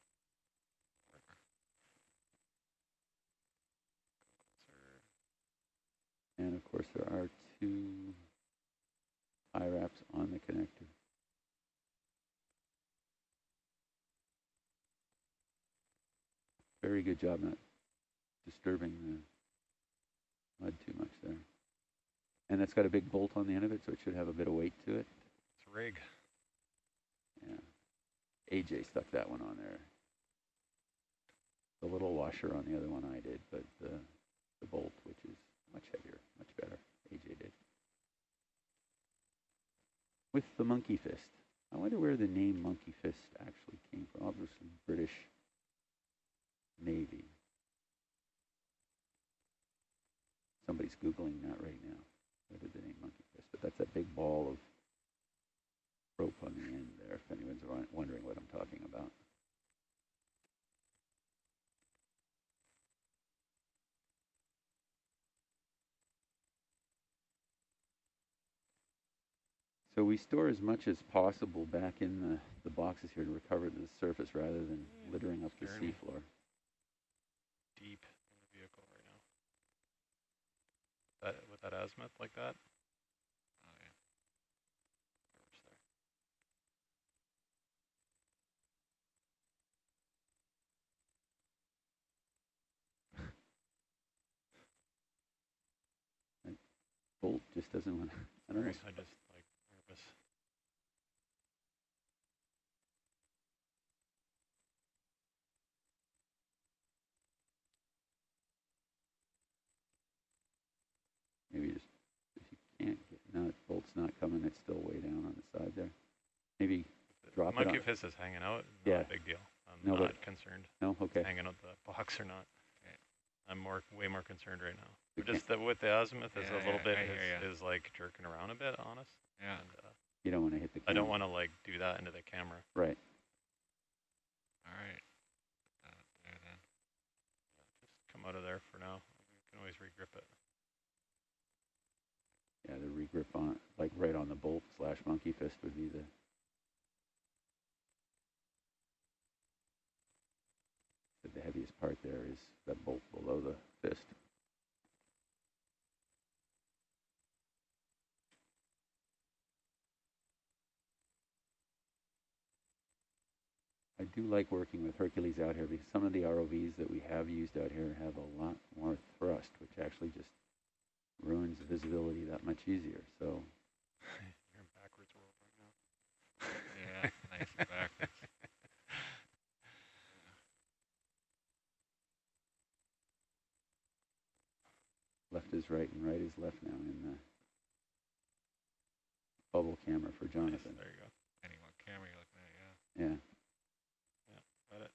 And of course, there are 2 tie wraps on the connector. Very good job not disturbing the mud too much there. And that's got a big bolt on the end of it, so it should have a bit of weight to it. It's a rig. Yeah. AJ stuck that one on there. The little washer on the other one I did, but the bolt, which is much heavier, much better, AJ did. With the monkey fist. I wonder where the name monkey fist actually came from. Obviously British Navy. Somebody's Googling that right now. Where did the name monkey fist? But that's that big ball of rope on the end there, if anyone's wondering what I'm talking about. So we store as much as possible back in the boxes here to recover the surface rather than littering up the seafloor. Deep in the vehicle right now. With that azimuth like that? Oh, yeah. That bolt just doesn't want to. I just like nervous. Maybe just, if you can't get, no, the bolt's not coming, it's still way down on the side there. Maybe drop it monkey on. fist is hanging out. Not Yeah. a big deal. I'm No, not but- concerned. No, okay. Hanging out the box or not. Okay. I'm way more concerned right now. We Just that with the azimuth is Yeah, a little yeah, bit I hear ya. is like jerking around a bit, honest. Yeah. And, You don't want to hit the I camera. don't want to like do that into the camera. Right. All right. There then. Just come out of there for now. We can always regrip it. Yeah, the regrip on, like right on the bolt / monkey fist would be the heaviest part there is that bolt below the fist. I do like working with Hercules out here because some of the ROVs that we have used out here have a lot more thrust, which actually just ruins visibility that much easier. So You're in backwards world right now. Yeah, nice and backwards. left is right and right is left now in the bubble camera for Nice, Jonathan. there you go. Depending what camera you're looking at, yeah. Yeah. Got it.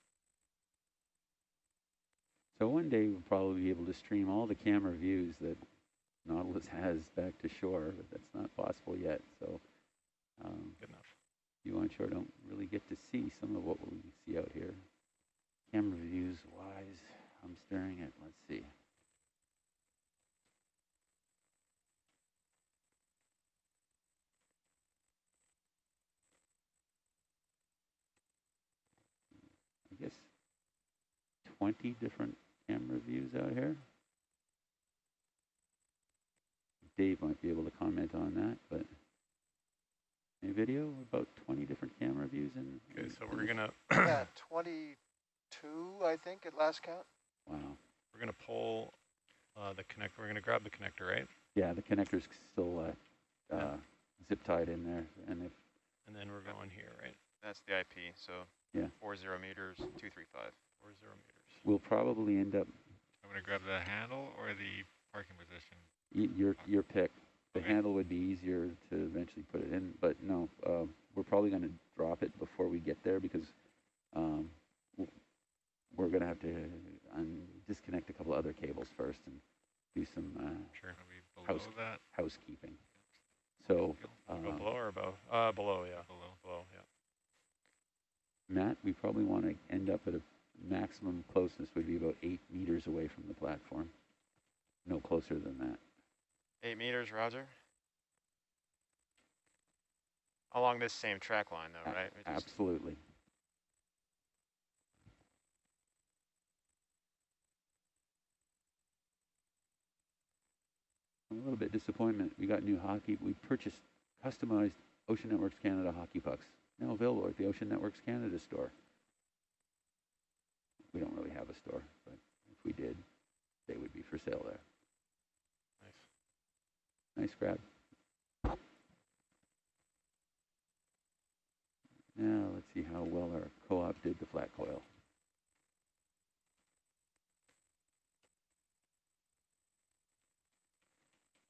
So one day we'll probably be able to stream all the camera views that Nautilus has back to shore, but that's not possible yet. So Good enough. you on shore don't really get to see some of what we see out here. Camera views wise, I'm staring at, let's see. I guess 20 different camera views out here. Dave might be able to comment on that, but a video about 20 different camera views in. Okay, so we're gonna Yeah, 22, I think, at last count. Wow. we're gonna pull the connector. We're gonna grab the connector, right? Yeah, the connector's still zip tied in there, and if And then we're going here, right? That's the IP, so Yeah. 40 meters, 235. 40 meters. we'll probably end up I'm gonna grab the handle or the parking position. your pick. The Okay. handle would be easier to eventually put it in, but no, we're probably going to drop it before we get there because we're going to have to disconnect a couple other cables first and do some Sure. Are we below that? housekeeping. So, Go below or above? Below, yeah. Below. Below, yeah. Matt, we probably want to end up at a maximum closeness would be about 8 meters away from the platform. No closer than that. 8 meters, roger. Along this same track line though, right? We just- Absolutely. A little bit disappointment. We got new hockey. We purchased customized Ocean Networks Canada hockey pucks. Now available at the Ocean Networks Canada store. We don't really have a store, but if we did, they would be for sale there. Nice. Nice grab. Now let's see how well our co-op did the flat coil.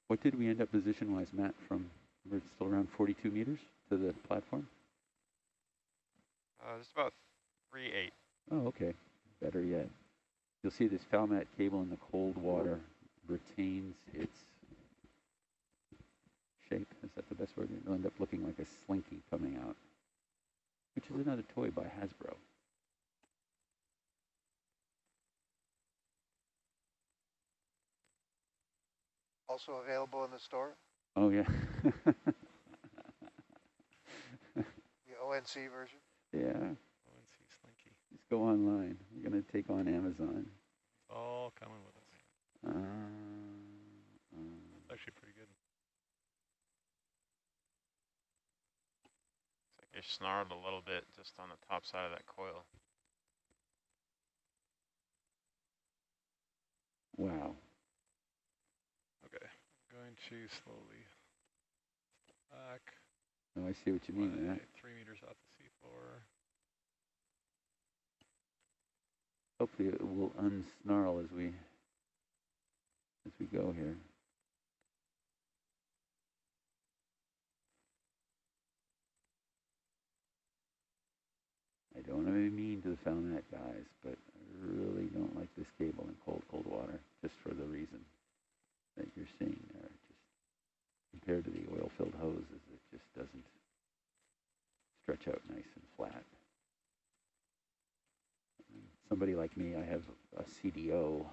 What did we end up position-wise, Matt, from, we're still around 42 meters to the platform? Just about 3.8. Oh, okay. Better yet. You'll see this Falmat cable in the cold water retains its shape. Is that the best word? It'll end up looking like a slinky coming out, which is another toy by Hasbro. Also available in the store, Oh, yeah. the ONC version. Yeah. ONC Slinky. Just go online. We're going to take on Amazon. It's all coming with us. It's actually pretty good. It's like it snarled a little bit just on the top side of that coil. Wow. Okay. I'm going to slowly back. Oh, I see what you mean, Matt. 3 meters off the seafloor. Hopefully it will unsnarl as we go here. want to be mean to the Falnet guys, but I really don't like this cable in cold water, just for the reason that you're seeing there. Just compared to the oil-filled hoses, it just doesn't stretch out nice and flat. And somebody like me, I have a CDO.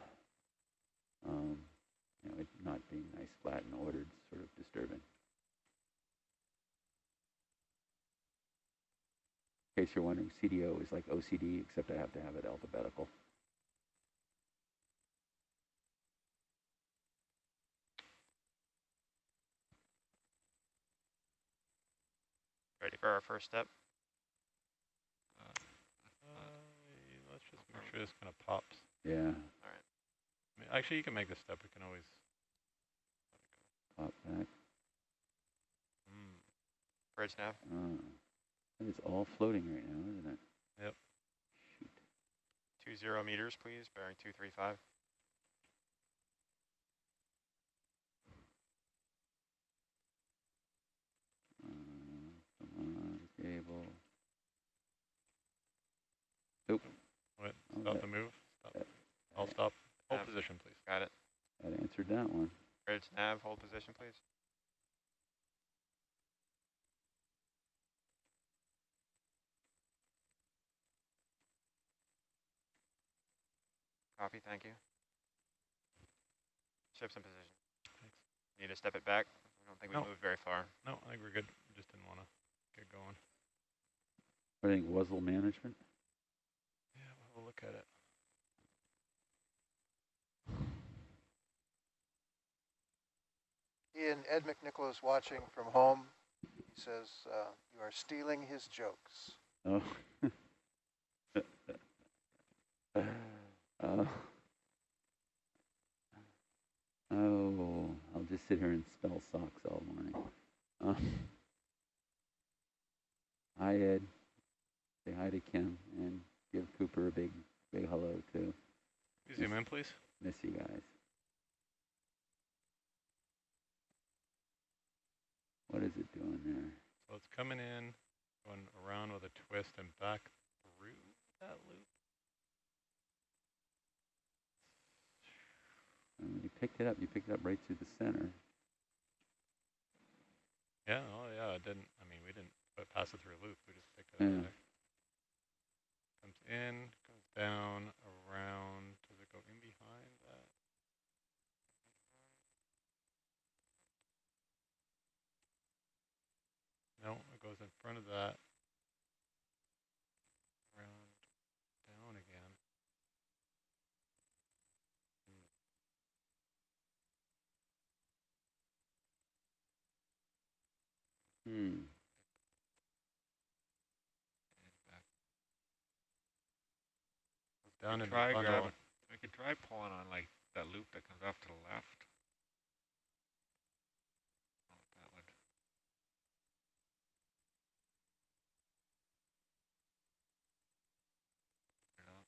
You know, it not being nice, flat, and ordered, sort of disturbing. In case you're wondering, CDO is like OCD, except I have to have it alphabetical. Ready for our first step? Let's just make sure this kind of pops. Yeah. All right. I mean, actually, you can make this step. We can always Pop back. Bridge nav. And it's all floating right now, isn't it? Yep. Shoot. 20 meters, please. Bearing 235. Come on, cable. Nope. What? Oh, Stop the move. Stop. I'll stop. Hold Nav. position, please. Got it. That answered that one. Bridge nav, hold position, please. Copy, thank you. Ship's in position. Thanks. Need to step it back? I don't think we moved very far. No, I think we're good. We just didn't want to get going. I think Wuzzle management. Yeah, we'll look at it. Ian, Ed McNichol is watching from home. He says you are stealing his jokes. Oh. Oh, I'll just sit here and spell socks all morning. Hi, Ed. Say hi to Kim and give Cooper a big hello, too. You zoom in, please. Miss you guys. What is it doing there? So it's coming in, going around with a twist and back through that loop. And when you picked it up right through the center. Yeah, oh yeah, it didn't, I mean, we didn't pass it through a loop, we just picked it up there. Comes in, comes down, around, does it go in behind that? No, it goes in front of that. Around, down again. Down in the Try bundle. grabbing. We could try pulling on like that loop that comes off to the left. Oh, that would. Turn it on.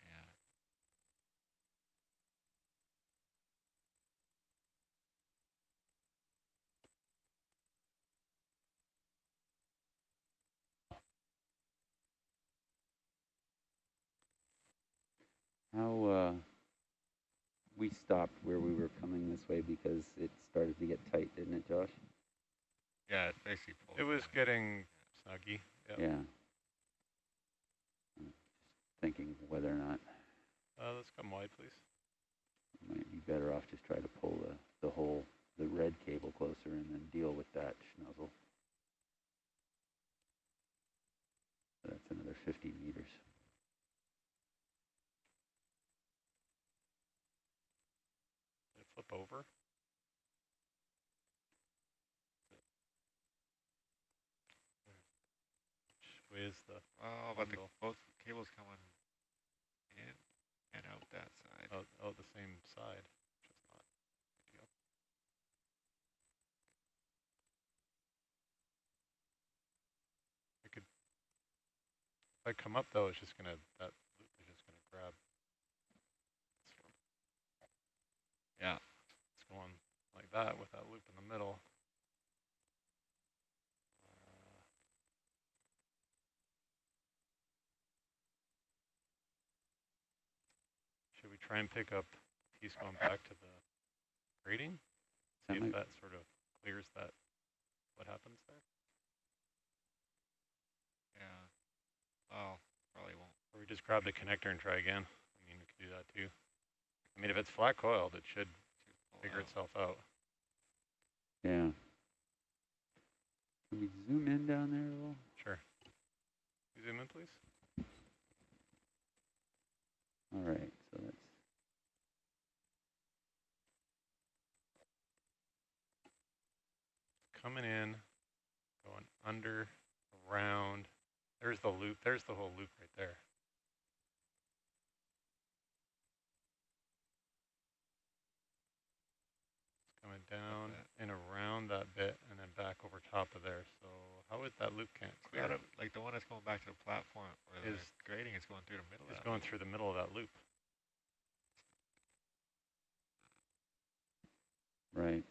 Yeah. How, we stopped where we were coming this way because it started to get tight, didn't it, Josh? Yeah, it basically pulled. It was getting snuggy. Yep. Yeah. Thinking whether or not Let's come wide, please. it might be better off just try to pull the red cable closer and then deal with that schnuzzle. That's another 50 meters. Did it flip over? Which way is the Oh, but bundle? both cables coming in and out that side. Oh, the same side, which is not ideal. If I come up though, it's just gonna, that loop is just gonna grab. that with that loop in the middle. Should we try and pick up piece going back to the grading? See if that sort of clears that, what happens there? Yeah. Oh, probably won't. Or we just grab the connector and try again. I mean, we could do that too. I mean, if it's flat coiled, it should figure itself out. Yeah. Can we zoom in down there a little? Sure. Can you zoom in, please? All right, so that's coming in, going under, around. There's the loop. There's the whole loop right there. It's coming down and around that bit and then back over top of there. So how is that loop can't clear? Like the one that's going back to the platform or the grading is going through the middle of that. It's going through the middle of that loop. right.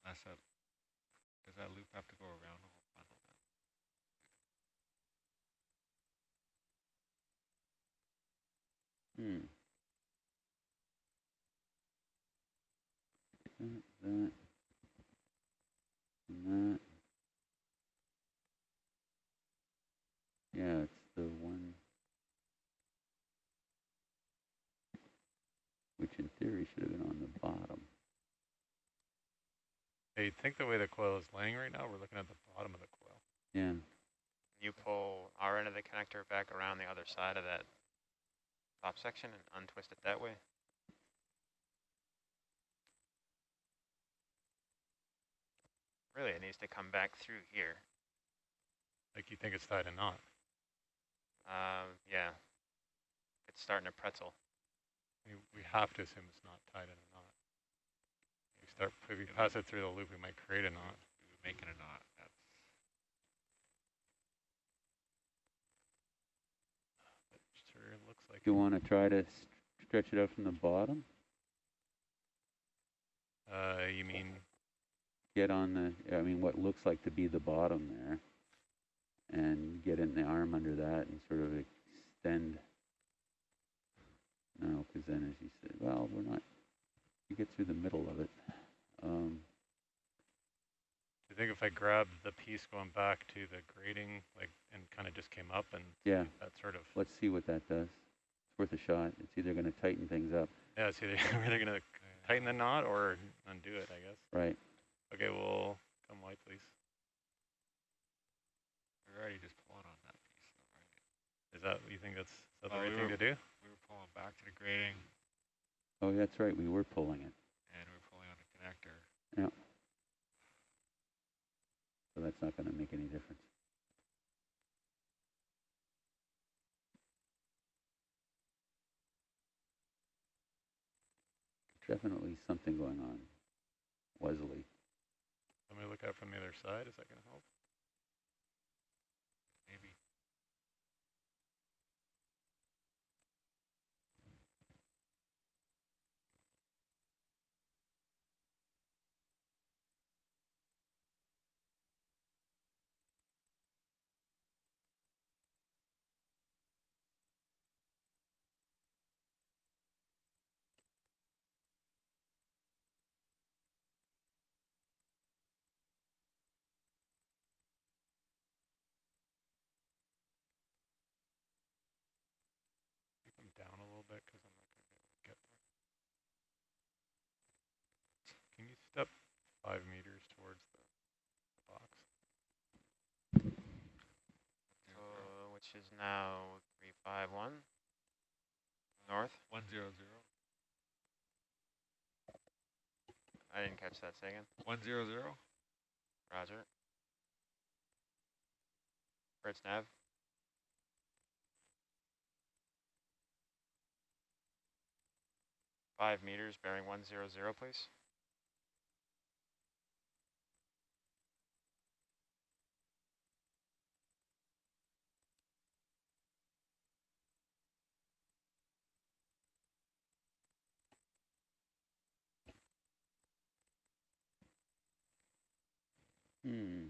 That's a, does that loop have to go around the whole funnel Hmm. That, and that. Yeah, it's the one, which in theory should have been on the bottom. I think the way the coil is laying right now, we're looking at the bottom of the coil. Yeah. You pull our end of the connector back around the other side of that top section and untwist it that way. Really, it needs to come back through here. Like you think it's tied a knot? Yeah. It's starting to pretzel. We have to assume it's not tied in a knot. If we pass it through the loop, we might create a knot. making a knot. That's It sure looks like. Do you want to try to stretch it out from the bottom? You mean? Get on the, I mean, what looks like to be the bottom there, and get in the arm under that and sort of extend. No, because then, as you said, well, we're not. You get through the middle of it. I think if I grabbed the piece going back to the grading, like, and kind of just came up and Yeah. that sort of. Let's see what that does. It's worth a shot. It's either going to tighten things up. Yeah, it's either we're going to tighten the knot or undo it, I guess. Right. Okay, well, come white, please. we're already just pulling on that piece, though, right? Is that, you think that's the right thing to do? We were pulling back to the grading, Oh, that's right. We were pulling it. and we were pulling on the connector. Yeah. So that's not going to make any difference. Definitely something going on. Wesley. Let me look at it from the other side. Is that going to help? Maybe. Keep them down a little bit because I'm not going to be able to get there. Can you step 5 meters towards the box? Which is now 351 north. 100. I didn't catch that second. 100. Roger. Fritz nav. Five meters, bearing 100, please. Hmm.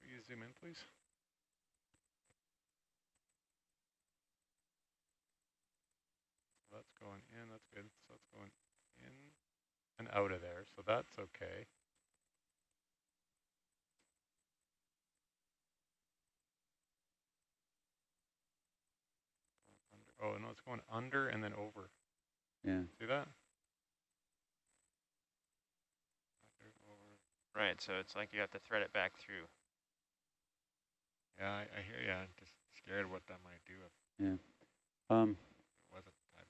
Will you zoom in, please? So that's going in, that's good. So it's going in and out of there, so that's okay. Oh, no, it's going under and then over. Yeah. See that? Right, so it's like you have to thread it back through. Yeah, I hear you. I'm just scared what that might do if Yeah. it wasn't that.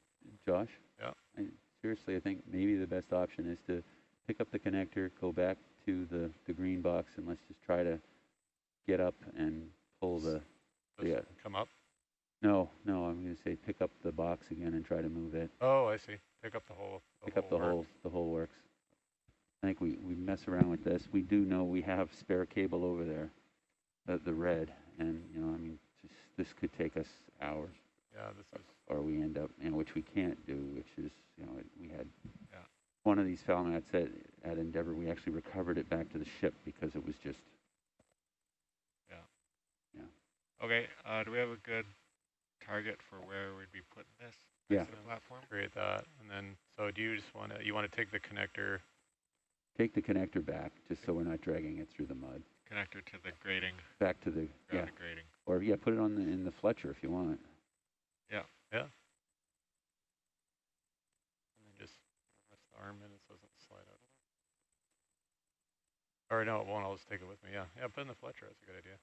Josh? Yeah. Seriously, I think maybe the best option is to pick up the connector, go back to the green box, and let's just try to get up and pull the... Does come up? No, I'm going to say pick up the box again and try to move it. Oh, I see. Pick up the whole. Pick up the whole works. I think we mess around with this. We do know we have spare cable over there, the red, and you know, I mean, this could take us hours. Yeah, this is. Or we end up, you know, which we can't do, which is, you know, we had Yeah. one of these foul mats at Endeavour. We actually recovered it back to the ship because it was just. Yeah. Yeah. Okay, do we have a good target for where we'd be putting this? Yeah. To the platform? Create that, and then, so do you just want to, you want to take the connector? Take the connector back, just so we're not dragging it through the mud. Connector to the grating. Back to the, yeah. The grating. Or, yeah, put it on in the Fletcher if you want. Yeah. Yeah. And then just rest the arm in so it doesn't slide out. Or no, it won't. I'll just take it with me. Yeah. Yeah, put it in the Fletcher. That's a good idea.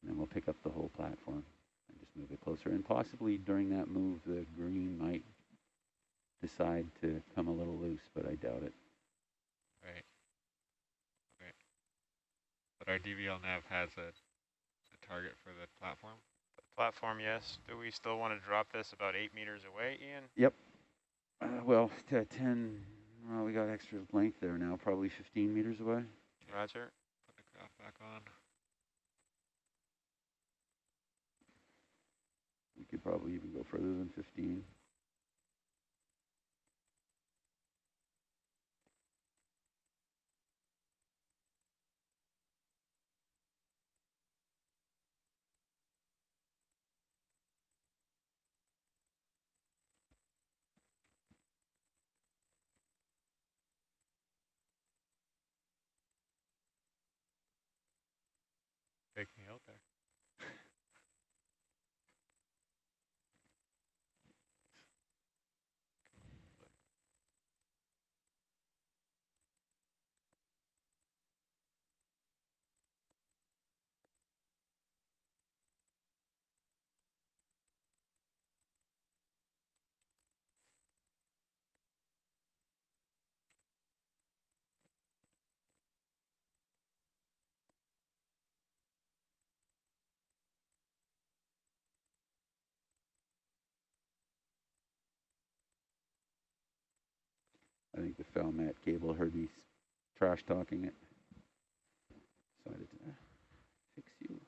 And then we'll pick up the whole platform and just move it closer. And possibly during that move, the green might decide to come a little loose, but I doubt it. Right. Okay. But our DVL nav has a target for the platform? The platform, yes. Do we still want to drop this about 8 meters away, Ian? Yep. Well, 10, well, we got extra length there now, probably 15 meters away. Roger. Put the craft back on. We could probably even go further than 15. Take me out there. I think the foul mat cable heard me trash talking it. Decided to fix you.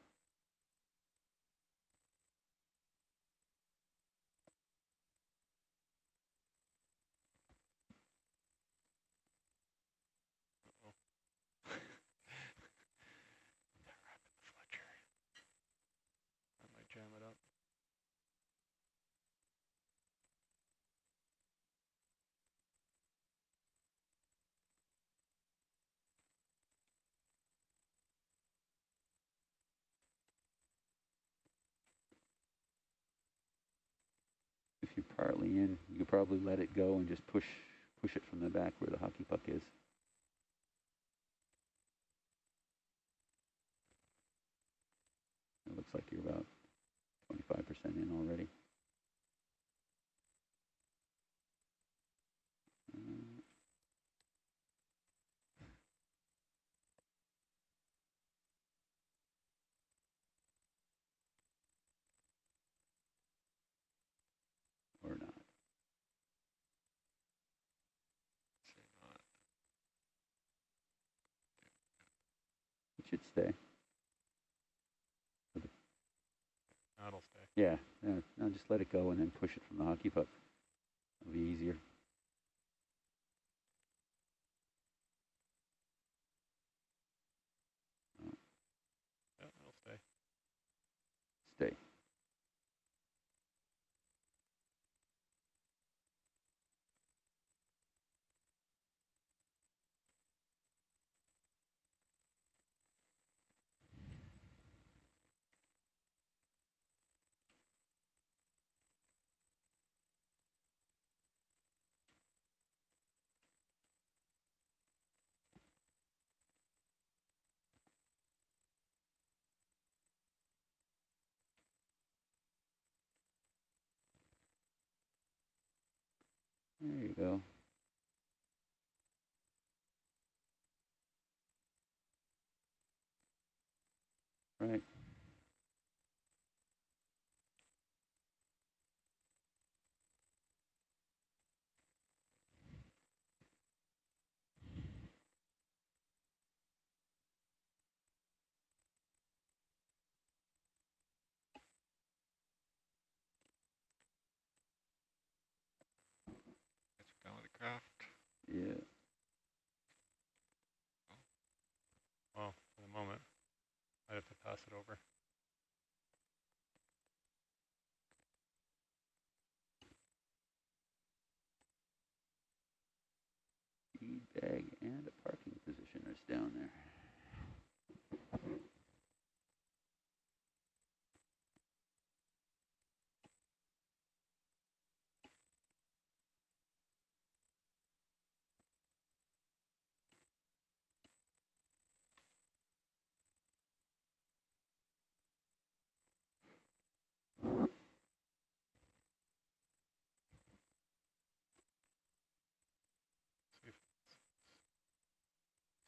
I might jam it up. If you're partly in, you could probably let it go and just push it from the back where the hockey puck is. It looks like you're about 25% in already. should stay. That'll stay. Yeah, no, just let it go and then push it from the hockey puck. It'll be easier. Yeah, it'll stay. Stay. There you go. Right. It's done with the craft. Yeah. Well, for the moment, I'd have to pass it over. Feed bag and a parking positioners down there.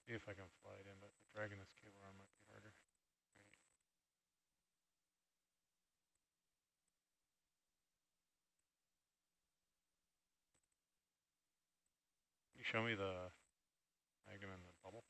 See if I can fly it in, but dragging this cable arm might be harder. Can you show me the magnum and the bubble?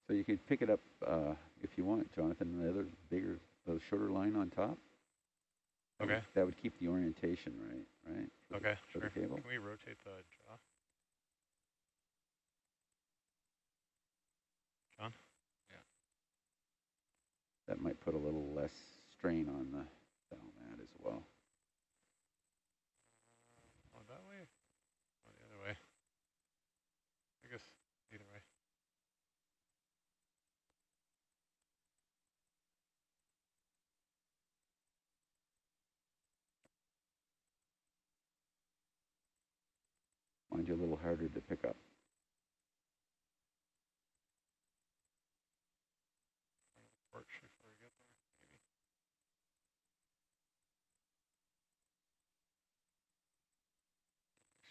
So you could pick it up if you want, Jonathan, the other bigger, the shorter line on top. Okay. That would keep the orientation right? Okay, For sure. the cable. Can we rotate the jaw? John? Yeah. That might put a little less strain on the bow mat as well. Oh, that way? Oh, the other way. I guess either way. Mind you, a little harder to pick up. Torch before we get there, maybe.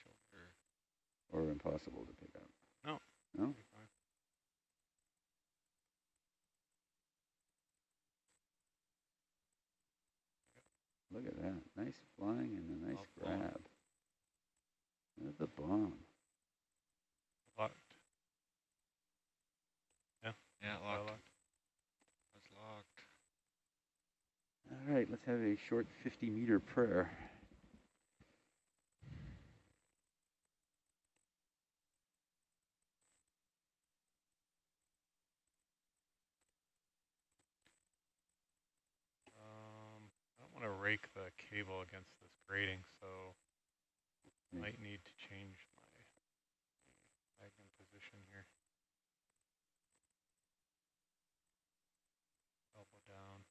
Shoulder. Or impossible to pick up. No. No? Fine. Look at that. Nice flying and a nice Oh, bomb. grab. Look at the bomb. Locked. Yeah. Yeah, Locked. locked. It's locked. All right, let's have a short 50-meter prayer. I don't want to rake the cable against this grating, so Yeah. Might need to change my magnum position here. Elbow down.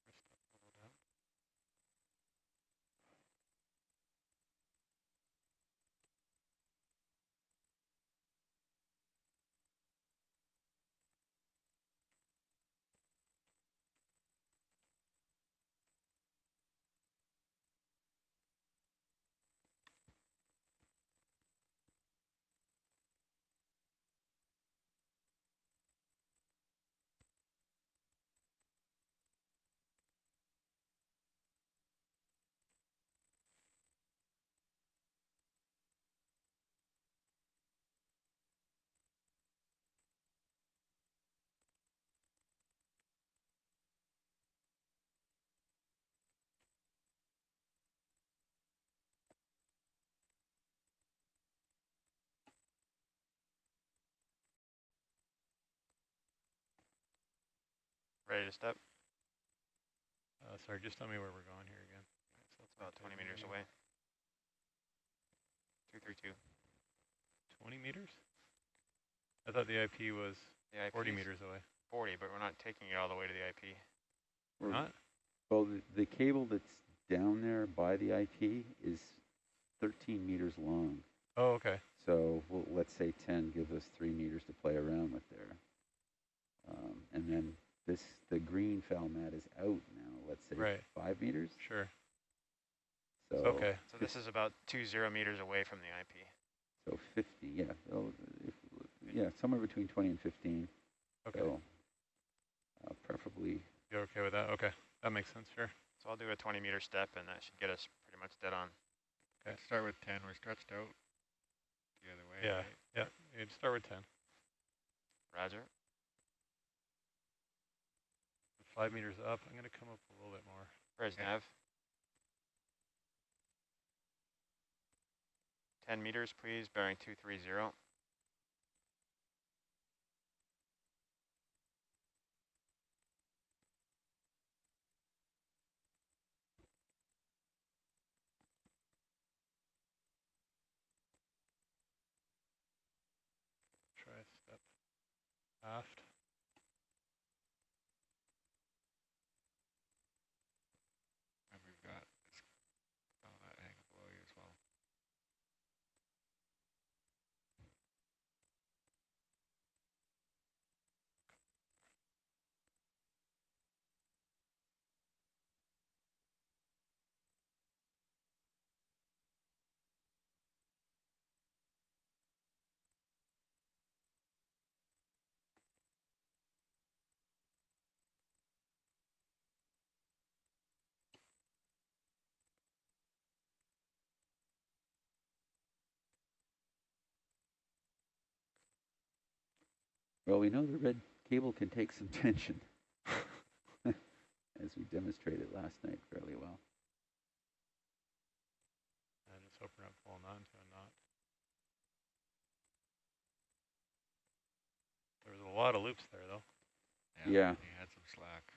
Wrist up, elbow down. Ready to step? Sorry, just tell me where we're going here again. So it's about 20 meters away. 232. 20 meters? I thought the IP was The IP 40 meters away. 40, but we're not taking it all the way to the IP. We're not? Well, the cable that's down there by the IP is 13 meters long. Oh, okay. So let's say 10 gives us 3 meters to play around with there. And then the green foul mat is out now, let's say 5 meters. Sure. So okay. So this is about 20 meters away from the IP. So 50, yeah. So yeah, somewhere between 20 and 15. Okay. So preferably. You're okay with that? Okay. That makes sense, sure. So I'll do a 20-meter step, and that should get us pretty much dead on. Okay. Start with 10. We're stretched out the other way. Yeah. Right? Yeah. You'd start with 10. Roger. 5 meters up. I'm going to come up a little bit more. Where's nav? 10 meters, please, bearing 230. Try a step aft. And we've got this that hanging below you as well. Well, we know the red cable can take some tension, as we demonstrated last night fairly well. And just open up pulling onto a knot. There was a lot of loops there, though. Yeah. He had some slack.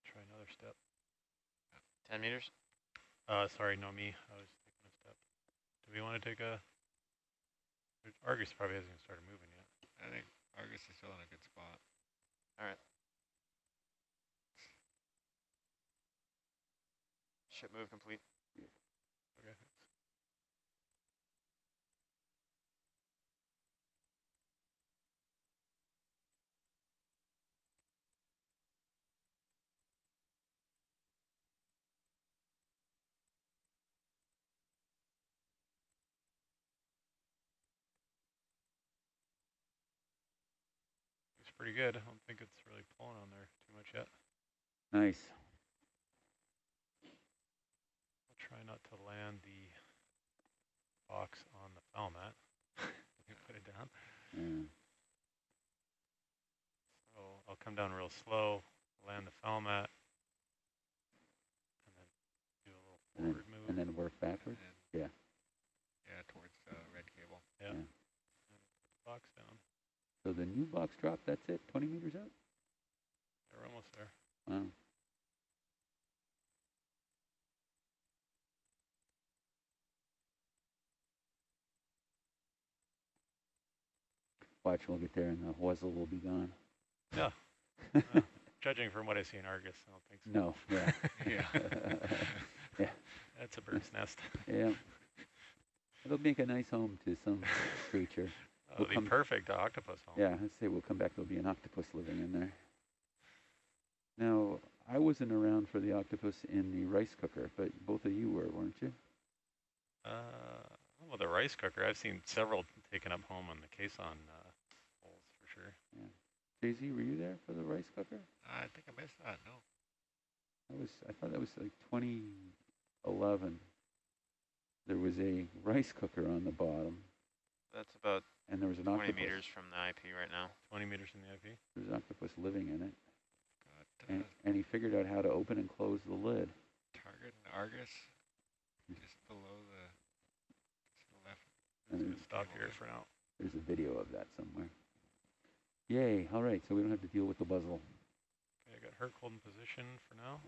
Try another step. 10 meters? Sorry, no me. I was taking a step. Do we want to take a... Argus probably hasn't even started moving yet. I think Argus is still in a good spot. All right. Ship move complete. Okay. It's pretty good. I don't think it's really pulling on there too much yet. Nice. I'll try not to land the box on the film mat. You put it down. Yeah. So I'll come down real slow, land the film mat, and then do a little forward move. And then work backwards? And Yeah. yeah, towards red cable. Yeah. Yeah. And box down. So the new box drop, that's it? 20 meters out? We're almost there. Wow. Watch, we'll get there and the Wuzzle will be gone. Yeah. Judging from what I see in Argus, I don't think so. No, yeah. Yeah. Yeah. That's a bird's nest. Yeah. It'll make a nice home to some creature. It'll be perfect, octopus home. Yeah, let's say we'll come back, there'll be an octopus living in there. Now, I wasn't around for the octopus in the rice cooker, but both of you were, weren't you? Well, the rice cooker, I've seen several taken up home on the caisson holes for sure. Yeah. Daisy, were you there for the rice cooker? I think I missed that. No. I thought that was like 2011. There was a rice cooker on the bottom, That's about and there was an 20 octopus. meters from the IP right now. 20 meters from the IP. There's an octopus living in it, Got and he figured out how to open and close the lid. target and Argus just below the left. And I'm going to stop here for now. there's a video of that somewhere. Yay, all right, so we don't have to deal with the Wuzzle. Okay, I got Herc holding position for now.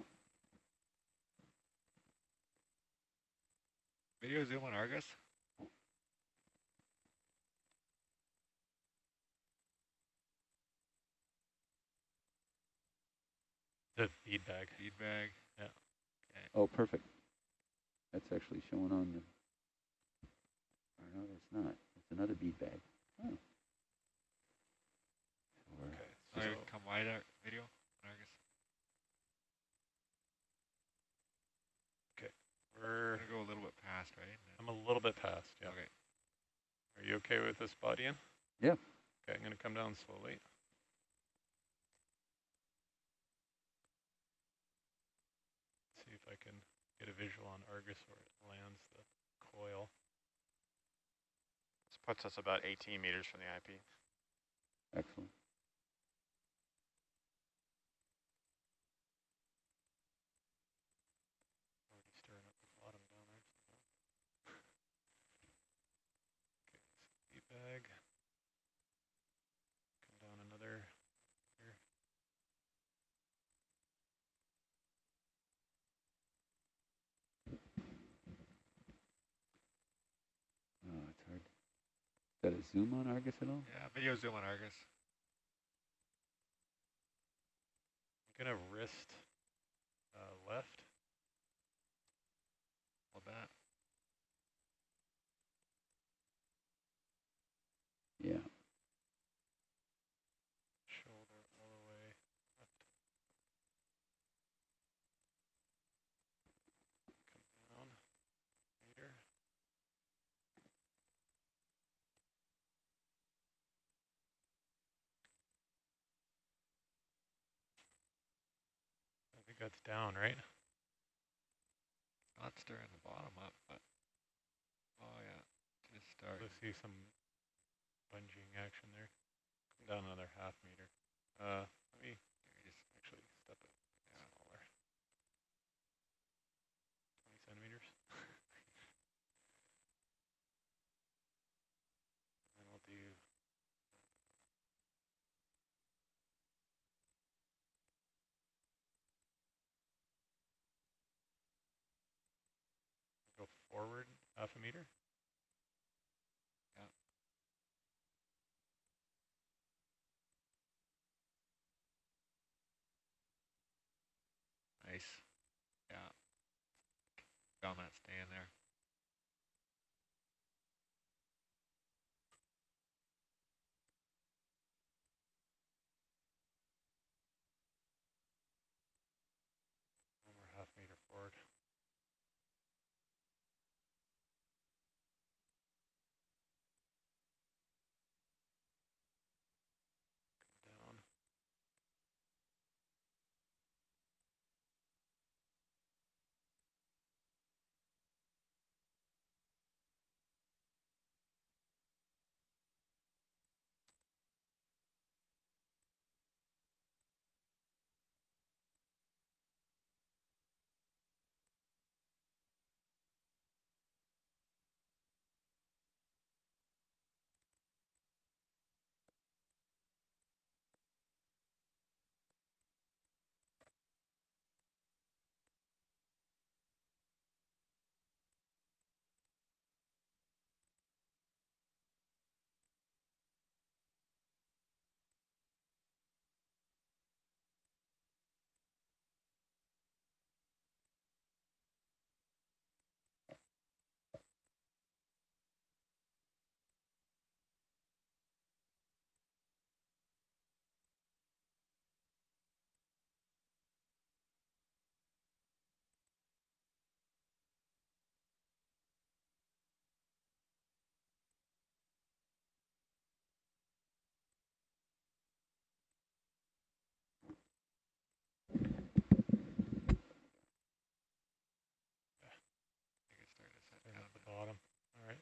Video zoom on Argus. The feed bag. Feedback. Yeah. Okay. Oh, perfect. That's actually showing on the, or no, it's not. It's another bead bag. Oh. Sure. Okay. So So come wider video on Argus. we're, We're gonna go a little bit past, right? I'm a little bit past. Yeah. Okay. Are you okay with this body in? Yeah. Okay, I'm going to come down slowly. See if I can get a visual on Argus where it lands the coil. This puts us about 18 meters from the IP. Excellent. Already stirring up the bottom down there. Okay, feed bag. Come down another here. Oh, it's hard. Got a zoom on Argus at all? Yeah, video zoom on Argus. I'm going to wrist left. Hold that. Yeah. Shoulder all the way left. Come down. Meter. I think that's down, right? Not stirring the bottom up, but oh yeah, just start. Let's see some bungeeing action there. Come down another half meter. Let me Just actually step it smaller. 20 centimeters. And we'll do go forward half a meter. nice. Yeah. Found that staying there. One more half meter forward. Come down.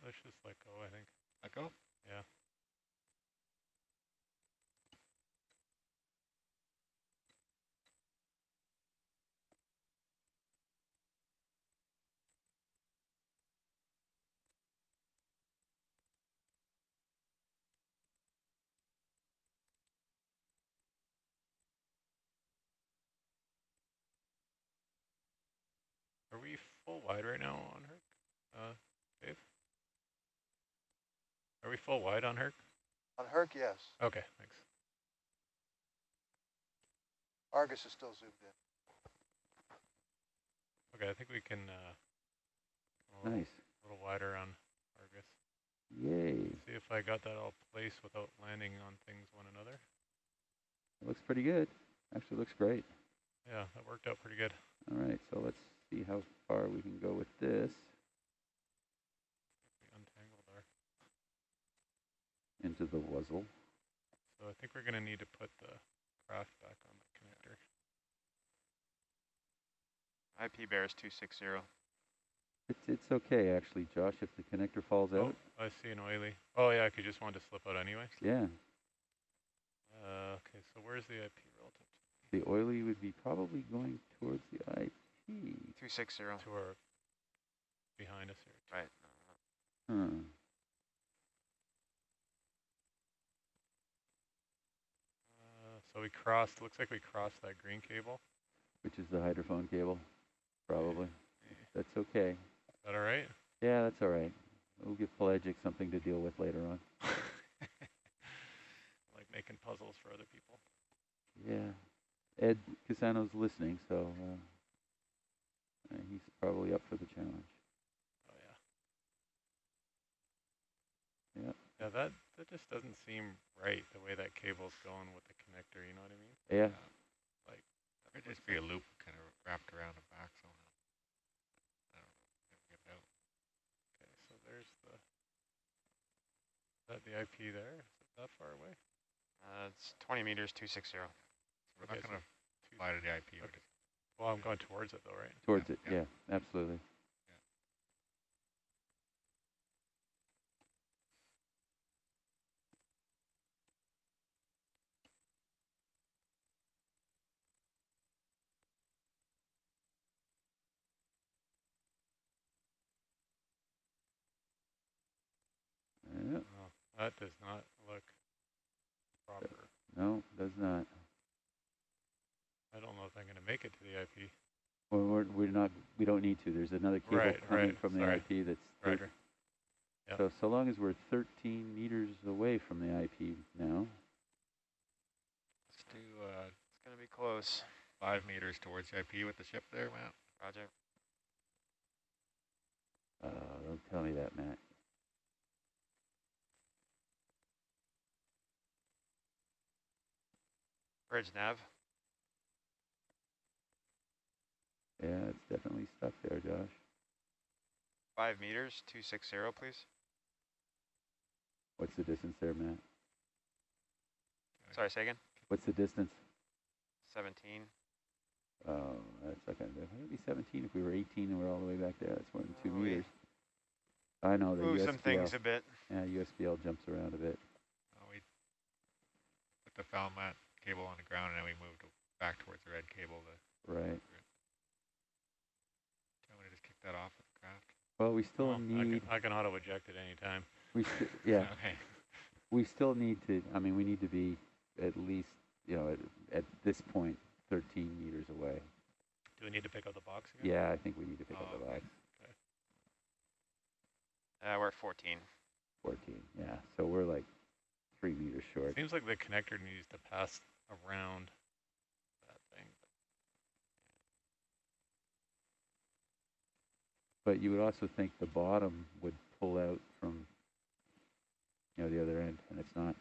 let's just let go, I think. Let go? Yeah. Are we full wide right now on Herc? Dave? Are we full wide on Herc? On Herc, yes. Okay, thanks. Argus is still zoomed in. Okay, I think we can Nice. a little wider on Argus. Yay. See if I got that all placed without landing on things one another. It looks pretty good. Actually looks great. Yeah, that worked out pretty good. All right, so let's see how far we can go with this. We untangled our. Into the wuzzle. So I think we're going to need to put the craft back on the connector. IP bears 260. It's okay, actually, Josh, if the connector falls out. Oh, I see an oily. Oh, yeah, because you just wanted to slip out anyway. Yeah. Okay, so where's the IP relative to? The oily would be probably going towards the IP. 260. To our behind us here. Right. So we crossed, looks like we crossed that green cable. Which is the hydrophone cable, probably. That's okay. Is that all right? Yeah, that's all right. We'll give Pelagic something to deal with later on. Like making puzzles for other people. Yeah. Ed Casano's listening, so he's probably up for the challenge. Oh, yeah. Yeah. Yeah, that just doesn't seem right, the way that cable's going with the connector, you know what I mean? Yeah. Like, It just be a loop kind of wrapped around the back somehow. I don't know. Get it out. okay, so there's the, is that the IP there? Is it that far away? It's 20 meters, 260. So we're Okay, not going to so fly to the IP. okay. Well, I'm going towards it though, right? Towards it, yeah, absolutely. Yeah. No, that does not look proper. No, does not. I don't know if I'm going to make it to the IP. Well, we don't need to. There's another cable coming from the IP that's Right. Yep. So long as we're 13 meters away from the IP now. Let's do, it's going to be close. 5 meters towards the IP with the ship there, Matt. Roger. Don't tell me that, Matt. Bridge nav. Yeah, it's definitely stuck there, Josh. 5 meters, 260, please. What's the distance there, Matt? Sorry, say again? What's the distance? 17. Oh, that's not going to be 17 if we were 18 and we're all the way back there. That's more than 2 meters. I know the Move USBL. some things a bit. Yeah, USBL jumps around a bit. We put the foul mat cable on the ground and then we moved back towards the red cable. Right. Do you want me to just kick that off with the craft? Well, we still need. I can auto eject at any time. Yeah. Okay. We still need to. I mean, we need to be at least, at this point, 13 meters away. Do we need to pick up the box again? Yeah, I think we need to pick up the box. Okay. We're at 14. 14. Yeah. So we're like 3 meters short. Seems like the connector needs to pass around that thing. But you would also think the bottom would pull out from, the other end, and it's not.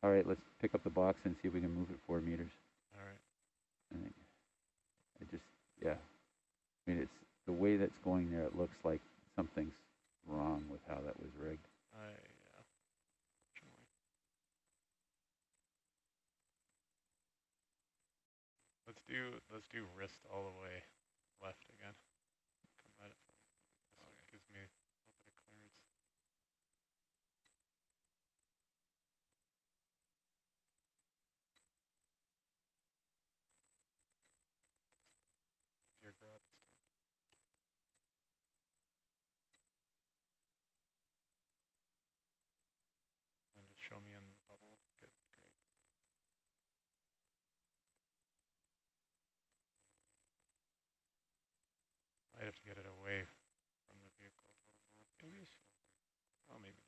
All right, let's pick up the box and see if we can move it 4 meters. All right. I think yeah. I mean, it's the way that's going there. It looks like something's wrong with how that was rigged. Yeah. Let's do wrist all the way left again. Come at it from. This gives me to get it away from the vehicle a little more. Maybe it's, oh, maybe not.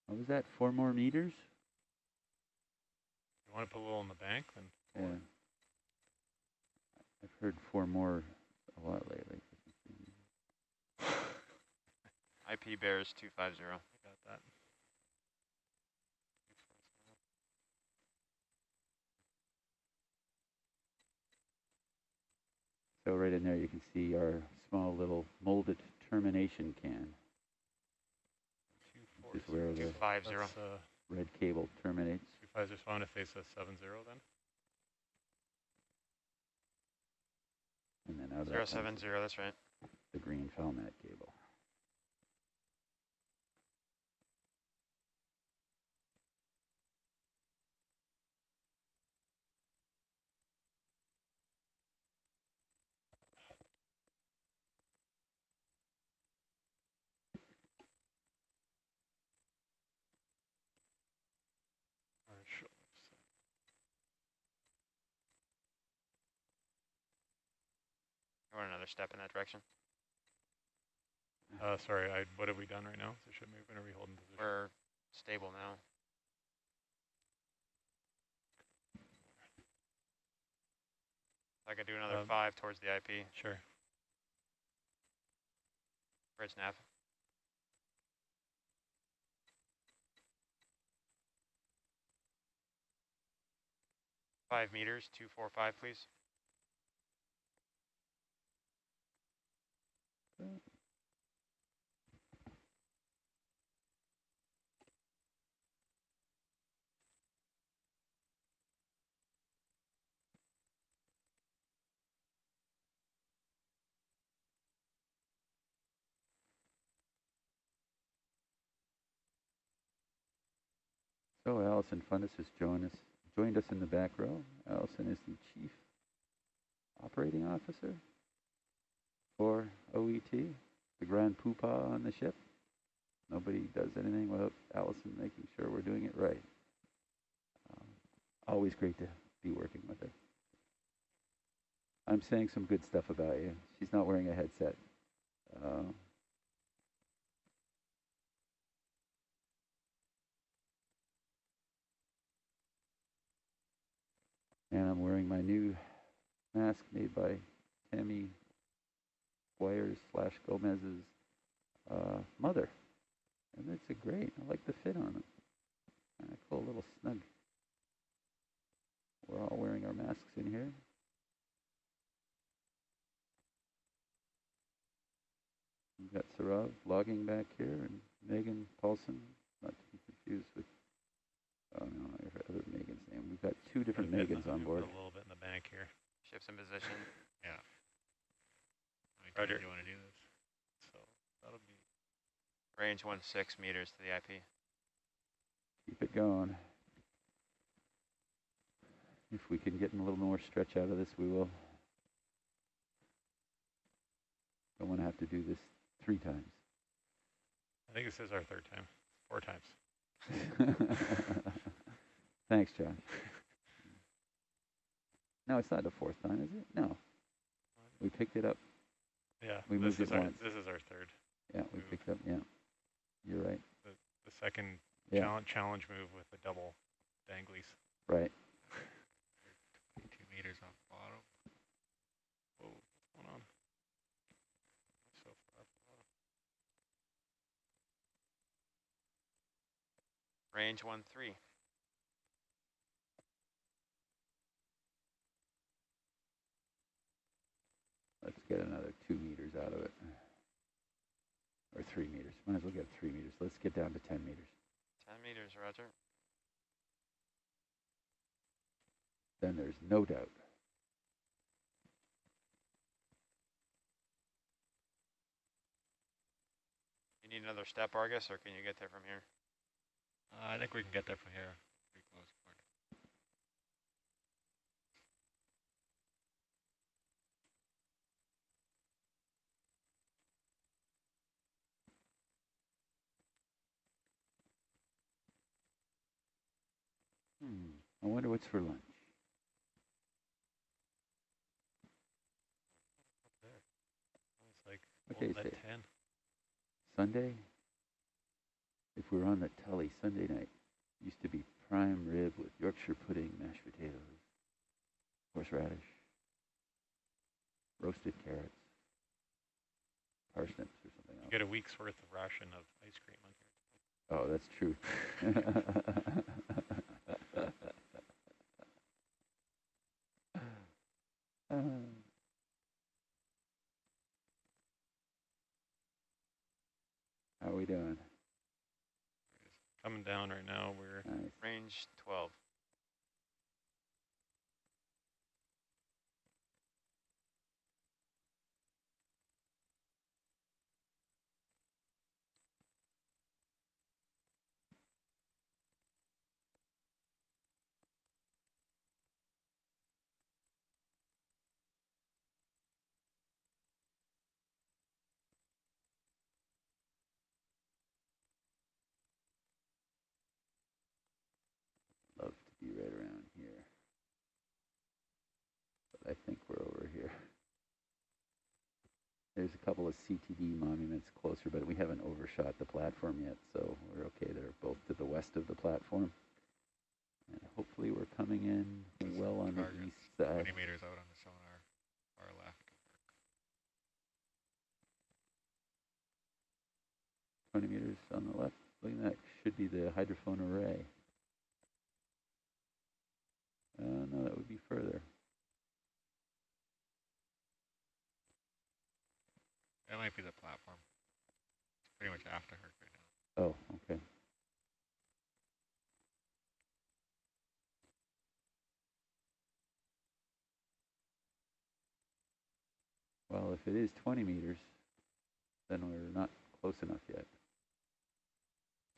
What was that? 4 more meters? You want to put a little in the bank, then? Yeah. I've heard 4 more a lot lately. IP bears 250. I got that. So right in there you can see our small little molded termination can. This is where the 250. red cable terminates. 250 is fine if they say 70 then. And then out of that 070, that's right. the green Falmat cable. You want another step in that direction? Sorry, what have we done right now? So should move, and are we holding position? We're stable now. I could do another 5 towards the IP. Sure. Bridge nav. $5 meters, 245, please. So Allison Fundus has joined us in the back row. Allison is the Chief Operating Officer for OET, the Grand Poopah on the ship. Nobody does anything without Allison making sure we're doing it right. Always great to be working with her. I'm saying some good stuff about you. She's not wearing a headset. And I'm wearing my new mask made by Tammy Squires / Gomez's mother. And it's a great, I like the fit on it. Kind of cool, little snug. We're all wearing our masks in here. We've got Sarav logging back here and Megan Paulson, not to be confused with, oh no, I forgot other Megan's name. We've got 2 different Megans on board. A little bit in the bank here. Ship's in position. Yeah. Roger. Do you want to do this? So that'll be Range 16 meters to the IP. Keep it going. If we can get a little more stretch out of this, we will. Don't want to have to do this 3 times. I think this is our 3rd time. 4 times. Thanks, Josh. No, it's not the 4th time, is it? No. We picked it up. Yeah, We moved it once. This is our 3rd. Yeah, we picked up, yeah. You're right. The second Yeah. challenge move with the double danglies. Right. 2 meters off bottom. Whoa, what's going on? So far off the bottom. Range 13. get another 2 meters out of it. Or 3 meters. Might as well get 3 meters. Let's get down to 10 meters. 10 meters, Roger. Then there's no doubt. You need another step, Argus, or can you get there from here? I think we can get there from here. Pretty close. I wonder what's for lunch. It's like Okay, at say 10. Sunday. If we're on the telly, Sunday night used to be prime rib with Yorkshire pudding, mashed potatoes, horseradish, roasted carrots, parsnips or something You else. get a week's worth of ration of ice cream on here. Oh, that's true. How are we doing? Coming down right now. We're Nice. Range 12. Love to be right around here. But I think we're over here. There's a couple of CTD monuments closer, but we haven't overshot the platform yet, so we're okay. They're both to the west of the platform. And hopefully we're coming in well on the east side. 20 meters out on the sonar, far left. 20 meters on the left. Look at that. Should be the hydrophone array. No, that would be further. That might be the platform. It's pretty much after her right now. Oh, okay. Well, if it is 20 meters, then we're not close enough yet.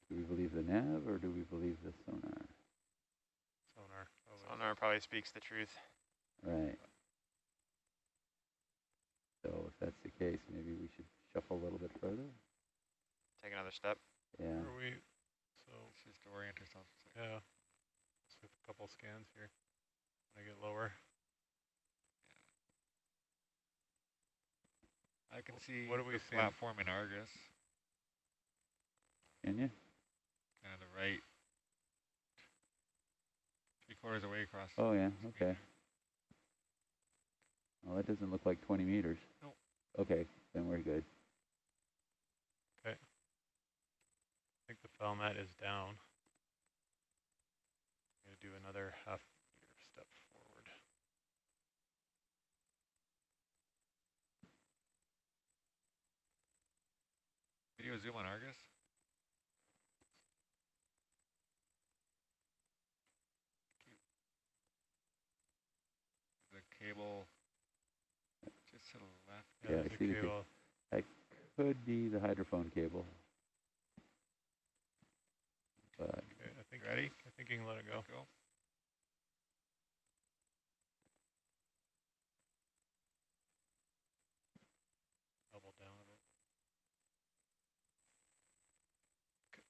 Do we believe the nav or do we believe the sonar? sonar. Sonar probably speaks the truth. Right. So if that's the case, maybe we should shuffle a little bit further. Take another step. Yeah. Where are we? So Let's just orient ourselves. yeah, just with a couple scans here. When I get lower. I can see What do we the see? platform in Argus, Can you? kind of the right, 3/4 away across. Oh, yeah. the Okay. screen Well, that doesn't look like 20 meters. Nope. Okay, then we're good. Okay. I think the Felmet is down. I'm going to do another half-meter step forward. Video zoom on Argus. The cable just to the left. Yeah, there's I the see the cable. That could be the hydrophone cable. But Okay, I think Ready? I think you can let it go. Go. Double down a bit. Okay.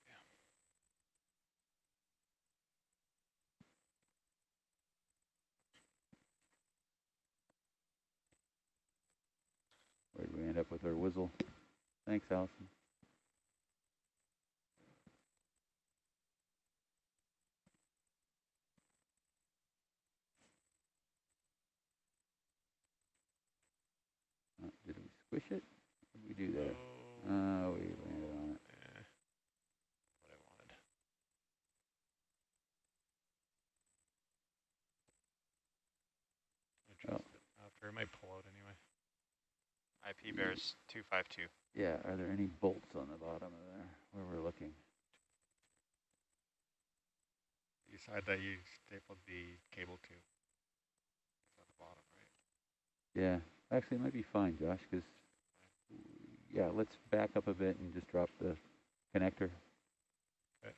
where did we end up with our whistle? Thanks, Allison. Did we squish it? What did we do there? Oh, We landed on it. what I wanted. Adjust it after. It might pull out anyway. IP bears 252. Yeah, are there any bolts on the bottom of there where we're looking? You decide that you stapled the cable to at the bottom, right? Yeah, actually it might be fine, Josh, because, yeah, let's back up a bit and just drop the connector. Okay.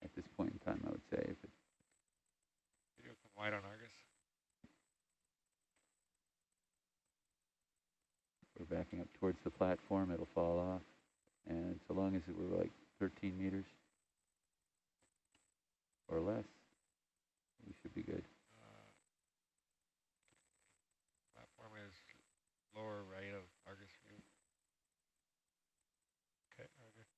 At this point in time, I would say if it Video come wide on Argus. we're backing up towards the platform, it'll fall off. And so long as we're like 13 meters or less, we should be good. Platform is lower right of Argus view. Okay, Argus.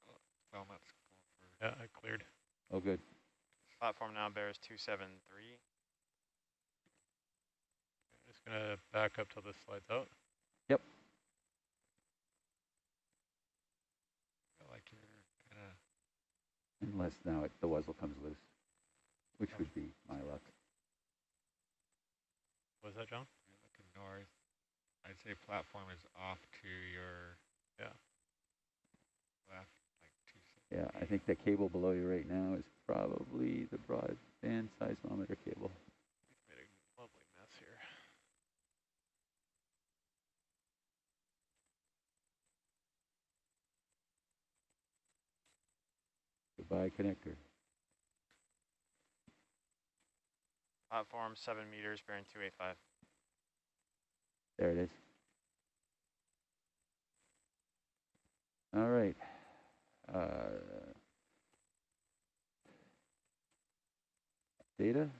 Well, that's going for. Yeah, I cleared. Oh, good. Platform now bears 273. I'm just gonna back up till this slides out. Yep. I feel like you're kind of. Unless now the muzzle comes loose, which would be my luck. What was that, John? You're looking north. I'd say platform is off to your left, like 260. Yeah, I think the cable below you right now is probably the broadband seismometer cable. We've made a lovely mess here. Goodbye, connector. Platform 7 meters bearing 285. There it is. All right. Data?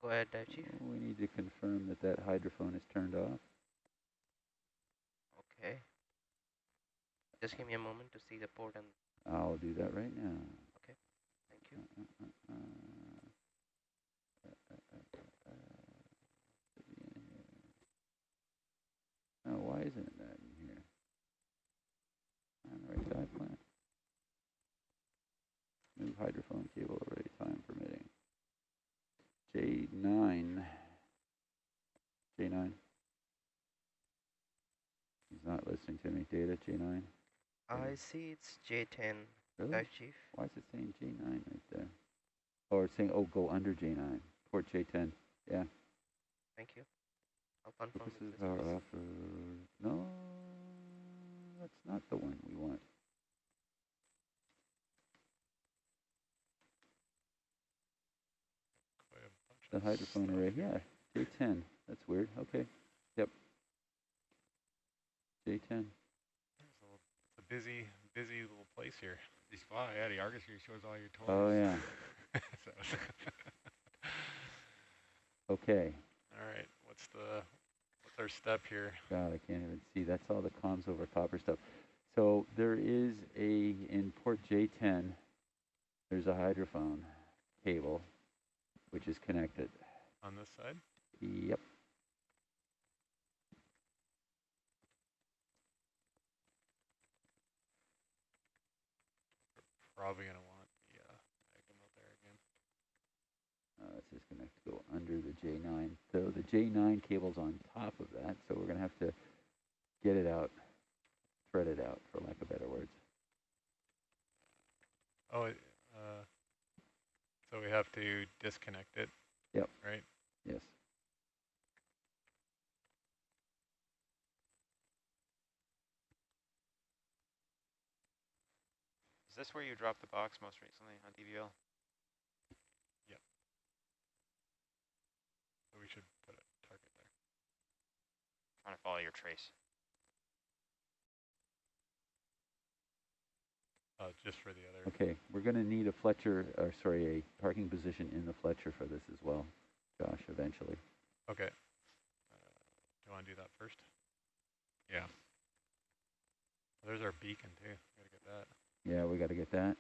Go ahead, Chief. We need to confirm that that hydrophone is turned off. Okay. Just give me a moment to see the port and. I'll do that right now. Okay. Thank you. Oh, why isn't that in here? On the right side plan. Move hydrophone cable array, time permitting. J9. J9. He's not listening to me. Data, J9. I see it's J10. Really? Chief. Why is it saying J9 right there? Oh, it's saying, oh, go under J9. Port J10. Yeah. Thank you. I'll confirm This is with our this. offer. No, that's not the one we want. The hydrophone array, yeah, J10. That's weird. Okay. Yep. J10. It's a busy little place here. This far, yeah, the Argus here shows all your toys. Oh, yeah. Okay. All right, what's our step here? God, I can't even see. That's all the comms over copper stuff. So there is in port J10, there's a hydrophone cable, which is connected. On this side? Yep. Probably gonna want the magnet out there again. It's just going to have to go under the J9. So the J9 cable's on top of that, so we're going to have to get it out, thread it out, for lack of better words. Oh, so we have to disconnect it. Yep. Right? Yes. Is this where you dropped the box most recently on DVL? Yep. So we should put a target there. Trying to follow your trace. Just for the other. Okay, we're going to need a Fletcher, or sorry, a parking position in the Fletcher for this as well, Josh, eventually. Okay. Do you want to do that first? Yeah. There's our beacon too. Gotta get that. Yeah, we got to get that.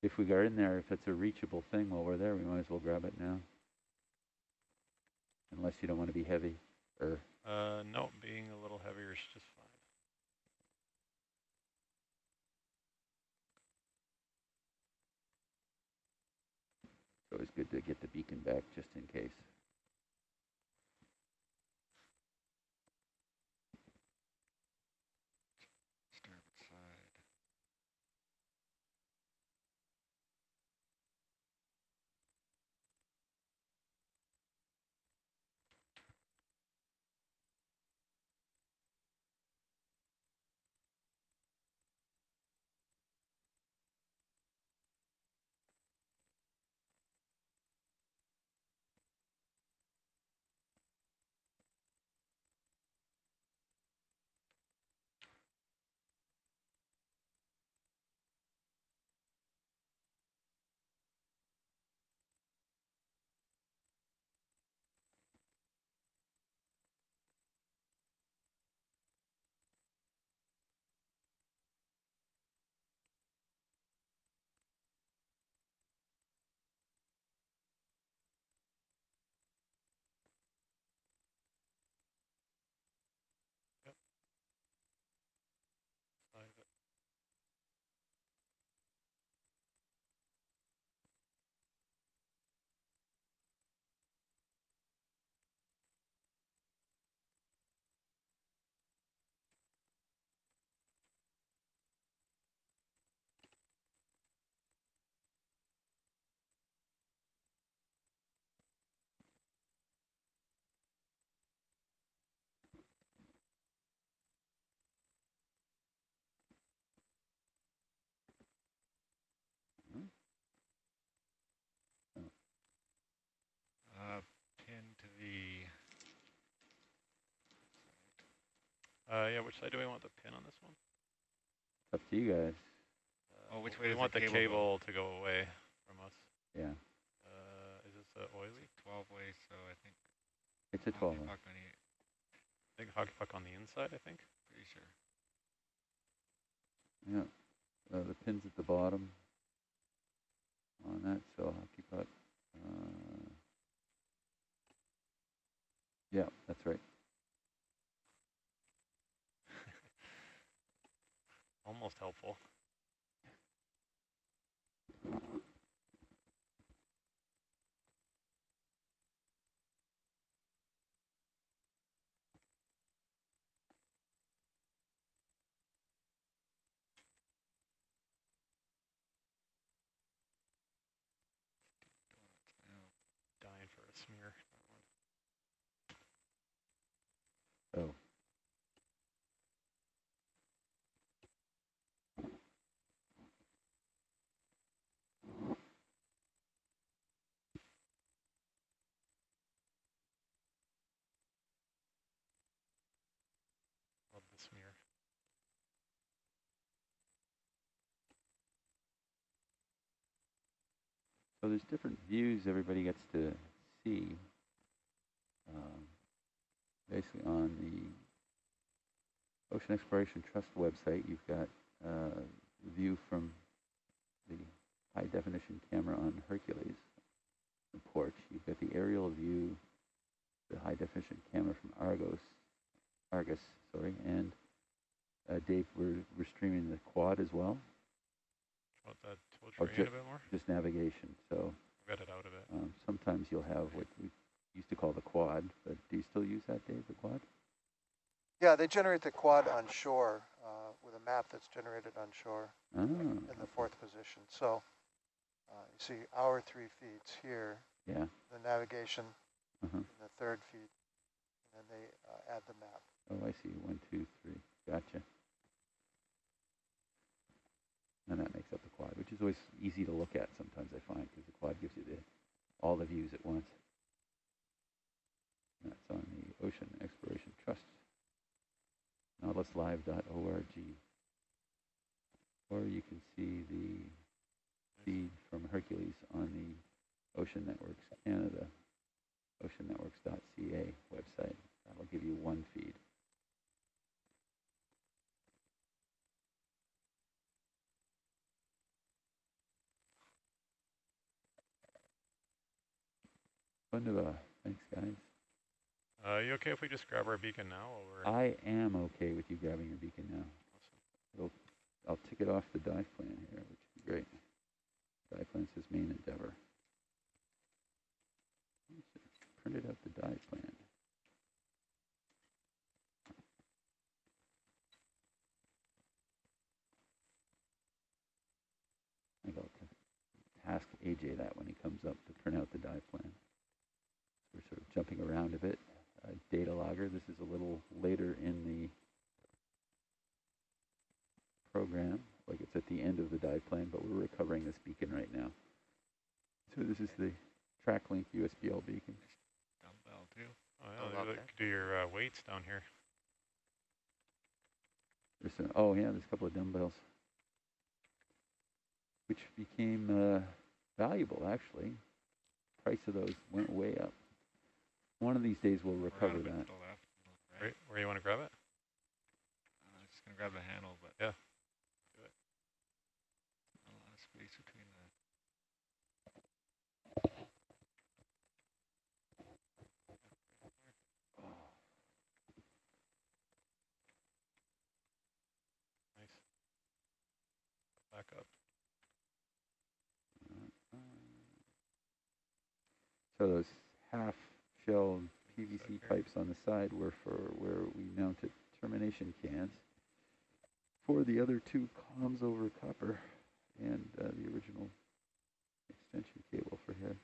If we are in there, if it's a reachable thing while we're there, we might as well grab it now. Unless you don't want to be heavy. No, being a little heavier is just fine. So it's good to get the beacon back just in case. Starboard side. Yep. Side of it. Hmm? Oh, Pin to the Yeah, which side do we want the pin on this one? up to you guys. Oh, which way We does want the the cable cable to go away from us. Yeah, Is this oily? 12 ways, so I think it's a 12. hockey puck on the, I think hockey puck on the inside, I think. pretty sure. Yeah, the pin's at the bottom on that, so hockey puck. Yeah, that's right. Almost helpful. Dying for a smear. Oh, Love the smear. so there's different views everybody gets to see. Basically on the Ocean Exploration Trust website, you've got the view from the high definition camera on Hercules, the porch. You've got the aerial view, the high definition camera from Argus, sorry, and Dave, we're streaming the quad as well. Want that tool train a bit more? Just navigation. So Got it out of it. sometimes you'll have what we used to call the quad, but do you still use that, Dave, the quad? Yeah, they generate the quad on shore with a map that's generated on shore Ah, in the fourth position. So you see our 3 feeds here, yeah. the navigation Uh-huh. in the third feed, and then they add the map. Oh, I see. 1, 2, 3. Gotcha. And that makes up the quad, which is always easy to look at sometimes, I find, because the quad gives you all the views at once. And that's on the Ocean Exploration Trust, nautiluslive.org. Or you can see the feed from Hercules on the Ocean Networks Canada, oceannetworks.ca website. That'll give you one feed. Wunderbar. Thanks, guys. You okay if we just grab our beacon now? Or I am okay with you grabbing your beacon now. awesome. I'll tick it off the dive plan here, which would be great. Dive plan says main endeavor. printed out the die plan. I got to task AJ that when he comes up to print out the die plan. We're sort of jumping around a bit. Data logger, this is a little later in the program, like it's at the end of the die plan, but we're recovering this beacon right now. So this is the TrackLink USBL beacon. Dumbbell too. Oh yeah, you could do your weights down here. There's some, oh yeah, there's a couple of dumbbells, which became valuable actually. Price of those went way up. One of these days we'll recover that. To the left, right. Where you want to grab it? I'm just gonna grab the handle, but yeah, do it. A lot of space between the. Nice. Back up. So those half-shell PVC pipes on the side were for where we mounted termination cans for the other two comms over copper and the original extension cable for here.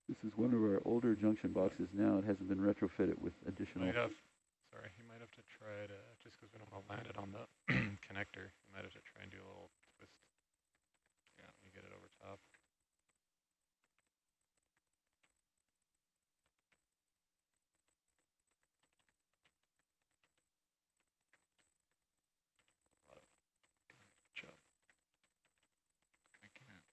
This is one of our older junction boxes now. It hasn't been retrofitted with additional. Sorry, you might have to try to, just because we don't want to land it on the connector, you might have to try and do a little twist. Yeah, when you get it over top. Job. I can't.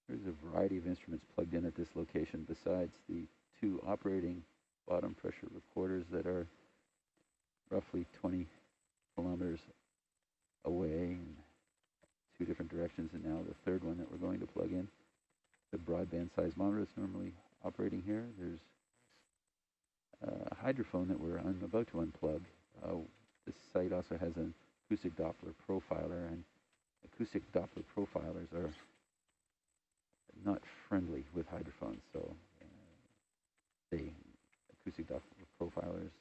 There's a variety of instruments plugged in at this location besides the two operating bottom pressure recorders that are roughly 20 kilometers away in two different directions, and now the third one that we're going to plug in, the broadband seismometer that's normally operating here. There's a hydrophone that I'm about to unplug. This site also has an acoustic Doppler profiler, and acoustic Doppler profilers are not friendly with hydrophones, so acoustic Doppler profilers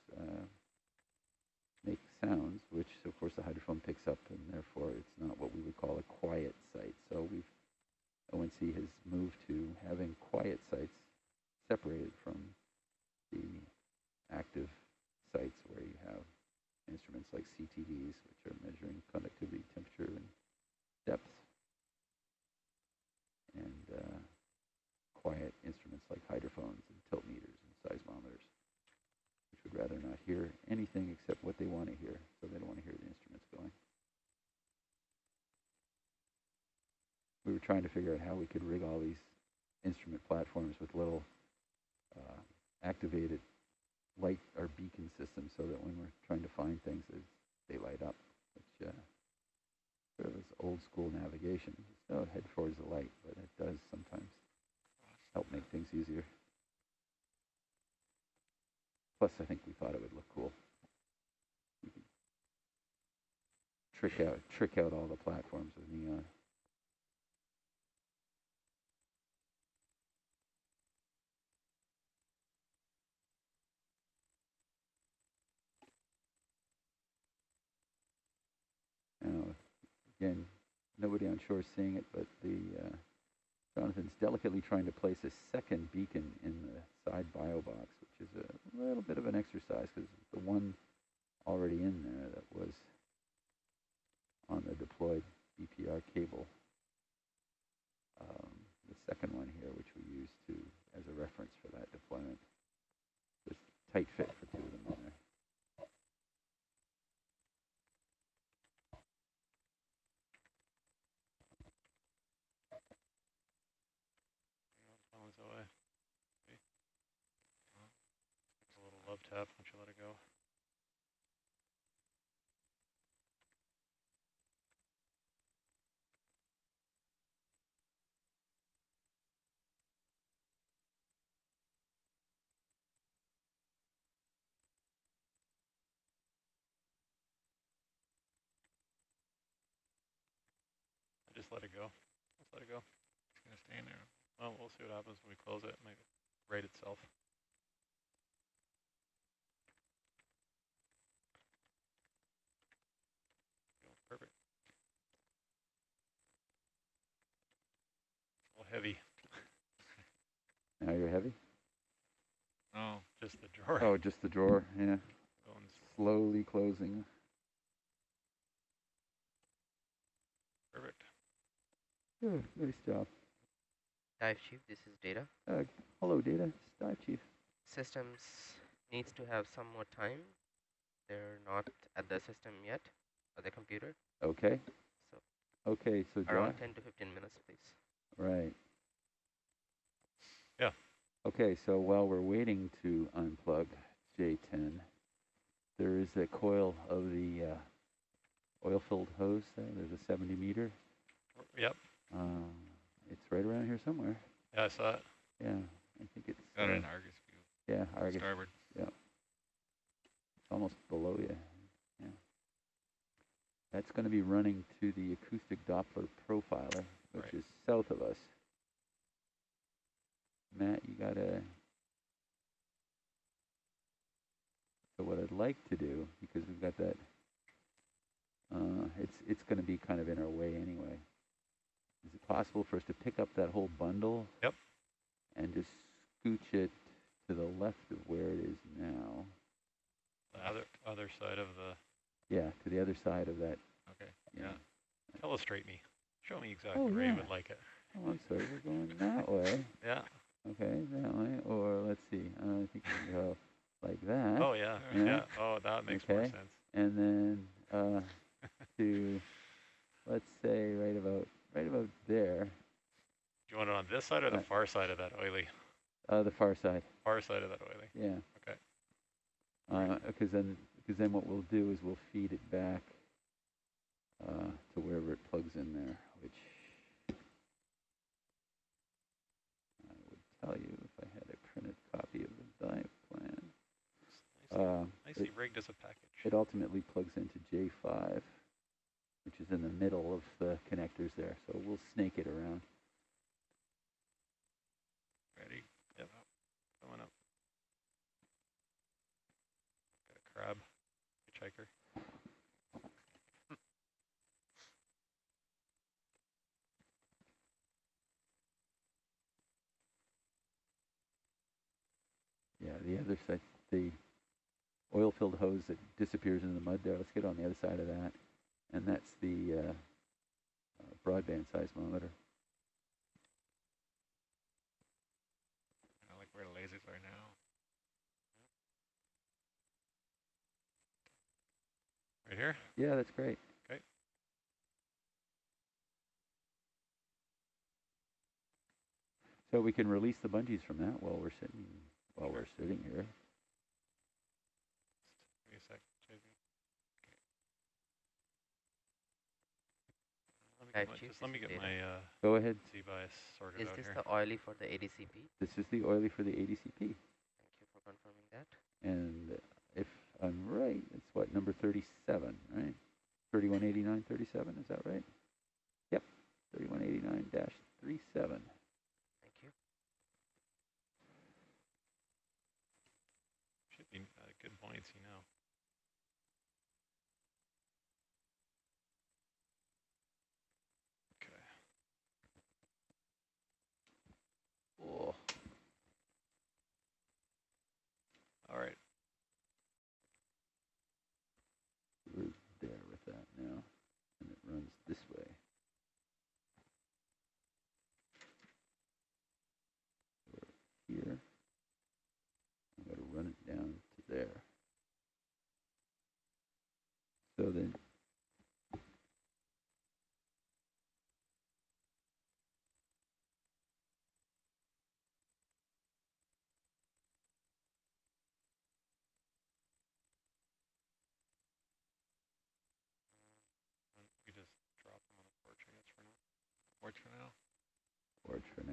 make sounds, which of course the hydrophone picks up, and therefore it's not what we would call a quiet site. So ONC has moved to having quiet sites separated from the active sites where you have instruments like CTDs, which are measuring conductivity, temperature, and depth, and quiet instruments like hydrophones and tilt meters and seismometers, which would rather not hear anything except what they want to hear, so they don't want to hear the instruments going. We were trying to figure out how we could rig all these instrument platforms with little activated light or beacon systems so that when we're trying to find things, they light up, which sort of is old school navigation. So head towards the light, but it does sometimes help make things easier. Plus, I think we thought it would look cool. We could trick out all the platforms with neon. Again, nobody on shore is seeing it, but Jonathan's delicately trying to place a second beacon in the side bio box, which is a little bit of an exercise because the one already in there that was on the deployed BPR cable. The second one here, which we use as a reference for that deployment, just tight fit for two of them in there. Away. See? It's a little love tap once you let it go. let it go. Let's let it go. It's gonna stay in there. Well, we'll see what happens when we close it. It might right itself. Perfect. All heavy. Now you're heavy? Oh, just the drawer. Oh, just the drawer, yeah. Going slowly closing. Perfect. Nice job. Dive Chief, this is Data. Hello, Data. It's Dive Chief. Systems needs to have some more time. They're not at the system yet, at the computer. Okay. So okay, so around 10 to 15 minutes, please. Right. Yeah. Okay, so while we're waiting to unplug J10, there is a coil of the oil-filled hose there. There's a 70 meter. Yep. It's right around here somewhere. Yeah, I saw it. Yeah, I think it's... Got it in Argus view. Yeah, Argus. Starboard. Yeah. It's almost below you. Yeah. That's going to be running to the acoustic Doppler profiler, which is south of us. Matt, you got to... So what I'd like to do, because we've got that... it's going to be kind of in our way anyway. Is it possible for us to pick up that whole bundle? Yep. And just scooch it to the left of where it is now? The other side of the... Yeah, to the other side of that. Okay, yeah. Illustrate me. Show me exactly where you would like it. Oh, I'm sorry, we're going that way. Yeah. Okay, that way. Or let's see, I think we can go like that. Oh, yeah. Yeah. Oh, that makes more sense. And then to, let's say, right about there. Do you want it on this side or the far side of that oily? The far side. Far side of that oily. Yeah. Okay. Because then what we'll do is we'll feed it back to wherever it plugs in there, which I would tell you if I had a printed copy of the dive plan. Nicely rigged as a package. It ultimately plugs into J5, which is in the middle of the connectors there. So we'll snake it around. Ready? Yep. Coming up. Got a crab. Hitchhiker. Yeah, the other side, the oil-filled hose that disappears in the mud there. Let's get on the other side of that. And that's the broadband seismometer. I like where the lasers are now. Right here? Yeah, that's great. Okay. So we can release the bungees from that while we're sitting here. Give me a sec, JB. Okay. Let me get my Go ahead. C-bias sorted Is out this here. the oily for the ADCP? This is the oily for the ADCP. Thank you for confirming that. And if I'm right, it's what, number 37, right? 318937, is that right? Yep, 3189-37. Thank you. Should be good buoyancy now. Okay. Oh. All right. We're there with that now, and it runs this way. We're here. I'm going to run it down to there. So then, We just drop them on the port units for now. Ports for now. porch for now.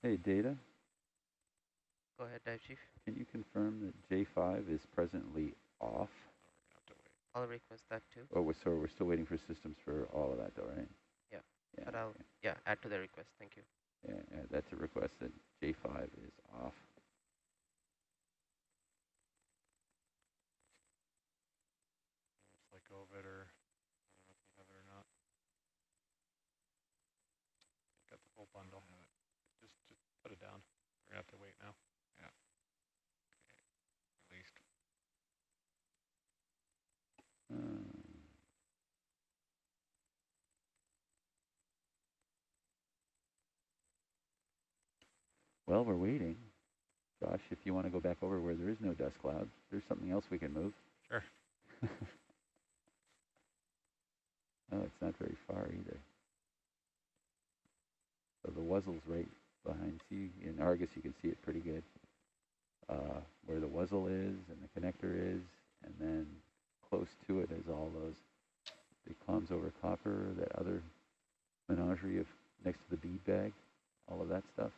Hey, Data, Go ahead, Dive Chief. can you confirm that J5 is presently off? I'll request that too. Oh, we're still waiting for systems for all of that though, right? Yeah. Yeah, But I'll okay. add to the request. Thank you. Yeah, that's a request that J5 is off. It's like COVID, or I don't know if you have it or not. Got the full bundle. Just put it down. We're gonna have to wait now. Yeah. Okay. Released. Well, we're waiting. Josh, if you want to go back over where there is no dust cloud, there's something else we can move. Sure. Oh, it's not very far either. So the Wuzzle's right behind. See, in Argus you can see it pretty good. Where the Wuzzle is and the connector is, and then close to it is all those big comms over copper, that other menagerie of next to the bead bag, all of that stuff.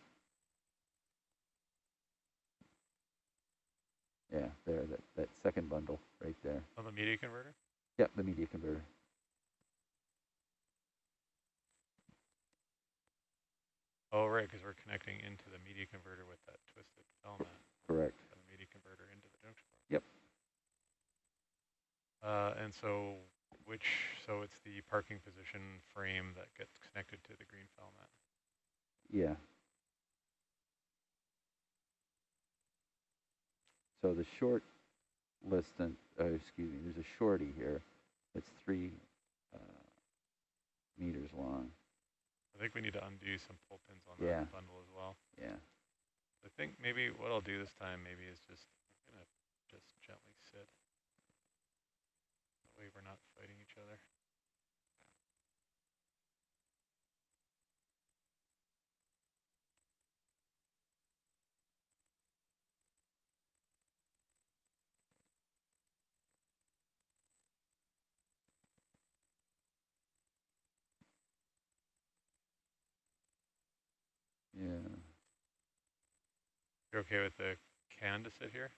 Yeah, there, that second bundle right there. Oh, the media converter? Yep, the media converter. Oh, right, because we're connecting into the media converter with that twisted element. Correct. The media converter into the junction box. Yep. And so it's the parking position frame that gets connected to the green filament. Yeah. So the short list, excuse me, there's a shorty here that's 3 meters long. I think we need to undo some pull pins on that bundle as well. Yeah. I think maybe what I'll do this time maybe is I'm gonna just gently sit. That way we're not fighting each other. Yeah. You're okay with the can to sit here?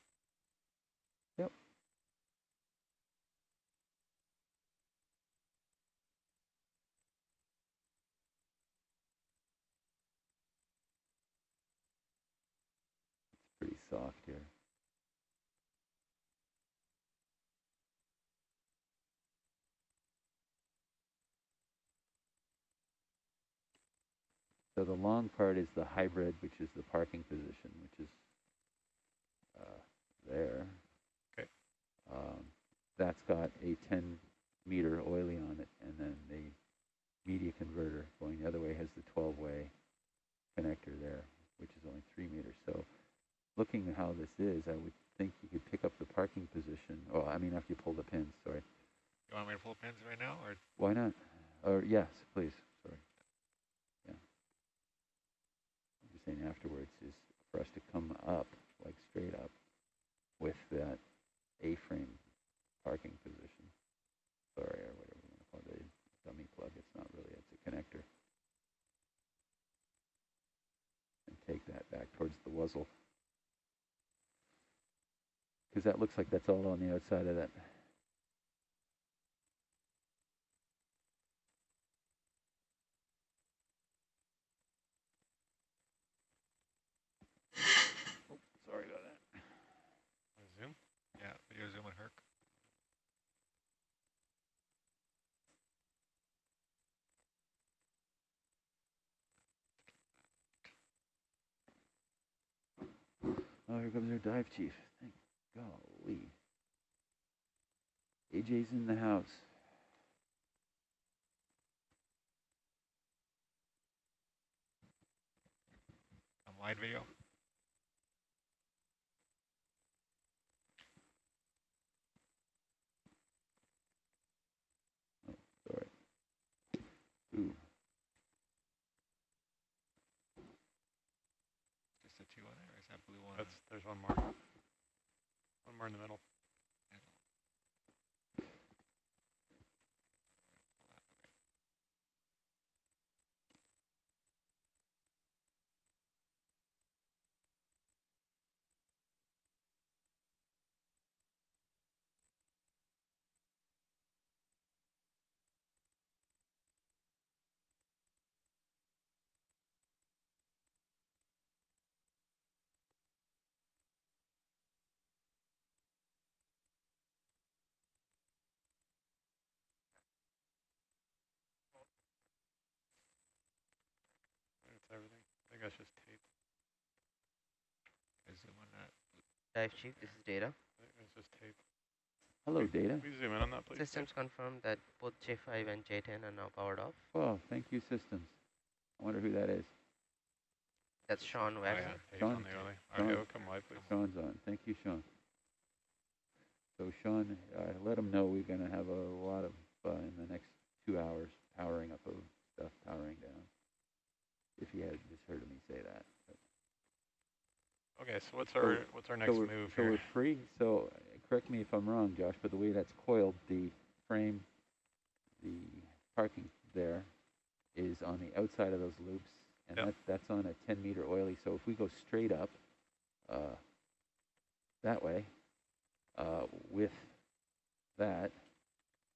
Yep. It's pretty soft here. So the long part is the hybrid, which is the parking position, which is there. Okay. That's got a 10-meter oily on it, and then the media converter going the other way has the 12-way connector there, which is only 3 meters. So looking at how this is, I would think you could pick up the parking position. Oh, I mean after you pull the pins, sorry. You want me to pull pins right now, or? Why not? Or yes, please, sorry. Yeah. I'm just saying afterwards is for us to come up, like straight up, with that A-frame parking position. Sorry, or whatever you want to call it, the dummy plug. It's not really, it's a connector. And take that back towards the Wuzzle. Because that looks like that's all on the outside of that. Oh, sorry about that. Zoom? Yeah, video zoom and Herc. Oh, here comes our dive chief. Thank golly. AJ's in the house. On wide video. Oh, sorry. Ooh. Just a 2 on there, or is that blue one? There's one more. One more in the middle. everything. I think that's just tape. I zoom on that. Dive Chief, this is Data. I think that's just tape. Hello, Data. Can we zoom in on that, please? Systems confirm that both J5 and J10 are now powered off. Well, thank you, Systems. I wonder who that is. That's Sean Oh, Wagner. yeah, tape Sean? on the early. Sean? RDO, come live, please. Sean's on. Thank you, Sean. So, Sean, let him know we're going to have a lot of, in the next 2 hours, powering up of stuff, powering down. If he had just heard me say that. But Okay, so what's our next move so here? we're free. So correct me if I'm wrong, Josh, but the way that's coiled, the frame, the parking there is on the outside of those loops, and Yep. that's on a 10-meter oily. So if we go straight up that way with that,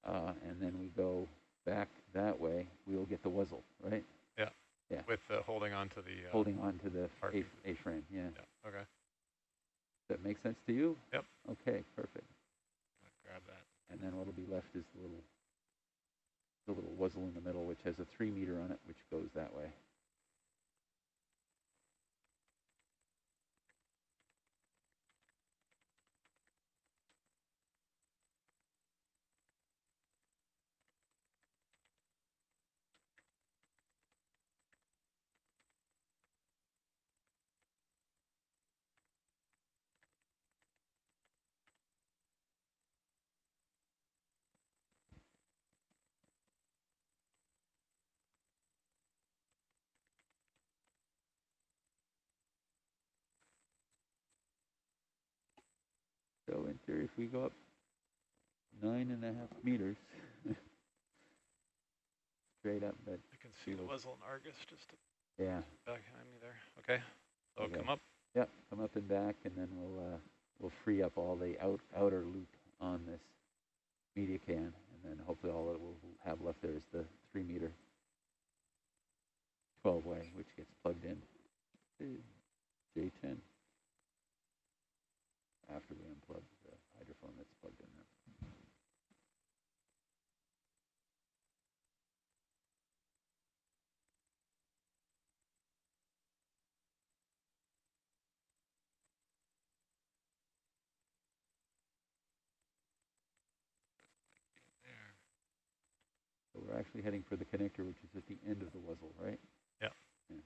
and then we go back that way, we'll get the wuzzle, right? Yeah. Yeah. With holding on to the Holding on to the parking. A-frame, yeah. Yeah. Okay. Does that make sense to you? Yep. Okay, perfect. Grab that. And then what'll be left is the little wuzzle in the middle, which has a 3 meter on it, which goes that way. So in theory, if we go up 9.5 meters, straight up, but I can see the wuzzle in Argus just yeah, back behind me there. Okay. So Okay. come up. Yep, come up and back, and then we'll free up all the outer loop on this media can, and then hopefully all that we'll have left there is the 3 meter 12-way, which gets plugged in to J10 after we unplug the hydrophone that's plugged in there. There. So we're actually heading for the connector, which is at the end of the wuzzle, right? Yep. Yeah.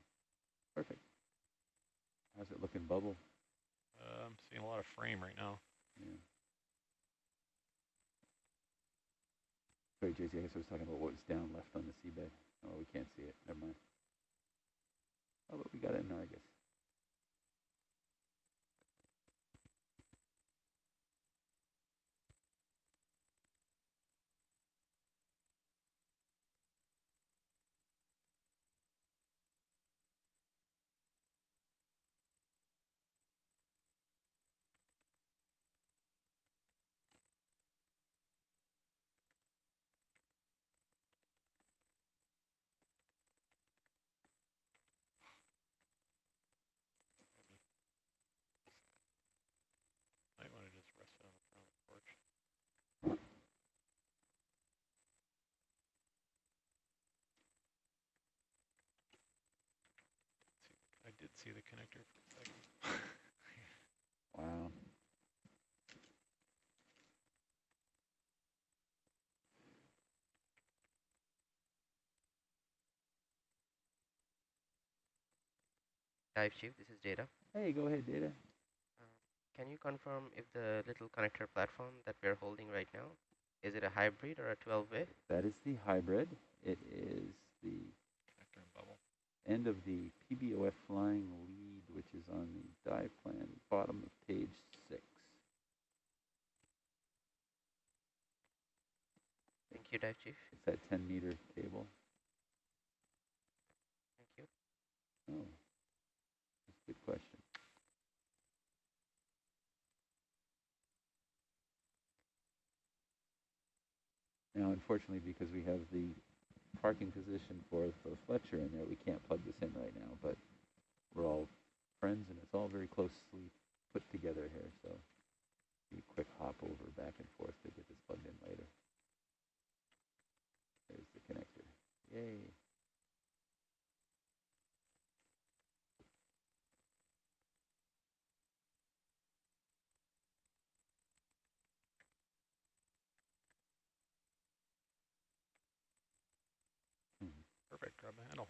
Perfect. How's it looking, Bubble? I'm seeing a lot of frame right now. Yeah. Sorry, JC, I guess I was talking about what was down left on the seabed. Oh, we can't see it. Never mind. Oh, but we got it in Argus. Might want to just rest it on the front porch. I did see the connector for a second. Wow. Dive Chief, this is Data. Hey, go ahead, Data. Can you confirm if the little connector platform that we're holding right now, is it a hybrid or a 12-way? That is the hybrid. It is the Connector and bubble. end of the PBOF flying lead, which is on the dive plan, bottom of page 6. Thank you, Dive Chief. It's that 10-meter cable. Thank you. Oh, that's a good question. Now, unfortunately, because we have the parking position for Fletcher in there, we can't plug this in right now, but we're all friends and it's all very closely put together here, so be a quick hop over back and forth to get this plugged in later. There's the connector. Yay. grab the handle.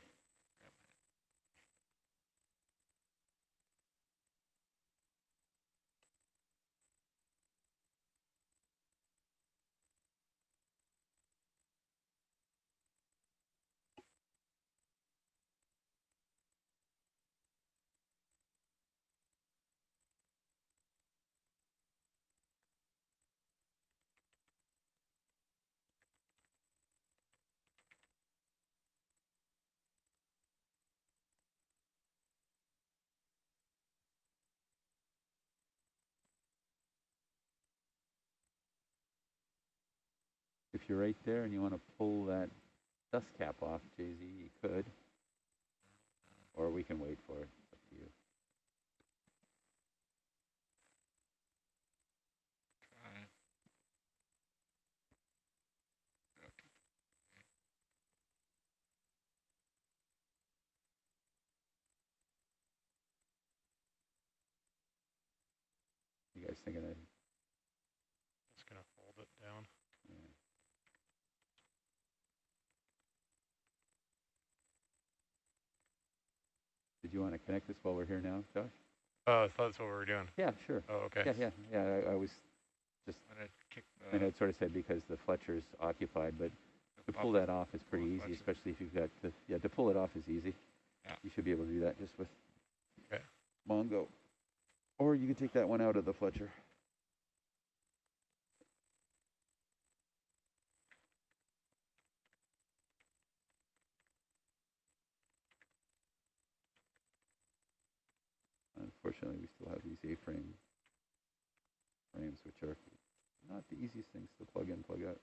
If you're right there and you want to pull that dust cap off, JZ, you could. Or we can wait for it. It's up to you. Try. Okay. You guys thinking of? Just gonna fold it down. Yeah. Did you want to connect this while we're here now, Josh? Oh, I thought that's what we were doing. Yeah, sure. Oh, okay. Yeah. I was just. And I'd sort of said because the Fletcher's occupied, but to pull that off is pretty easy, especially if you've got the. Yeah, to pull it off is easy. Yeah. You should be able to do that just with Okay. Mongo. Or you can take that one out of the Fletcher. Unfortunately, we still have these A-frame frames, which are not the easiest things to plug in, plug out.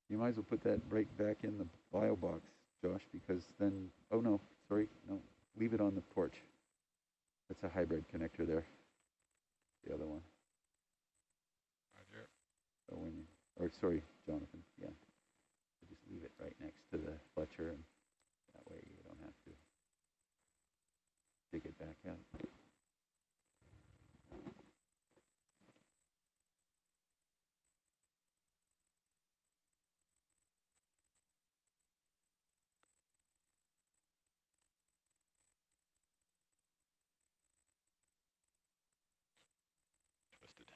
You might as well put that right back in the bio box, Josh, because then, oh no, sorry, no, leave it on the porch. That's a hybrid connector there, the other one. Roger. So when you, or sorry, Jonathan, yeah. So just leave it right next to the Fletcher, and that way you don't have to dig it back out. Twisted.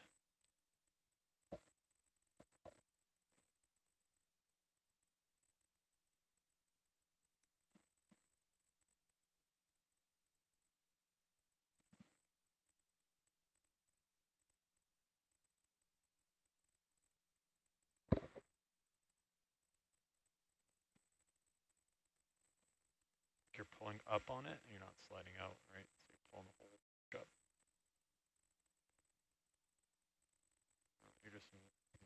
You're pulling up on it, and you're not sliding out, right? So you're pulling the whole up. You're just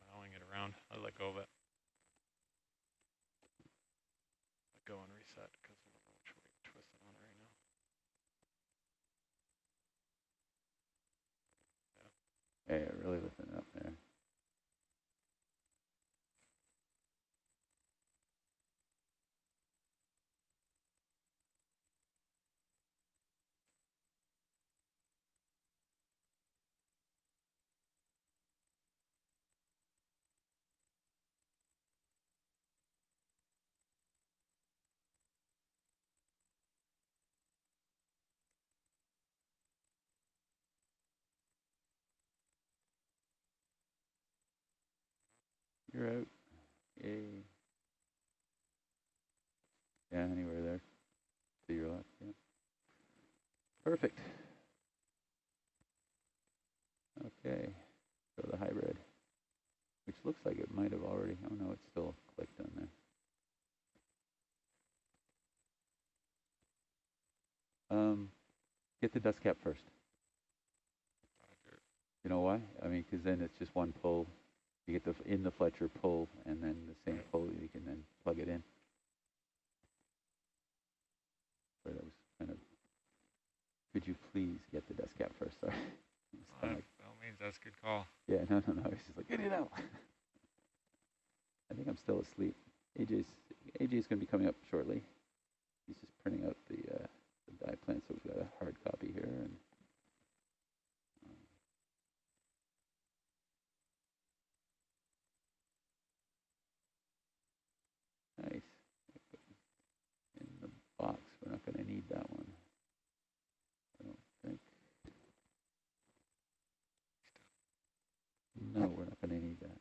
allowing it around. I let go of it. Let go and reset because I don't know which way to twist it on right now. Yeah, really lifting it up there. You're out. Yay. Yeah, anywhere there. To your left, yeah. Perfect. Okay, so the hybrid, which looks like it might have already, oh no, it's still clicked on there. Get the dust cap first. You know why? I mean, because then it's just one pull. You get the in the Fletcher pull, and then the same pull, you can then plug it in. Sorry, that was kind of, could you please get the dust cap first? Sorry. By all means, that's a good call. Yeah, no. It's just like, get it out. I think I'm still asleep. AJ's going to be coming up shortly. He's just printing out the die plan, so we've got a hard copy here. And No, we're not going to need that.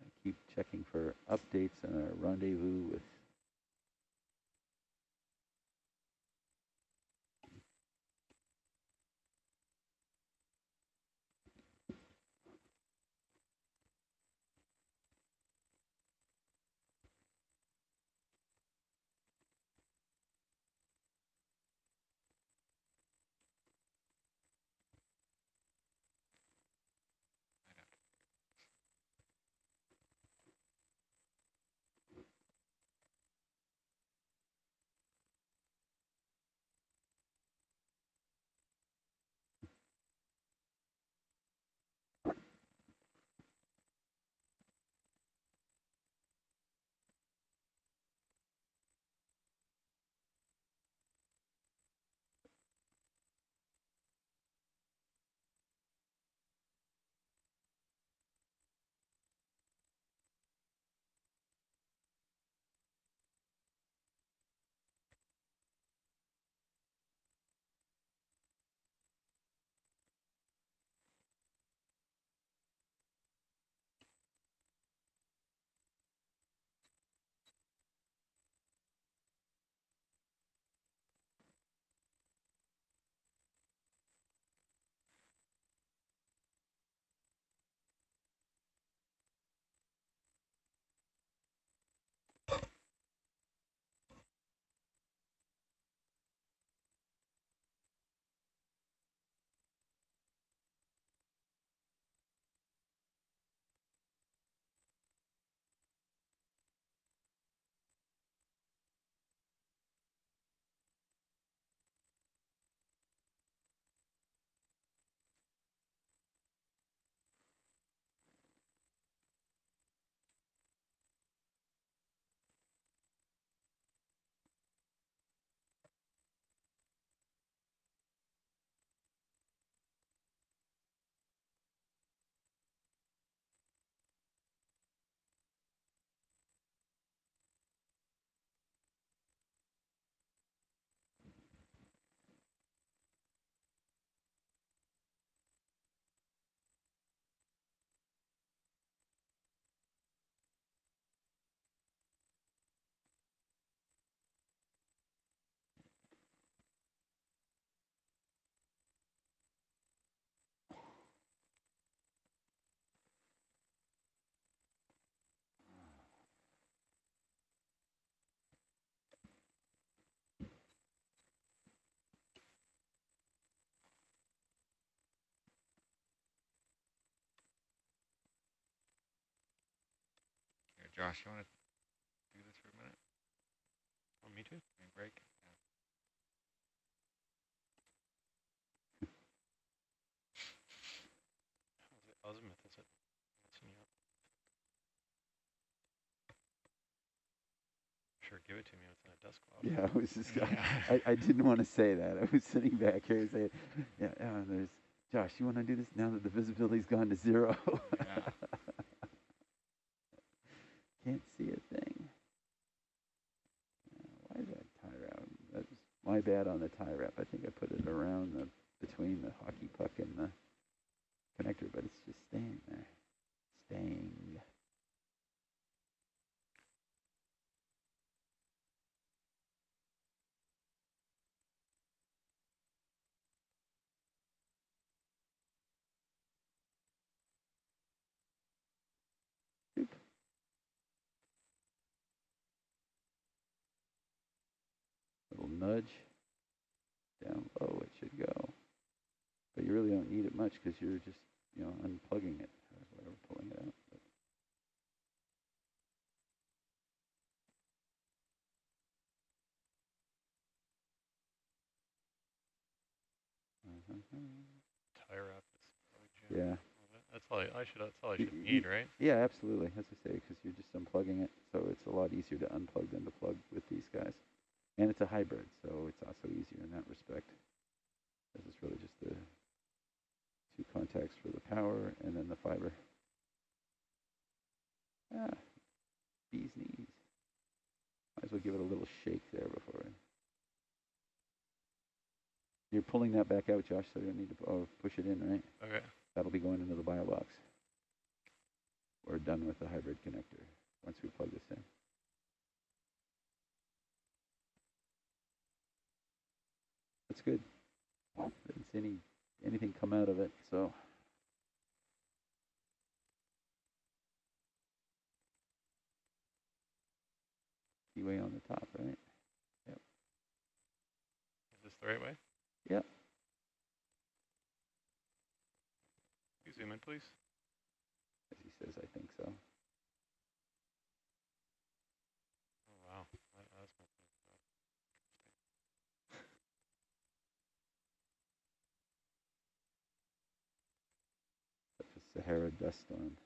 I keep checking for updates on our rendezvous with Here, Josh, you want to do this for a minute? Want me to? Can we break? Yeah. Azimuth is it? Messing you up. Sure, give it to me within a desk cloud. Yeah, I was just, Yeah. I didn't want to say that. I was sitting back here saying, yeah, there's, Josh, you want to do this now that the visibility's gone to 0? Yeah. Can't see a thing. Why is that tie wrap? That's my bad on the tie wrap. I think I put it around between the hockey puck and the connector, but it's just staying there. Staying. Little nudge. down low it should go. But you really don't need it much because you're just, you know, unplugging it or whatever, pulling it out. But Tie wrap is probably jammed. yeah. That's all that's all I should need, right? Yeah, absolutely. As I say, because you're just unplugging it, so it's a lot easier to unplug than to plug with these guys. And it's a hybrid, so it's also easier in that respect. This is really just the 2 contacts for the power and then the fiber. Ah, bee's knees. Might as well give it a little shake there before. You're pulling that back out, Josh, so you don't need to push it in, right? Okay. That'll be going into the bio box. We're done with the hybrid connector once we plug this in. That's good. Didn't see anything come out of it, so. Keyway on the top, right? Yep. Is this the right way? Yep. Can you zoom in, please? As he says, I think so. Oh, wow. That's That's a Sahara dust storm.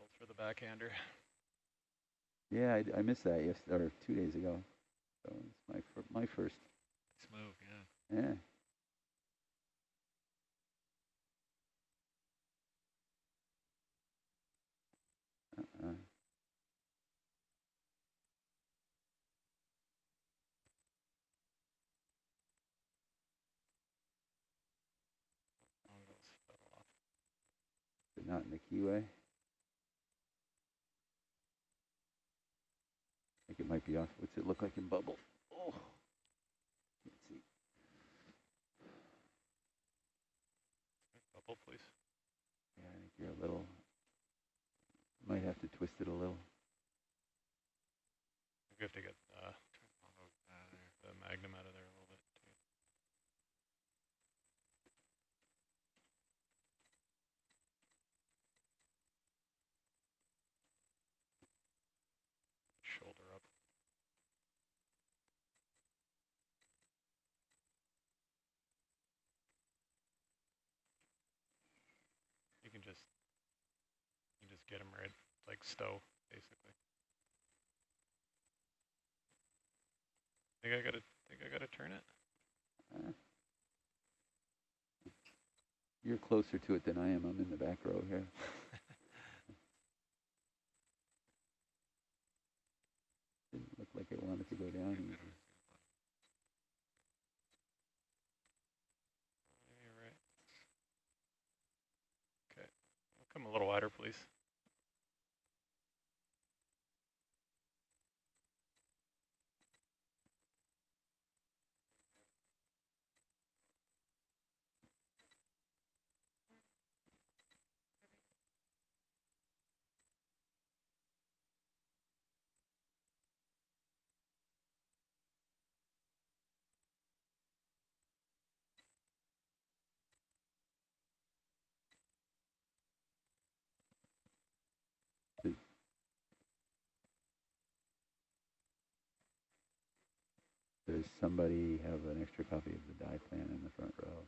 called for the backhander. Yeah, I missed that yesterday, or 2 days ago. So it's my first. Nice move, yeah. Yeah. But not in the keyway. I think it might be off. What's it look like in bubble? Oh, let's see. Bubble, please. Yeah, I think you're a little. Might have to twist it a little. We have to get the magnum out of there a little bit too. Shoulder up. You can just get them right, like stow, basically. Think I gotta turn it? You're closer to it than I am. I'm in the back row here. Didn't look like it wanted to go down easy. You're right. Okay, come a little wider, please. Does somebody have an extra copy of the die plan in the front row?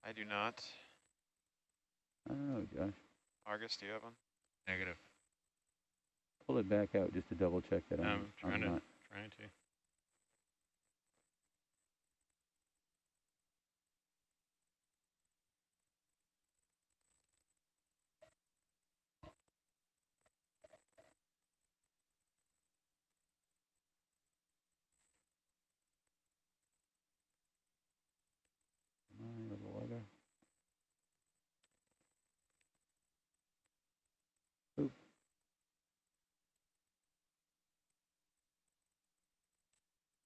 I do not. I don't know, Josh. Argus, do you have one? Negative. Pull it back out just to double check that I'm trying not. to. A little wider. Oop.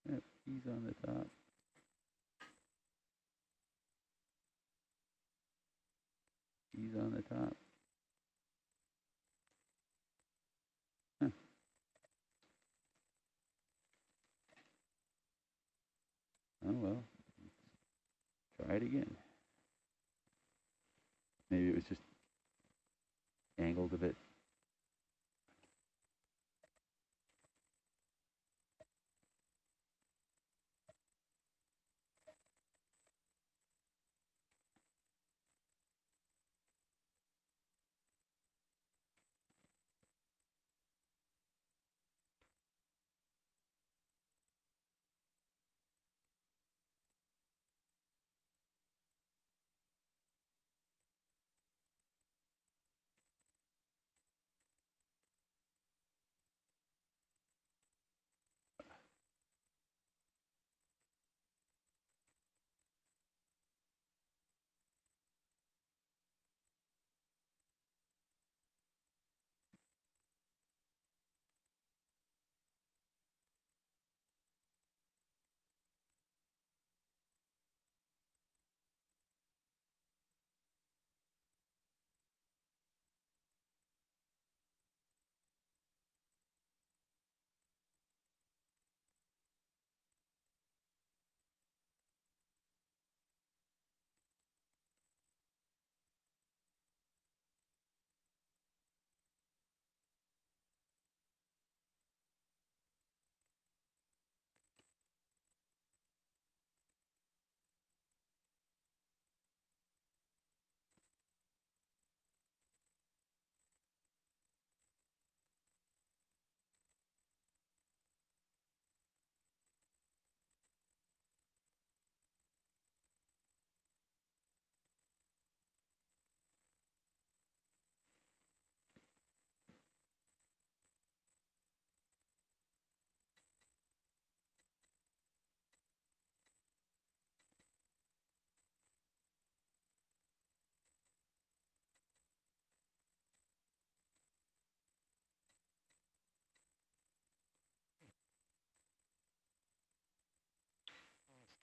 Yep, he's on the top. He's on the top. Huh. Oh well. Try it again. Maybe it was just angled a bit.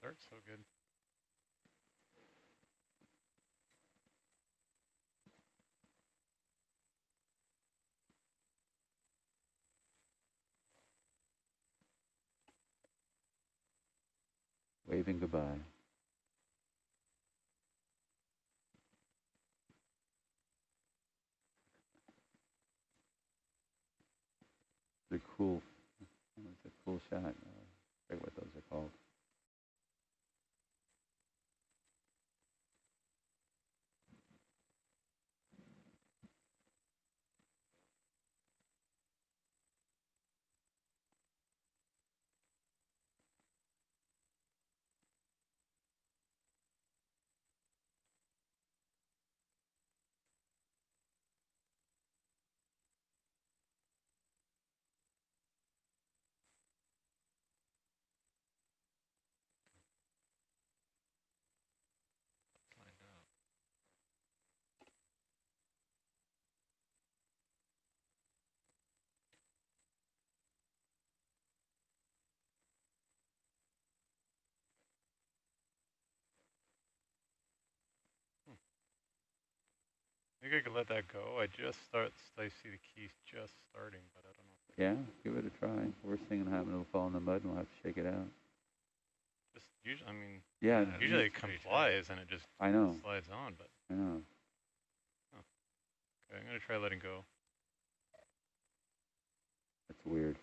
Starts so good. Waving goodbye. They're cool. It's a cool shot. I forget what those are called. Lined up. I think I could let that go. I see the keys just starting, but I don't know. Yeah, give it a try. Worst thing that'll happen, it'll fall in the mud and we'll have to shake it out. Just usually, I mean, Yeah, usually it complies and it just I know. slides on, but. I know. Oh. Okay, I'm gonna try letting go. That's weird.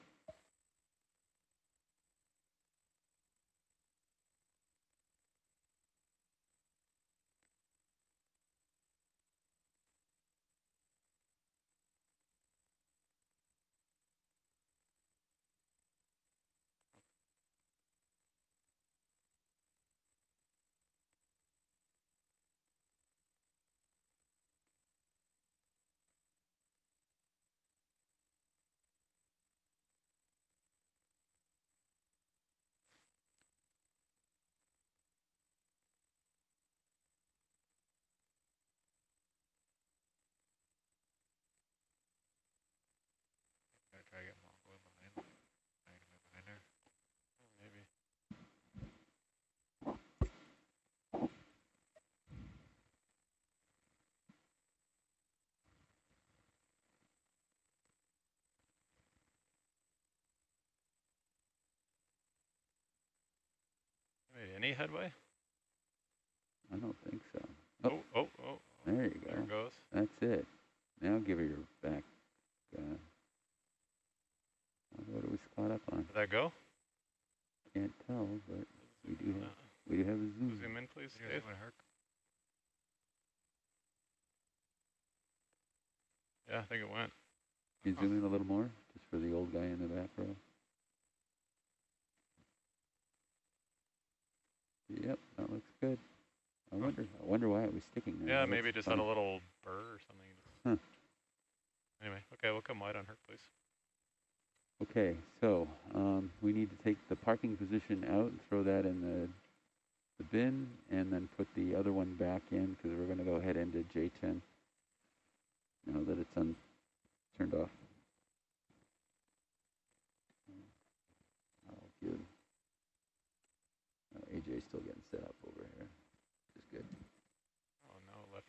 any headway? I don't think so. Oh. There you go. There it goes. That's it. Now give her your back. What are we caught up on? Did that go? Can't tell, but we do have a zoom. Zoom in, please, Dave. Yeah, I think it went. Can you zoom in a little more, just for the old guy in the back row? Yep, that looks good. I wonder why it was sticking there. Yeah, maybe it just had a little burr or something. Huh. Anyway, okay, we'll come wide on Herc, please. Okay, so we need to take the parking position out and throw that in the bin, and then put the other one back in, because we're going to go ahead into J10 now that it's turned off. I'll give AJ's still getting set up over here, which is good. Oh no, left.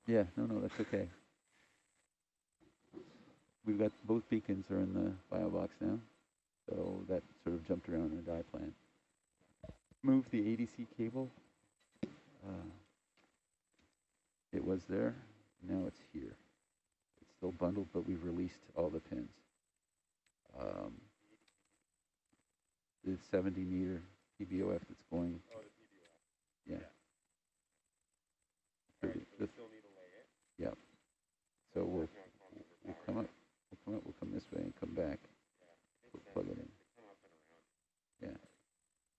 Yeah, no, that's okay. We've got both beacons are in the bio box now, so that sort of jumped around in the die plan. Move the ADC cable. It was there, now it's here. It's still bundled, but we've released all the pins. The 70-meter PBOF that's going. Yeah. Yeah. So we'll come up. We'll come this way and come back. We'll plug it in. Yeah.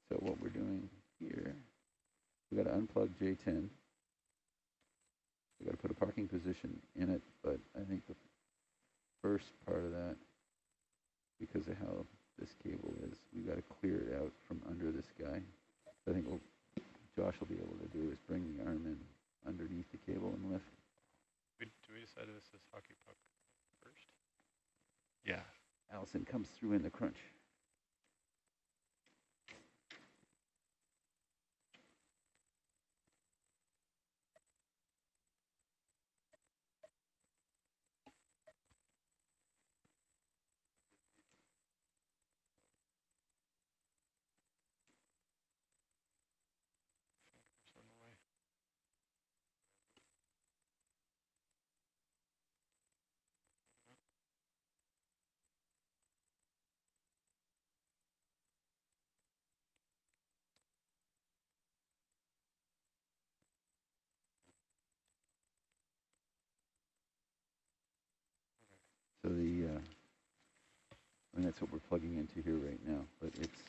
So what we're doing here, we got to unplug J10. We got to put a parking position in it, but I think the first part of that, because of how this cable is, we got to clear it out from under this guy. I think what Josh will be able to do is bring the arm in underneath the cable and lift. Do we decide this is hockey puck first? Yeah. Allison comes through in the crunch. So and that's what we're plugging into here right now, but it's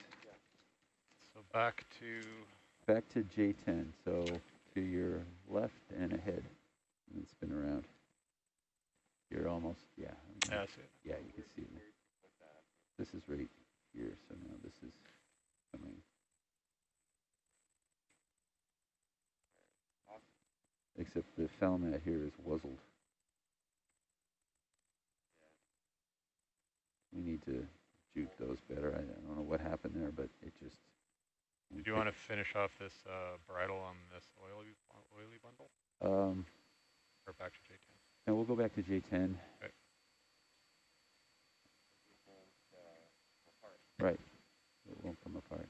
So back to J10, so to your left and ahead, and then spin around. You're almost, yeah. Yeah, I see it. Yeah, you can see it. This is right here, so now this is coming. Except the Falmat here is wuzzled. We need to juke those better. I don't know what happened there, but it just... Do you want to finish off this bridle on this oily bundle? Or back to J10? And we'll go back to J10. Okay. Right. It won't come apart.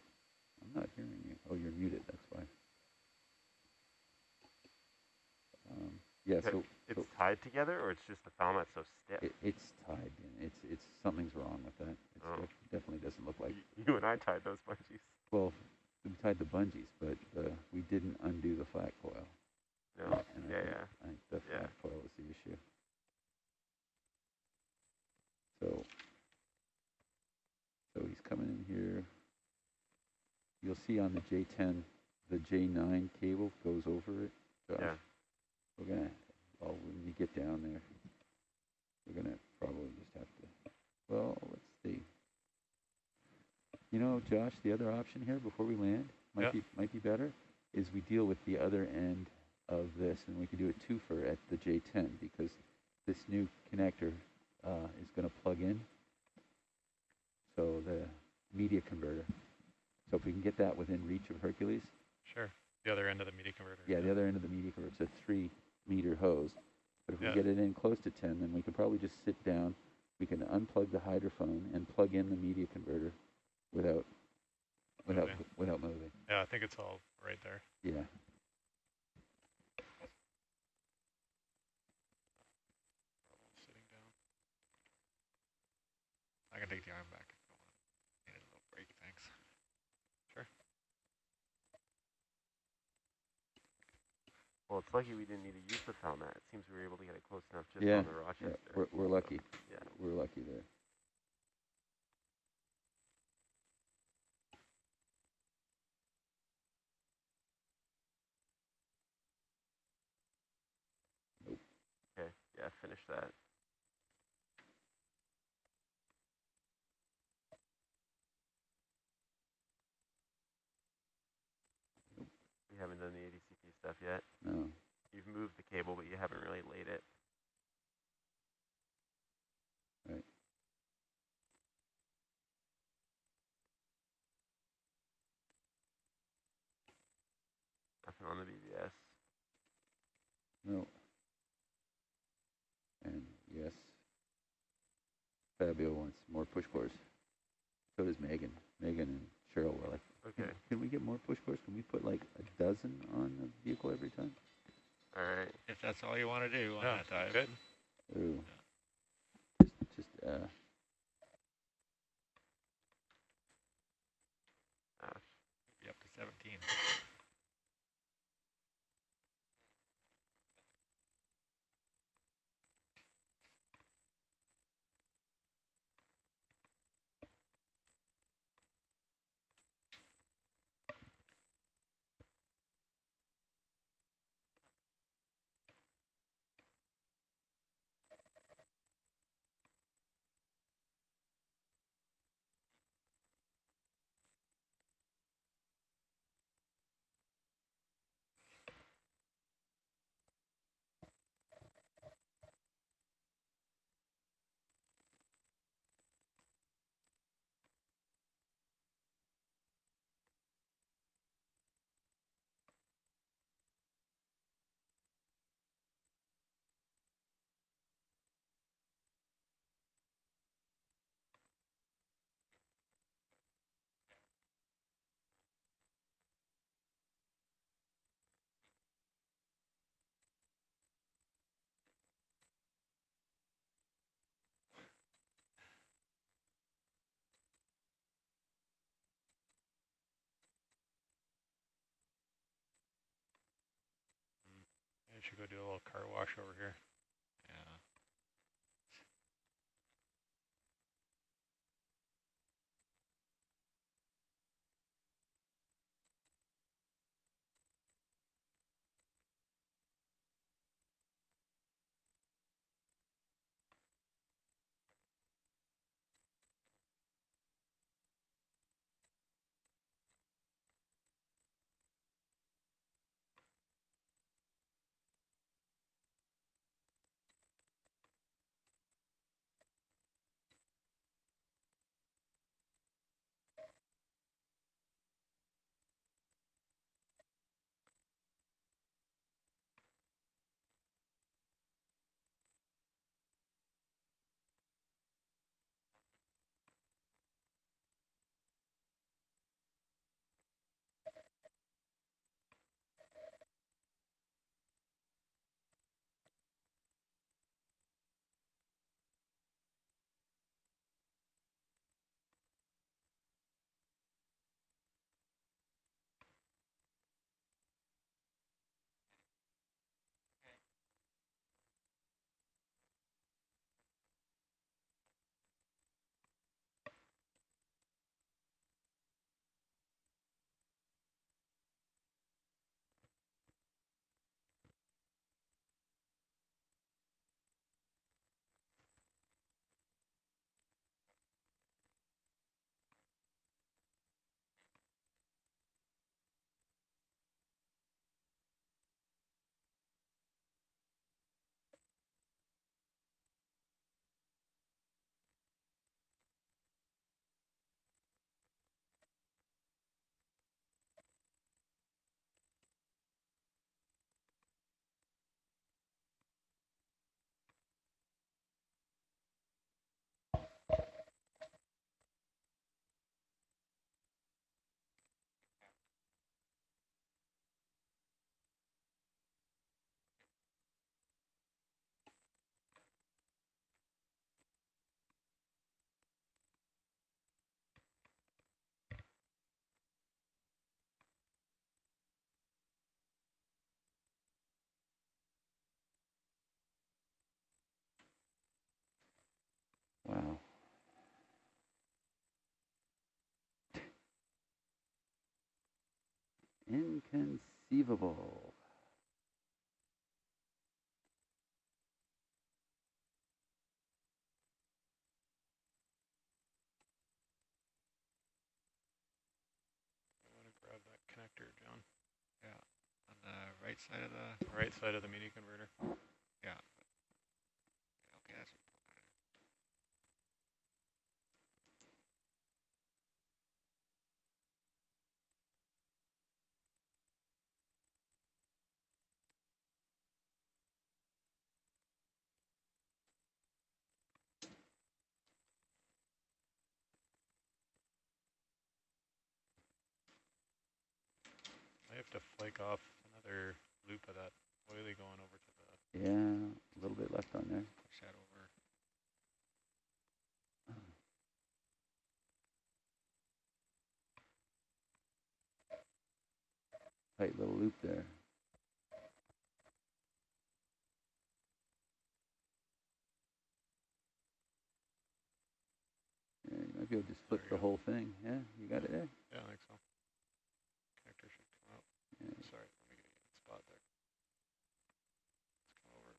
I'm not hearing you. Oh, you're muted, that's why. Yeah, so... It's tied together, or it's just the Falmat so stiff? It's tied in. It's something's wrong with that. It definitely doesn't look like... You and I tied those bungees. Well, we tied the bungees, but we didn't undo the flat coil. No. And I think the flat coil is the issue. So he's coming in here. You'll see on the J10, the J9 cable goes over it. Josh. Yeah. We're gonna, when you get down there, we're gonna probably just have to, well, let's see. You know, Josh, the other option here before we land might be better, is we deal with the other end of this, and we can do a twofer at the J10, because this new connector is going to plug in. So the media converter. So if we can get that within reach of Hercules. Sure. The other end of the media converter. Yeah, the other end of the media converter. It's a 3-meter hose. But if we get it in close to 10, then we can probably just sit down. We can unplug the hydrophone and plug in the media converter without without moving. without moving. Yeah, I think it's all right there. Yeah. Sitting down. I can take the arm back if you want. Need a little break, thanks. Sure. Well, it's lucky we didn't need to use the Falmat. It seems we were able to get it close enough just Yeah. on the Rochester. Yeah. We're lucky. So, yeah. We're lucky there. Okay. Yeah. Finish that. We haven't done the ADCP stuff yet. No. You've moved the cable, but you haven't really laid it. Right. Nothing on the BBS. No. And yes, Fabio wants more push cores. So does Megan. Megan and Cheryl were like, Okay. Can we get more push cores? Can we put like a dozen on the vehicle every time? All right. If that's all you want to do on that type. Good. Ooh. Just Be up to 17. I should go do a little car wash over here. Yeah. Inconceivable. I want to grab that connector, John. Yeah. On the right side of the. Right side of the media converter. Yeah. Okay, that's. I have to flake off another loop of that oily going over to the. Yeah, a little bit left on there. Push that over. Tight little loop there. Yeah, you might be able to just flip the whole thing. Yeah, you got it there. Yeah, I think so. Connector should come out. Yeah. Sorry, let me get a good spot there. Let's come over.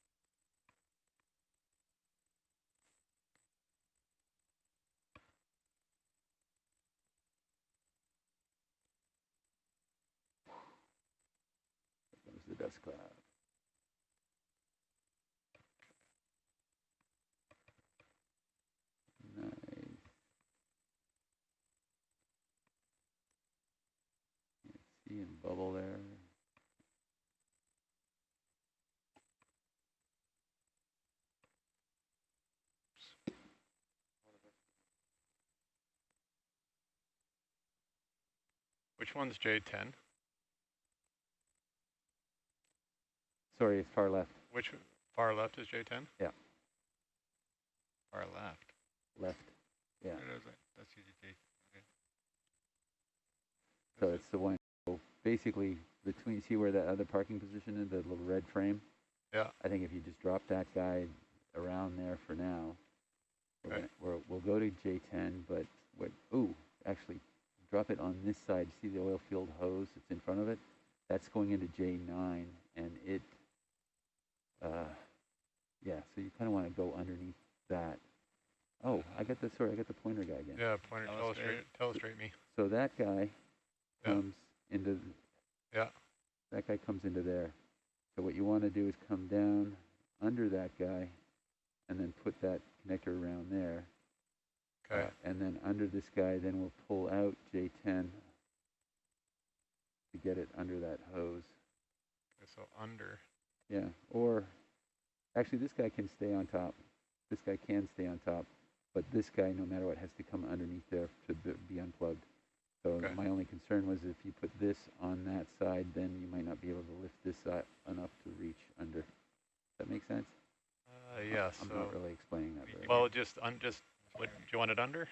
There goes the dust cloud. Nice. See and bubble there. Which one's J10? Sorry, it's far left. Which far left is J10? Yeah. Far left. Left. Yeah. Where is it? That's UTC. Okay. So it's the one. So basically, between, see where that other parking position is, the little red frame? Yeah. I think if you just drop that guy around there for now, Okay. we'll go to J10, but actually, drop it on this side. See the oil field hose that's in front of it? That's going into J9, and it, yeah, so you kind of want to go underneath that. Oh, I got the pointer guy again. Yeah, pointer, telestrate me. So that guy comes into, yeah. That guy comes into there. So what you want to do is come down under that guy and then put that connector around there. Okay. And then under this guy, then we'll pull out J10 to get it under that hose. Okay, so under. Yeah, or actually this guy can stay on top. This guy can stay on top, but this guy, no matter what, has to come underneath there to be unplugged. So my only concern was if you put this on that side, then you might not be able to lift this side enough to reach under. Does that make sense? Yeah, I'm so. not really explaining that very well. well. What, do you want it under?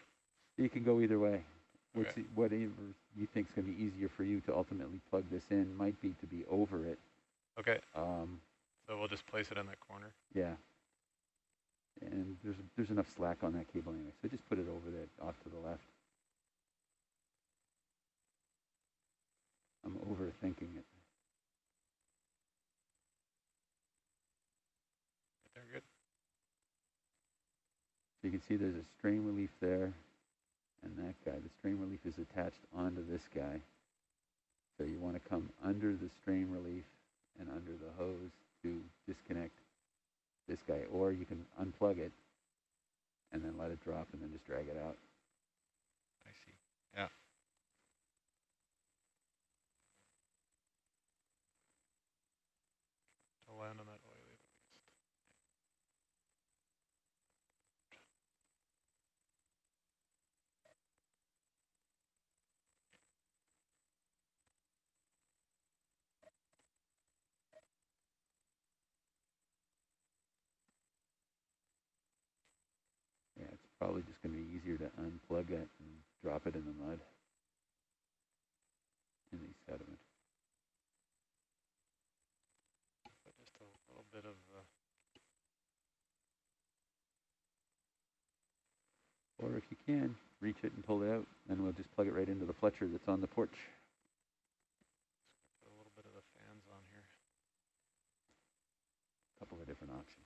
You can go either way. Okay. Whatever you think is going to be easier for you to ultimately plug this in might be to be over it. Okay. So we'll just place it in that corner. Yeah. And there's enough slack on that cable anyway, so just put it over there, off to the left. I'm overthinking it. They're good. So you can see there's a strain relief there, and that guy. The strain relief is attached onto this guy. So you want to come under the strain relief and under the hose to disconnect this guy, or you can unplug it and then let it drop and then just drag it out. I see. Yeah. To land on that oily at least. Yeah, it's probably just going to be easier to unplug it and drop it in the mud, in the sediment. But just a little bit of. Or if you can, reach it and pull it out, then we'll just plug it right into the Fletcher that's on the porch. option.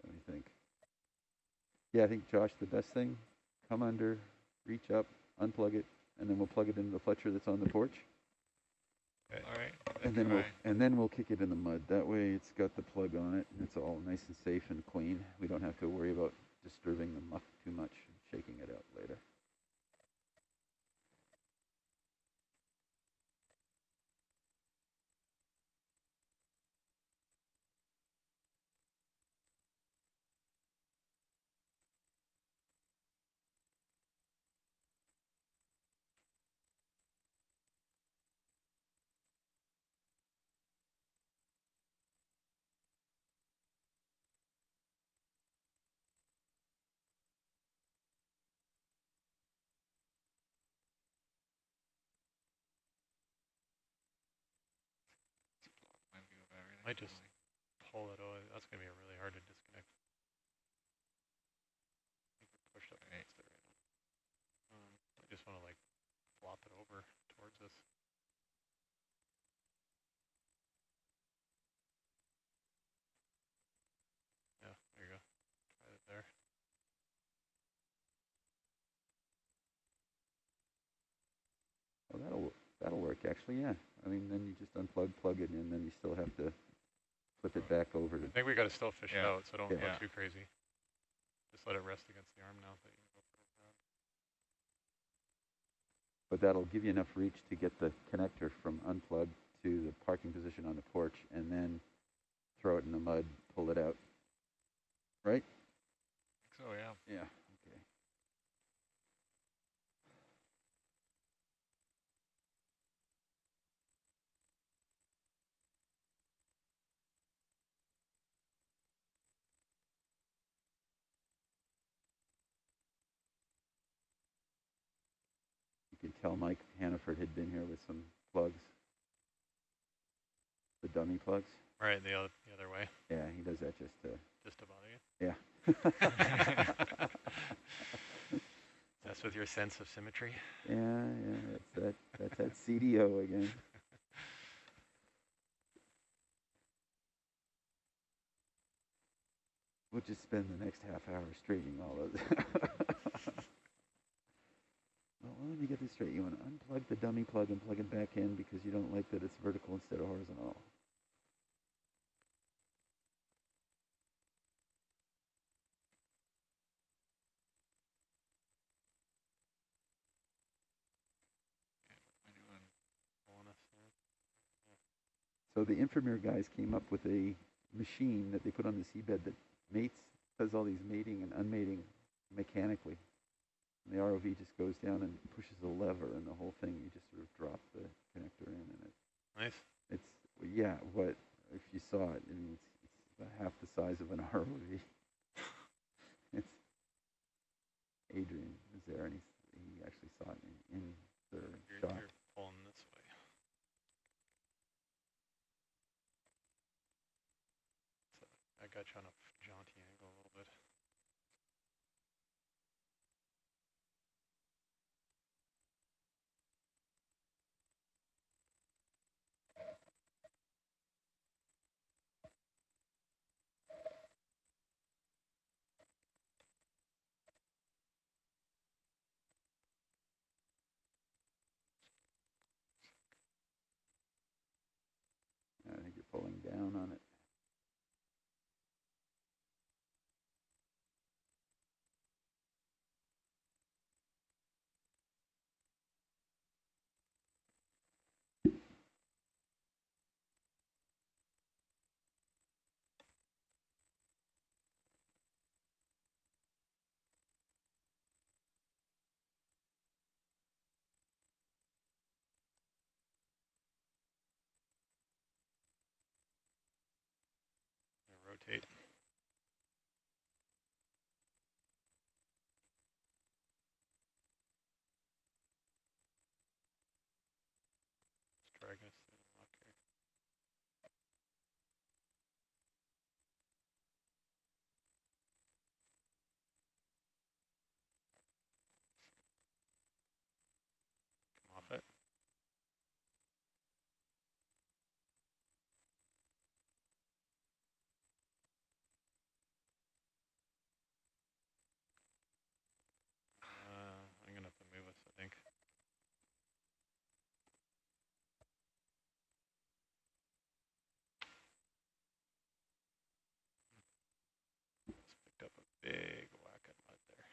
Let me think. Yeah, I think, Josh, the best thing, come under, reach up, unplug it, and then we'll plug it into the Fletcher that's on the porch. Okay. All right. And then we'll kick it in the mud. That way it's got the plug on it and it's all nice and safe and clean. We don't have to worry about disturbing the muck too much and shaking it out later. Might just pull it over. That's going to be really hard to disconnect. I think we're pushed up against it right now. I just want to like flop it over towards us. Yeah, there you go. Try it there. Well, that'll work actually, yeah. I mean, then you just unplug, plug it in, and then you still have to flip it back over to. I think we got to still fish it out, so don't go Yeah. too crazy. Just let it rest against the arm now. So you can go further around. But that'll give you enough reach to get the connector from unplugged to the parking position on the porch, and then throw it in the mud, pull it out. Right? So yeah. Yeah. Okay. You can tell Mike Hannaford had been here with some plugs, the dummy plugs. Right, the other way. Yeah, he does that just to. Just to bother you. Yeah. That's with your sense of symmetry. Yeah, that's that CDO again. We'll just spend the next half hour straightening all of this. Well, let me get this straight. You want to unplug the dummy plug and plug it back in because you don't like that it's vertical instead of horizontal. So the Inframer guys came up with a machine that they put on the seabed that does all these mating and unmating mechanically. And the ROV just goes down and pushes a lever, and the whole thing, you just sort of drop the connector in, and Nice. yeah. What if you saw it? I mean, it's about half the size of an ROV. It's Adrian was there, and he actually saw it in their shop. You're pulling this way. So I got you on a jaunty angle a little bit. I think you're pulling down on it. big whack of mud there.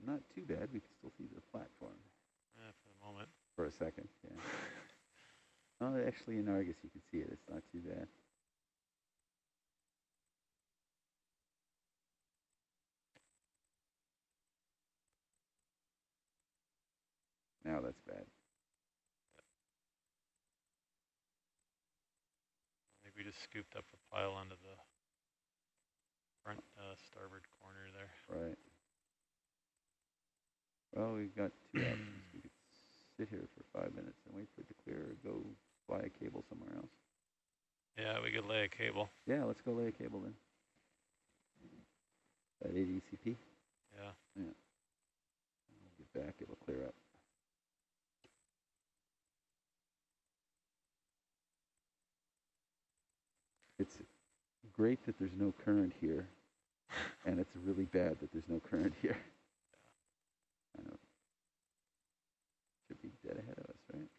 Not too bad. We can still see the platform. Yeah, for the moment. For a second, yeah. Oh, actually, in Argus, you can see it. It's not too bad. Now that's bad. I think we just scooped up a pile onto the front starboard corner there. Right. Well, we've got two options. We could sit here for 5 minutes and wait for it to clear or go fly a cable somewhere else. Yeah, we could lay a cable. Yeah, let's go lay a cable then. At ADCP? Yeah. Yeah. We'll get back, it'll clear up. It's great that there's no current here, and it's really bad that there's no current here. I know. Should be dead ahead of us, right?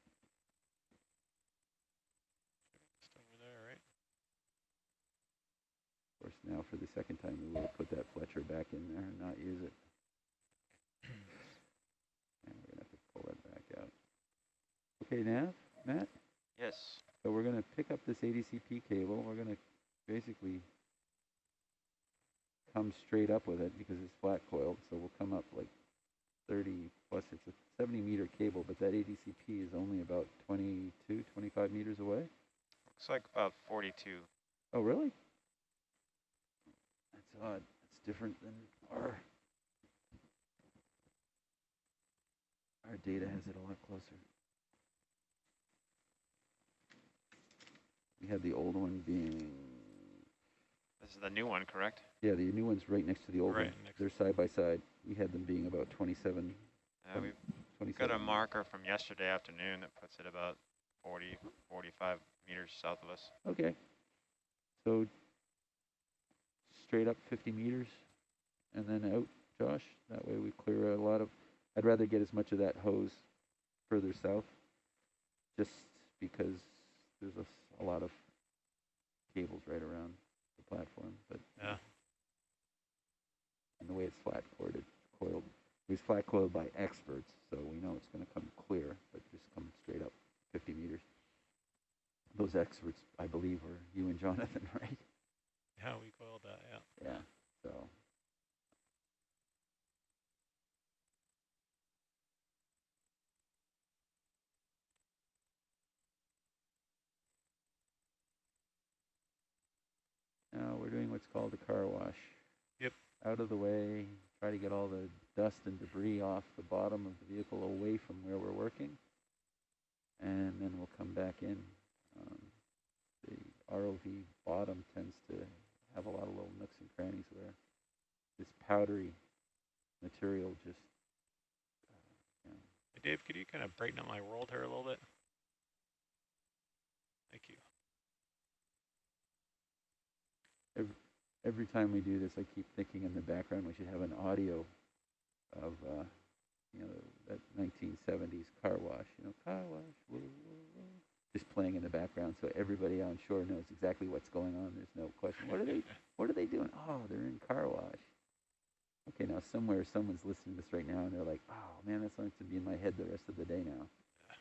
Just over there, right? Of course, now for the second time, we will put that Fletcher back in there and not use it. And we're going to have to pull that back out. Okay, Nav, Matt? Yes. So we're going to pick up this ADCP cable. We're going to basically come straight up with it because it's flat coiled. So we'll come up like 30 plus. It's a 70 meter cable, but that ADCP is only about 22, 25 meters away. Looks like about 42. Oh, really? That's odd. It's different than our data has it a lot closer. We had the old one being... This is the new one, correct? Yeah, the new one's right next to the old one. They're side by side. We had them being about 27. We've got a marker from yesterday afternoon that puts it about 40, 45 meters south of us. Okay. So straight up 50 meters and then out, Josh. That way we clear a lot of... I'd rather get as much of that hose further south just because there's a lot of cables right around the platform. But yeah. And the way it's flat coiled, it was flat coiled by experts, so we know it's going to come clear, but just come straight up 50 meters. Those experts, I believe, were you and Jonathan, right? Yeah, we coiled that, yeah. Yeah, so. Now we're doing what's called a car wash. Yep. Out of the way, try to get all the dust and debris off the bottom of the vehicle away from where we're working. And then we'll come back in. The ROV bottom tends to have a lot of little nooks and crannies where this powdery material just, Hey Dave, could you kind of brighten up my world here a little bit? Thank you. Every time we do this, I keep thinking in the background we should have an audio of, that 1970s car wash, car wash, whoa, whoa, whoa, just playing in the background so everybody on shore knows exactly what's going on. There's no question. What are they doing? Oh, they're in car wash. Okay, now somewhere someone's listening to this right now and they're like, oh man, that's going to be in my head the rest of the day now. Yeah.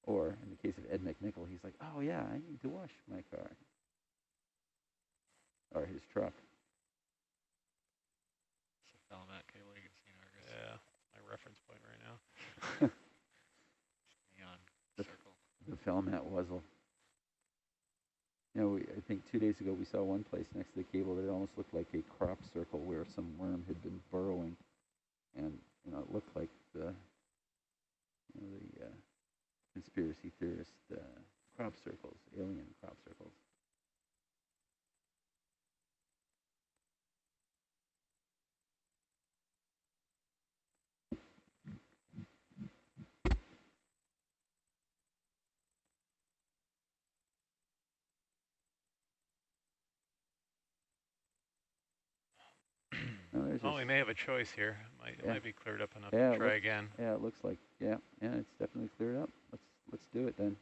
Or in the case of Ed McNichol, he's like, oh yeah, I need to wash my car. Or his truck. It's a Falmat cable you can see in Argus. Yeah, my reference point right now. Neon circle. The Falmat Wuzzle. I think 2 days ago we saw one place next to the cable that it almost looked like a crop circle where some worm had been burrowing. And, it looked like the conspiracy theorist crop circles, alien crop circles. No, there's Oh, we may have a choice here. It Yeah. might be cleared up enough Yeah, to it try looks- again. Yeah, it looks like, yeah, it's definitely cleared up. Let's do it then.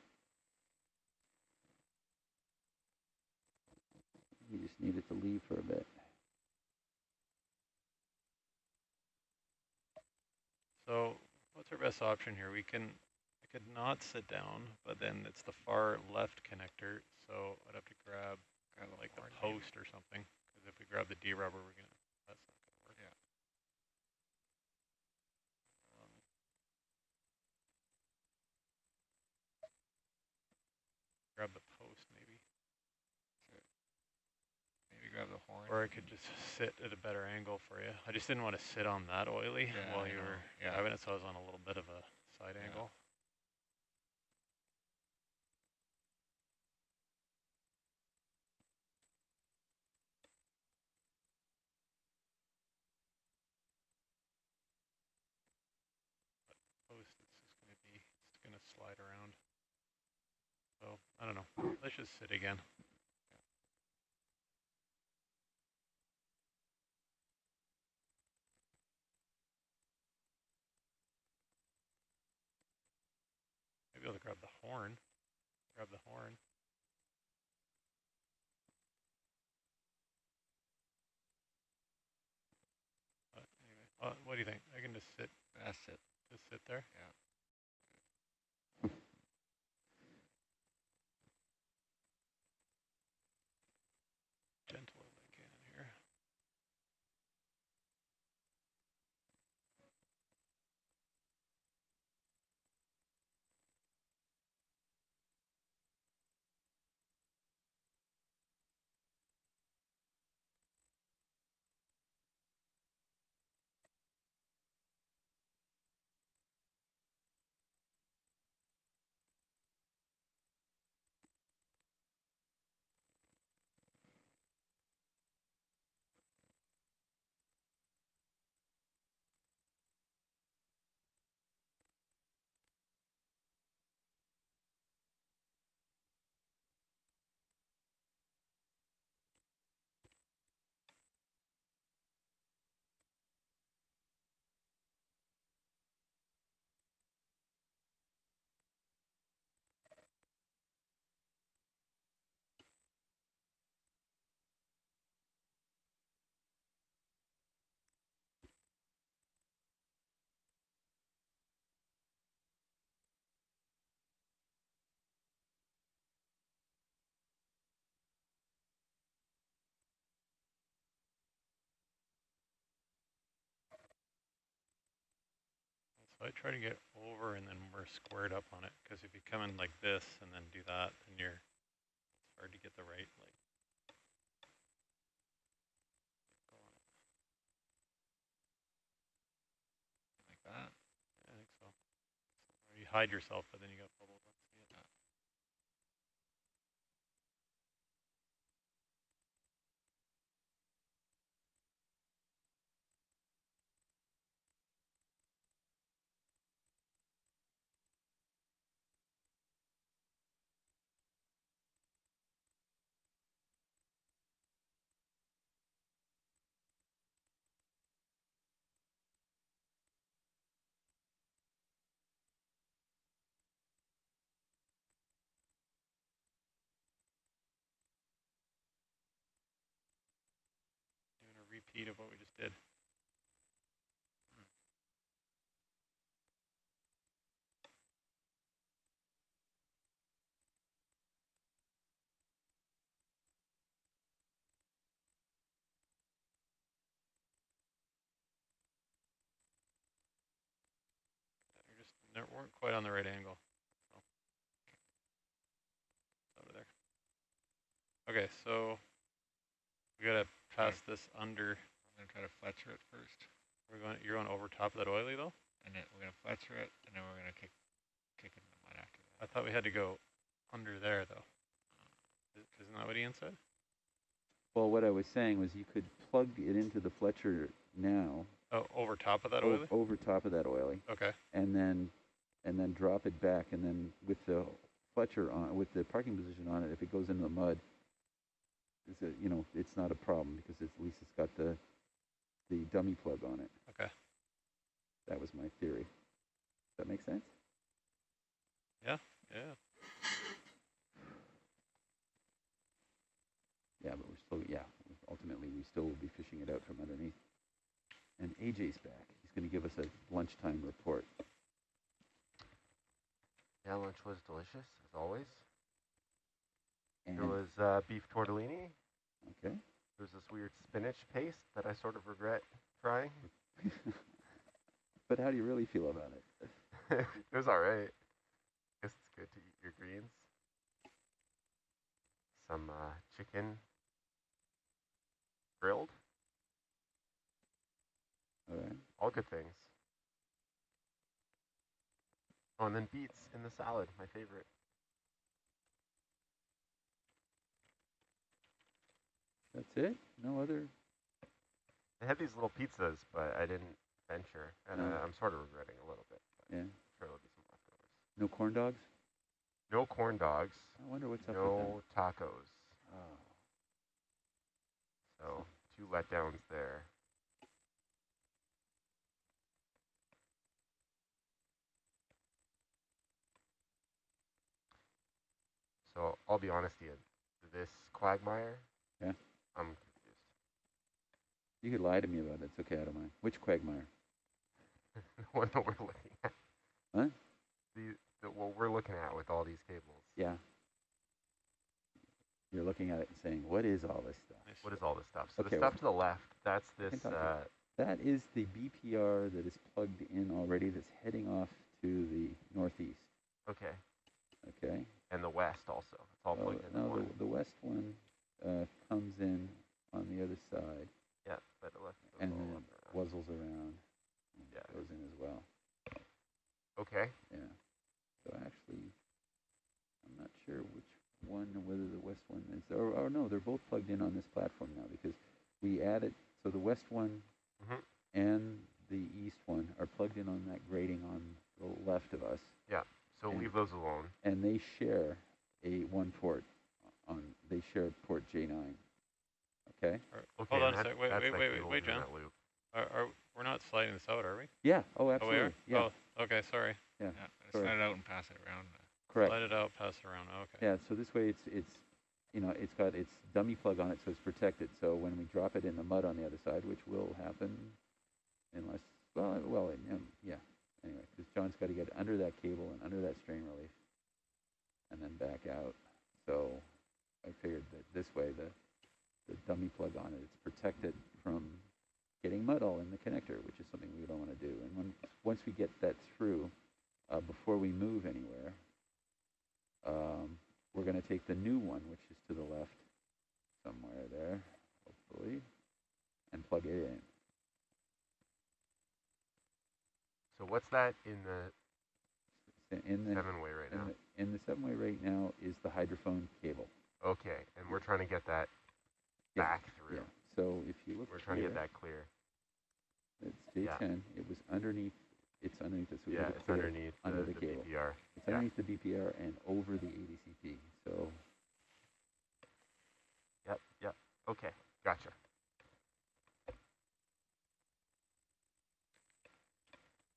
You just need it to leave for a bit. So what's our best option here? I could not sit down, but then it's the far left connector, so I'd have to grab like the post or something. Because if we grab the D-rubber, that's not gonna work. Yeah. Grab the post maybe. Maybe grab the horn. Or I could just sit at a better angle for you. I just didn't want to sit on that oily while you were grabbing it, so I was on a little bit of a side angle. Post, it's gonna slide around. So I don't know. Let's just sit again. Maybe I'll grab the horn. Grab the horn. Anyway, what do you think? I can just sit. That's it. Just sit there. Yeah. Gentle as I can here. So I try to get over and then we're squared up on it, because if you come in like this and then do that, then it's hard to get the right Like that? Yeah, I think so. Or you hide yourself, but then you got bubbles. Let's see it. Doing a repeat of what we just did. They weren't quite on the right angle. So. Over there. Okay, so we gotta pass this under. I'm gonna try to Fletcher it first. You're going over top of that oily though? And then we're gonna Fletcher it, and then we're gonna kick it in the mud after that. I thought we had to go under there though. Isn't that what Ian said? Well, what I was saying was you could plug it into the Fletcher now. Oh, over top of that oily? Over top of that oily. Okay. And then drop it back, and then with the Fletcher on, with the parking position on it, if it goes into the mud, it's not a problem, because at least it's got the the dummy plug on it. Okay. That was my theory. Does that make sense? Yeah. Yeah. Yeah, but we're still, yeah, ultimately we still will be fishing it out from underneath. And AJ's back. He's going to give us a lunchtime report. Yeah, lunch was delicious, as always. And There was beef tortellini. okay. There's this weird spinach paste that I sort of regret trying. But how do you really feel about it? It was all right. Guess it's good to eat your greens. Some chicken grilled. All right. All good things. Oh, and then beets in the salad, my favorite. That's it? No other? They had these little pizzas, but I didn't venture, and No. I'm sort of regretting a little bit. But Yeah. I'm sure there'll be some leftovers. No corn dogs? No corn dogs. I wonder what's up with No tacos. them. Oh. So 2 letdowns there. So I'll be honest, Ian. This quagmire, Yeah. I'm confused. You could lie to me about it. It's okay, I don't mind. Which quagmire? The one that we're looking at. Huh? What we're looking at with all these cables. Yeah. You're looking at it and saying, what is all this stuff? What is all this stuff? So Okay, the stuff well, to the left, that's this. can talk to That is the BPR that is plugged in already that's heading off to the northeast. Okay. Okay. And the west also. It's all plugged into No, one. the west one comes in on the other side. Yeah, but the left and goes then all it up around. wuzzles around. And Yeah. goes in as well. Okay. Yeah. So actually, I'm not sure which one, whether the west one is, or no, they're both plugged in on this platform now because we added, so the west one and the east one are plugged in on that grating on the left of us. Yeah. So leave those alone. And they share one port they share port J9. Okay? Okay, Hold on and a sec. Wait, John. We're not sliding this out, are we? Yeah. Oh, Oh, we absolutely. are? Yeah. Oh, okay, sorry. Yeah. Slide it out and pass it around. Correct. Slide it out, pass it around. Okay. Yeah. So this way, it's it's got its dummy plug on it, so it's protected. So when we drop it in the mud on the other side, which will happen, unless yeah. Anyway, because John's got to get under that cable and under that strain relief, and then back out. So I figured that this way, the dummy plug on it, it's protected from getting mud all in the connector, which is something we don't want to do. And once we get that through, before we move anywhere, we're going to take the new one, which is to the left somewhere there, hopefully, and plug it in. So what's that in the In the 7-way right now? In the 7-way right now is the hydrophone cable. Okay, and we're trying to get that back through. Yeah. So if you look, We're trying to get that clear. It's J10. It was underneath. It's underneath this. Yeah, it's underneath under the cable. BPR. It's underneath the BPR and over the ADCP. So. Yep. Okay, gotcha.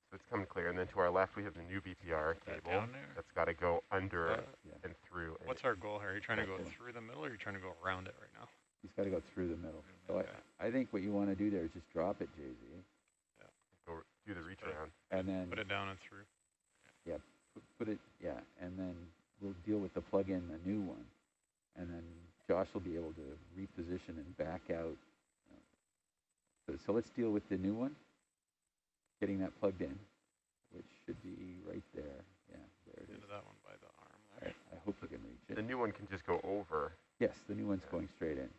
So it's coming clear, and then to our left we have the new BPR cable down there? that's got to go under and through. What's our goal here? Are you trying to go through the middle, or are you trying to go around it right now? He's got to go through the middle. So I think what you want to do there is just drop it, JZ. Yeah. Go do the reach around. And then put it down and through. Yeah, put it. Yeah, and then we'll deal with the plug-in, the new one, and then Josh will be able to reposition and back out. So let's deal with the new one. Getting that plugged in, which should be right there. Yeah, there it is. Into that one by the arm there. I hope you can reach it. The new one can just go over. Yes, the new one's going straight in.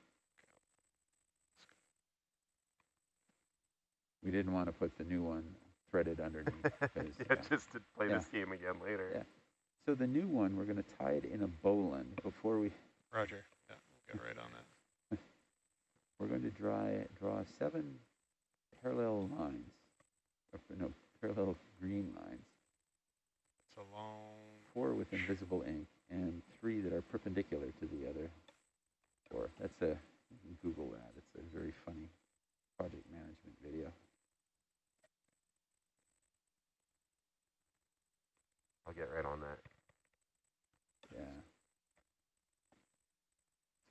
We didn't want to put the new one threaded underneath. Just to play this game again later. Yeah. So the new one, we're going to tie it in a bowline before we... Roger. Yeah, we'll get right on that. We're going to draw 7 parallel lines. Parallel green lines. It's a long... 4 with invisible ink and 3 that are perpendicular to the other 4. That's you can Google that. It's a very funny project management video.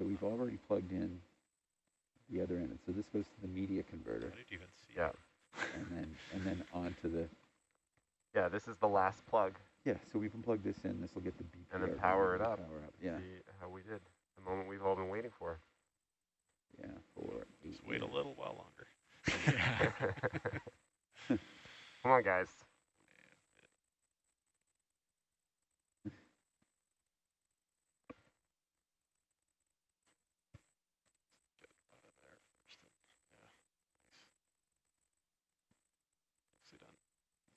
So we've already plugged in the other end. So this goes to the media converter. I didn't even see Yeah. it. And then onto the. Yeah, this is the last plug. Yeah, so we can plug this in. This will get the BPR. And then power it up. Power up. Yeah. See how we did. The moment we've all been waiting for. Yeah, for Just wait a little while longer. Come on, guys.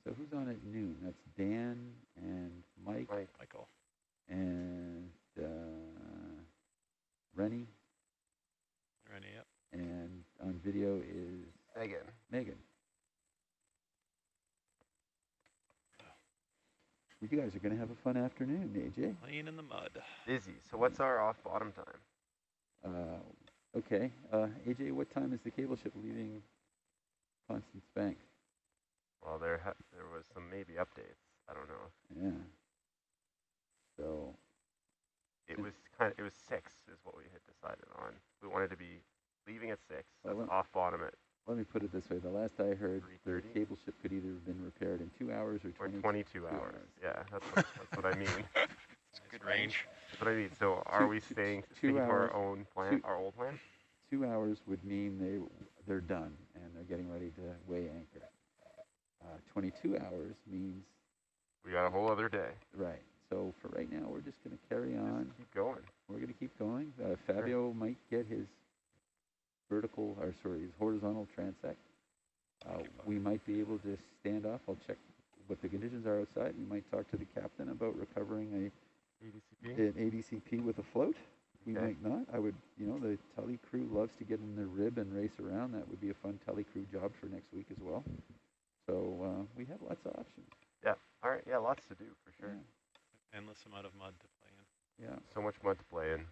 So who's on at noon? That's Dan and Mike. Michael. And Rennie. Rennie, yep. And on video is Megan. You guys are going to have a fun afternoon, AJ. Playing in the mud. Busy. So what's our off bottom time? Okay. AJ, what time is the cable ship leaving Constance Bank? Well, there was some maybe updates. I don't know. Yeah. So. It was 6 is what we had decided on. We wanted to be leaving at 6. That's off bottom at. Let me put it this way. The last I heard, the 3:30? cable ship could either have been repaired in 2 hours or 22 hours. Yeah, that's what I mean. It's a good range. That's what I mean. So are we sticking to our own plan, our old plan? 2 hours would mean they're done and they're getting ready to weigh anchor. 22 hours means we got a whole other day. Right. So for right now, we're just going to carry on. Just keep going. We're going to keep going. Fabio might get his his horizontal transect. We might be able to stand off. I'll check what the conditions are outside. We might talk to the captain about recovering an ADCP with a float. We might not. I would, the tele crew loves to get in their rib and race around. That would be a fun tele crew job for next week as well. So we have lots of options. Yeah. All right. Yeah, lots to do for sure. Yeah. Endless amount of mud to play in. Yeah. So much mud to play in.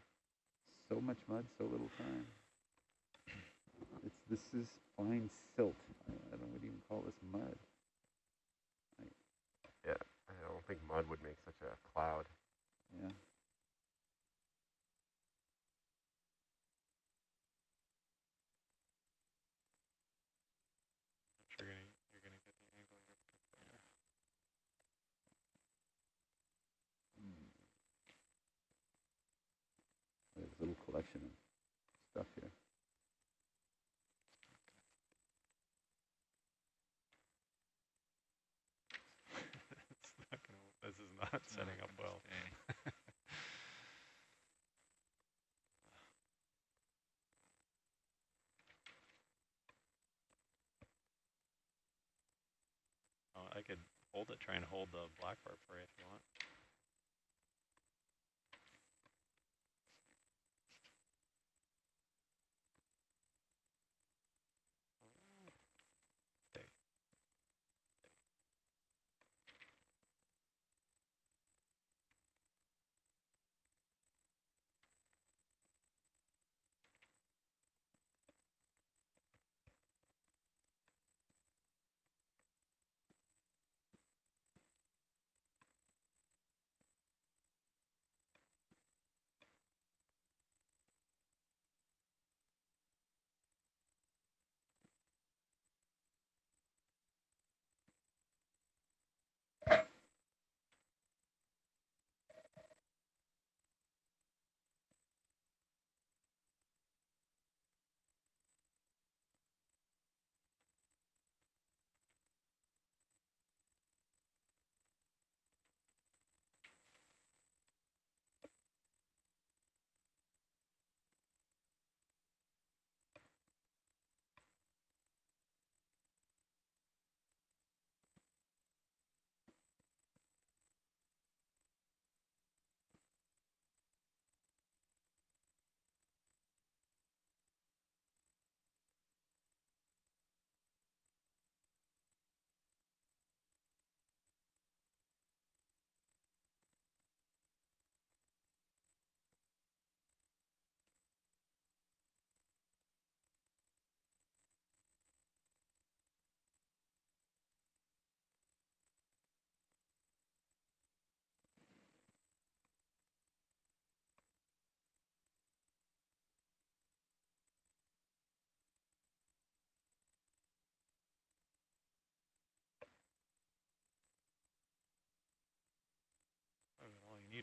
So much mud, so little time. This is fine silt. I don't even call this mud. Yeah, I don't think mud would make such a cloud. Yeah. I'm sure you're gonna get the angle you're looking for there. There's a little collection of stuff here. This is not setting up well. I could try and hold the black bar for you if you want.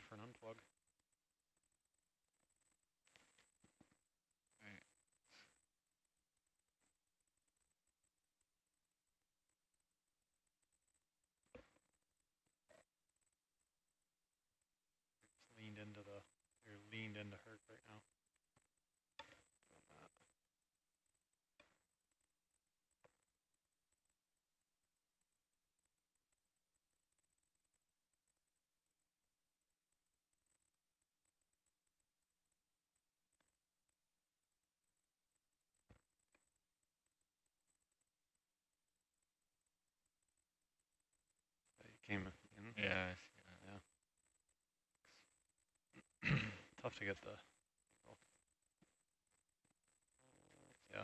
for an unplug. Right. You're leaned into Herc right now. Came in. Yeah. Yeah. Tough to get the. Yeah.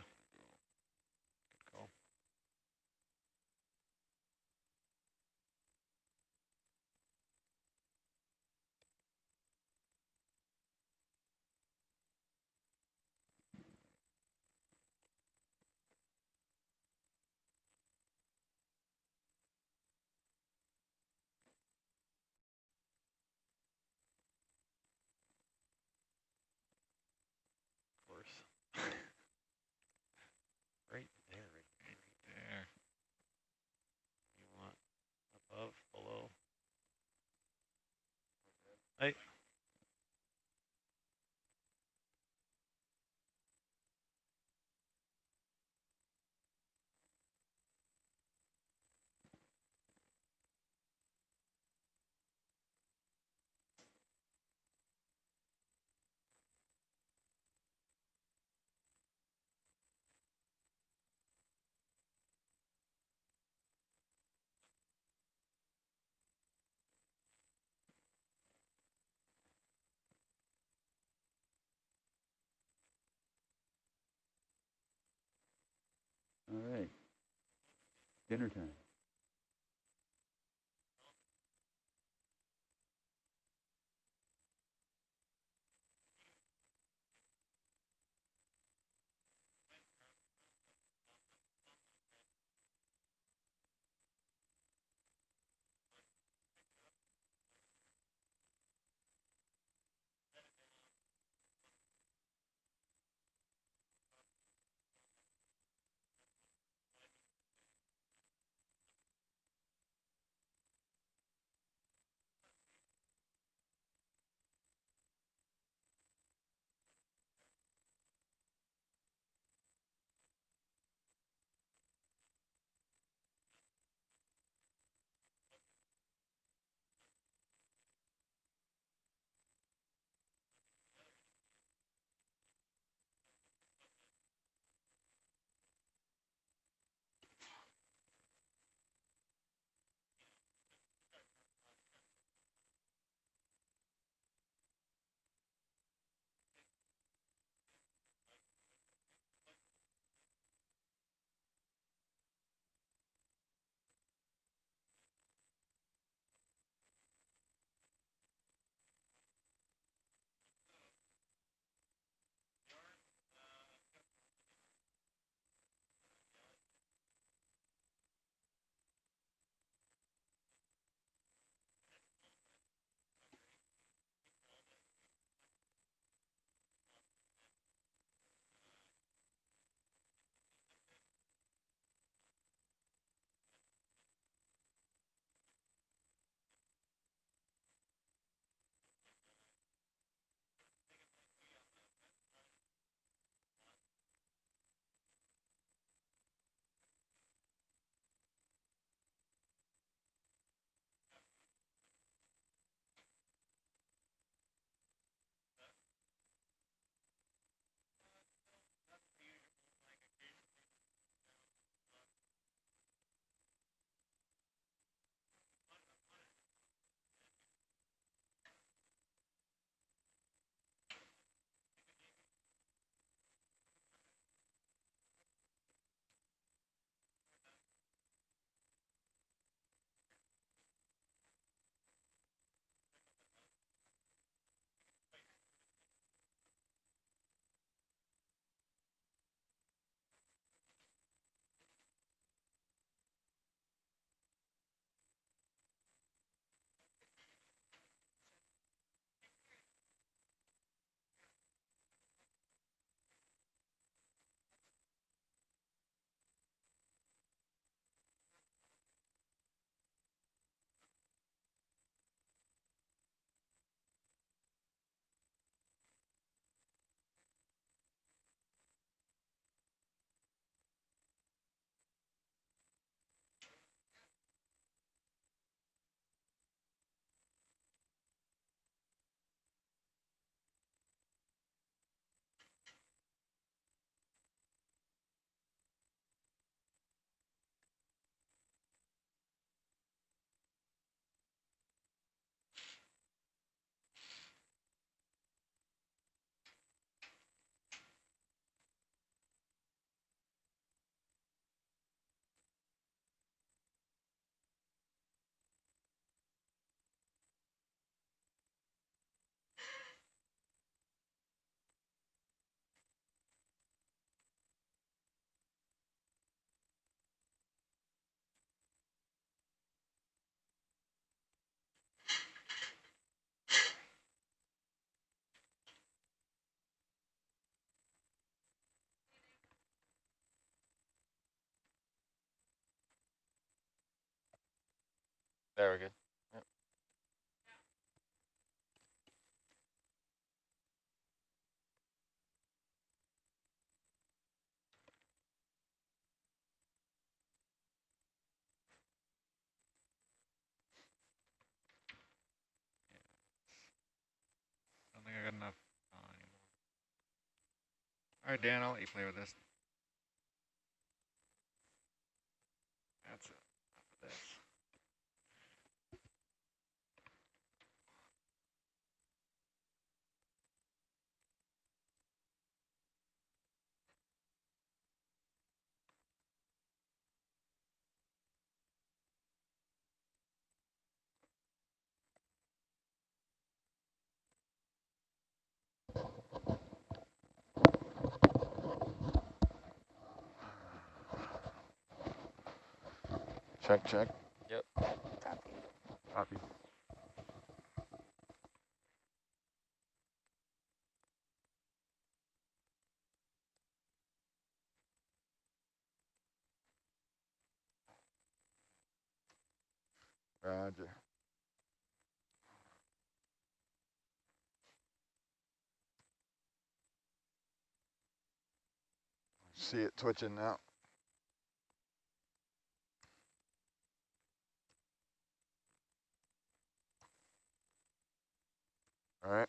Good call. Of course. Right there, right There. You want above, below. Hey. All right. Dinner time. There we go. Yep. I don't think I got enough anymore. All right, Dan, I'll let you play with this. That's it. Enough of this. Check, check. Yep. Copy. Copy. Roger. See it twitching now. All right.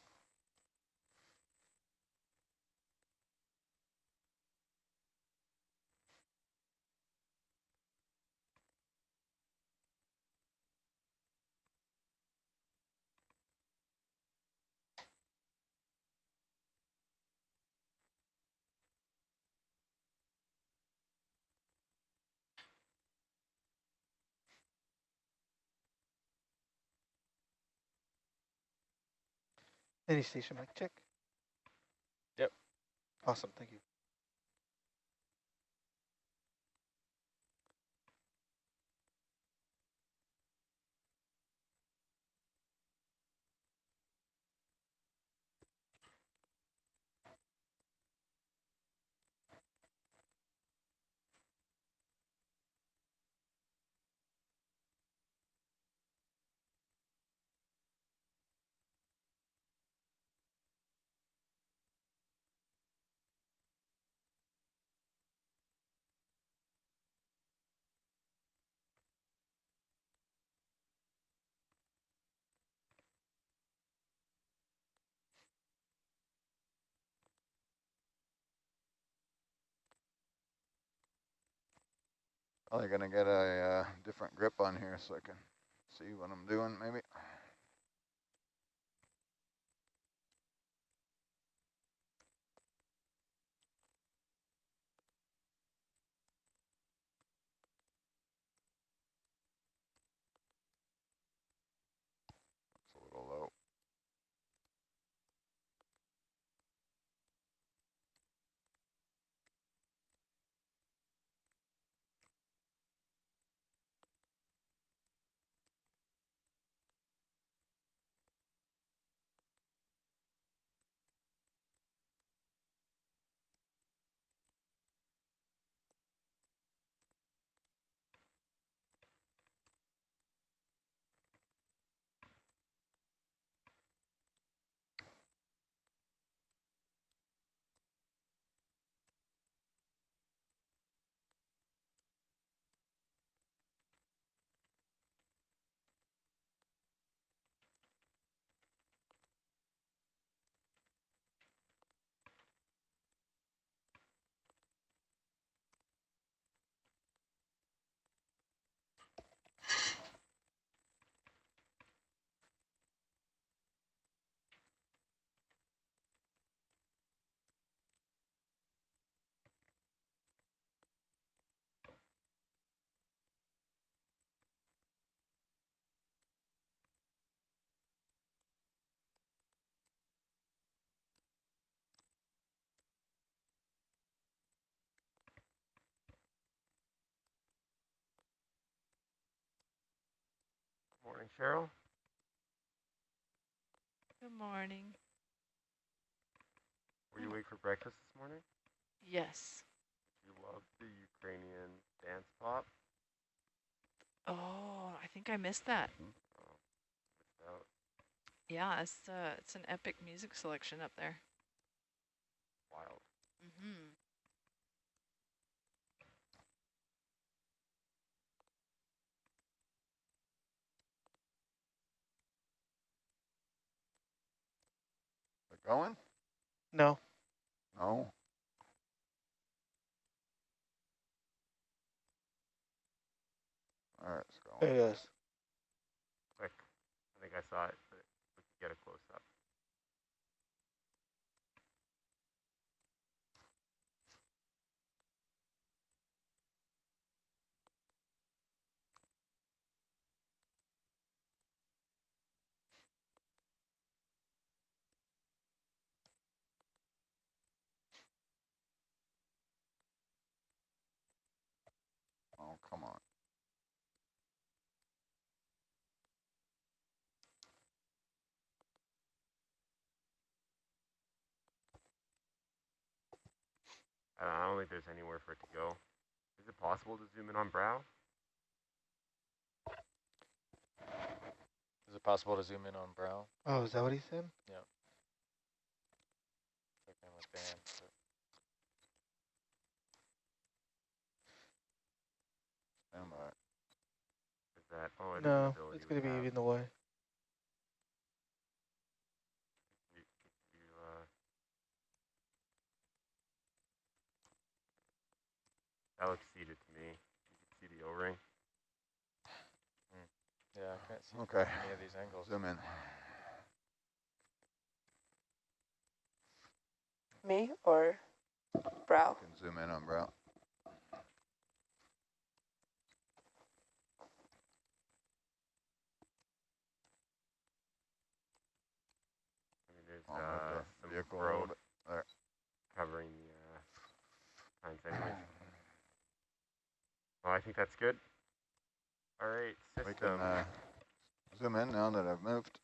Any station mic check. Yep. Awesome, thank you. Probably gonna get a different grip on here so I can see what I'm doing maybe. It's a little low. Morning, Cheryl. Good morning. Were you awake for breakfast this morning? Yes. You love the Ukrainian dance pop? Oh, I think I missed that. Missed out. Yeah, it's an epic music selection up there. Wild. Mm-hmm. They're going? No. No. All right, it's going. There it is. Quick. I think I saw it, but we can get a close up. Oh, come on. I don't think there's anywhere for it to go. Is it possible to zoom in on brow? Is it possible to zoom in on brow? Oh, is that what he said? Yeah. Clicking with band. Stand by. Is that? Oh, it is an No, ability it's we going to be have. even away. That looks seated to me. You can see the O-ring. Yeah, I can't see Okay. any of these angles. Zoom in. Me or brow? You can zoom in on brow. I mean, there's I'll move the some vehicle a little growth bit. There. covering the tines anyway. Oh, I think that's good. All right, system. We can zoom in now that I've moved.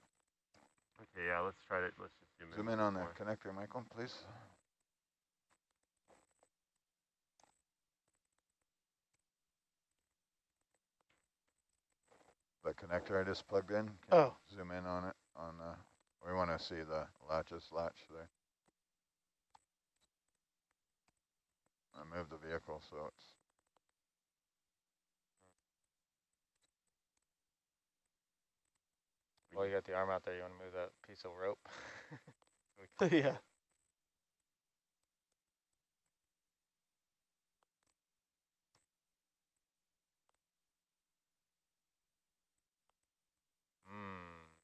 Okay, yeah, let's try to, let's just zoom in. Zoom in on the connector, Michael, please. The connector I just plugged in. Can you zoom in on it. We want to see the latch there. I moved the vehicle so it's. Well, you got the arm out there. You want to move that piece of rope? Yeah.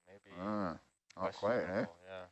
Maybe. Not quite, eh? Yeah.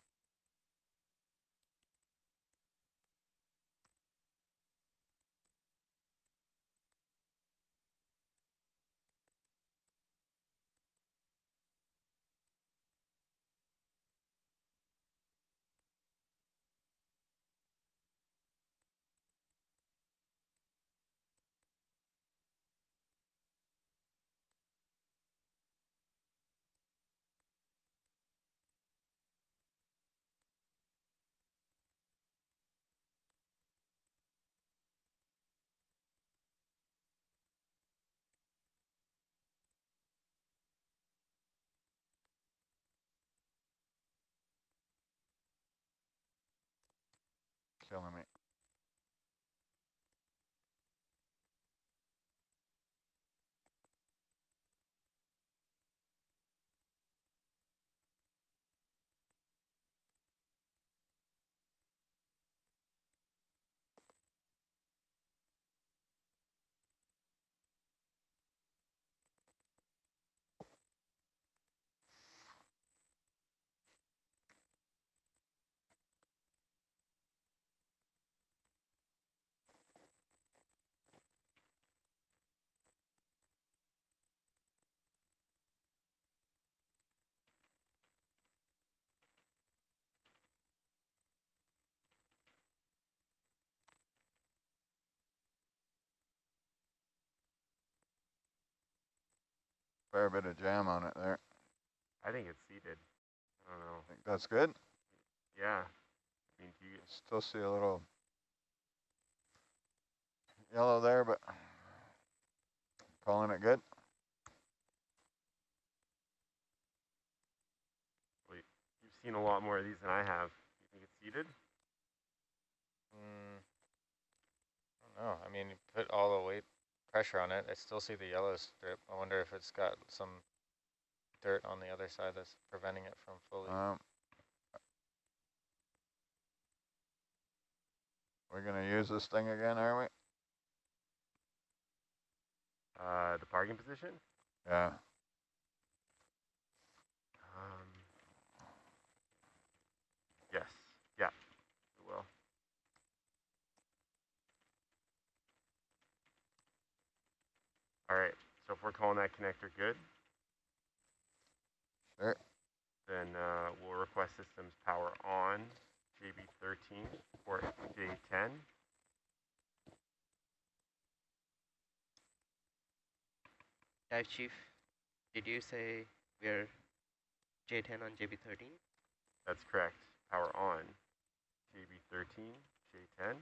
Killing me. Fair bit of jam on it there. I think it's seated. I don't know. Think that's good? Yeah. I mean, do you still see a little yellow there, but calling it good. seen a lot more of these than I have. You think it's seeded? I don't know. I mean, you put all the weight pressure on it. I still see the yellow strip. I wonder if it's got some dirt on the other side that's preventing it from fully. We're going to use this thing again, are we? The parking position? Yeah. Yes. Yeah, we will. All right, so if we're calling that connector good, sure, then we'll request systems power on JB13 port J10. Dive Chief, did you say we're J10 on JB13? That's correct. Power on JB13, J10.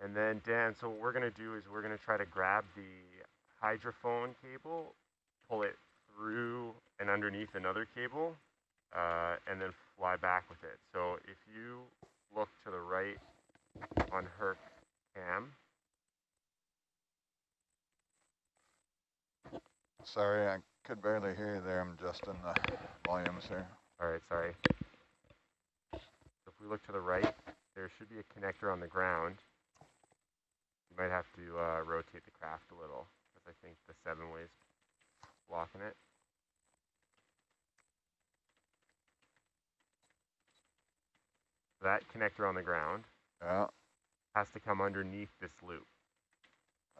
And then Dan, so what we're going to do is we're going to try to grab the hydrophone cable, pull it through and underneath another cable, and then fly back with it. So if you look to the right on Herc cam. Sorry, I could barely hear you there. I'm adjusting the volumes here. All right, sorry. So if we look to the right, there should be a connector on the ground. You might have to rotate the craft a little, because I think the 7-way's blocking it. That connector on the ground has to come underneath this loop.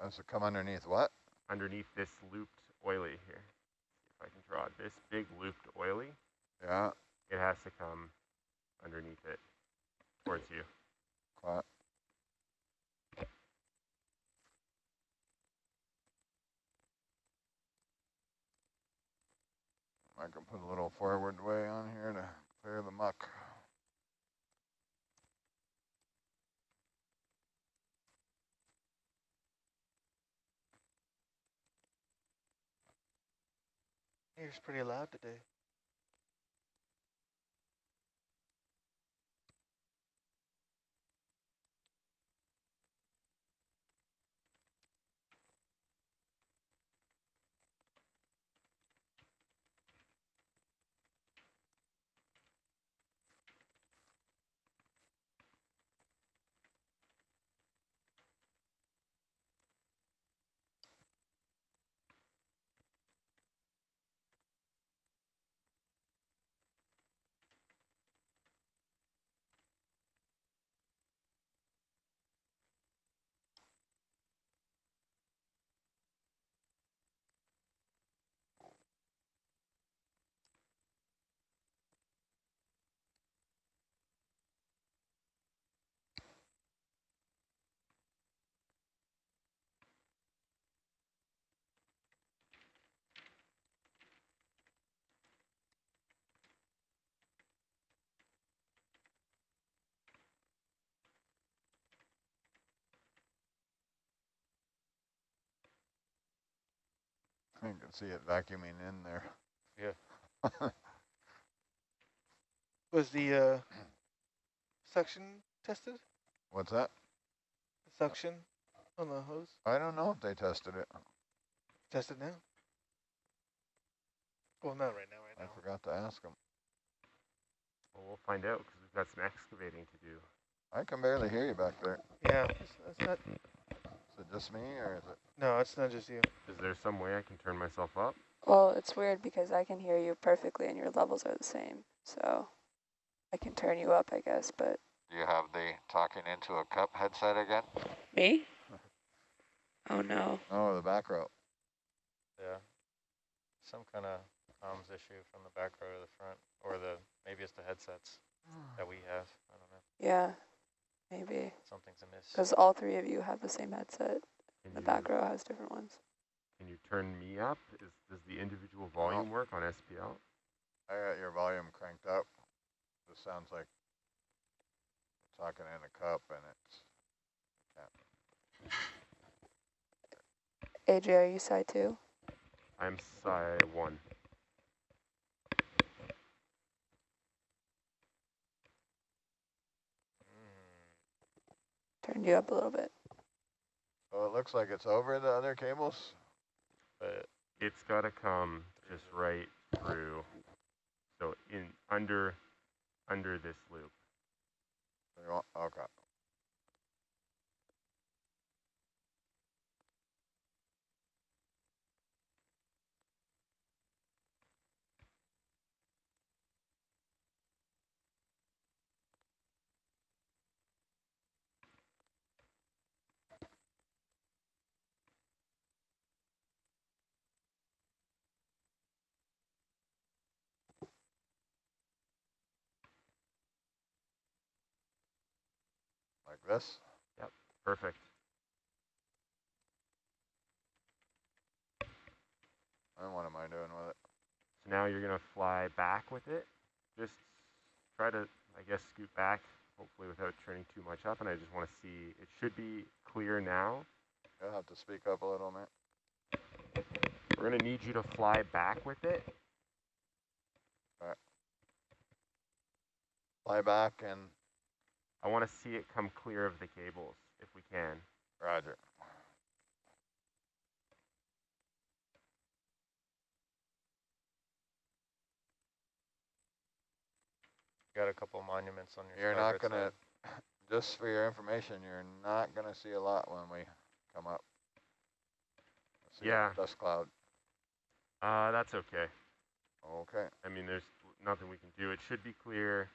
Has to come underneath what? Underneath this looped oily here. See if I can draw it. This big looped oily. Yeah. It has to come underneath it towards you. Quiet. I can put a little forward way on here to clear the muck. It's pretty loud today. You can see it vacuuming in there. Yeah. Was the suction tested? What's that? The suction on the hose? I don't know if they tested it. Tested now? Well, not right now, I forgot to ask them. Well, we'll find out because we've got some excavating to do. I can barely hear you back there. Yeah, that's not... Is it just me or is it? No, it's not just you. Is there some way I can turn myself up? Well, it's weird because I can hear you perfectly and your levels are the same. So I can turn you up, I guess, but... Do you have the talking into a cup headset again? Me? Oh, no. Oh, the back row. Yeah. Some kind of comms issue from the back row to the front, or maybe it's the headsets that we have. I don't know. Yeah, maybe. Something's amiss. Because all three of you have the same headset. The back row has different ones. Can you turn me up? Does the individual volume work on SPL? I got your volume cranked up. This sounds like talking in a cup and it's... AJ, are you side 2? I'm side 1. Turned you up a little bit. So it looks like it's over the other cables, but it's got to come just right through. So in under this loop. Okay. Like this? Yep, perfect. And what am I doing with it? So now you're going to fly back with it. Just try to, I guess, scoot back, hopefully without turning too much up. And I just want to see, it should be clear now. You'll have to speak up a little, man. We're going to need you to fly back with it. All right. Fly back, and I want to see it come clear of the cables, if we can. Roger. Got a couple monuments on your You're not starboard going to, side. just for your information, you're not going to see a lot when we come up. See Yeah. Dust cloud. That's okay. Okay. I mean, there's nothing we can do. It should be clear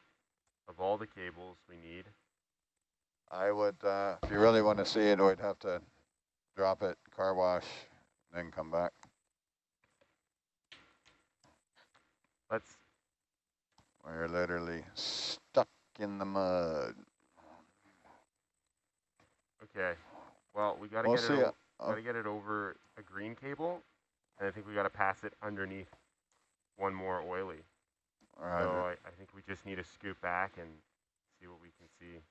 of all the cables we need. I would, if you really want to see it, we'd have to drop it, car wash, then come back. We're literally stuck in the mud. Okay. Well, we gotta get it over a green cable, and I think we gotta pass it underneath one more oily. Right. So I think we just need to scoot back and see what we can see.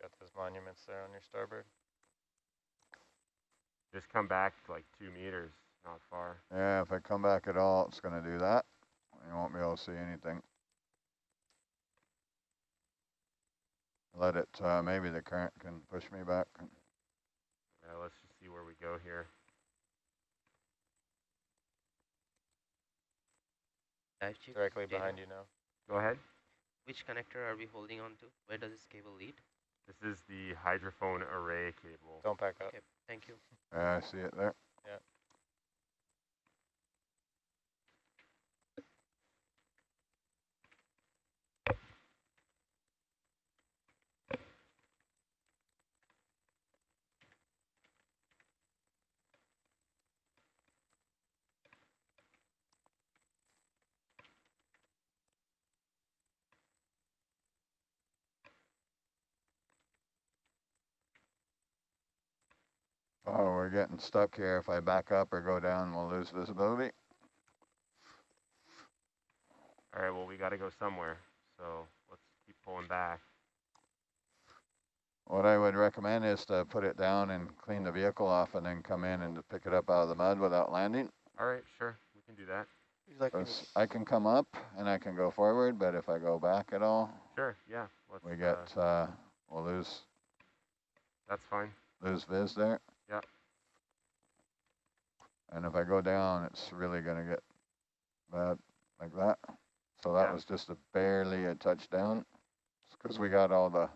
Got those monuments there on your starboard. Just come back like 2 meters, not far. Yeah, if I come back at all, it's going to do that. You won't be able to see anything. Let it, maybe the current can push me back. Yeah, let's just see where we go here. Directly behind you now. Go ahead. Which connector are we holding on to? Where does this cable lead? This is the hydrophone array cable. Don't back up. Okay, thank you. Yeah, I see it there. Yeah. Oh, we're getting stuck here. If I back up or go down, we'll lose visibility. All right, well, we got to go somewhere. So let's keep pulling back. What I would recommend is to put it down and clean the vehicle off and then come in and pick it up out of the mud without landing. All right, sure. We can do that. I can come up and I can go forward, but if I go back at all, sure, yeah. We get, we'll lose. That's fine. Lose viz there. Yeah. And if I go down, it's really going to get bad like that. So that was just barely a touchdown. It's because we got all the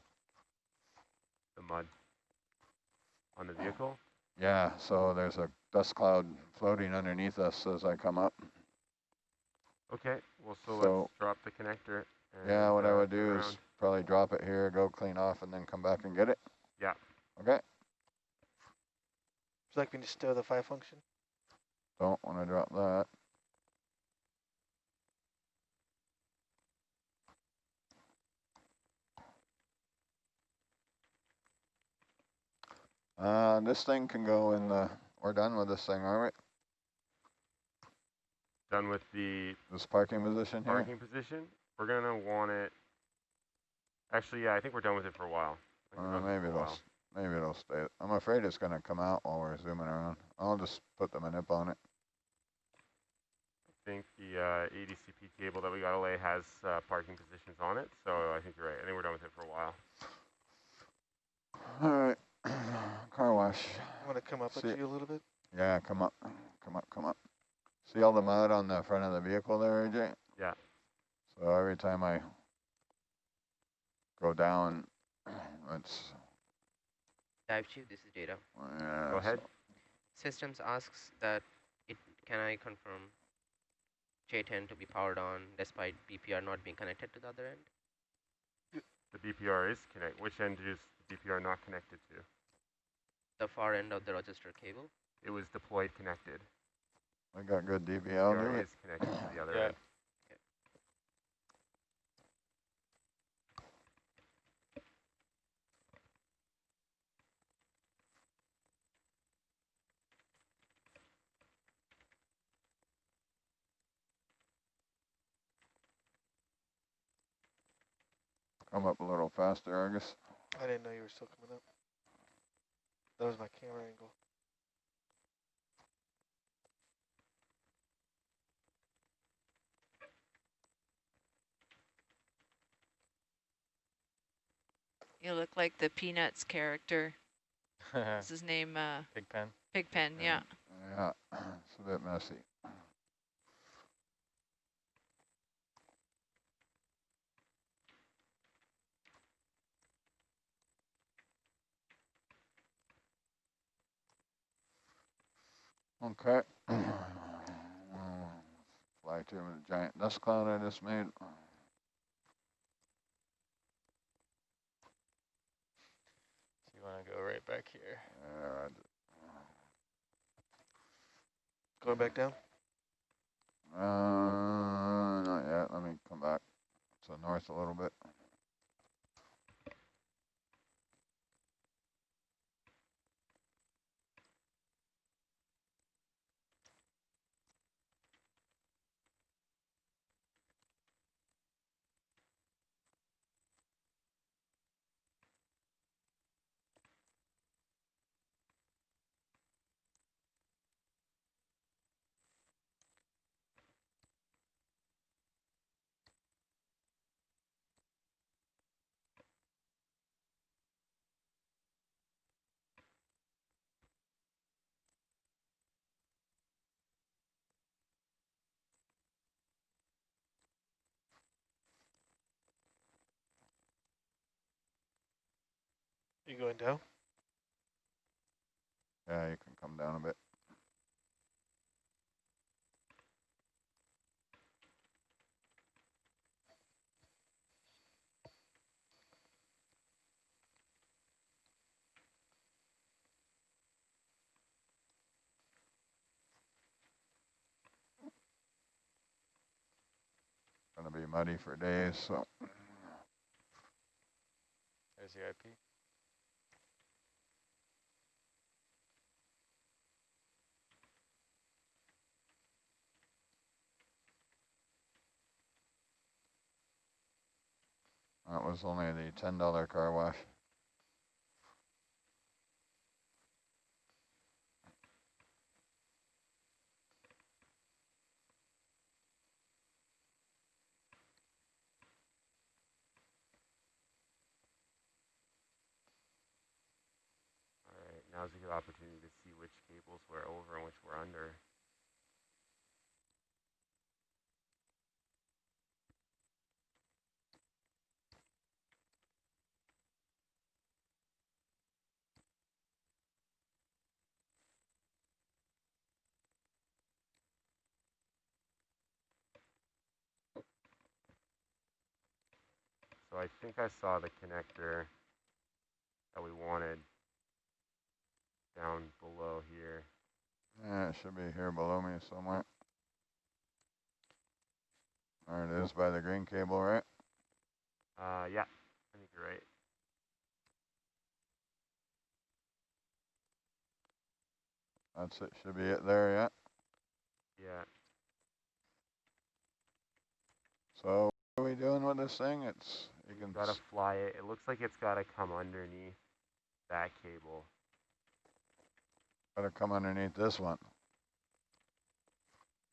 mud on the vehicle. Yeah, so there's a dust cloud floating underneath us as I come up. Okay, well, so let's drop the connector. And, yeah, what I would do is probably drop it here, go clean off, and then come back and get it. Yeah. Okay. Would you like me to stow the 5 function? Don't want to drop that. This thing can go in the, we're done with this thing, aren't we? Done with this parking position here? Parking position. We're going to want it. Actually, yeah, I think we're done with it for a while. Maybe it'll stay. I'm afraid it's going to come out while we're zooming around. I'll just put the manip on it. I think the ADCP cable that we got to lay has parking positions on it, so I think you're right. I think we're done with it for a while. All right. gosh. I want to come up See, at you a little bit. yeah, come up. Come up, come up. See all the mud on the front of the vehicle there, AJ? Yeah. So every time I go down, it's... Dive Chief, this is Data. Yeah, Go ahead. Systems asks that can I confirm J10 to be powered on despite BPR not being connected to the other end? The BPR is connected. Which end is the BPR not connected to? The far end of the register cable. It was deployed connected. I got good DVL, BPR do is connected to the other Yeah. end. Come up a little faster, Argus. I didn't know you were still coming up. That was my camera angle. You look like the Peanuts character. What's his name? Pigpen. Pigpen, yeah. Yeah, it's a bit messy. Okay. Fly to the giant dust cloud I just made. So you want to go right back here. Going back down? Not yet. Let me come back to the north a little bit. You going down? Yeah, you can come down a bit. Gonna be muddy for days, so. There's the IP. That was only the $10 car wash. All right, now's a good opportunity to see which cables we're over and which we're under. So I think I saw the connector that we wanted down below here. Yeah, it should be here below me somewhere. There it is by the green cable, right? Yeah, I think you're right. That's it, should be it there, yeah. Yeah. So what are we doing with this thing? It's, you can Gotta fly it. It looks like it's gotta come underneath that cable. gotta come underneath this one.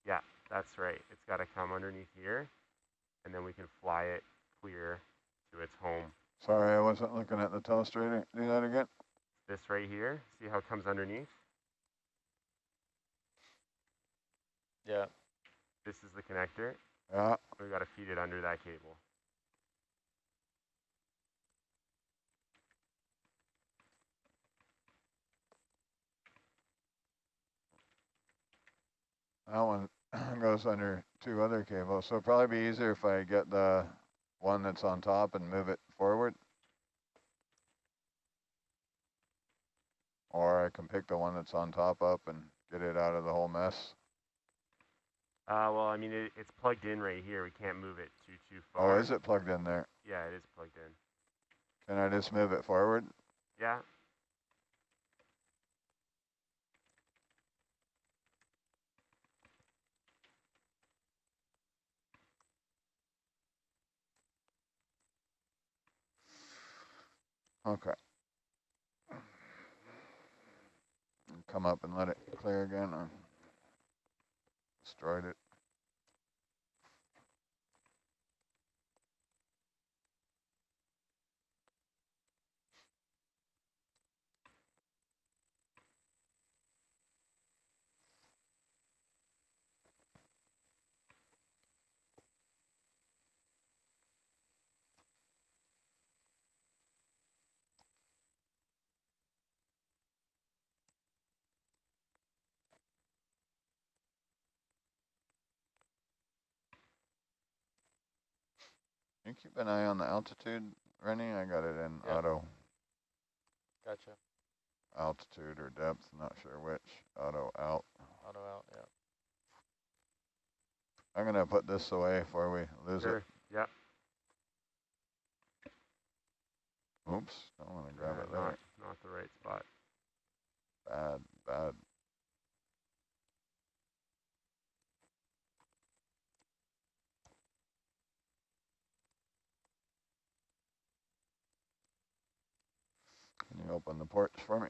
Yeah, that's right. It's gotta come underneath here, and then we can fly it clear to its home. Sorry, I wasn't looking at the telestrator. Do that again. This right here, see how it comes underneath? Yeah. This is the connector. Yeah. We got to feed it under that cable. That one goes under 2 other cables, so it'll probably be easier if I get the one that's on top and move it forward. Or I can pick the one that's on top up and get it out of the whole mess. Well, I mean, it's plugged in right here. We can't move it too far. Oh, is it plugged in there? Yeah, it is plugged in. Can I just move it forward? Yeah. Okay. Come up and let it clear again. I destroyed it. You keep an eye on the altitude, Rennie. I got it in auto. Gotcha. Altitude or depth, not sure which. Auto out. Auto out, yeah. I'm going to put this away before we lose it. Yeah. Oops, don't want to grab it there. Not the right spot. Bad, bad. Can you open the ports for me?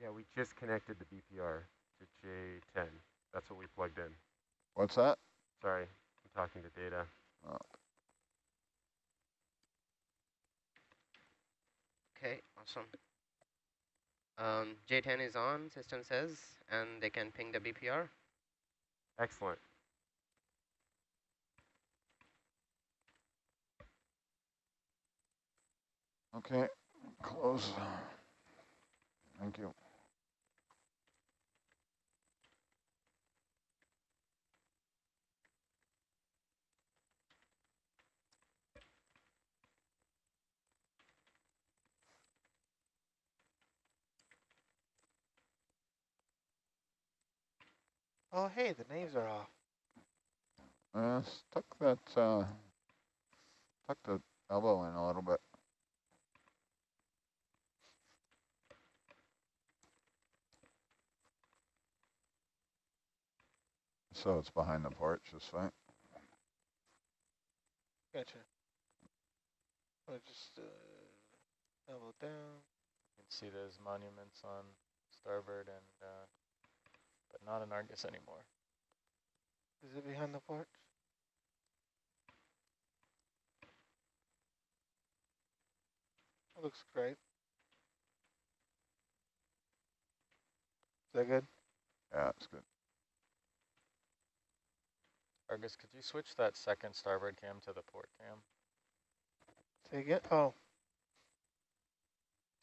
Yeah, we just connected the BPR to J10. That's what we plugged in. What's that? Sorry, I'm talking to data. Oh. Okay, awesome. J10 is on, system says, and they can ping the BPR. Excellent. Okay, close. Thank you. Oh, hey, the names are off. Tuck the elbow in a little bit. So it's behind the porch, is fine. Gotcha. I'll just elbow down. You can see those monuments on starboard and but not in Argus anymore. Is it behind the porch? That looks great. Is that good? Yeah, it's good. Argus, could you switch that second starboard cam to the port cam? Say again? Oh.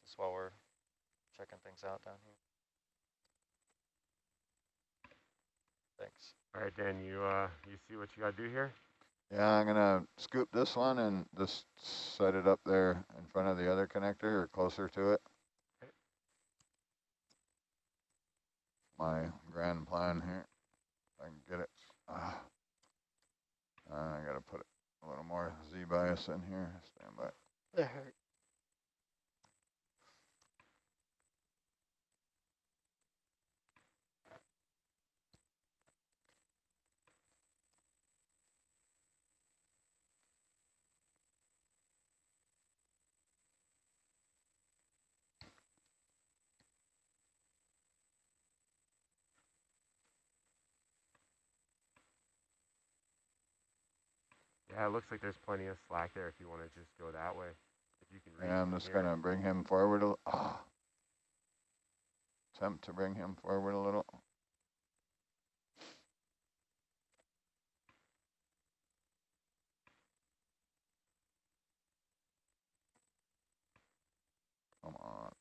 Just while we're checking things out down here. Thanks. All right, Dan, you see what you got to do here? Yeah, I'm gonna scoop this one and just set it up there in front of the other connector or closer to it. Okay. My grand plan here. If I can get it. I gotta put a little more Z-bias in here. Stand by. That hurt. Yeah, it looks like there's plenty of slack there if you want to just go that way. If you can reach Yeah, I'm from just here. going to bring him forward attempt to bring him forward a little. Come on.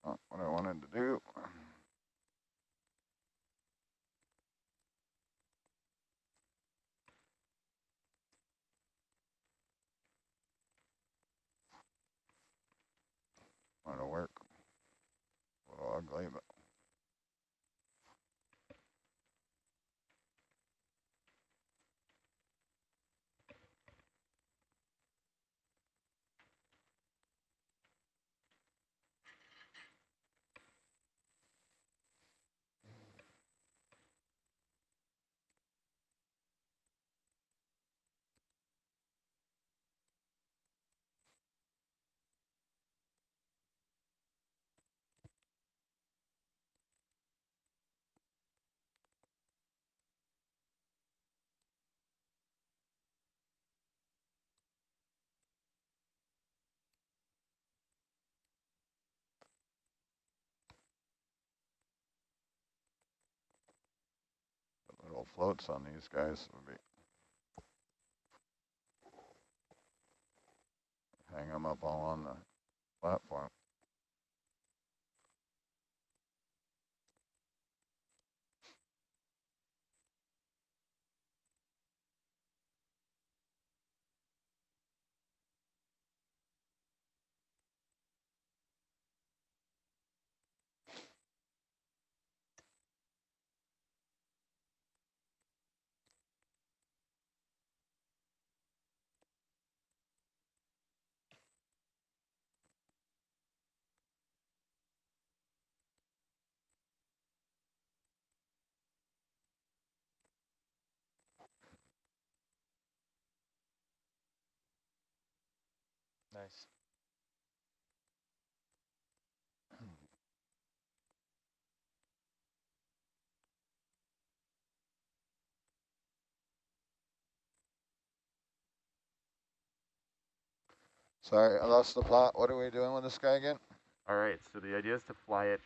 Not what I wanted to do. Wanted to work. A little ugly, but. Little floats on these guys would be. Hang them up all on the platform. Nice. Sorry, I lost the plot. What are we doing with this guy again? All right, so the idea is to fly it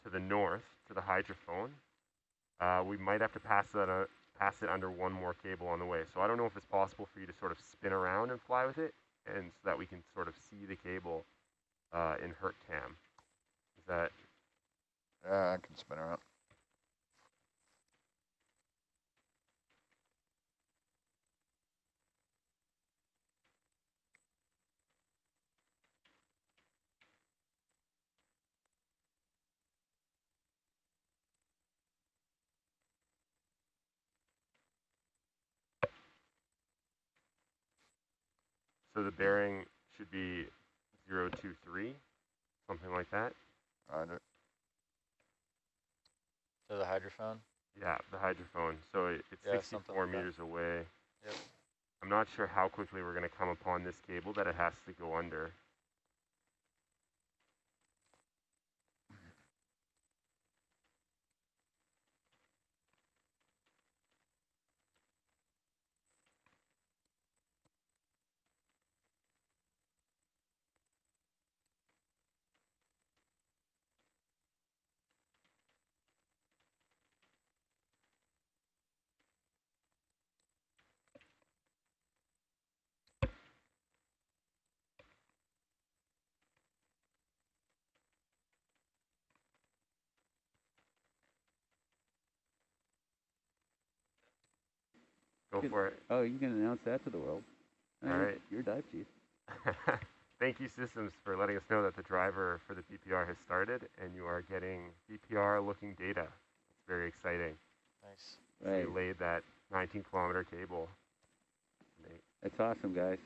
to the north, to the hydrophone. We might have to pass it under one more cable on the way. So I don't know if it's possible for you to sort of spin around and fly with it, and so that we can sort of see the cable in HRTCAM. Is that? Yeah, I can spin around. So the bearing should be 023, something like that. Roger. To the hydrophone? Yeah, the hydrophone. So it's Yeah, 64 like meters away. Yep. I'm not sure how quickly we're going to come upon this cable that it has to go under. Go for it. Oh, you can announce that to the world. All right. You're dive chief. thank you systems for letting us know that the driver for the BPR has started and you are getting BPR looking data. It's very exciting. Nice. So Right. you laid that 19-kilometer cable. That's awesome, guys.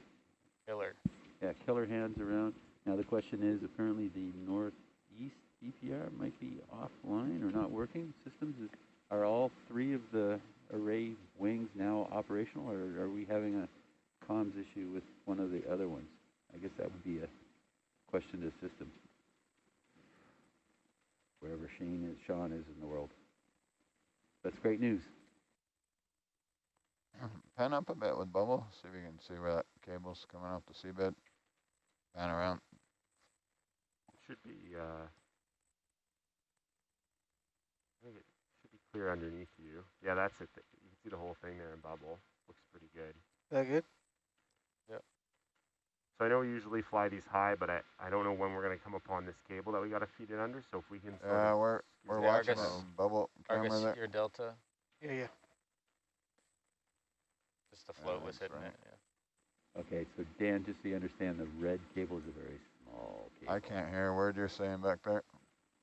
Killer. Yeah, killer hands around. Now the question is, apparently the northeast BPR might be offline or not working. Systems, are all three of the array wings now operational, or are we having a comms issue with one of the other ones? I guess that would be a question to systems. Wherever Sean is in the world. That's great news. Pan up a bit with bubble, see if you can see where that cable's coming off the seabed. Pan around. Should be, I think it should be clear underneath you. Yeah, that's it. You can see the whole thing there in bubble. Looks pretty good. That good? Yep. So I know we usually fly these high, but I don't know when we're going to come upon this cable that we got to feed it under. So if we can. Yeah, we're watching Argus, a bubble camera Argus, there. your delta. Yeah. Just the float was hitting it. Yeah. Okay, so Dan, just so you understand, the red cable is a very small cable. I can't hear a word you're saying back there.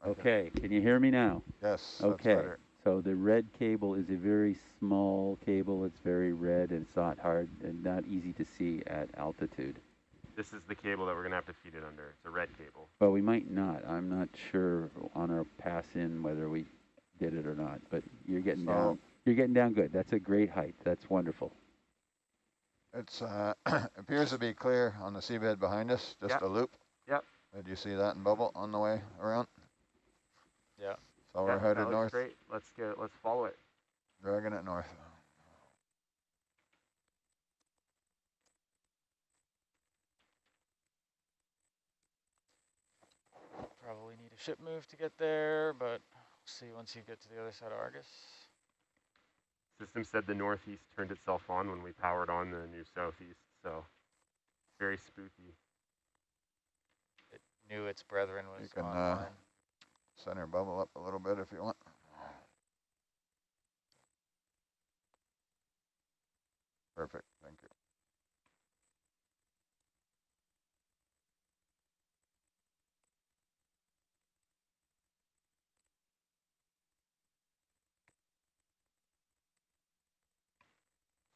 Okay, can you hear me now? Yes, Okay, that's better. so the red cable is a very small cable. It's very red and it's not hard and not easy to see at altitude. This is the cable that we're going to have to feed it under. It's a red cable. Well, we might not. I'm not sure on our pass in whether we did it or not, but you're getting down. You're getting down good. That's a great height. That's wonderful. It's appears to be clear on the seabed behind us, just a loop. Yep. Did you see that in bubble on the way around? Yeah. So we're headed north. Great. Let's follow it. Dragging it north. Probably need a ship move to get there, but we'll see once you get to the other side of Argus. System said the northeast turned itself on when we powered on the new southeast, so very spooky. It knew its brethren was You can online. center bubble up a little bit if you want. Perfect, thank you.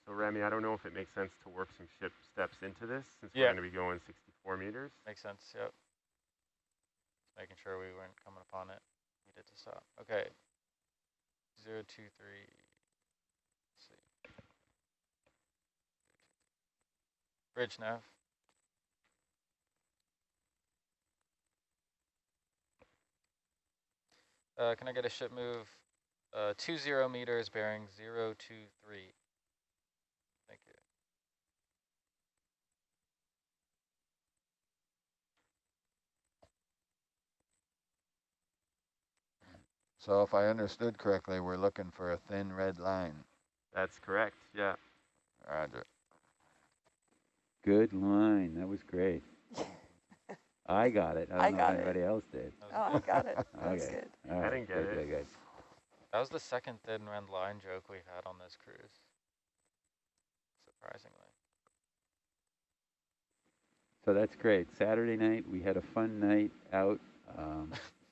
So Remy, I don't know if it makes sense to work some ship steps into this since we're Yeah. going to be going 64 meters. Makes sense, yep. Just making sure we weren't coming upon it. Needed to stop. Okay. 023. Let's see. Bridge nav. Can I get a ship move? 20 meters, bearing 023. Thank you. So if I understood correctly, we're looking for a thin red line. That's correct, yeah. Roger. Good line. That was great. I got it. I don't know if anybody else did. Oh, I got it. That was Okay. good. All right. I didn't get it. Good. That was the second thin red line joke we had on this cruise. Surprisingly. So that's great. Saturday night, we had a fun night out,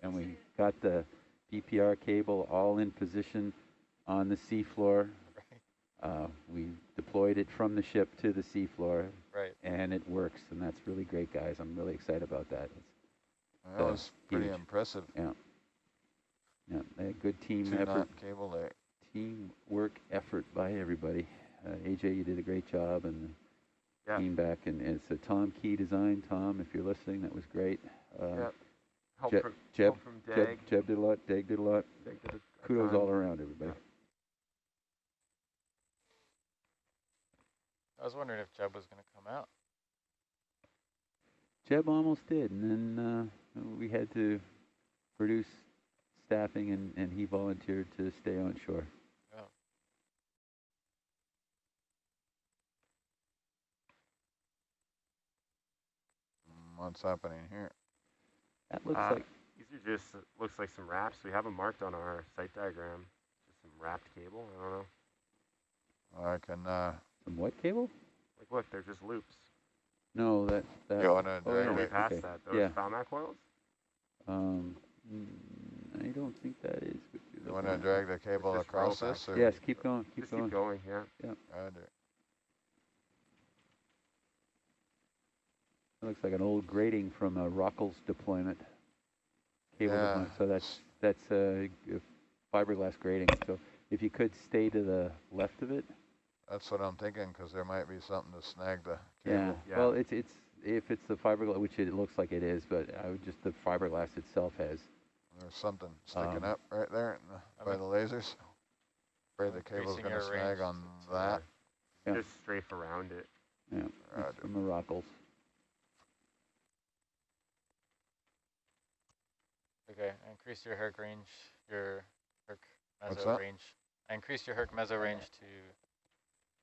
and we got the BPR cable all in position on the seafloor. We deployed it from the ship to the seafloor, right? And it works, and that's really great, guys. I'm really excited about that. That was pretty impressive. Yeah. Yeah, a good team Two effort. knot cable there. Teamwork effort by everybody. AJ, you did a great job, and the team back. And it's a Tom Key design. Tom, if you're listening, that was great. Help Jeb from Dag. Jeb did a lot. Dag did a lot. Dag did a Kudos ton. all around, everybody. I was wondering if Jeb was going to come out. Jeb almost did, and then we had to produce staffing, and he volunteered to stay on shore. Oh. What's happening here? That looks like These are just looks like some wraps. We have them marked on our site diagram. Just some wrapped cable. I don't know. I can. Some what cable? Like, look, they're just loops. No, that. You want to Oh, drag yeah, Way it? past okay. that. Those Yeah. Falmac coils? I don't think that is what you're You want looking to at. drag the cable It's just across rope, this? Or? Yes, keep going, keep Just going. keep going, yeah. Yeah. Roger. It looks like an old grating from a Rockles deployment. Cable Yeah. deployment. So that's a fiberglass grating. So if you could stay to the left of it. That's what I'm thinking, because there might be something to snag the Yeah. cable. Yeah. Well, it's if it's the fiberglass, which it looks like it is, but I would just the fiberglass itself has. There's something sticking up right there by the lasers. Afraid the cable's going to snag on that. Yeah. Just strafe around it. Yeah. It's from the Rockles. Okay, increase your Herc range, your Herc What's meso that? range. I increased your Herc meso range to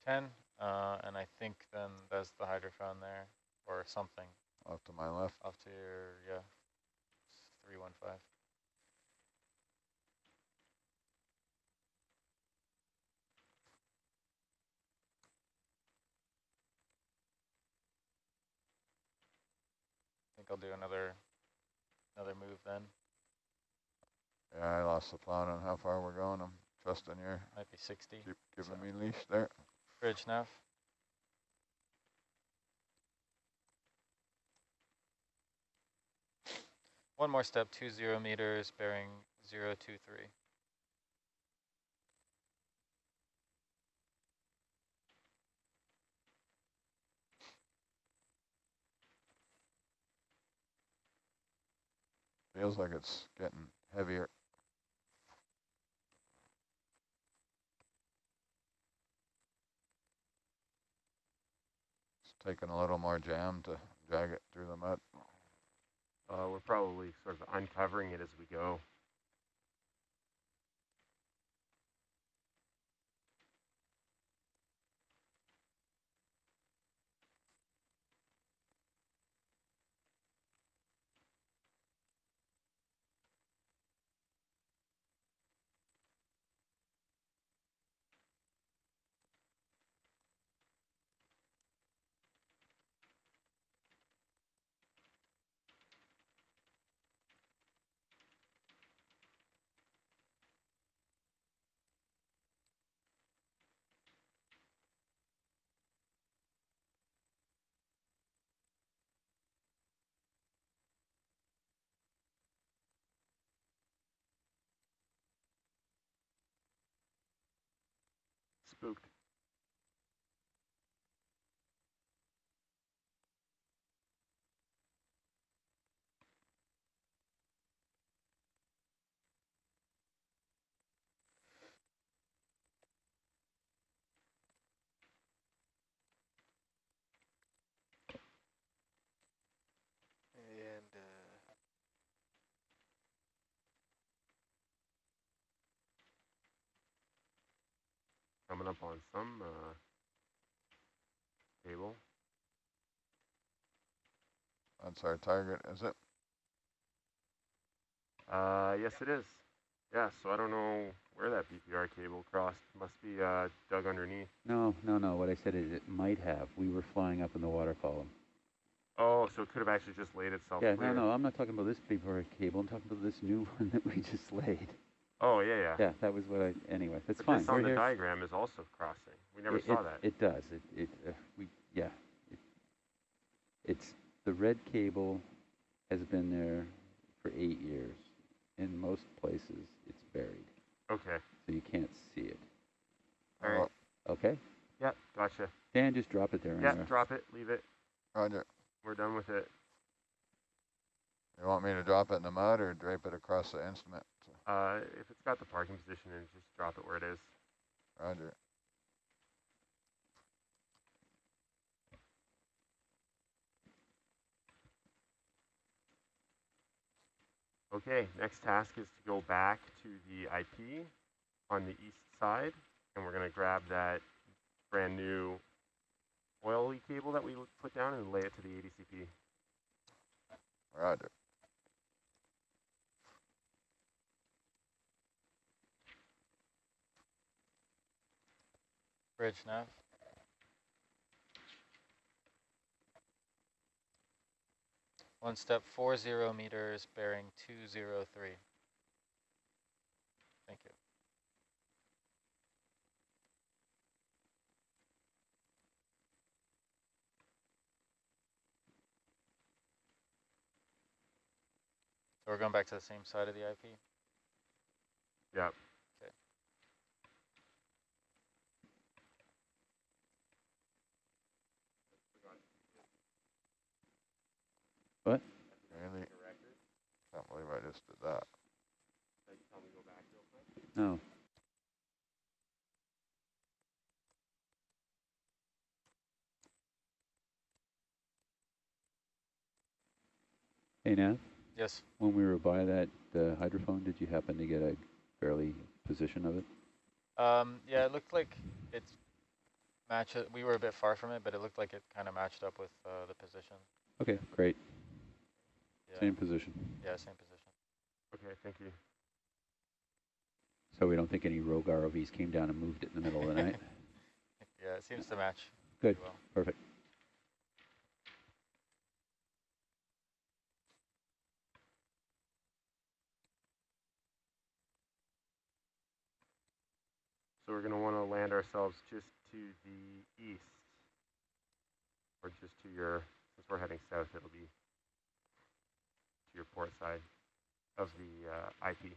10, and I think then there's the hydrophone there, or something. Off to my left. Off to your, yeah, 315. I think I'll do another move then. Yeah, I lost the plot on how far we're going. I'm trusting you. Might be 60. Keep giving me leash there. Bridge nav. One more step, 20 meters, bearing 023. Feels like it's getting heavier. It's taking a little more jam to drag it through the mud. We're probably sort of uncovering it as we go. Spooked. And Coming up on some cable. That's our target, is it? Yes, it is. Yeah, so I don't know where that BPR cable crossed. Must be dug underneath. No. What I said is it might have. We were flying up in the water column. Oh, so it could have actually just laid itself Yeah, clear. no, I'm not talking about this BPR cable. I'm talking about this new one that we just laid. Oh, yeah. Yeah, that was what anyway, that's But fine. this on We're the here. diagram is also crossing. We never saw that. It does. It's the red cable has been there for 8 years. In most places, it's buried. Okay. So you can't see it. All right. Okay? Yep, gotcha. Dan, just drop it there. Yeah, anyway. drop it, leave it. Roger. We're done with it. You want me to drop it in the mud or drape it across the instrument? If it's got the parking position in, just drop it where it is. Roger. Okay, next task is to go back to the IP on the east side, and we're going to grab that brand new oily cable that we put down and lay it to the ADCP. Roger. Bridge nav. 1 step 40 meters, bearing 203. Thank you. So we're going back to the same side of the IP? Yep. Okay. What? Really? Can't believe I just did that. No. Hey, Nav? Yes. When we were by that hydrophone, did you happen to get a fairly position of it? Yeah, it looked like it's matched. We were a bit far from it, but it looked like it kind of matched up with the position. Okay, great. Yeah. Same position. Yeah, same position. Okay, thank you. So we don't think any rogue ROVs came down and moved it in the middle of the night? Yeah, it seems to match. Good. Well. Perfect. So we're going to want to land ourselves just to the east, or just to your, since we're heading south, it'll be to your port side of the IP.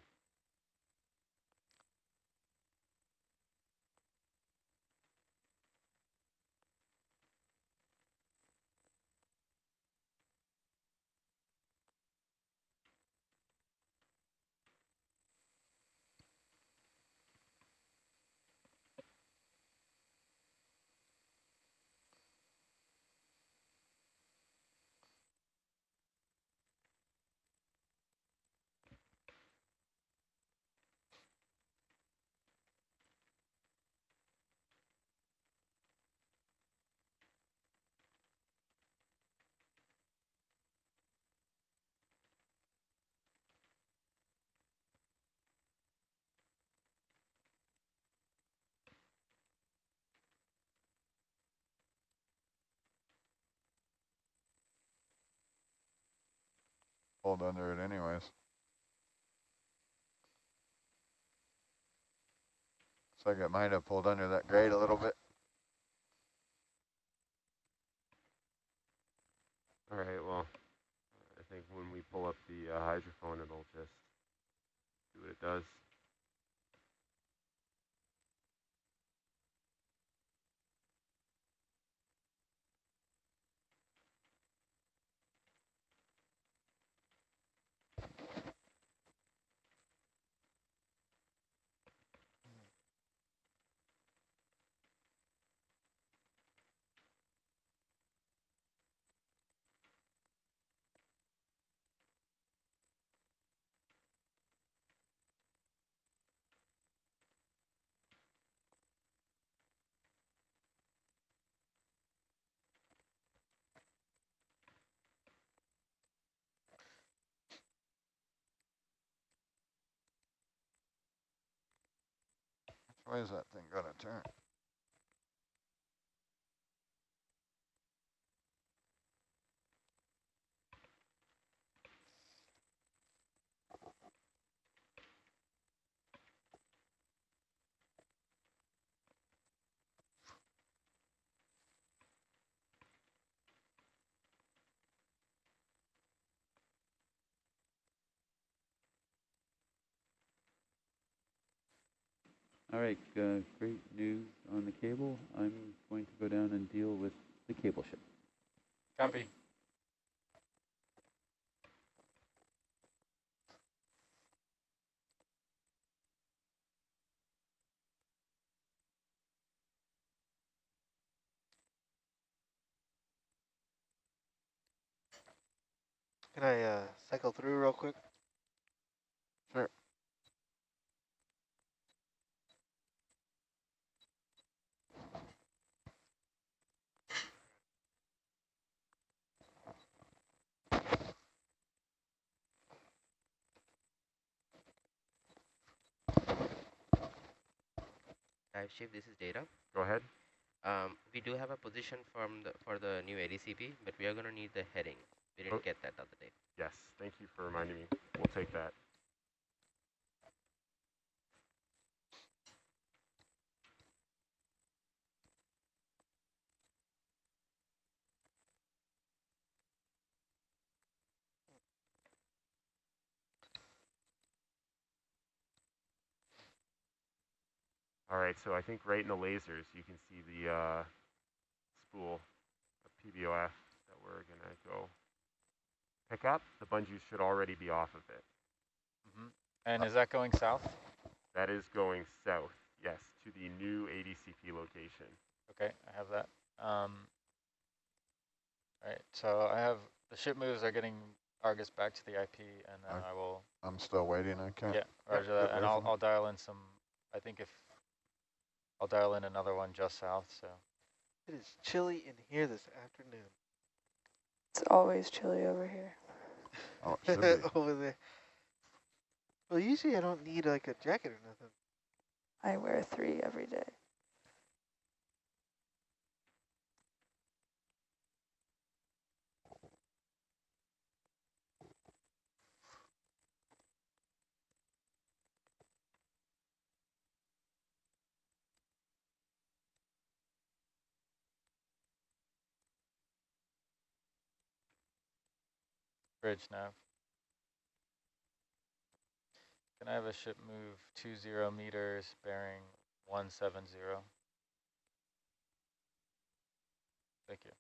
Pulled under it anyways. Looks like it might have pulled under that grade a little bit. All right, well, I think when we pull up the hydrophone, it'll just do what it does. Which way is that thing gonna turn? All right, great news on the cable. I'm going to go down and deal with the cable ship. Copy. Can I cycle through real quick? Sure. Dive Chief, this is Data. Go ahead. We do have a position for the new ADCP, but we are going to need the heading. We didn't get that the other day. Yes, thank you for reminding me. We'll take that. All right, so I think right in the lasers, you can see the spool of PBOF that we're gonna go pick up. The bungees should already be off of it. And is that going south? That is going south, yes, to the new ADCP location. Okay, I have that. All right, so I have the ship moves are getting Argus back to the IP, and then I will. I'm still waiting. I can't. Yeah, roger that, and I'll dial in some. I think if I'll dial in another one just south. So. It is chilly in here this afternoon. It's always chilly over here. Oh, it should be. Over there. Well, usually I don't need like a jacket or nothing. I wear 3 every day. Bridge nav. Can I have a ship move 20 meters bearing 170? Thank you.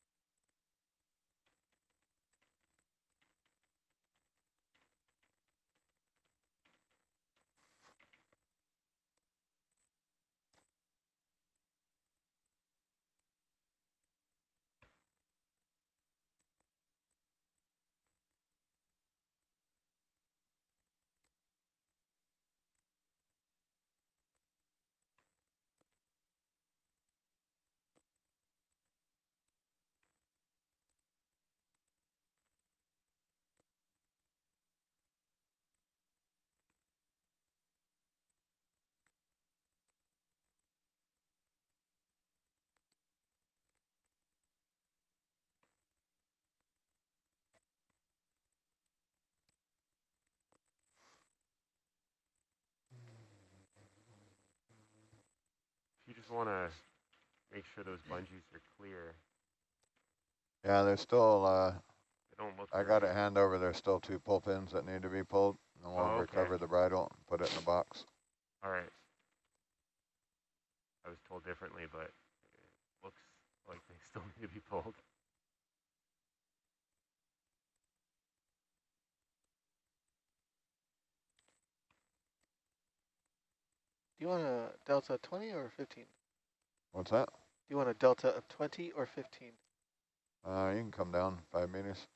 If you just want to make sure those bungees are clear. Yeah, there's still, They don't look I got a hand over, there's still 2 pull pins that need to be pulled. And we'll recover the bridle and put it in the box. All right. I was told differently, but it looks like they still need to be pulled. Do you want a delta 20 or 15? What's that? Do you want a delta of 20 or 15? You can come down 5 meters.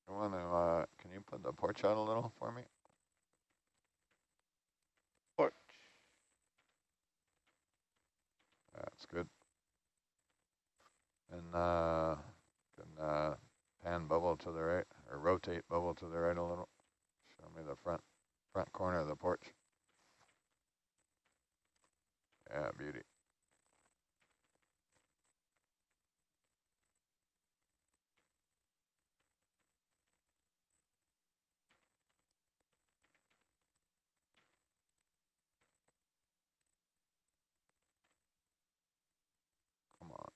I want to, can you put the porch out a little for me? Porch. That's good. And can pan bubble to the right, or rotate bubble to the right a little. Show me the front corner of the porch. Yeah, beauty. Come on.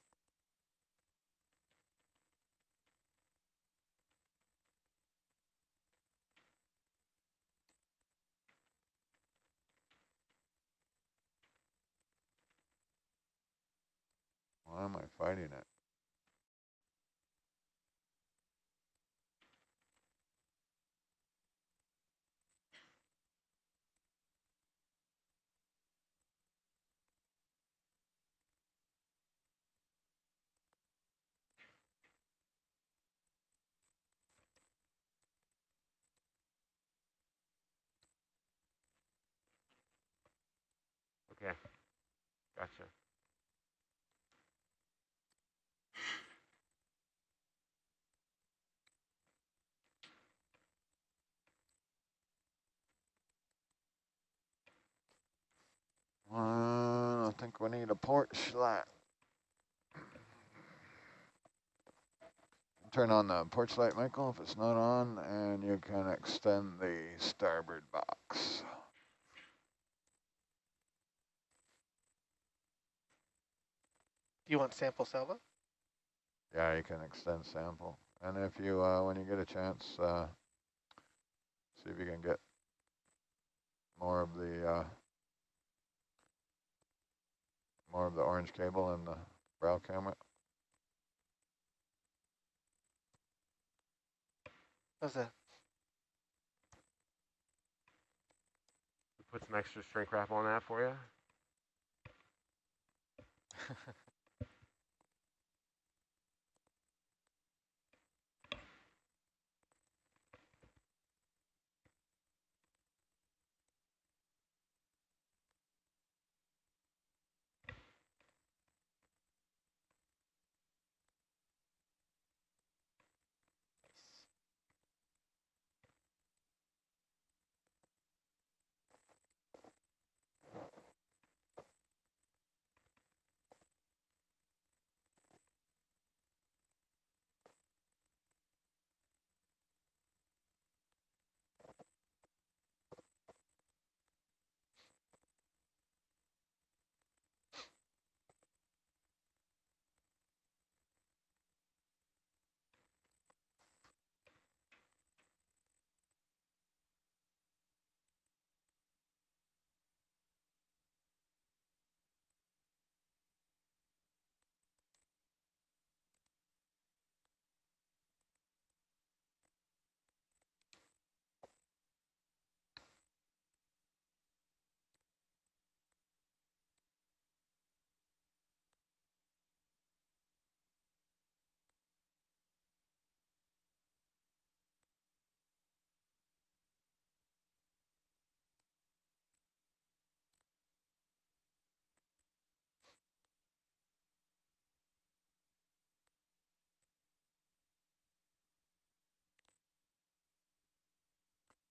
Why am I fighting it? Gotcha. I think we need a port slat. Turn on the porch light, Michael, if it's not on, and you can extend the starboard box. Do you want sample salvo? Yeah, you can extend sample. And if you, when you get a chance, see if you can get more of the orange cable in the brow camera. How's that? Put some extra shrink wrap on that for you.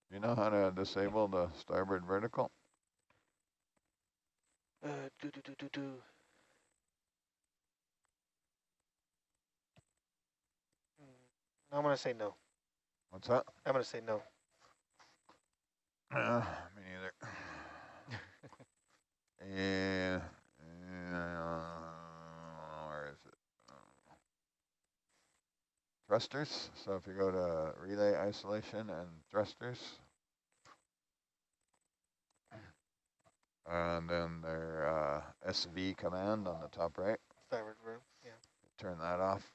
You know how to disable the starboard vertical? Do. I'm going to say no. What's that? I'm going to say no. Me neither. Yeah. Where is it? Thrusters. So if you go to relay isolation and thrusters, and then their SV command on the top right. Starboard verb, yeah. Turn that off.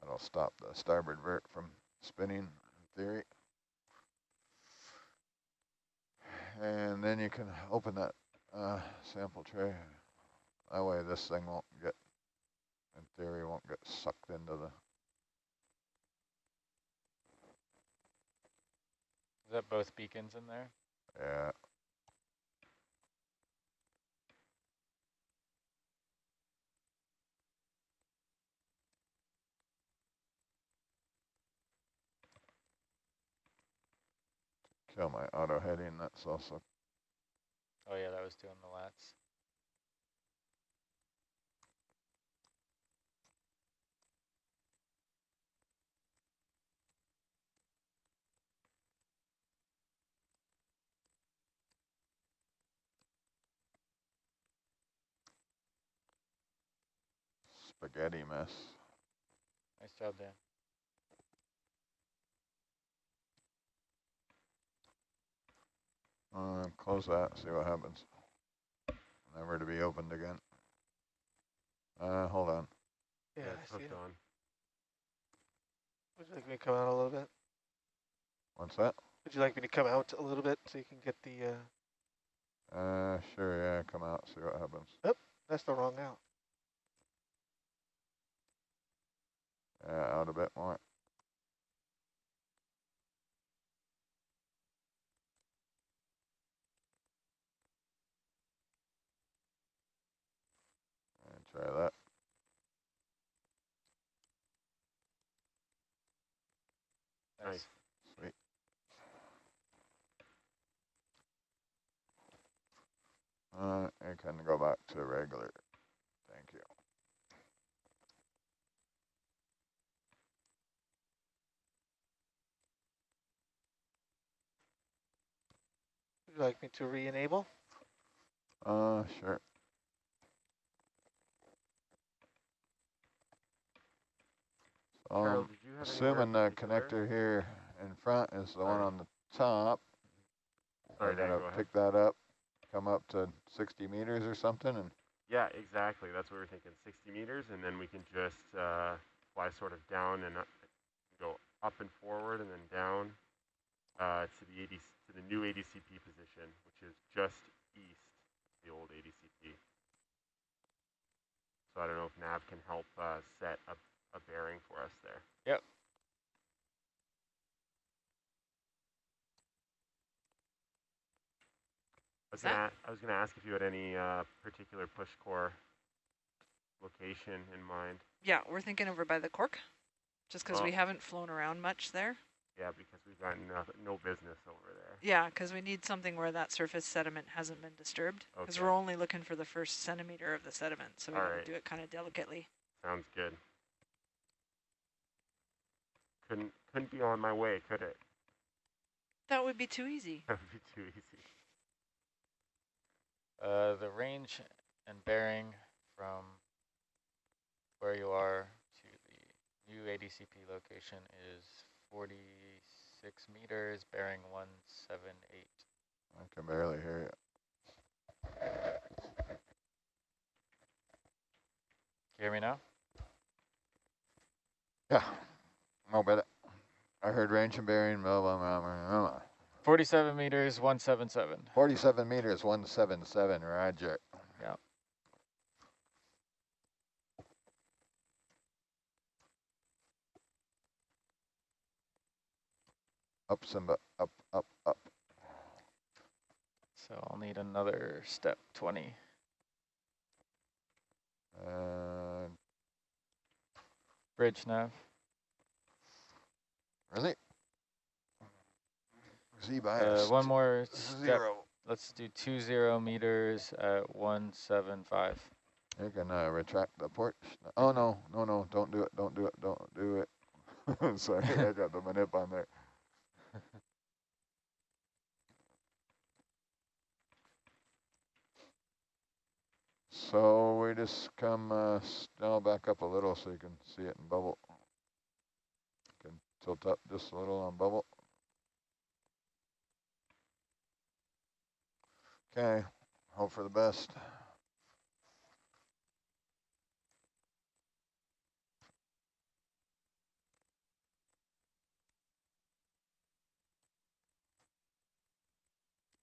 That'll stop the starboard vert from spinning, in theory. And then you can open that sample tray. That way this thing won't get, in theory, won't get sucked into the... Is that both beacons in there? Yeah. Kill my auto heading, that's also... Oh yeah, that was doing the lats. Spaghetti mess. Nice job, Dan. Close that, see what happens. Never to be opened again. Hold on. Yeah, it's I see hooked it. on. Would you like me to come out a little bit? What's that? Would you like me to come out a little bit so you can get the... Sure, yeah, come out, see what happens. Oh, that's the wrong out. Yeah, out a bit more. Try that. Nice. Sweet. I can go back to regular. Thank you. Would you like me to re-enable? Sure. Charles, did you have anywhere Assuming the particular? connector here in front is the one Sorry. on the top. Sorry, I'm Dan, gonna go ahead. pick that up, come up to 60 meters or something, and Yeah, exactly. That's what we're thinking. 60 meters, and then we can just fly sort of down and go up and forward, and then down to the new ADCP position, which is just east of the old ADCP. So I don't know if Nav can help set a bearing for us there. Yep. I was gonna ask if you had any particular push core location in mind. Yeah, we're thinking over by the cork, just because we haven't flown around much there. Yeah, because we've got no business over there. Yeah, because we need something where that surface sediment hasn't been disturbed, because we're only looking for the first centimeter of the sediment, so we gotta do it kind of delicately. Sounds good. Couldn't be on my way, could it? That would be too easy. That would be too easy. The range and bearing from where you are to the new ADCP location is 46 meters, bearing 178. I can barely hear you. Can you hear me now? Yeah, no better. I heard range and bearing, blah, blah, blah, blah, blah. 47 meters, 177. 47 meters, 177, roger. Yeah. Up, Simba, up, up, up. So I'll need another step 20. Bridge nav. Really? Z bias. One more step. 0. Let's do 20 meters at 175. You can retract the port. Oh, no, no, no, don't do it, don't do it, don't do it. Sorry, I got the manip on there. So we just come now back up a little so you can see it in bubble. Can tilt up just a little on bubble. Okay, hope for the best.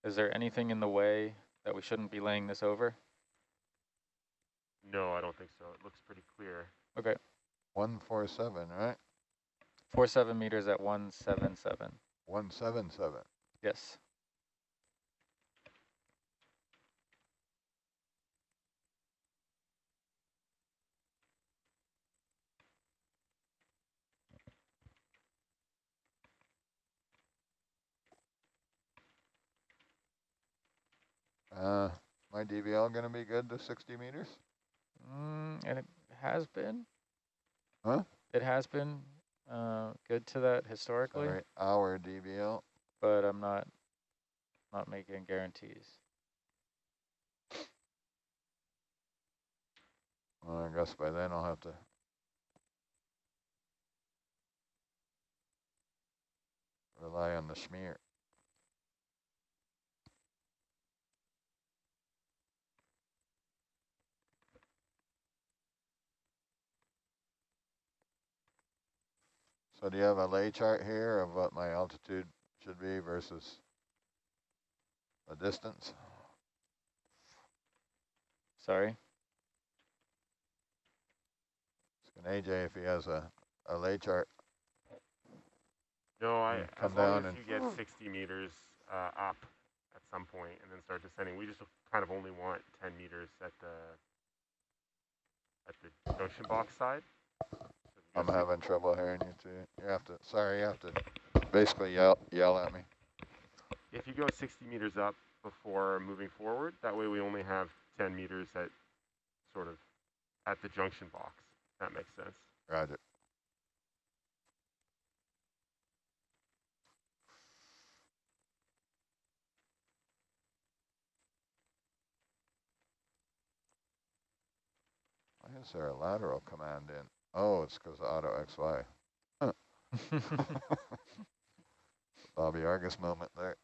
Is there anything in the way that we shouldn't be laying this over? No, I don't think so. It looks pretty clear. Okay. 147, right? 47 meters at 177. 177. Yes. My DVL gonna be good to 60 meters? And it has been. Huh? It has been good to that historically. Sorry, our DVL. But I'm not making guarantees. Well, I guess by then I'll have to rely on the schmear. So do you have a lay chart here of what my altitude should be versus a distance? Sorry? Asking AJ if he has a lay chart. No, come as down long as and you get 60 meters up at some point and then start descending, we just kind of only want 10 meters at the at the junction box side. I'm having trouble hearing you too. You have to, sorry, you have to basically yell at me. If you go 60 meters up before moving forward, that way we only have 10 meters at sort of at the junction box. That makes sense. Roger. Why is there a lateral command in? Oh, it's because of auto XY. Bobby Argus moment there.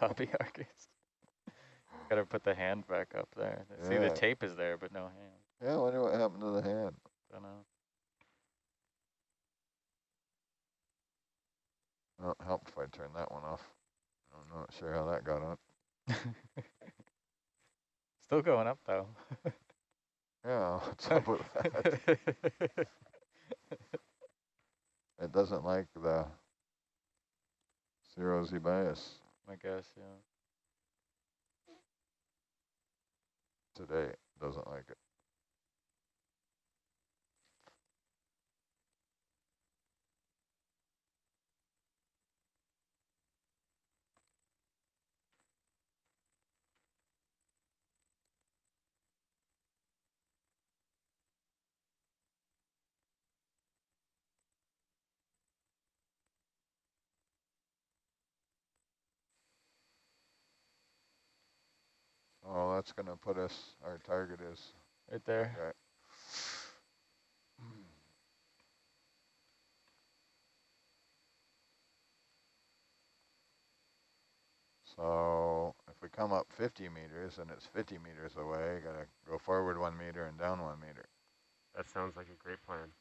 Bobby Argus. Gotta put the hand back up there. Yeah. See, the tape is there, but no hand. Yeah, I wonder what happened to the hand. Don't know. Oh, it helped if I turned that one off. I'm not sure how that got on. Still going up though. Yeah, what's up with that? It doesn't like the 0Z bias I guess, yeah. today. It doesn't like it. Oh, that's going to put us, our target is right there. Okay. So if we come up 50 meters and it's 50 meters away, got to go forward 1 meter and down 1 meter. That sounds like a great plan.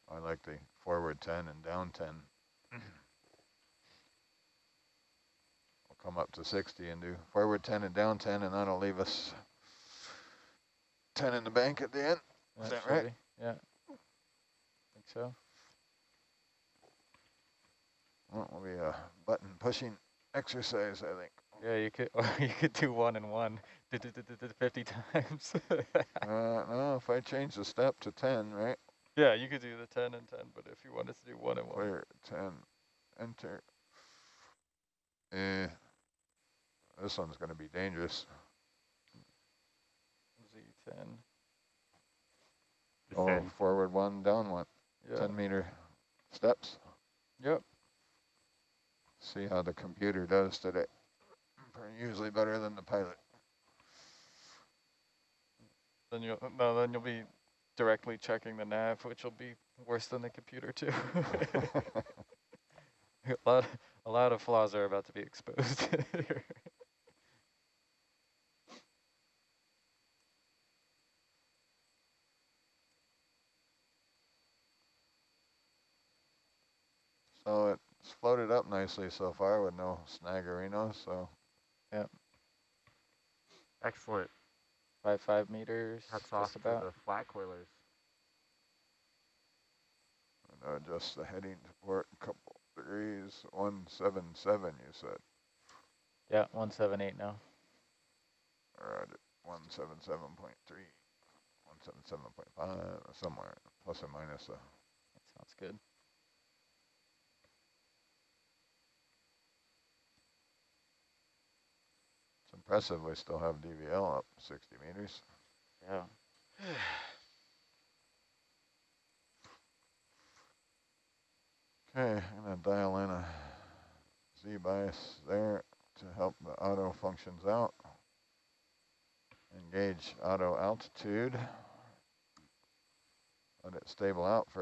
I like the forward 10 and down 10. We'll come up to 60 and do forward 10 and down 10, and that'll leave us 10 in the bank at the end. Is that right? Yeah. I think so. Well, it'll be a button pushing exercise, I think. Yeah, you could, or you could do 1 and 1 50 times. No, if I change the step to 10, right? Yeah, you could do the 10 and 10, but if you wanted to do 1 and 1. Clear 10, enter. This one's going to be dangerous. Z10. Oh, forward 1, down 1. Yeah. 10 meter steps. Yep. See how the computer does today. Usually better than the pilot. Then you'll be directly checking the nav, which will be worse than the computer too. a lot of flaws are about to be exposed here. So it's floated up nicely so far with no snaggerinos, so. Yep. Excellent. 5 meters. Hats off to the flat coilers. And adjust the heading to port a couple degrees. 177, you said. Yeah, 178 now. Or 177.3, 177.5, somewhere, plus or minus. That sounds good. It's impressive we still have DVL up 60 meters. Yeah. Okay, I'm going to dial in a Z bias there to help the auto functions out. Engage auto altitude. Let it stable out for